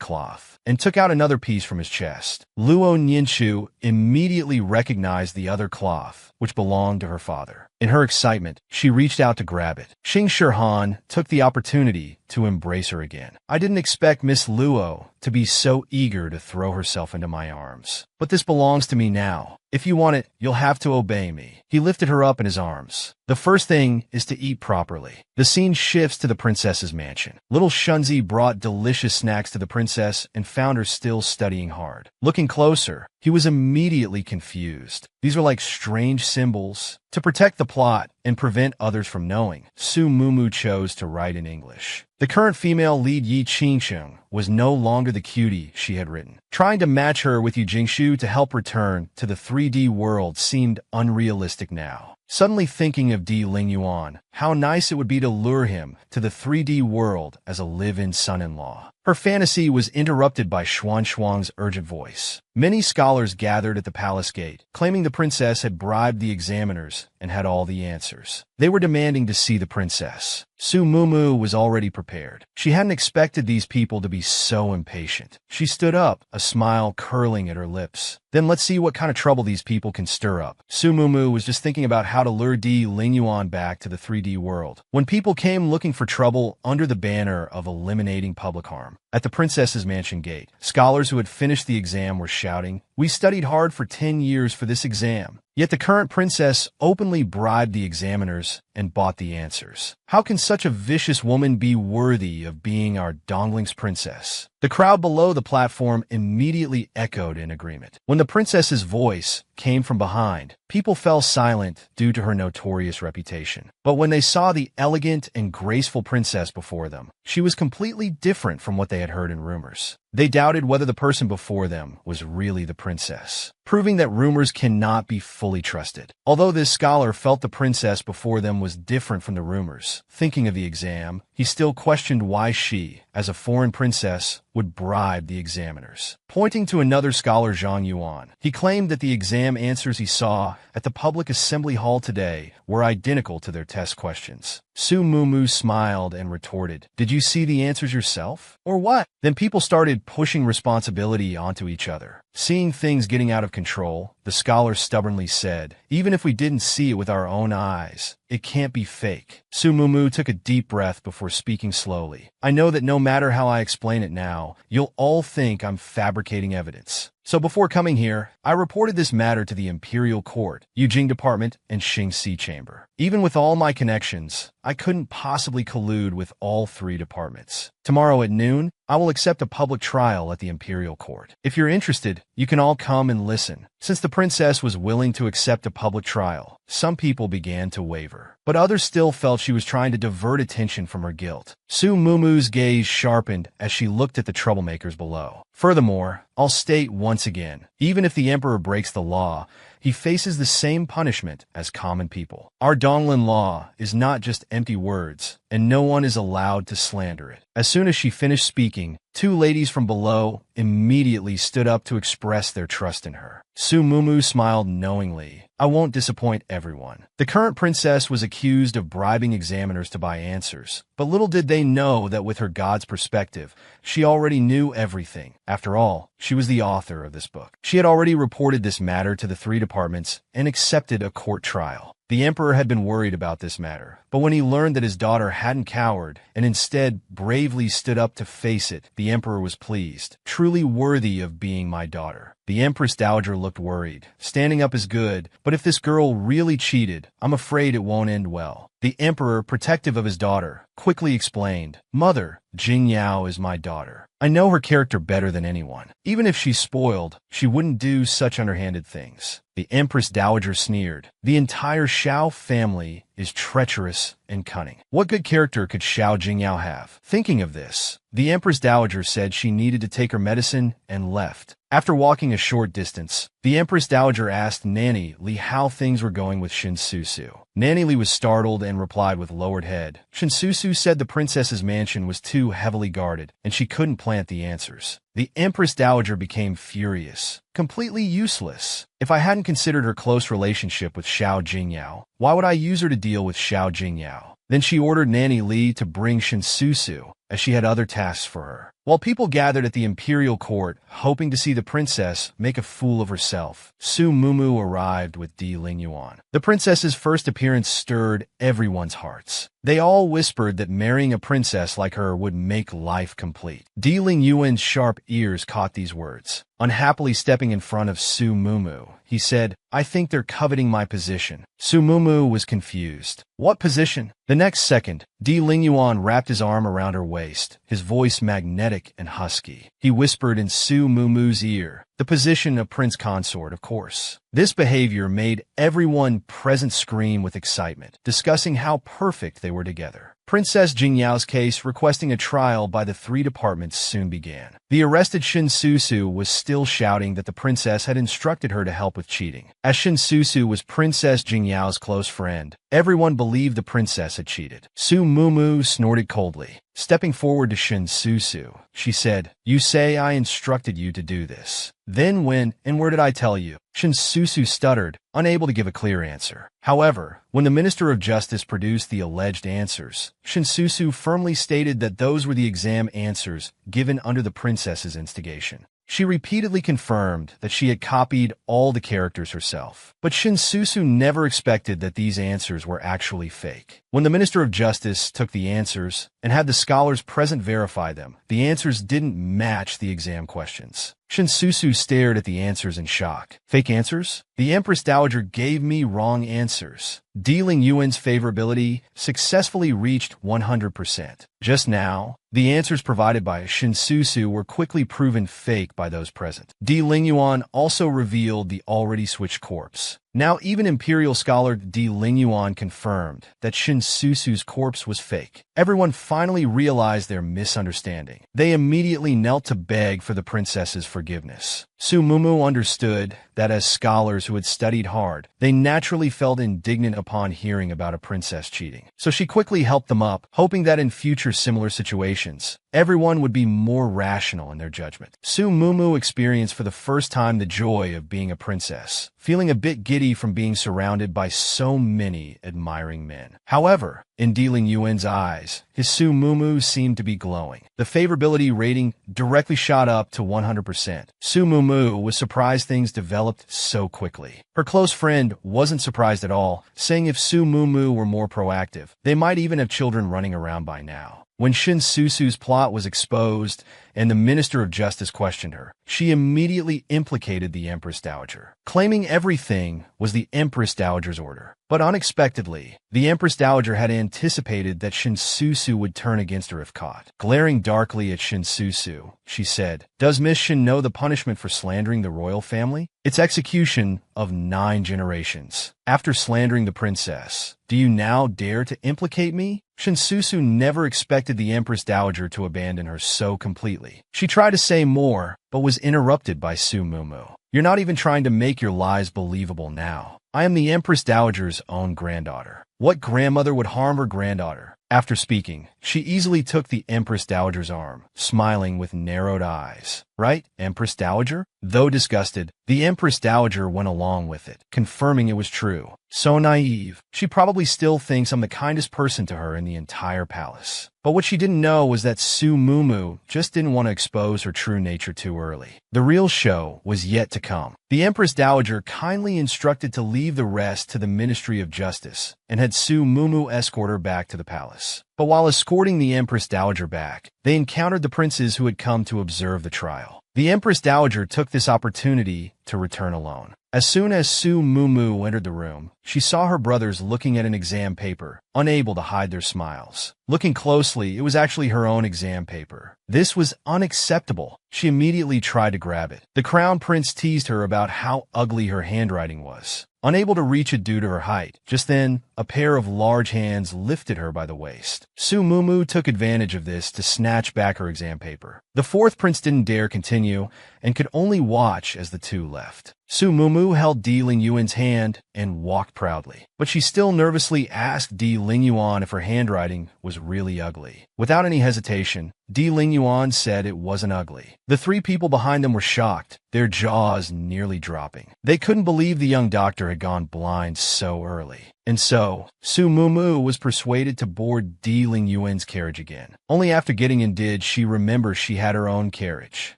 cloth and took out another piece from his chest. Luo Nianshu immediately recognized the other cloth, which belonged to her father. In her excitement, she reached out to grab it. Xing Shihan took the opportunity to embrace her again. "I didn't expect Miss Luo to be so eager to throw herself into my arms. But this belongs to me now. If you want it, you'll have to obey me." He lifted her up in his arms. "The first thing is to eat properly." The scene shifts to the princess's mansion. Little Shunzi brought delicious snacks to the princess and found her still studying hard. Looking closer, he was immediately confused. These were like strange symbols. To protect the plot and prevent others from knowing, Su Mumu chose to write in English. The current female lead Yi Qingsheng was no longer the cutie she had written. Trying to match her with Yu Jingshu to help return to the 3D world seemed unrealistic now. Suddenly thinking of Di Lingyuan, how nice it would be to lure him to the 3D world as a live-in son-in-law. Her fantasy was interrupted by Xuan Shuang's urgent voice. Many scholars gathered at the palace gate, claiming the princess had bribed the examiners and had all the answers. They were demanding to see the princess. Su Mumu was already prepared. She hadn't expected these people to be so impatient. She stood up, a smile curling at her lips. "Then let's see what kind of trouble these people can stir up." Su Mumu was just thinking about how to lure Di Lingyuan back to the 3D world, when people came looking for trouble under the banner of eliminating public harm. At the princess's mansion gate, scholars who had finished the exam were shouting, "We studied hard for 10 years for this exam." Yet the current princess openly bribed the examiners and bought the answers. How can such a vicious woman be worthy of being our Dongling's princess? The crowd below the platform immediately echoed in agreement. When the princess's voice came from behind, people fell silent due to her notorious reputation. But when they saw the elegant and graceful princess before them, she was completely different from what they had heard in rumors. They doubted whether the person before them was really the princess, proving that rumors cannot be fully trusted. Although this scholar felt the princess before them was different from the rumors, thinking of the exam, he still questioned why she, as a foreign princess, would bribe the examiners. Pointing to another scholar, Zhang Yuan, he claimed that the exam answers he saw at the public assembly hall today were identical to their test questions. Su Mumu smiled and retorted, "Did you see the answers yourself? Or what?" Then people started pushing responsibility onto each other. Seeing things getting out of control, the scholar stubbornly said, "Even if we didn't see it with our own eyes, it can't be fake." Su Mumu took a deep breath before speaking slowly. "I know that no matter how I explain it now, you'll all think I'm fabricating evidence. So before coming here, I reported this matter to the Imperial Court, Yujing Department, and Xingxi Chamber. Even with all my connections, I couldn't possibly collude with all three departments. Tomorrow at noon, I will accept a public trial at the Imperial Court. If you're interested, you can all come and listen. Since the princess was willing to accept a public trial, some people began to waver, but others still felt she was trying to divert attention from her guilt. Su Mumu's gaze sharpened as she looked at the troublemakers below. Furthermore, I'll state once again, even if the emperor breaks the law, he faces the same punishment as common people. Our Donglin law is not just empty words, and no one is allowed to slander it. As soon as she finished speaking, two ladies from below immediately stood up to express their trust in her. Su Mumu smiled knowingly. I won't disappoint everyone. The current princess was accused of bribing examiners to buy answers, but little did they know that with her god's perspective, she already knew everything. After all, she was the author of this book. She had already reported this matter to the three departments and accepted a court trial. The emperor had been worried about this matter, but when he learned that his daughter hadn't cowered and instead bravely stood up to face it, the emperor was pleased. Truly worthy of being my daughter. The Empress Dowager looked worried. Standing up is good, but if this girl really cheated, I'm afraid it won't end well. The emperor, protective of his daughter, quickly explained, Mother, Jing Yao is my daughter. I know her character better than anyone. Even if she's spoiled, she wouldn't do such underhanded things. The Empress Dowager sneered. The entire Xiao family is treacherous and cunning. What good character could Xiao Jingyao have? Thinking of this, the Empress Dowager said she needed to take her medicine and left. After walking a short distance, the Empress Dowager asked Nanny Li how things were going with Shinsusu. Nanny Li was startled and replied with lowered head. Shinsusu said the princess's mansion was too heavily guarded, and she couldn't plant the answers. The Empress Dowager became furious. Completely useless. If I hadn't considered her close relationship with Xiao Jingyao, why would I use her to deal with Xiao Jingyao? Then she ordered Nanny Li to bring Shinsusu, as she had other tasks for her. While people gathered at the imperial court, hoping to see the princess make a fool of herself, Su Mumu arrived with Di Lingyuan. The princess's first appearance stirred everyone's hearts. They all whispered that marrying a princess like her would make life complete. Di Lingyuan's sharp ears caught these words. Unhappily stepping in front of Su Mumu, he said, I think they're coveting my position. Su Mumu was confused. What position? The next second, Di Lingyuan wrapped his arm around her waist, his voice magnetic and husky. He whispered in Su Mumu's ear, the position of prince consort, of course. This behavior made everyone present scream with excitement, discussing how perfect they were together. Princess Jingyao's case requesting a trial by the three departments soon began. The arrested Shinsusu was still shouting that the princess had instructed her to help with cheating. As Shinsusu was Princess Jingyao's close friend, everyone believed the princess had cheated. Su Mumu snorted coldly. Stepping forward to Shinsusu, she said, You say I instructed you to do this. Then when and where did I tell you? Shinsusu stuttered, unable to give a clear answer. However, when the Minister of Justice produced the alleged answers, Shinsusu firmly stated that those were the exam answers given under the princess's instigation. She repeatedly confirmed that she had copied all the characters herself. But Shinsusu never expected that these answers were actually fake. When the Minister of Justice took the answers and had the scholars present verify them, the answers didn't match the exam questions. Shinsusu stared at the answers in shock. Fake answers? The Empress Dowager gave me wrong answers. Di Lingyuan's favorability successfully reached 100%. Just now, the answers provided by Shinsusu were quickly proven fake by those present. Di Lingyuan also revealed the already switched corpse. Now even Imperial scholar Di Lingyuan confirmed that Shinsusu's corpse was fake. Everyone finally realized their misunderstanding. They immediately knelt to beg for the princess's forgiveness. Su Mumu understood that as scholars who had studied hard, they naturally felt indignant upon hearing about a princess cheating. So she quickly helped them up, hoping that in future similar situations, everyone would be more rational in their judgment. Su Mumu experienced for the first time the joy of being a princess, feeling a bit giddy from being surrounded by so many admiring men. However, in Di Lingyuan's eyes, his Su Mumu seemed to be glowing. The favorability rating directly shot up to 100%. Su Mumu was surprised things developed so quickly. Her close friend wasn't surprised at all, saying if Su Mumu were more proactive, they might even have children running around by now. When Shin Susu's plot was exposed and the Minister of Justice questioned her, she immediately implicated the Empress Dowager, claiming everything was the Empress Dowager's order. But unexpectedly, the Empress Dowager had anticipated that Shin Susu would turn against her if caught. Glaring darkly at Shin Susu, she said, "Does Miss Shin know the punishment for slandering the royal family? It's execution of 9 generations. After slandering the princess, do you now dare to implicate me?" Shin Susu never expected the Empress Dowager to abandon her so completely. She tried to say more, but was interrupted by Su Mumu. "You're not even trying to make your lies believable now. I am the Empress Dowager's own granddaughter. What grandmother would harm her granddaughter?" After speaking, she easily took the Empress Dowager's arm, smiling with narrowed eyes. "Right, Empress Dowager?" Though disgusted, the Empress Dowager went along with it, confirming it was true. So naive, she probably still thinks I'm the kindest person to her in the entire palace. But what she didn't know was that Su Mumu just didn't want to expose her true nature too early. The real show was yet to come. The Empress Dowager kindly instructed to leave the rest to the Ministry of Justice and had Su Mumu escort her back to the palace. But while escorting the Empress Dowager back, they encountered the princes who had come to observe the trial. The Empress Dowager took this opportunity to return alone. As soon as Su Mumu entered the room, she saw her brothers looking at an exam paper, unable to hide their smiles. Looking closely, it was actually her own exam paper. This was unacceptable. She immediately tried to grab it. The Crown Prince teased her about how ugly her handwriting was, unable to reach it due to her height. Just then, a pair of large hands lifted her by the waist. Su Mumu took advantage of this to snatch back her exam paper. The fourth prince didn't dare continue and could only watch as the two left. Su Mumu held Di Lingyuan's hand and walked proudly, but she still nervously asked Di Lingyuan if her handwriting was really ugly. Without any hesitation, Di Lingyuan said it wasn't ugly. The 3 people behind them were shocked, their jaws nearly dropping. They couldn't believe the young doctor had gone blind so early. And so, Su Mumu was persuaded to board Di Lingyuan's carriage again. Only after getting in did she remember she had her own carriage.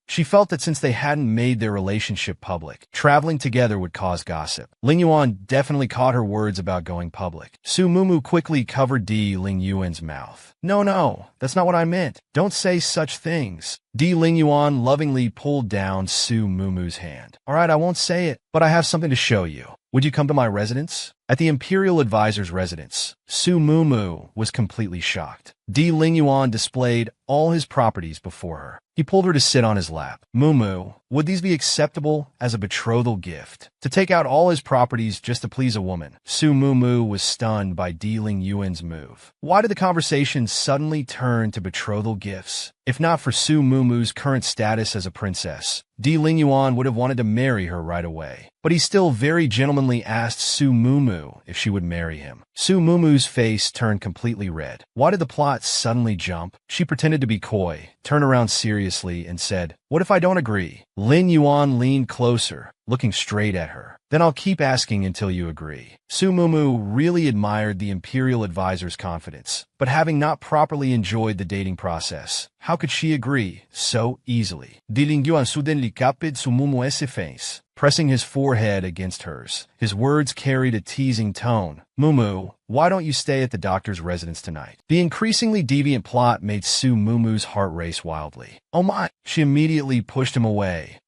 She felt that since they hadn't made their relationship public, traveling together would cause gossip. Lingyuan definitely caught her words about going public. Su Mumu quickly covered Di Lingyuan's mouth. No, that's not what I meant. Don't say such things." Di Lingyuan lovingly pulled down Su Mumu's hand. "All right, I won't say it, but I have something to show you. Would you come to my residence?" At the Imperial Advisor's residence, Su Mumu was completely shocked. Di Lingyuan displayed all his properties before her. He pulled her to sit on his lap. "Mumu, would these be acceptable as a betrothal gift?" To take out all his properties just to please a woman. Su Mumu was stunned by Di Lingyuan's move. Why did the conversation suddenly turn to betrothal gifts? If not for Su Mumu's current status as a princess, Di Lingyuan would have wanted to marry her right away. But he still very gentlemanly asked Su Mumu if she would marry him. Su Mumu's face turned completely red. Why did the plot suddenly jump? She pretended to be coy, turned around seriously, and said, "What if I don't agree?" Lingyuan leaned closer, looking straight at her. "Then I'll keep asking until you agree." Su Mumu really admired the Imperial Advisor's confidence, but having not properly enjoyed the dating process, how could she agree so easily? Di Lingyuan suddenly capit Su Mumu's face, pressing his forehead against hers. His words carried a teasing tone. "Mumu, why don't you stay at the doctor's residence tonight?" The increasingly deviant plot made Su Mumu's heart race wildly. "Oh my!" She immediately pushed him away.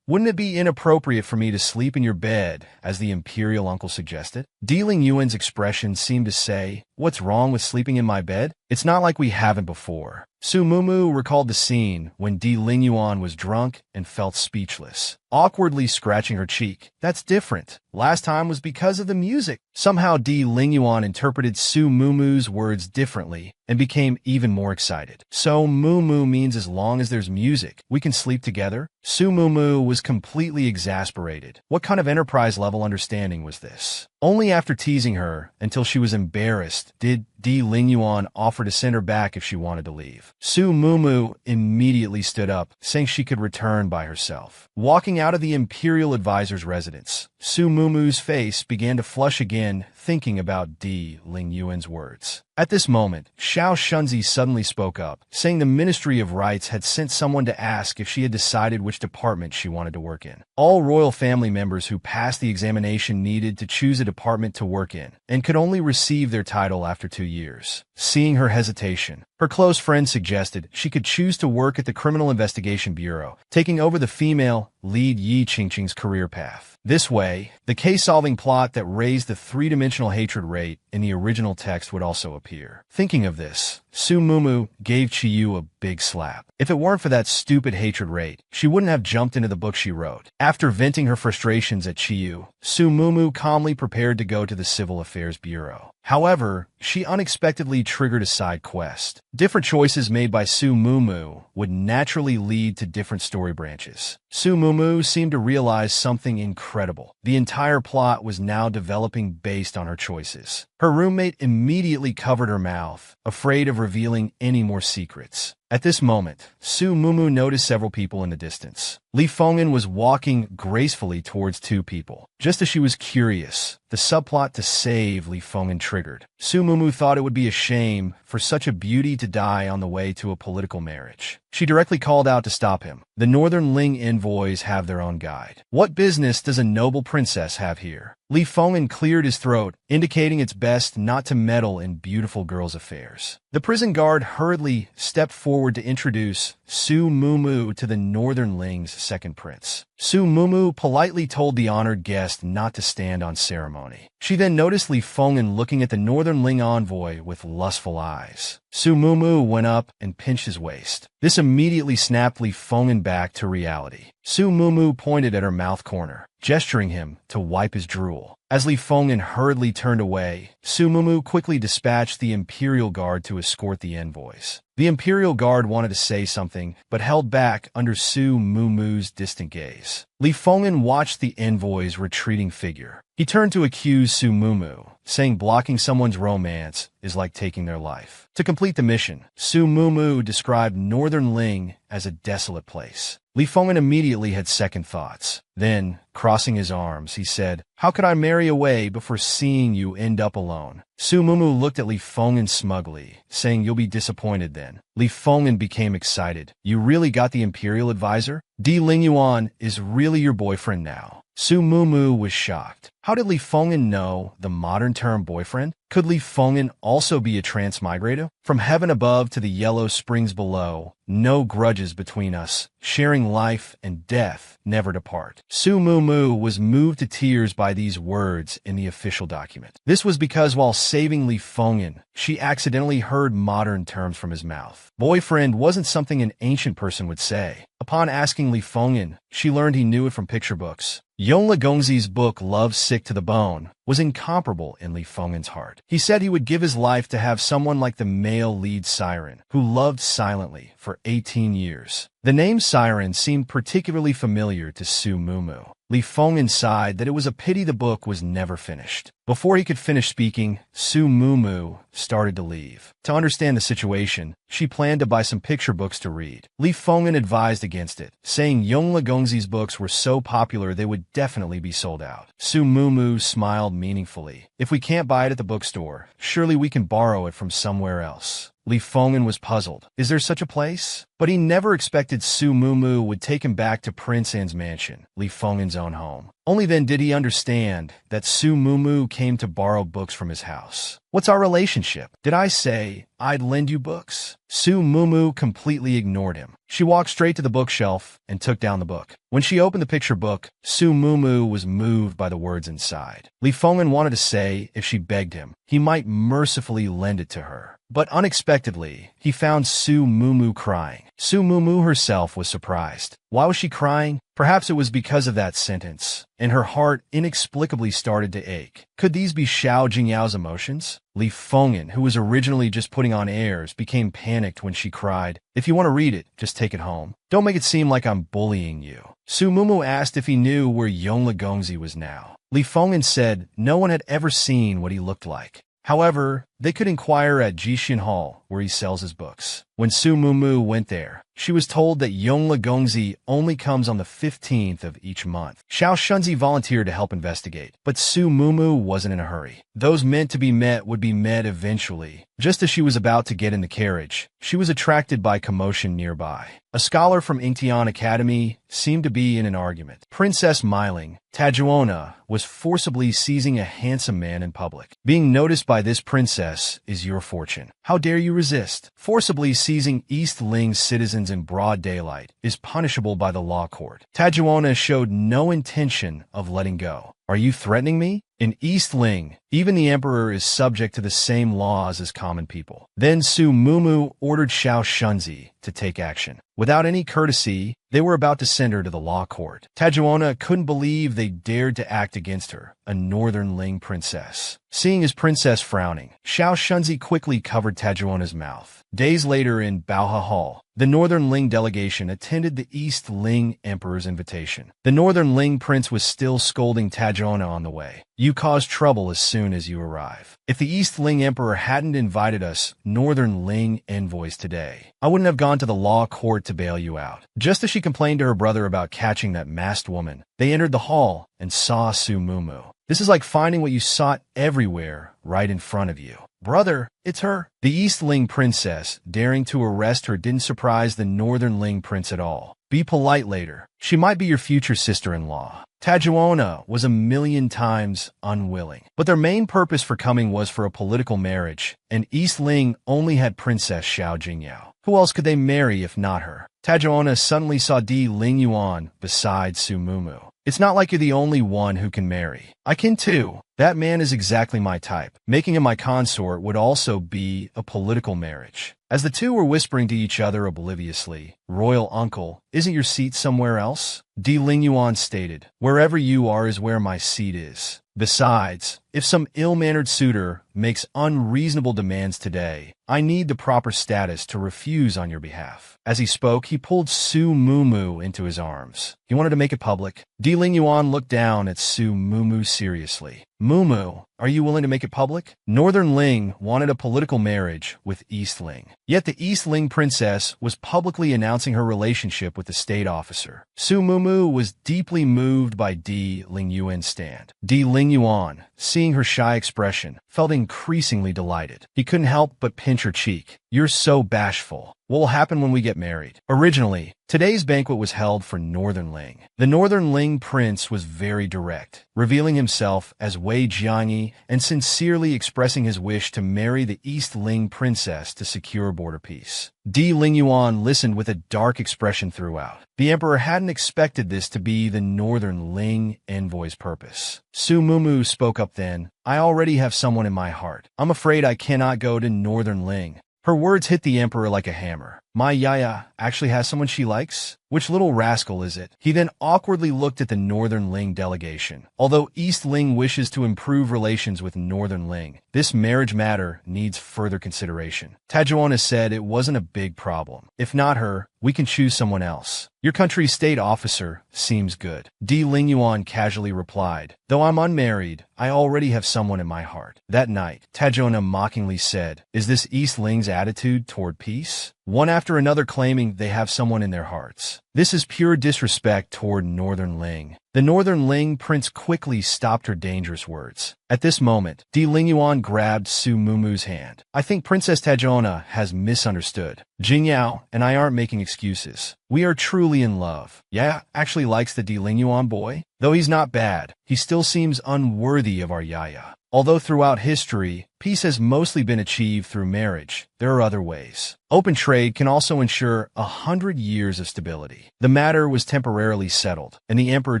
Wouldn't it be inappropriate for me to sleep in your bed, as the Imperial uncle suggested?" Di Lingyuan's expression seemed to say, "What's wrong with sleeping in my bed? It's not like we haven't before." Su Mumu recalled the scene when Di Lingyuan was drunk and felt speechless, awkwardly scratching her cheek. "That's different. Last time was because of the music." Somehow Di Lingyuan interpreted Su Mumu's words differently and became even more excited. "So Mumu means as long as there's music, we can sleep together?" Su Mumu was completely exasperated. What kind of enterprise-level understanding was this? Only after teasing her until she was embarrassed did Di Lingyuan offer to send her back if she wanted to leave. Su Mumu immediately stood up, saying she could return by herself. Walking out of the Imperial Advisor's residence, Su Mumu's face began to flush again, thinking about Di Lingyuan's words. At this moment, Xiao Shunzi suddenly spoke up, saying the Ministry of Rights had sent someone to ask if she had decided which department she wanted to work in. All royal family members who passed the examination needed to choose a department to work in, and could only receive their title after 2 years. Seeing her hesitation, Her close friend suggested she could choose to work at the Criminal Investigation Bureau, taking over the female lead Yi Qingqing's career path. This way, the case-solving plot that raised the three-dimensional hatred rate in the original text would also appear. Thinking of this, Su Mumu gave Chiyu a big slap. If it weren't for that stupid hatred rate, she wouldn't have jumped into the book she wrote. After venting her frustrations at Chiyu, Su Mumu calmly prepared to go to the Civil Affairs Bureau. However, she unexpectedly triggered a side quest. Different choices made by Su Mumu would naturally lead to different story branches. Su Mumu seemed to realize something incredible. The entire plot was now developing based on her choices. Her roommate immediately covered her mouth, afraid of revealing any more secrets. At this moment, Su Mumu noticed several people in the distance. Li Fenghan was walking gracefully towards two people. Just as she was curious, the subplot to save Li Fenghan triggered. Su Mumu thought it would be a shame for such a beauty to die on the way to a political marriage. She directly called out to stop him. The Northern Ling envoys have their own guide. What business does a noble princess have here? Li Fenghan cleared his throat, indicating it's best not to meddle in beautiful girls' affairs. The prison guard hurriedly stepped forward to introduce Su Mumu to the Northern Ling's second prince. Su Mumu politely told the honored guest not to stand on ceremony. She then noticed Li Fenghan looking at the Northern Ling envoy with lustful eyes. Su Mumu went up and pinched his waist. This immediately snapped Li Fenghan back to reality. Su Mumu pointed at her mouth corner, gesturing him to wipe his drool. As Li Fenghan hurriedly turned away, Su Mumu quickly dispatched the Imperial Guard to escort the envoys. The Imperial Guard wanted to say something, but held back under Su Mumu's distant gaze. Li Fenghan watched the envoy's retreating figure. He turned to accuse Su Mumu, saying blocking someone's romance is like taking their life. To complete the mission, Su Mumu described Northern Ling as a desolate place. Li Fenghan immediately had second thoughts. Then, crossing his arms, he said, "How could I marry away before seeing you end up alone?" Su Mumu looked at Li Fenghan smugly, saying, "You'll be disappointed then." Li Fenghan became excited. "You really got the Imperial advisor? Di Lingyuan is really your boyfriend now." Su Mumu was shocked. How did Li Fenghan know the modern term boyfriend? Could Li Fenghan also be a transmigrated? From heaven above to the yellow springs below, no grudges between us, sharing life and death, never to part. Su Mumu was moved to tears by these words in the official document. This was because while saving Li Fenghan, she accidentally heard modern terms from his mouth. Boyfriend wasn't something an ancient person would say. Upon asking Li Fenghan, she learned he knew it from picture books. Yongle Gongzi's book Love Sick to the Bone was incomparable in Li Fenghan's heart. He said he would give his life to have someone like the male lead Siren, who loved silently for 18 years. The name Siren seemed particularly familiar to Su Mumu. Li Fenghan sighed that it was a pity the book was never finished. Before he could finish speaking, Su Mumu started to leave. To understand the situation, she planned to buy some picture books to read. Li Fenghan advised against it, saying Yongle Gongzi's books were so popular they would definitely be sold out. Su Mumu smiled meaningfully. "If we can't buy it at the bookstore, surely we can borrow it from somewhere else." Li Fenghan was puzzled. Is there such a place? But he never expected Su Mumu would take him back to Prince An's mansion, Li Fenghan's own home. Only then did he understand that Su Mumu came to borrow books from his house. "What's our relationship? Did I say I'd lend you books?" Su Mumu completely ignored him. She walked straight to the bookshelf and took down the book. When she opened the picture book, Su Mumu was moved by the words inside. Li Fenghan wanted to say, if she begged him, he might mercifully lend it to her. But unexpectedly, he found Su Mumu crying. Su Mumu herself was surprised. Why was she crying? Perhaps it was because of that sentence, and her heart inexplicably started to ache. Could these be Xiao Jingyao's emotions? Li Fenghan, who was originally just putting on airs, became panicked when she cried, "If you want to read it, just take it home. Don't make it seem like I'm bullying you." Su Mumu asked if he knew where Yongle Gongzi was now. Li Fenghan said no one had ever seen what he looked like. However, they could inquire at Jixin Hall, where he sells his books. When Su Mumu went there, she was told that Yongle Gongzi only comes on the 15th of each month. Xiao Shunzi volunteered to help investigate, but Su Mumu wasn't in a hurry. Those meant to be met would be met eventually. Just as she was about to get in the carriage, she was attracted by commotion nearby. A scholar from Ingtian Academy seemed to be in an argument. Princess Meiling, Tajuona, was forcibly seizing a handsome man in public. Being noticed by this princess, princess is your fortune. How dare you resist? Forcibly seizing East Ling's citizens in broad daylight is punishable by the law court. Tajuona showed no intention of letting go. Are you threatening me? In East Ling, even the emperor is subject to the same laws as common people. Then Su Mumu ordered Xiao Shunzi to take action. Without any courtesy, they were about to send her to the law court. Tajuona couldn't believe they dared to act against her, a northern Ling princess. Seeing his princess frowning, Xiao Shunzi quickly covered Tajuona's mouth. Days later in Baoha Hall, the Northern Ling delegation attended the East Ling Emperor's invitation. The Northern Ling prince was still scolding Tajuona on the way. You cause trouble as soon as you arrive. If the East Ling Emperor hadn't invited us Northern Ling envoys today, I wouldn't have gone to the law court to bail you out. Just as she complained to her brother about catching that masked woman, they entered the hall and saw Su Mumu. This is like finding what you sought everywhere right in front of you. Brother, it's her. The East Ling princess, daring to arrest her, didn't surprise the Northern Ling prince at all. Be polite later. She might be your future sister-in-law. Tajuona was a million times unwilling, but their main purpose for coming was for a political marriage, and East Ling only had Princess Xiao Jingyao. Who else could they marry if not her? Tajuona suddenly saw Di Lingyuan beside Su Mumu. It's not like you're the only one who can marry. I can too. That man is exactly my type. Making him my consort would also be a political marriage. As the two were whispering to each other obliviously, Royal Uncle, isn't your seat somewhere else? Di Lingyuan stated, wherever you are is where my seat is. Besides, if some ill-mannered suitor makes unreasonable demands today, I need the proper status to refuse on your behalf. As he spoke, he pulled Su Mumu into his arms. He wanted to make it public. Di Lingyuan looked down at Su Mumu seriously. Mumu, are you willing to make it public? Northern Ling wanted a political marriage with East Ling. Yet the East Ling princess was publicly announcing her relationship with the state officer. Su Mumu was deeply moved by Di Lingyuan's stand. Di Lingyuan, seeing her shy expression, felt increasingly delighted. He couldn't help but pinch her cheek. You're so bashful. What will happen when we get married? Originally, today's banquet was held for Northern Ling. The Northern Ling prince was very direct, revealing himself as Wei Jiangyi and sincerely expressing his wish to marry the East Ling princess to secure border peace. Di Lingyuan listened with a dark expression throughout. The emperor hadn't expected this to be the Northern Ling envoy's purpose. Su Mumu spoke up then. I already have someone in my heart. I'm afraid I cannot go to Northern Ling. Her words hit the emperor like a hammer. My Yaya actually has someone she likes? Which little rascal is it? He then awkwardly looked at the Northern Ling delegation. Although East Ling wishes to improve relations with Northern Ling, this marriage matter needs further consideration. Tajuona said it wasn't a big problem. If not her, we can choose someone else. Your country's state officer seems good. Di Lingyuan casually replied, though I'm unmarried, I already have someone in my heart. That night, Tajuona mockingly said, is this East Ling's attitude toward peace? One after another claiming they have someone in their hearts. This is pure disrespect toward Northern Ling. The Northern Ling prince quickly stopped her dangerous words. At this moment, Di Lingyuan grabbed Su Mumu's hand. I think Princess Tajuona has misunderstood. Jingyao and I aren't making excuses. We are truly in love. Yeah, actually likes the Di Lingyuan boy. Though he's not bad, he still seems unworthy of our Yaya. Although throughout history, peace has mostly been achieved through marriage, there are other ways. Open trade can also ensure 100 years of stability. The matter was temporarily settled, and the emperor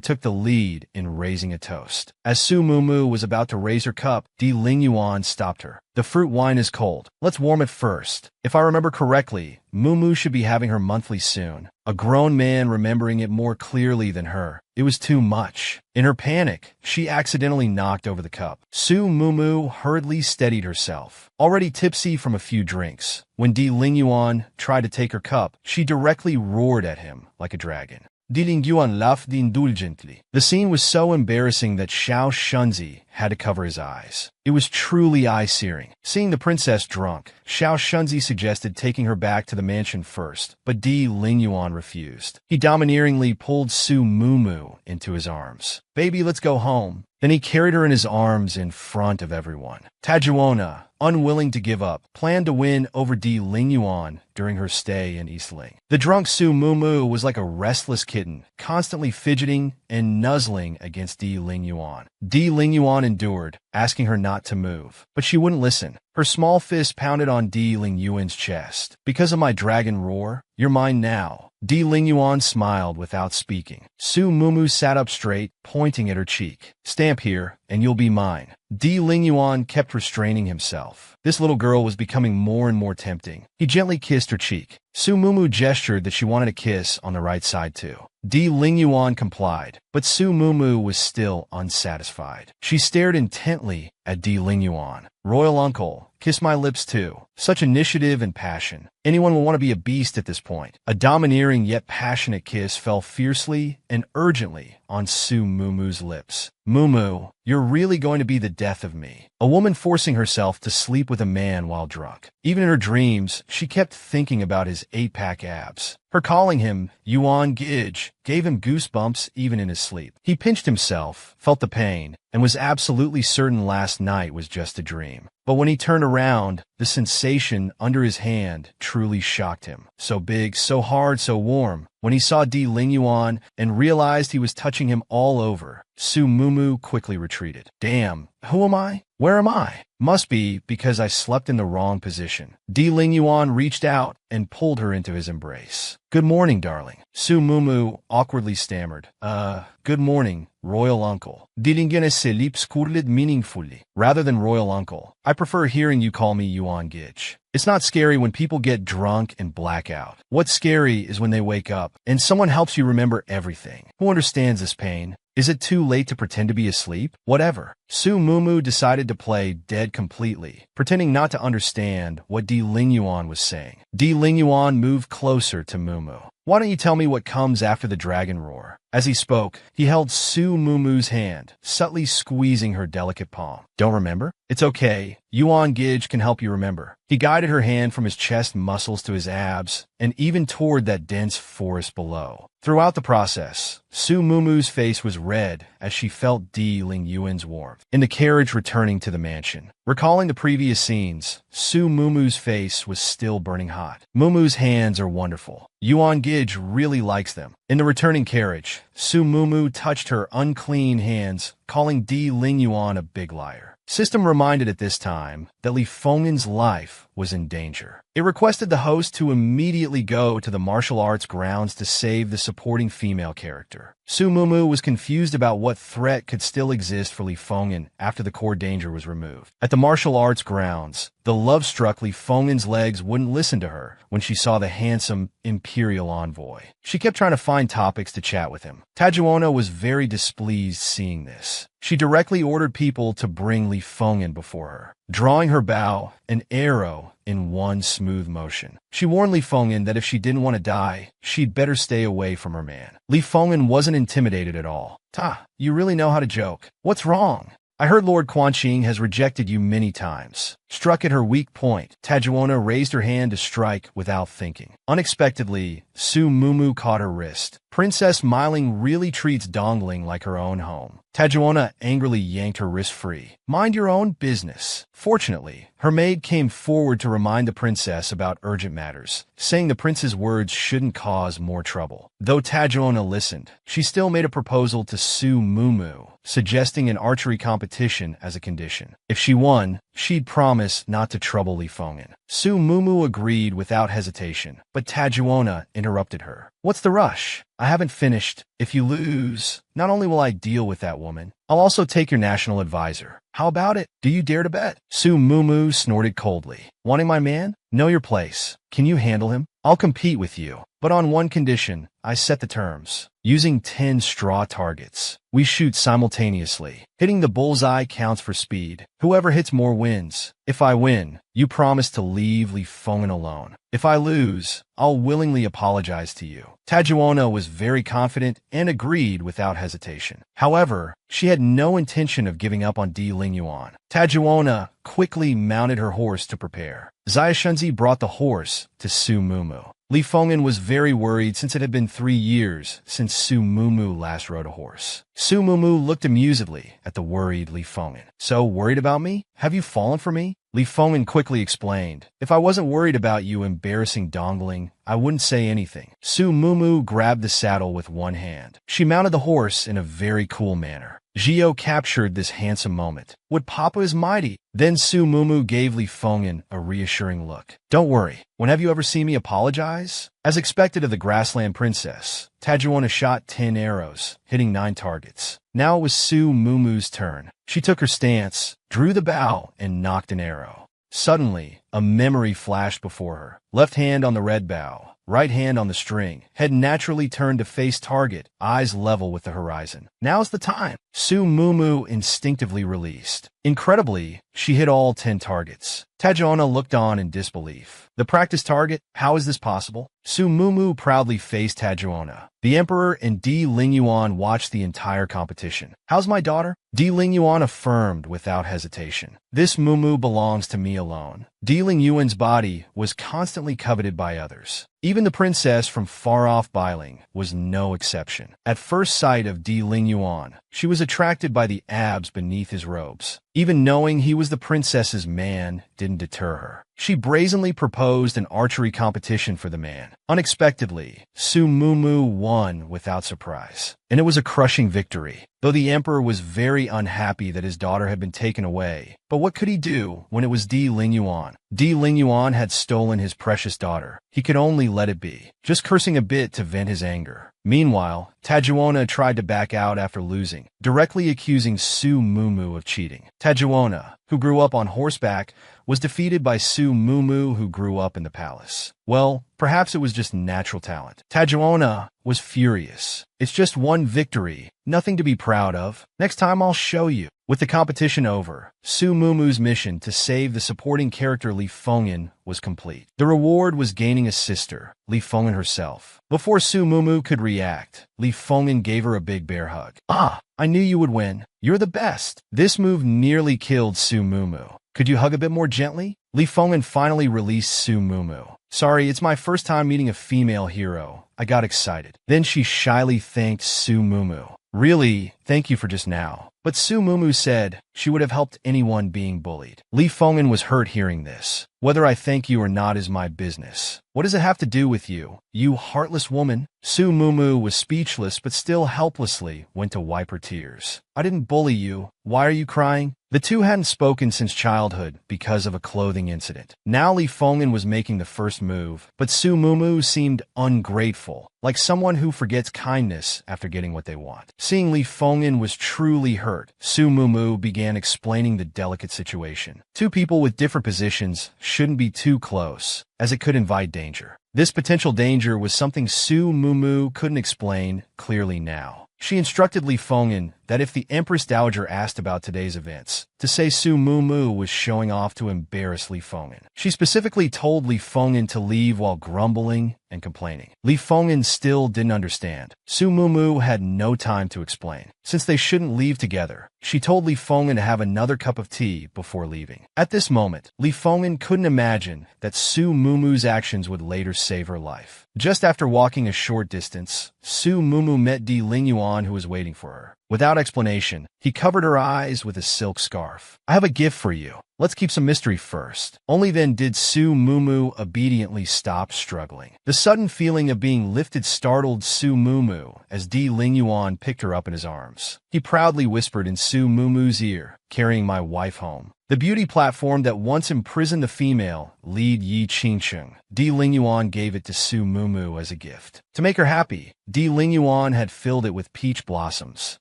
took the lead in raising a toast. As Su Mumu was about to raise her cup, Di Lingyuan stopped her. The fruit wine is cold. Let's warm it first. If I remember correctly, Mumu should be having her monthly soon. A grown man remembering it more clearly than her. It was too much. In her panic, she accidentally knocked over the cup. Su Mumu hurriedly steadied herself, already tipsy from a few drinks. When Di Lingyuan tried to take her cup, she directly roared at him like a dragon. Di Lingyuan laughed indulgently. The scene was so embarrassing that Xiao Shunzi had to cover his eyes. It was truly eye-searing. Seeing the princess drunk, Xiao Shunzi suggested taking her back to the mansion first, but Di Lingyuan refused. He domineeringly pulled Su Mumu into his arms. Baby, let's go home. Then he carried her in his arms in front of everyone. Tajuona, unwilling to give up, planned to win over Di Lingyuan during her stay in Eastling. The drunk Su Mumu was like a restless kitten, constantly fidgeting and nuzzling against Di Lingyuan. Di Lingyuan endured, asking her not to move, but she wouldn't listen. Her small fist pounded on Di Lingyuan's chest. Because of my dragon roar, you're mine now. Di Lingyuan smiled without speaking. Su Mumu sat up straight, pointing at her cheek. Stamp here, and you'll be mine. Di Lingyuan kept restraining himself. This little girl was becoming more and more tempting. He gently kissed her cheek. Su Mumu gestured that she wanted a kiss on the right side too. Di Lingyuan complied, but Su Mumu was still unsatisfied. She stared intently at Di Lingyuan. Royal uncle, kiss my lips too. Such initiative and passion. Anyone will want to be a beast at this point. A domineering yet passionate kiss fell fiercely and urgently on Su Mumu's lips. Mumu, you're really going to be the death of me. A woman forcing herself to sleep with a man while drunk. Even in her dreams, she kept thinking about his 8-pack abs. Her calling him Yuan Gij gave him goosebumps even in his sleep. He pinched himself, felt the pain, and was absolutely certain last night was just a dream. But when he turned around, the sensation under his hand truly shocked him. So big, so hard, so warm. When he saw Di Lingyuan and realized he was touching him all over, Su Mumu quickly retreated. Damn, who am I? Where am I? Must be because I slept in the wrong position. Di Lingyuan reached out and pulled her into his embrace. Good morning, darling. Su Mumu awkwardly stammered. Good morning, royal uncle. Didingen selip skurlid meaningfully. Rather than royal uncle, I prefer hearing you call me Yuan Gij. It's not scary when people get drunk and black out. What's scary is when they wake up and someone helps you remember everything. Who understands this pain? Is it too late to pretend to be asleep? Whatever. Su Mumu decided to play dead completely, pretending not to understand what Di Lingyuan was saying. Di Lingyuan moved closer to Mumu. Why don't you tell me what comes after the dragon roar? As he spoke, he held Su Mumu's hand, subtly squeezing her delicate palm. Don't remember? It's okay. Yuan Gij can help you remember. He guided her hand from his chest muscles to his abs, and even toward that dense forest below. Throughout the process, Su Mumu's face was red as she felt Di Lingyuan's warmth. In the carriage returning to the mansion, recalling the previous scenes, Su Mumu's face was still burning hot. Mumu's hands are wonderful. Yuan Gij really likes them. In the returning carriage, Su Mumu touched her unclean hands, calling Di Lingyuan a big liar. System reminded at this time that Li Fenghan's life was in danger. It requested the host to immediately go to the martial arts grounds to save the supporting female character. Su Mumu was confused about what threat could still exist for Li Fenghan after the core danger was removed. At the martial arts grounds, the love-struck Li Fenghan's legs wouldn't listen to her when she saw the handsome imperial envoy. She kept trying to find topics to chat with him. Tajuona was very displeased seeing this. She directly ordered people to bring Li Fenghan before her, drawing her bow, an arrow, in one smooth motion. She warned Li Fenghan that if she didn't want to die, she'd better stay away from her man. Li Fenghan wasn't intimidated at all. Ta, you really know how to joke. What's wrong? I heard Lord Quanqing has rejected you many times. Struck at her weak point, Tajuona raised her hand to strike without thinking. Unexpectedly, Su Mumu caught her wrist. Princess Miling really treats Dongling like her own home. Tajuona angrily yanked her wrist free. Mind your own business. Fortunately, her maid came forward to remind the princess about urgent matters, saying the prince's words shouldn't cause more trouble. Though Tajuona listened, she still made a proposal to Su Mumu, suggesting an archery competition as a condition. If she won, she'd promise not to trouble Li Fenghan. Su Mumu agreed without hesitation, but Tajuona interrupted her. What's the rush? I haven't finished. If you lose, not only will I deal with that woman, I'll also take your national advisor. How about it? Do you dare to bet? Su Mumu snorted coldly. Wanting my man? Know your place. Can you handle him? I'll compete with you, but on one condition. I set the terms. Using 10 straw targets. We shoot simultaneously. Hitting the bullseye counts for speed. Whoever hits more wins. If I win, you promise to leave Li Fenghan alone. If I lose, I'll willingly apologize to you. Tajuona was very confident and agreed without hesitation. However, she had no intention of giving up on Di Lingyuan. Tajuona quickly mounted her horse to prepare. Xiaoshunzi brought the horse to Su Mumu. Li Fenghan was very worried since it had been 3 years since Su Mumu last rode a horse. Su Mumu looked amusedly at the worried Li Fenghan. So worried about me? Have you fallen for me? Li Fenghan quickly explained. If I wasn't worried about you embarrassing dongling, I wouldn't say anything. Su Mumu grabbed the saddle with one hand. She mounted the horse in a very cool manner. Zhio captured this handsome moment. What Papa is mighty. Then Su Mumu gave Li Fenghan a reassuring look. Don't worry. When have you ever seen me apologize? As expected of the grassland princess, Tajuana shot 10 arrows, hitting 9 targets. Now it was Su Mumu's turn. She took her stance, drew the bow, and knocked an arrow. Suddenly, a memory flashed before her. Left hand on the red bow, right hand on the string, head naturally turned to face target, eyes level with the horizon. Now's the time. Su Mumu instinctively released. Incredibly, she hit all 10 targets. Tajuana looked on in disbelief. The practice target? How is this possible? Su Mumu proudly faced Tajuana. The Emperor and Di Lingyuan watched the entire competition. How's my daughter? Di Lingyuan affirmed without hesitation. This Mumu belongs to me alone. Di Lingyuan's body was constantly coveted by others. Even the princess from far-off Bailing was no exception. At first sight of Di Lingyuan, she was attracted by the abs beneath his robes. Even knowing he was the princess's man didn't deter her. She brazenly proposed an archery competition for the man. Unexpectedly, Su Mumu won without surprise. And it was a crushing victory, though the emperor was very unhappy that his daughter had been taken away. But what could he do when it was Di Lingyuan? Di Lingyuan had stolen his precious daughter. He could only let it be, just cursing a bit to vent his anger. Meanwhile, Tajuana tried to back out after losing, directly accusing Su Mumu of cheating. Tajuana, who grew up on horseback, was defeated by Su Mumu, who grew up in the palace. Well, perhaps it was just natural talent. Tajuana was furious. It's just one victory, nothing to be proud of. Next time I'll show you. With the competition over, Su Mumu's mission to save the supporting character Li Fenghan was complete. The reward was gaining a sister, Li Fenghan herself. Before Su Mumu could react, Li Fenghan gave her a big bear hug. Ah, I knew you would win. You're the best. This move nearly killed Su Mumu. Could you hug a bit more gently? Li Fenghan finally released Su Mumu. Sorry, it's my first time meeting a female hero. I got excited. Then she shyly thanked Su Mumu. Really, thank you for just now. But Su Mumu said she would have helped anyone being bullied. Li Fenghan was hurt hearing this. Whether I thank you or not is my business. What does it have to do with you, you heartless woman? Su Mumu was speechless but still helplessly went to wipe her tears. I didn't bully you. Why are you crying? The two hadn't spoken since childhood because of a clothing incident. Now Li Fenghan was making the first move, but Su Mumu seemed ungrateful, like someone who forgets kindness after getting what they want. Seeing Li Fenghan was truly hurt, Su Mumu began explaining the delicate situation. Two people with different positions shouldn't be too close, as it could invite danger. This potential danger was something Su Mumu couldn't explain clearly now. She instructed Li Fenghan that if the Empress Dowager asked about today's events, to say Su Mumu was showing off to embarrass Li Fenghan. She specifically told Li Fenghan to leave while grumbling and complaining. Li Fenghan still didn't understand. Su Mumu had no time to explain. Since they shouldn't leave together, she told Li Fenghan to have another cup of tea before leaving. At this moment, Li Fenghan couldn't imagine that Su Mumu's actions would later save her life. Just after walking a short distance, Su Mumu met Di Lingyuan, who was waiting for her. Without explanation, he covered her eyes with a silk scarf. I have a gift for you. Let's keep some mystery first. Only then did Su Mumu obediently stop struggling. The sudden feeling of being lifted startled Su Mumu as Di Lingyuan picked her up in his arms. He proudly whispered in Su Mumu's ear, carrying my wife home. The beauty platform that once imprisoned the female, lead Yi Qingsheng, Di Lingyuan gave it to Su Mumu as a gift. To make her happy, Di Lingyuan had filled it with peach blossoms.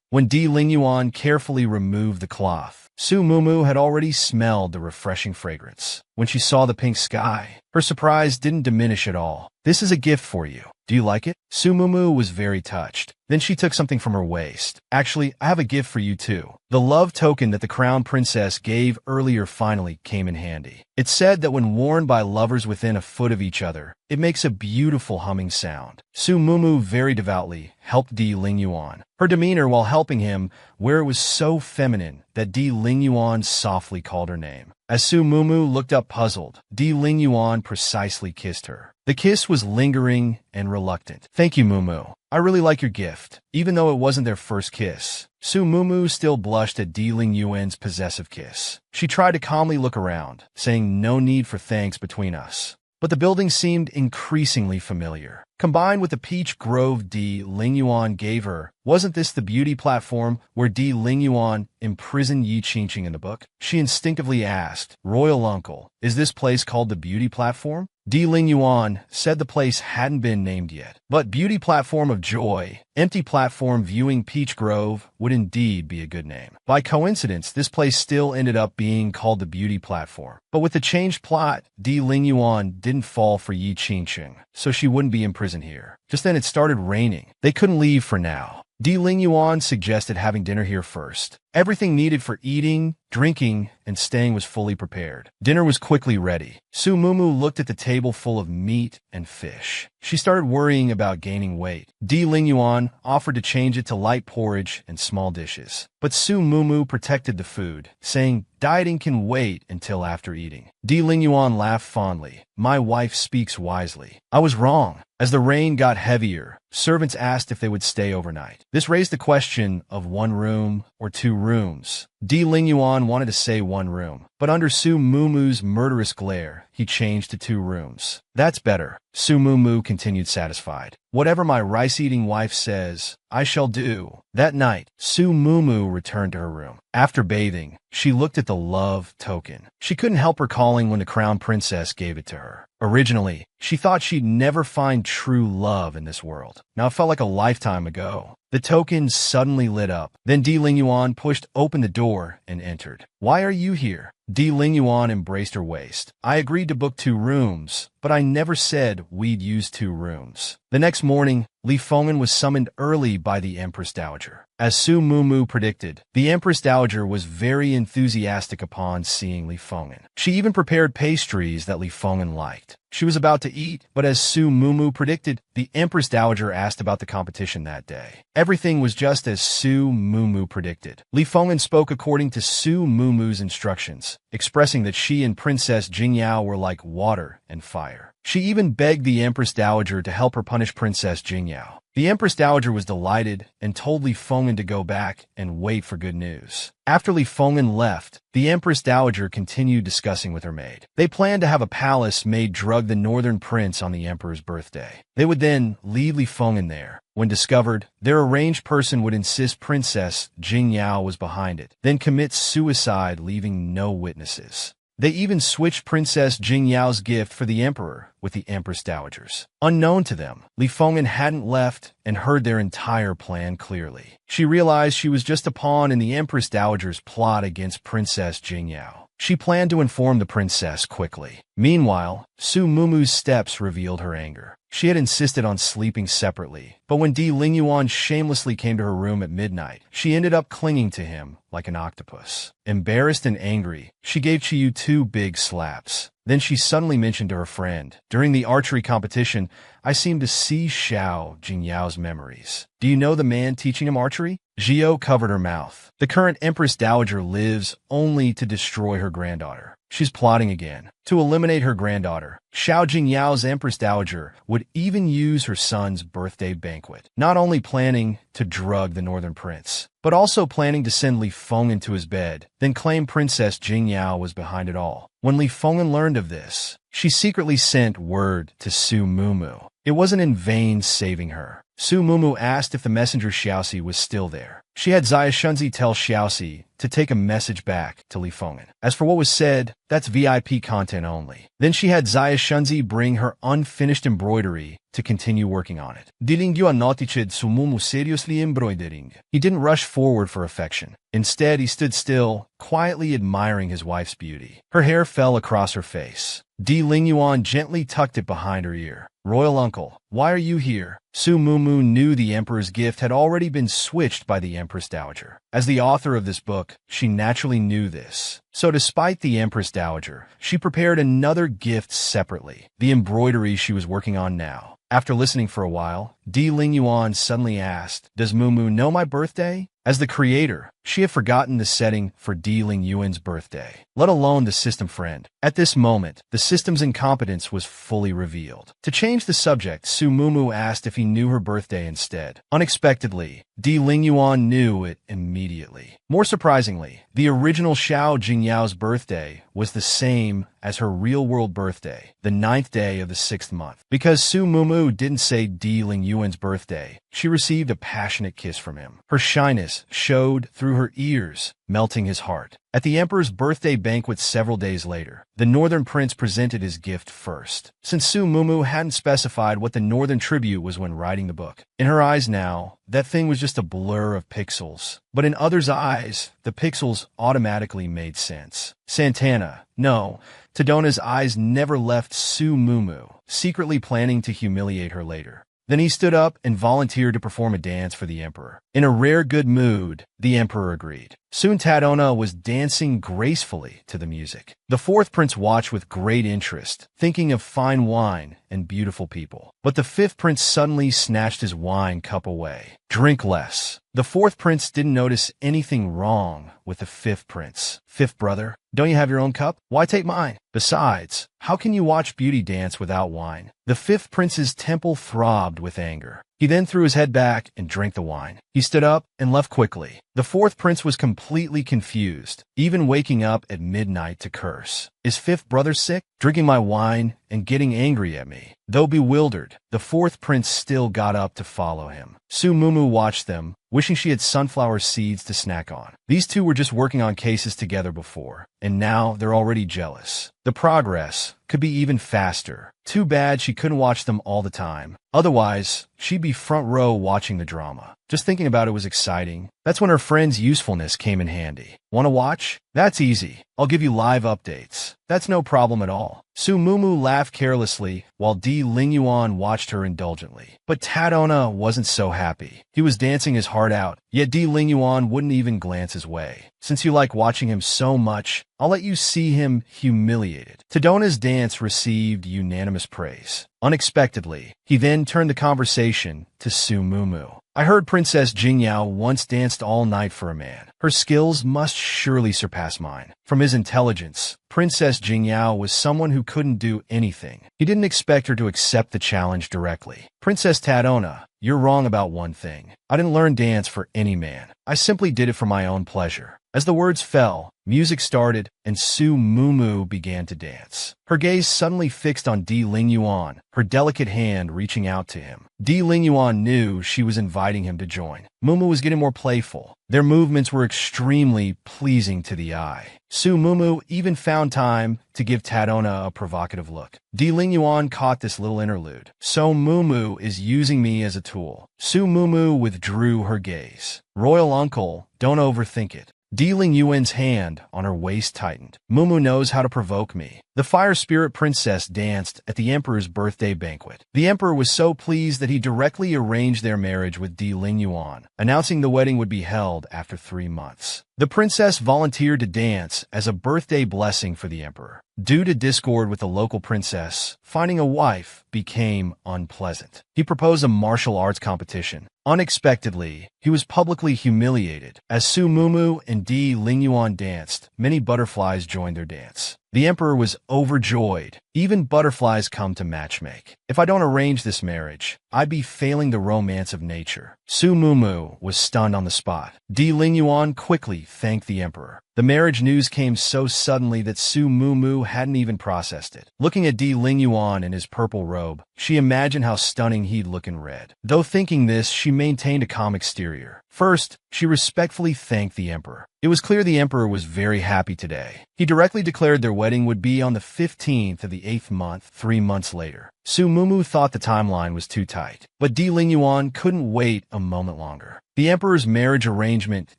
When Di Lingyuan carefully removed the cloth, Su Mumu had already smelled the refreshing fragrance. When she saw the pink sky, her surprise didn't diminish at all. This is a gift for you. Do you like it? Su Mumu was very touched. Then she took something from her waist. Actually, I have a gift for you too. The love token that the crown princess gave earlier finally came in handy. It's said that when worn by lovers within a foot of each other, it makes a beautiful humming sound. Su Mumu very devoutly helped Di Lingyuan. Her demeanor while helping him, where it was so feminine that Di Lingyuan softly called her name. As Su Mumu looked up puzzled, Di Lingyuan precisely kissed her. The kiss was lingering and reluctant. Thank you, Mumu. I really like your gift. Even though it wasn't their first kiss, Su Mumu still blushed at Di Lingyuan's possessive kiss. She tried to calmly look around, saying no need for thanks between us. But the building seemed increasingly familiar. Combined with the peach grove Di Lingyuan gave her, wasn't this the beauty platform where Di Lingyuan imprisoned Yi Qingqing in the book? She instinctively asked, "Royal uncle, is this place called the beauty platform?" Di Lingyuan said the place hadn't been named yet, but beauty platform of joy, empty platform viewing Peach Grove would indeed be a good name. By coincidence, this place still ended up being called the beauty platform. But with the changed plot, Di Lingyuan didn't fall for Yi Qingqing, so she wouldn't be imprisoned here. Just then it started raining. They couldn't leave for now. Di Lingyuan suggested having dinner here first. Everything needed for eating, drinking, and staying was fully prepared. Dinner was quickly ready. Su Mumu looked at the table full of meat and fish. She started worrying about gaining weight. Di Lingyuan offered to change it to light porridge and small dishes. But Su Mumu protected the food, saying dieting can wait until after eating. Di Lingyuan laughed fondly. My wife speaks wisely. I was wrong. As the rain got heavier, servants asked if they would stay overnight. This raised the question of one room or two rooms. Di Lingyuan wanted to say one room, but under Su Mumu's murderous glare, he changed to two rooms. That's better. Su Mumu continued satisfied. Whatever my rice-eating wife says, I shall do. That night, Su Mumu returned to her room. After bathing, she looked at the love token. She couldn't help recalling when the crown princess gave it to her. Originally, she thought she'd never find true love in this world. Now it felt like a lifetime ago. The token suddenly lit up. Then Di Lingyuan pushed open the door and entered. Why are you here? Di Lingyuan embraced her waist. I agreed to book 2 rooms, but I never said we'd use 2 rooms. The next morning, Li Fenghan was summoned early by the Empress Dowager. As Su Mumu predicted, the Empress Dowager was very enthusiastic upon seeing Li Fenghan. She even prepared pastries that Li Fenghan liked. She was about to eat, but as Su Mumu predicted, the Empress Dowager asked about the competition that day. Everything was just as Su Mumu predicted. Li Fenghan spoke according to Su Mumu's instructions, expressing that she and Princess Jingyao were like water and fire. She even begged the Empress Dowager to help her punish Princess Jingyao. The Empress Dowager was delighted and told Li Fenghan to go back and wait for good news. After Li Fenghan left, the Empress Dowager continued discussing with her maid. They planned to have a palace made drug the northern prince on the emperor's birthday. They would then leave Li Fenghan there. When discovered, their arranged person would insist Princess Jingyao was behind it, then commit suicide leaving no witnesses. They even switched Princess Jingyao's gift for the emperor with the Empress Dowager's. Unknown to them, Li Fenghan hadn't left and heard their entire plan clearly. She realized she was just a pawn in the Empress Dowager's plot against Princess Jingyao. She planned to inform the princess quickly. Meanwhile, Su Mumu's steps revealed her anger. She had insisted on sleeping separately, but when Di Lingyuan shamelessly came to her room at midnight, she ended up clinging to him like an octopus. Embarrassed and angry, she gave Qiyu 2 big slaps. Then she suddenly mentioned to her friend, during the archery competition, I seem to see Xiao Jingyao's memories. Do you know the man teaching him archery? Xiao covered her mouth. The current Empress Dowager lives only to destroy her granddaughter. She's plotting again to eliminate her granddaughter. Xiao Jingyao's Empress Dowager would even use her son's birthday banquet, not only planning to drug the northern prince, but also planning to send Li Fenghan to his bed, then claim Princess Jingyao was behind it all. When Li Fenghan learned of this, she secretly sent word to Su Mumu. It wasn't in vain saving her. Su Mumu asked if the messenger Xiaoxi was still there. She had Xia Shunzi tell Xiaoxi to take a message back to Li Fenghan. As for what was said, that's VIP content only. Then she had Xia Shunzi bring her unfinished embroidery to continue working on it. Su Mumu seriously embroidering. He didn't rush forward for affection. Instead, he stood still, quietly admiring his wife's beauty. Her hair fell across her face. Di Lingyuan gently tucked it behind her ear. Royal uncle, why are you here? Su Mumu knew the emperor's gift had already been switched by the Empress Dowager. As the author of this book, she naturally knew this. So despite the Empress Dowager, she prepared another gift separately, the embroidery she was working on now. After listening for a while, Di Lingyuan suddenly asked, "Does Mumu know my birthday?" As the creator, she had forgotten the setting for Di Lingyuan's birthday, let alone the system friend. At this moment, the system's incompetence was fully revealed. To change the subject, Su Mumu asked if he knew her birthday instead. Unexpectedly, Di Lingyuan knew it immediately. More surprisingly, the original Xiao Jingyao's birthday was the same as her real-world birthday, the 9th day of the 6th month. Because Su Mumu didn't say Di Lingyuan's birthday, she received a passionate kiss from him. Her shyness showed through her ears, melting his heart. At the emperor's birthday banquet several days later, the northern prince presented his gift first, since Su Mumu hadn't specified what the northern tribute was when writing the book. In her eyes now, that thing was just a blur of pixels. But in others' eyes, the pixels automatically made sense. Santana, no, Tadona's eyes never left Su Mumu, secretly planning to humiliate her later. Then he stood up and volunteered to perform a dance for the emperor. In a rare good mood, the emperor agreed. Soon Tadona was dancing gracefully to the music. The fourth prince watched with great interest, thinking of fine wine and beautiful people. But the fifth prince suddenly snatched his wine cup away. "Drink less." The fourth prince didn't notice anything wrong with the fifth prince. "Fifth brother, don't you have your own cup? Why take mine? Besides, how can you watch beauty dance without wine?" The fifth prince's temple throbbed with anger. He then threw his head back and drank the wine. He stood up and left quickly. The fourth prince was completely confused, even waking up at midnight to curse. "Is fifth brother sick? Drinking my wine and getting angry at me." Though bewildered, the fourth prince still got up to follow him. Su Mumu watched them, wishing she had sunflower seeds to snack on. These two were just working on cases together before, and now they're already jealous. The progress could be even faster. Too bad she couldn't watch them all the time. Otherwise, she'd be front row watching the drama. Just thinking about it was exciting. That's when her friend's usefulness came in handy. "Want to watch? That's easy. I'll give you live updates. That's no problem at all." Su Mumu laughed carelessly while Di Lingyuan watched her indulgently. But Tadona wasn't so happy. He was dancing his heart out, yet Di Lingyuan wouldn't even glance his way. "Since you like watching him so much, I'll let you see him humiliated." Tadona's dance received unanimous praise. Unexpectedly, he then turned the conversation to Su Mumu. "I heard Princess Jingyao once danced all night for a man. Her skills must surely surpass mine." From his intelligence, Princess Jingyao was someone who couldn't do anything. He didn't expect her to accept the challenge directly. "Princess Tadona, you're wrong about one thing. I didn't learn dance for any man. I simply did it for my own pleasure." As the words fell, music started, and Su Mumu began to dance. Her gaze suddenly fixed on Di Lingyuan, her delicate hand reaching out to him. Di Lingyuan knew she was inviting him to join. Mumu was getting more playful. Their movements were extremely pleasing to the eye. Su Mumu even found time to give Tadona a provocative look. Di Lingyuan caught this little interlude. "So Mumu is using me as a tool." Su Mumu withdrew her gaze. "Royal uncle, don't overthink it." Di Lingyuan's hand on her waist tightened. "Mumu knows how to provoke me." The fire spirit princess danced at the emperor's birthday banquet. The emperor was so pleased that he directly arranged their marriage with Di Lingyuan, announcing the wedding would be held after 3 months. The princess volunteered to dance as a birthday blessing for the emperor. Due to discord with the local princess, finding a wife became unpleasant. He proposed a martial arts competition. Unexpectedly, he was publicly humiliated. As Su Mumu and Di Lingyuan danced, many butterflies joined their dance. The emperor was overjoyed. Even butterflies come to matchmake. "If I don't arrange this marriage, I'd be failing the romance of nature." Su Mumu was stunned on the spot. Di Lingyuan quickly thanked the emperor. The marriage news came so suddenly that Su Mumu hadn't even processed it. Looking at Di Lingyuan in his purple robe, she imagined how stunning he'd look in red. Though thinking this, she maintained a calm exterior. First, she respectfully thanked the emperor. It was clear the emperor was very happy today. He directly declared their wedding would be on the 15th of the 8th month, 3 months later. Su Mumu thought the timeline was too tight, but Di Lingyuan couldn't wait a moment longer. The emperor's marriage arrangement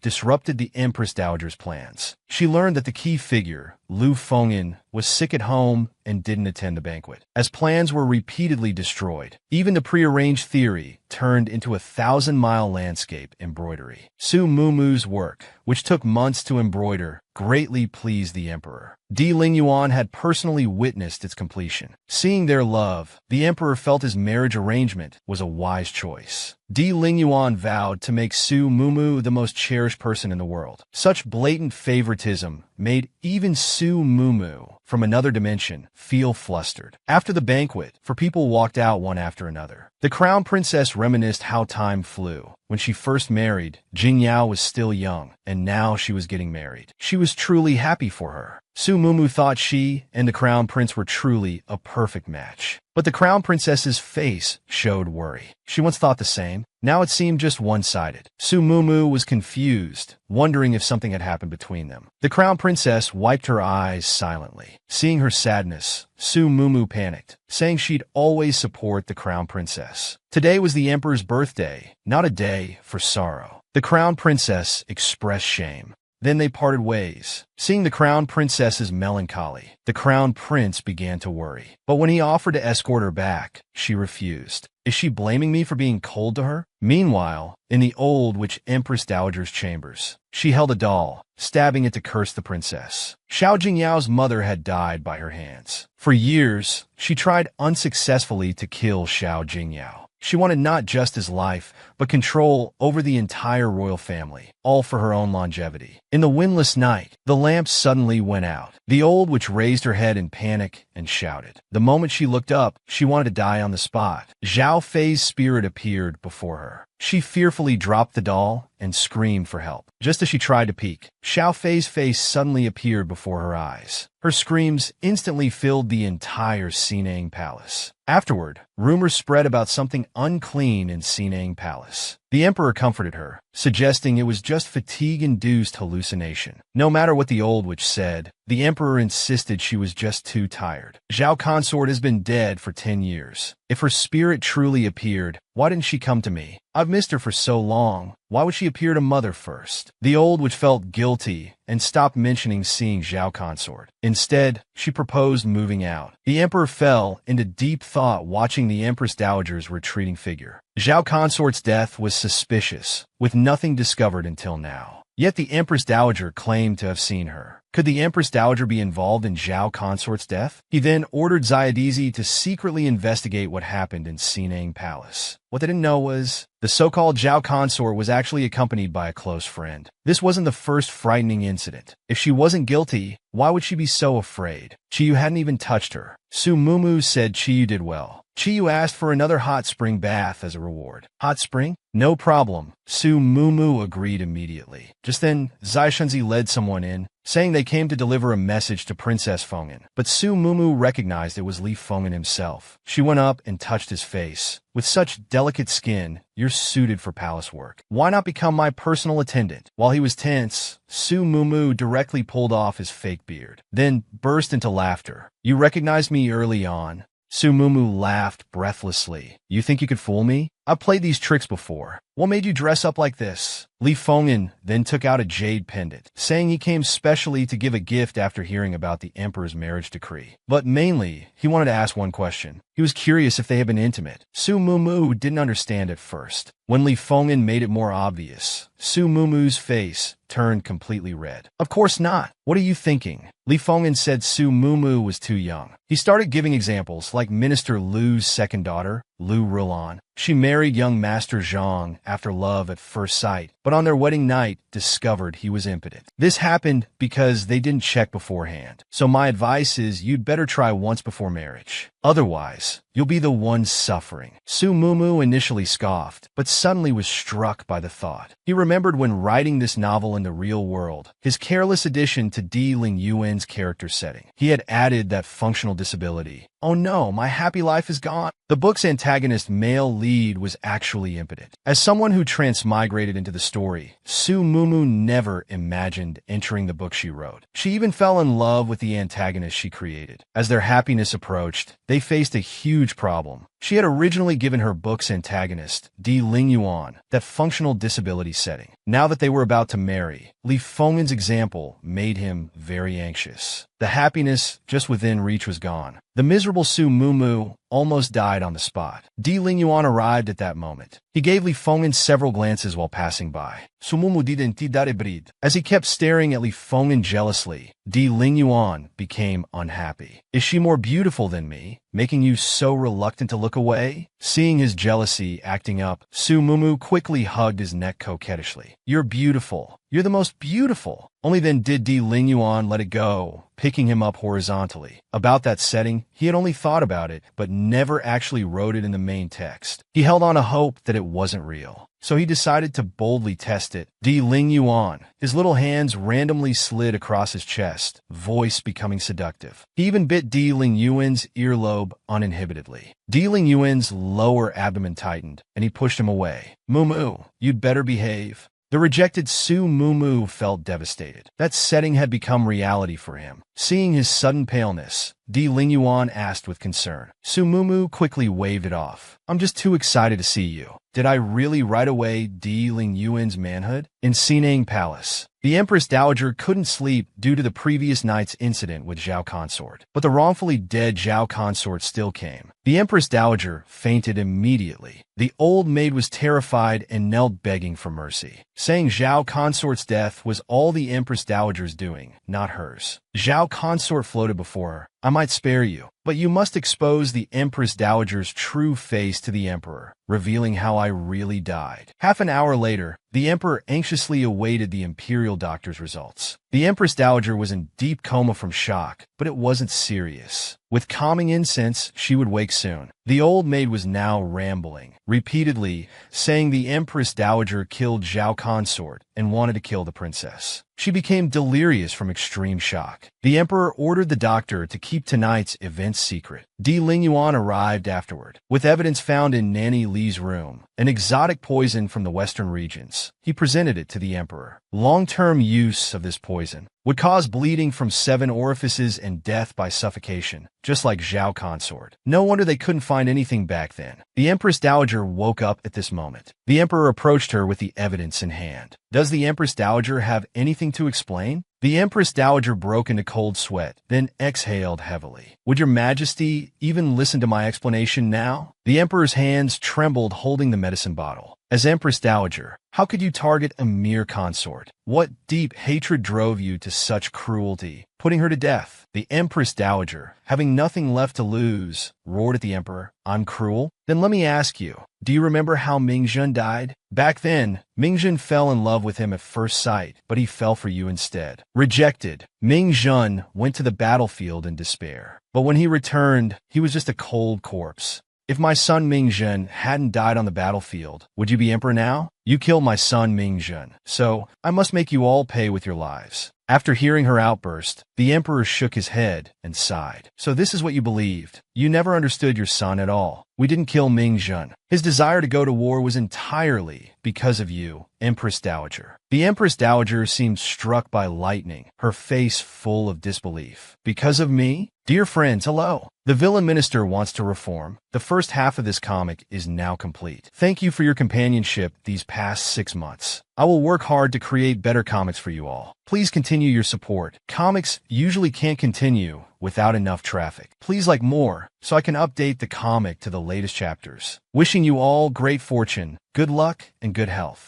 disrupted the empress dowager's plans. She learned that the key figure, Lu Fengyan, was sick at home and didn't attend the banquet. As plans were repeatedly destroyed, even the prearranged theory turned into a 1,000-mile landscape embroidery. Su Mumu's work, which took months to embroider, greatly pleased the emperor. Di Lingyuan had personally witnessed its completion. Seeing their love, the emperor felt his marriage arrangement was a wise choice. Di Lingyuan vowed to make Su Mumu the most cherished person in the world. Such blatant favoritism made even Su Mumu, from another dimension, feel flustered. After the banquet, people walked out one after another. The crown princess reminisced how time flew. When she first married, Jingyao was still young, and now she was getting married. She was truly happy for her. Su Mumu thought she and the crown prince were truly a perfect match. But the crown princess's face showed worry. She once thought the same. Now it seemed just one-sided. Su Mumu was confused, wondering if something had happened between them. The crown princess wiped her eyes silently. Seeing her sadness, Su Mumu panicked, saying she'd always support the crown princess. Today was the emperor's birthday, not a day for sorrow. The crown princess expressed shame. Then they parted ways. Seeing the crown princess's melancholy, the crown prince began to worry. But when he offered to escort her back, she refused. Is she blaming me for being cold to her? Meanwhile, in the old witch Empress Dowager's chambers, she held a doll, stabbing it to curse the princess. Xiao Jingyao's mother had died by her hands. For years, she tried unsuccessfully to kill Xiao Jingyao. She wanted not just his life, but control over the entire royal family, all for her own longevity. In the windless night, the lamp suddenly went out. The old witch raised her head in panic and shouted. The moment she looked up, she wanted to die on the spot. Zhao Fei's spirit appeared before her. She fearfully dropped the doll and screamed for help. Just as she tried to peek, Xiao Fei's face suddenly appeared before her eyes. Her screams instantly filled the entire Xinang Palace. Afterward, rumors spread about something unclean in Xinang Palace. The emperor comforted her, suggesting it was just fatigue-induced hallucination. No matter what the old witch said, the emperor insisted she was just too tired. Zhao Consort has been dead for 10 years. If her spirit truly appeared, why didn't she come to me? I've missed her for so long. Why would she appear to Mother first? The old witch felt guilty and stopped mentioning seeing Zhao Consort. Instead, she proposed moving out. The emperor fell into deep thought watching the Empress Dowager's retreating figure. Zhao Consort's death was suspicious, with nothing discovered until now. Yet the Empress Dowager claimed to have seen her. Could the Empress Dowager be involved in Zhao Consort's death? He then ordered Xiadizi to secretly investigate what happened in Xinang Palace. What they didn't know was, the so-called Zhao Consort was actually accompanied by a close friend. This wasn't the first frightening incident. If she wasn't guilty, why would she be so afraid? Chiyu hadn't even touched her. Su Mumu said Chiyu did well. Chiyu asked for another hot spring bath as a reward. Hot spring? No problem. Su Mumu agreed immediately. Just then, Zai Shunzi led someone in, saying they came to deliver a message to Princess Feng'an. But Su Mumu recognized it was Li Feng'an himself. She went up and touched his face. With such delicate skin, you're suited for palace work. Why not become my personal attendant? While he was tense, Su Mumu directly pulled off his fake beard, then burst into laughter. You recognized me early on. Su Mumu laughed breathlessly. You think you could fool me? I've played these tricks before. What made you dress up like this? Li Feng'an then took out a jade pendant, saying he came specially to give a gift after hearing about the emperor's marriage decree. But mainly, he wanted to ask one question. He was curious if they had been intimate. Su Mumu didn't understand at first. When Li Feng'an made it more obvious, Su Mumu's face turned completely red. Of course not. What are you thinking? Li Feng'an said Su Mumu was too young. He started giving examples like Minister Lu's second daughter, Lu Rulan. She married young Master Zhang after love at first sight, but on their wedding night discovered he was impotent. This happened because they didn't check beforehand. So my advice is you'd better try once before marriage. Otherwise, you'll be the one suffering. Su Mumu initially scoffed, but suddenly was struck by the thought. He remembered when writing this novel in the real world, his careless addition to Di Lingyuan's character setting. He had added that functional disability. Oh no, my happy life is gone. The book's antagonist male lead was actually impotent. As someone who transmigrated into the story, Su Mumu never imagined entering the book she wrote. She even fell in love with the antagonist she created. As their happiness approached, they faced a huge problem. She had originally given her book's antagonist, Di Lingyuan, that functional disability setting. Now that they were about to marry, Li Feng'an's example made him very anxious. The happiness just within reach was gone. The miserable Su Mumu almost died on the spot. Di Lingyuan arrived at that moment. He gave Li Feng'an several glances while passing by. Sumumu identidade breed. As he kept staring at Li Fenghan jealously, Di Lingyuan became unhappy. Is she more beautiful than me, making you so reluctant to look away? Seeing his jealousy acting up, Su Mumu quickly hugged his neck coquettishly. You're beautiful. You're the most beautiful. Only then did Di Lingyuan let it go, picking him up horizontally. About that setting, he had only thought about it, but never actually wrote it in the main text. He held on to hope that it wasn't real. So he decided to boldly test it. Di Lingyuan. His little hands randomly slid across his chest, voice becoming seductive. He even bit Di Lingyuan's earlobe uninhibitedly. Di Lingyuan's lower abdomen tightened, and he pushed him away. Mumu, you'd better behave. The rejected Su Mumu felt devastated. That setting had become reality for him. Seeing his sudden paleness, Di Lingyuan asked with concern. Su Mumu quickly waved it off. I'm just too excited to see you. Did I really write away Di Lingyuan's manhood? In Sinang Palace, the Empress Dowager couldn't sleep due to the previous night's incident with Zhao Consort. But the wrongfully dead Zhao Consort still came. The Empress Dowager fainted immediately. The old maid was terrified and knelt begging for mercy, saying Zhao Consort's death was all the Empress Dowager's doing, not hers. Zhao Consort floated before her. I might spare you, but you must expose the Empress Dowager's true face to the Emperor, revealing how I really died. Half an hour later, the Emperor anxiously awaited the Imperial doctor's results. The Empress Dowager was in deep coma from shock, but it wasn't serious. With calming incense, she would wake soon. The old maid was now rambling, repeatedly saying the Empress Dowager killed Zhao Consort and wanted to kill the princess. She became delirious from extreme shock. The Emperor ordered the doctor to keep tonight's event secret. Di Lingyuan arrived afterward, with evidence found in Nanny Li's room, an exotic poison from the western regions. He presented it to the Emperor. Long-term use of this poison would cause bleeding from 7 orifices and death by suffocation, just like Zhao Consort. No wonder they couldn't find anything back then. The Empress Dowager woke up at this moment. The Emperor approached her with the evidence in hand. Does the Empress Dowager have anything to explain? The Empress Dowager broke into cold sweat, then exhaled heavily. Would your Majesty even listen to my explanation now? The Emperor's hands trembled holding the medicine bottle. As Empress Dowager, how could you target a mere consort? What deep hatred drove you to such cruelty, putting her to death? The Empress Dowager, having nothing left to lose, roared at the Emperor. I'm cruel? Then let me ask you, do you remember how Mingzhen died? Back then, Mingzhen fell in love with him at first sight, but he fell for you instead. Rejected, Mingzhen went to the battlefield in despair. But when he returned, he was just a cold corpse. If my son Mingzhen hadn't died on the battlefield, would you be emperor now? You killed my son Mingzhen, so I must make you all pay with your lives. After hearing her outburst, the emperor shook his head and sighed. So this is what you believed. You never understood your son at all. We didn't kill Mingzhen. His desire to go to war was entirely because of you, Empress Dowager. The Empress Dowager seemed struck by lightning, her face full of disbelief. Because of me? Dear friends, hello. The Villain Minister wants to reform. The first half of this comic is now complete. Thank you for your companionship these past 6 months. I will work hard to create better comics for you all. Please continue your support. Comics usually can't continue without enough traffic. Please like more so I can update the comic to the latest chapters. Wishing you all great fortune, good luck, and good health.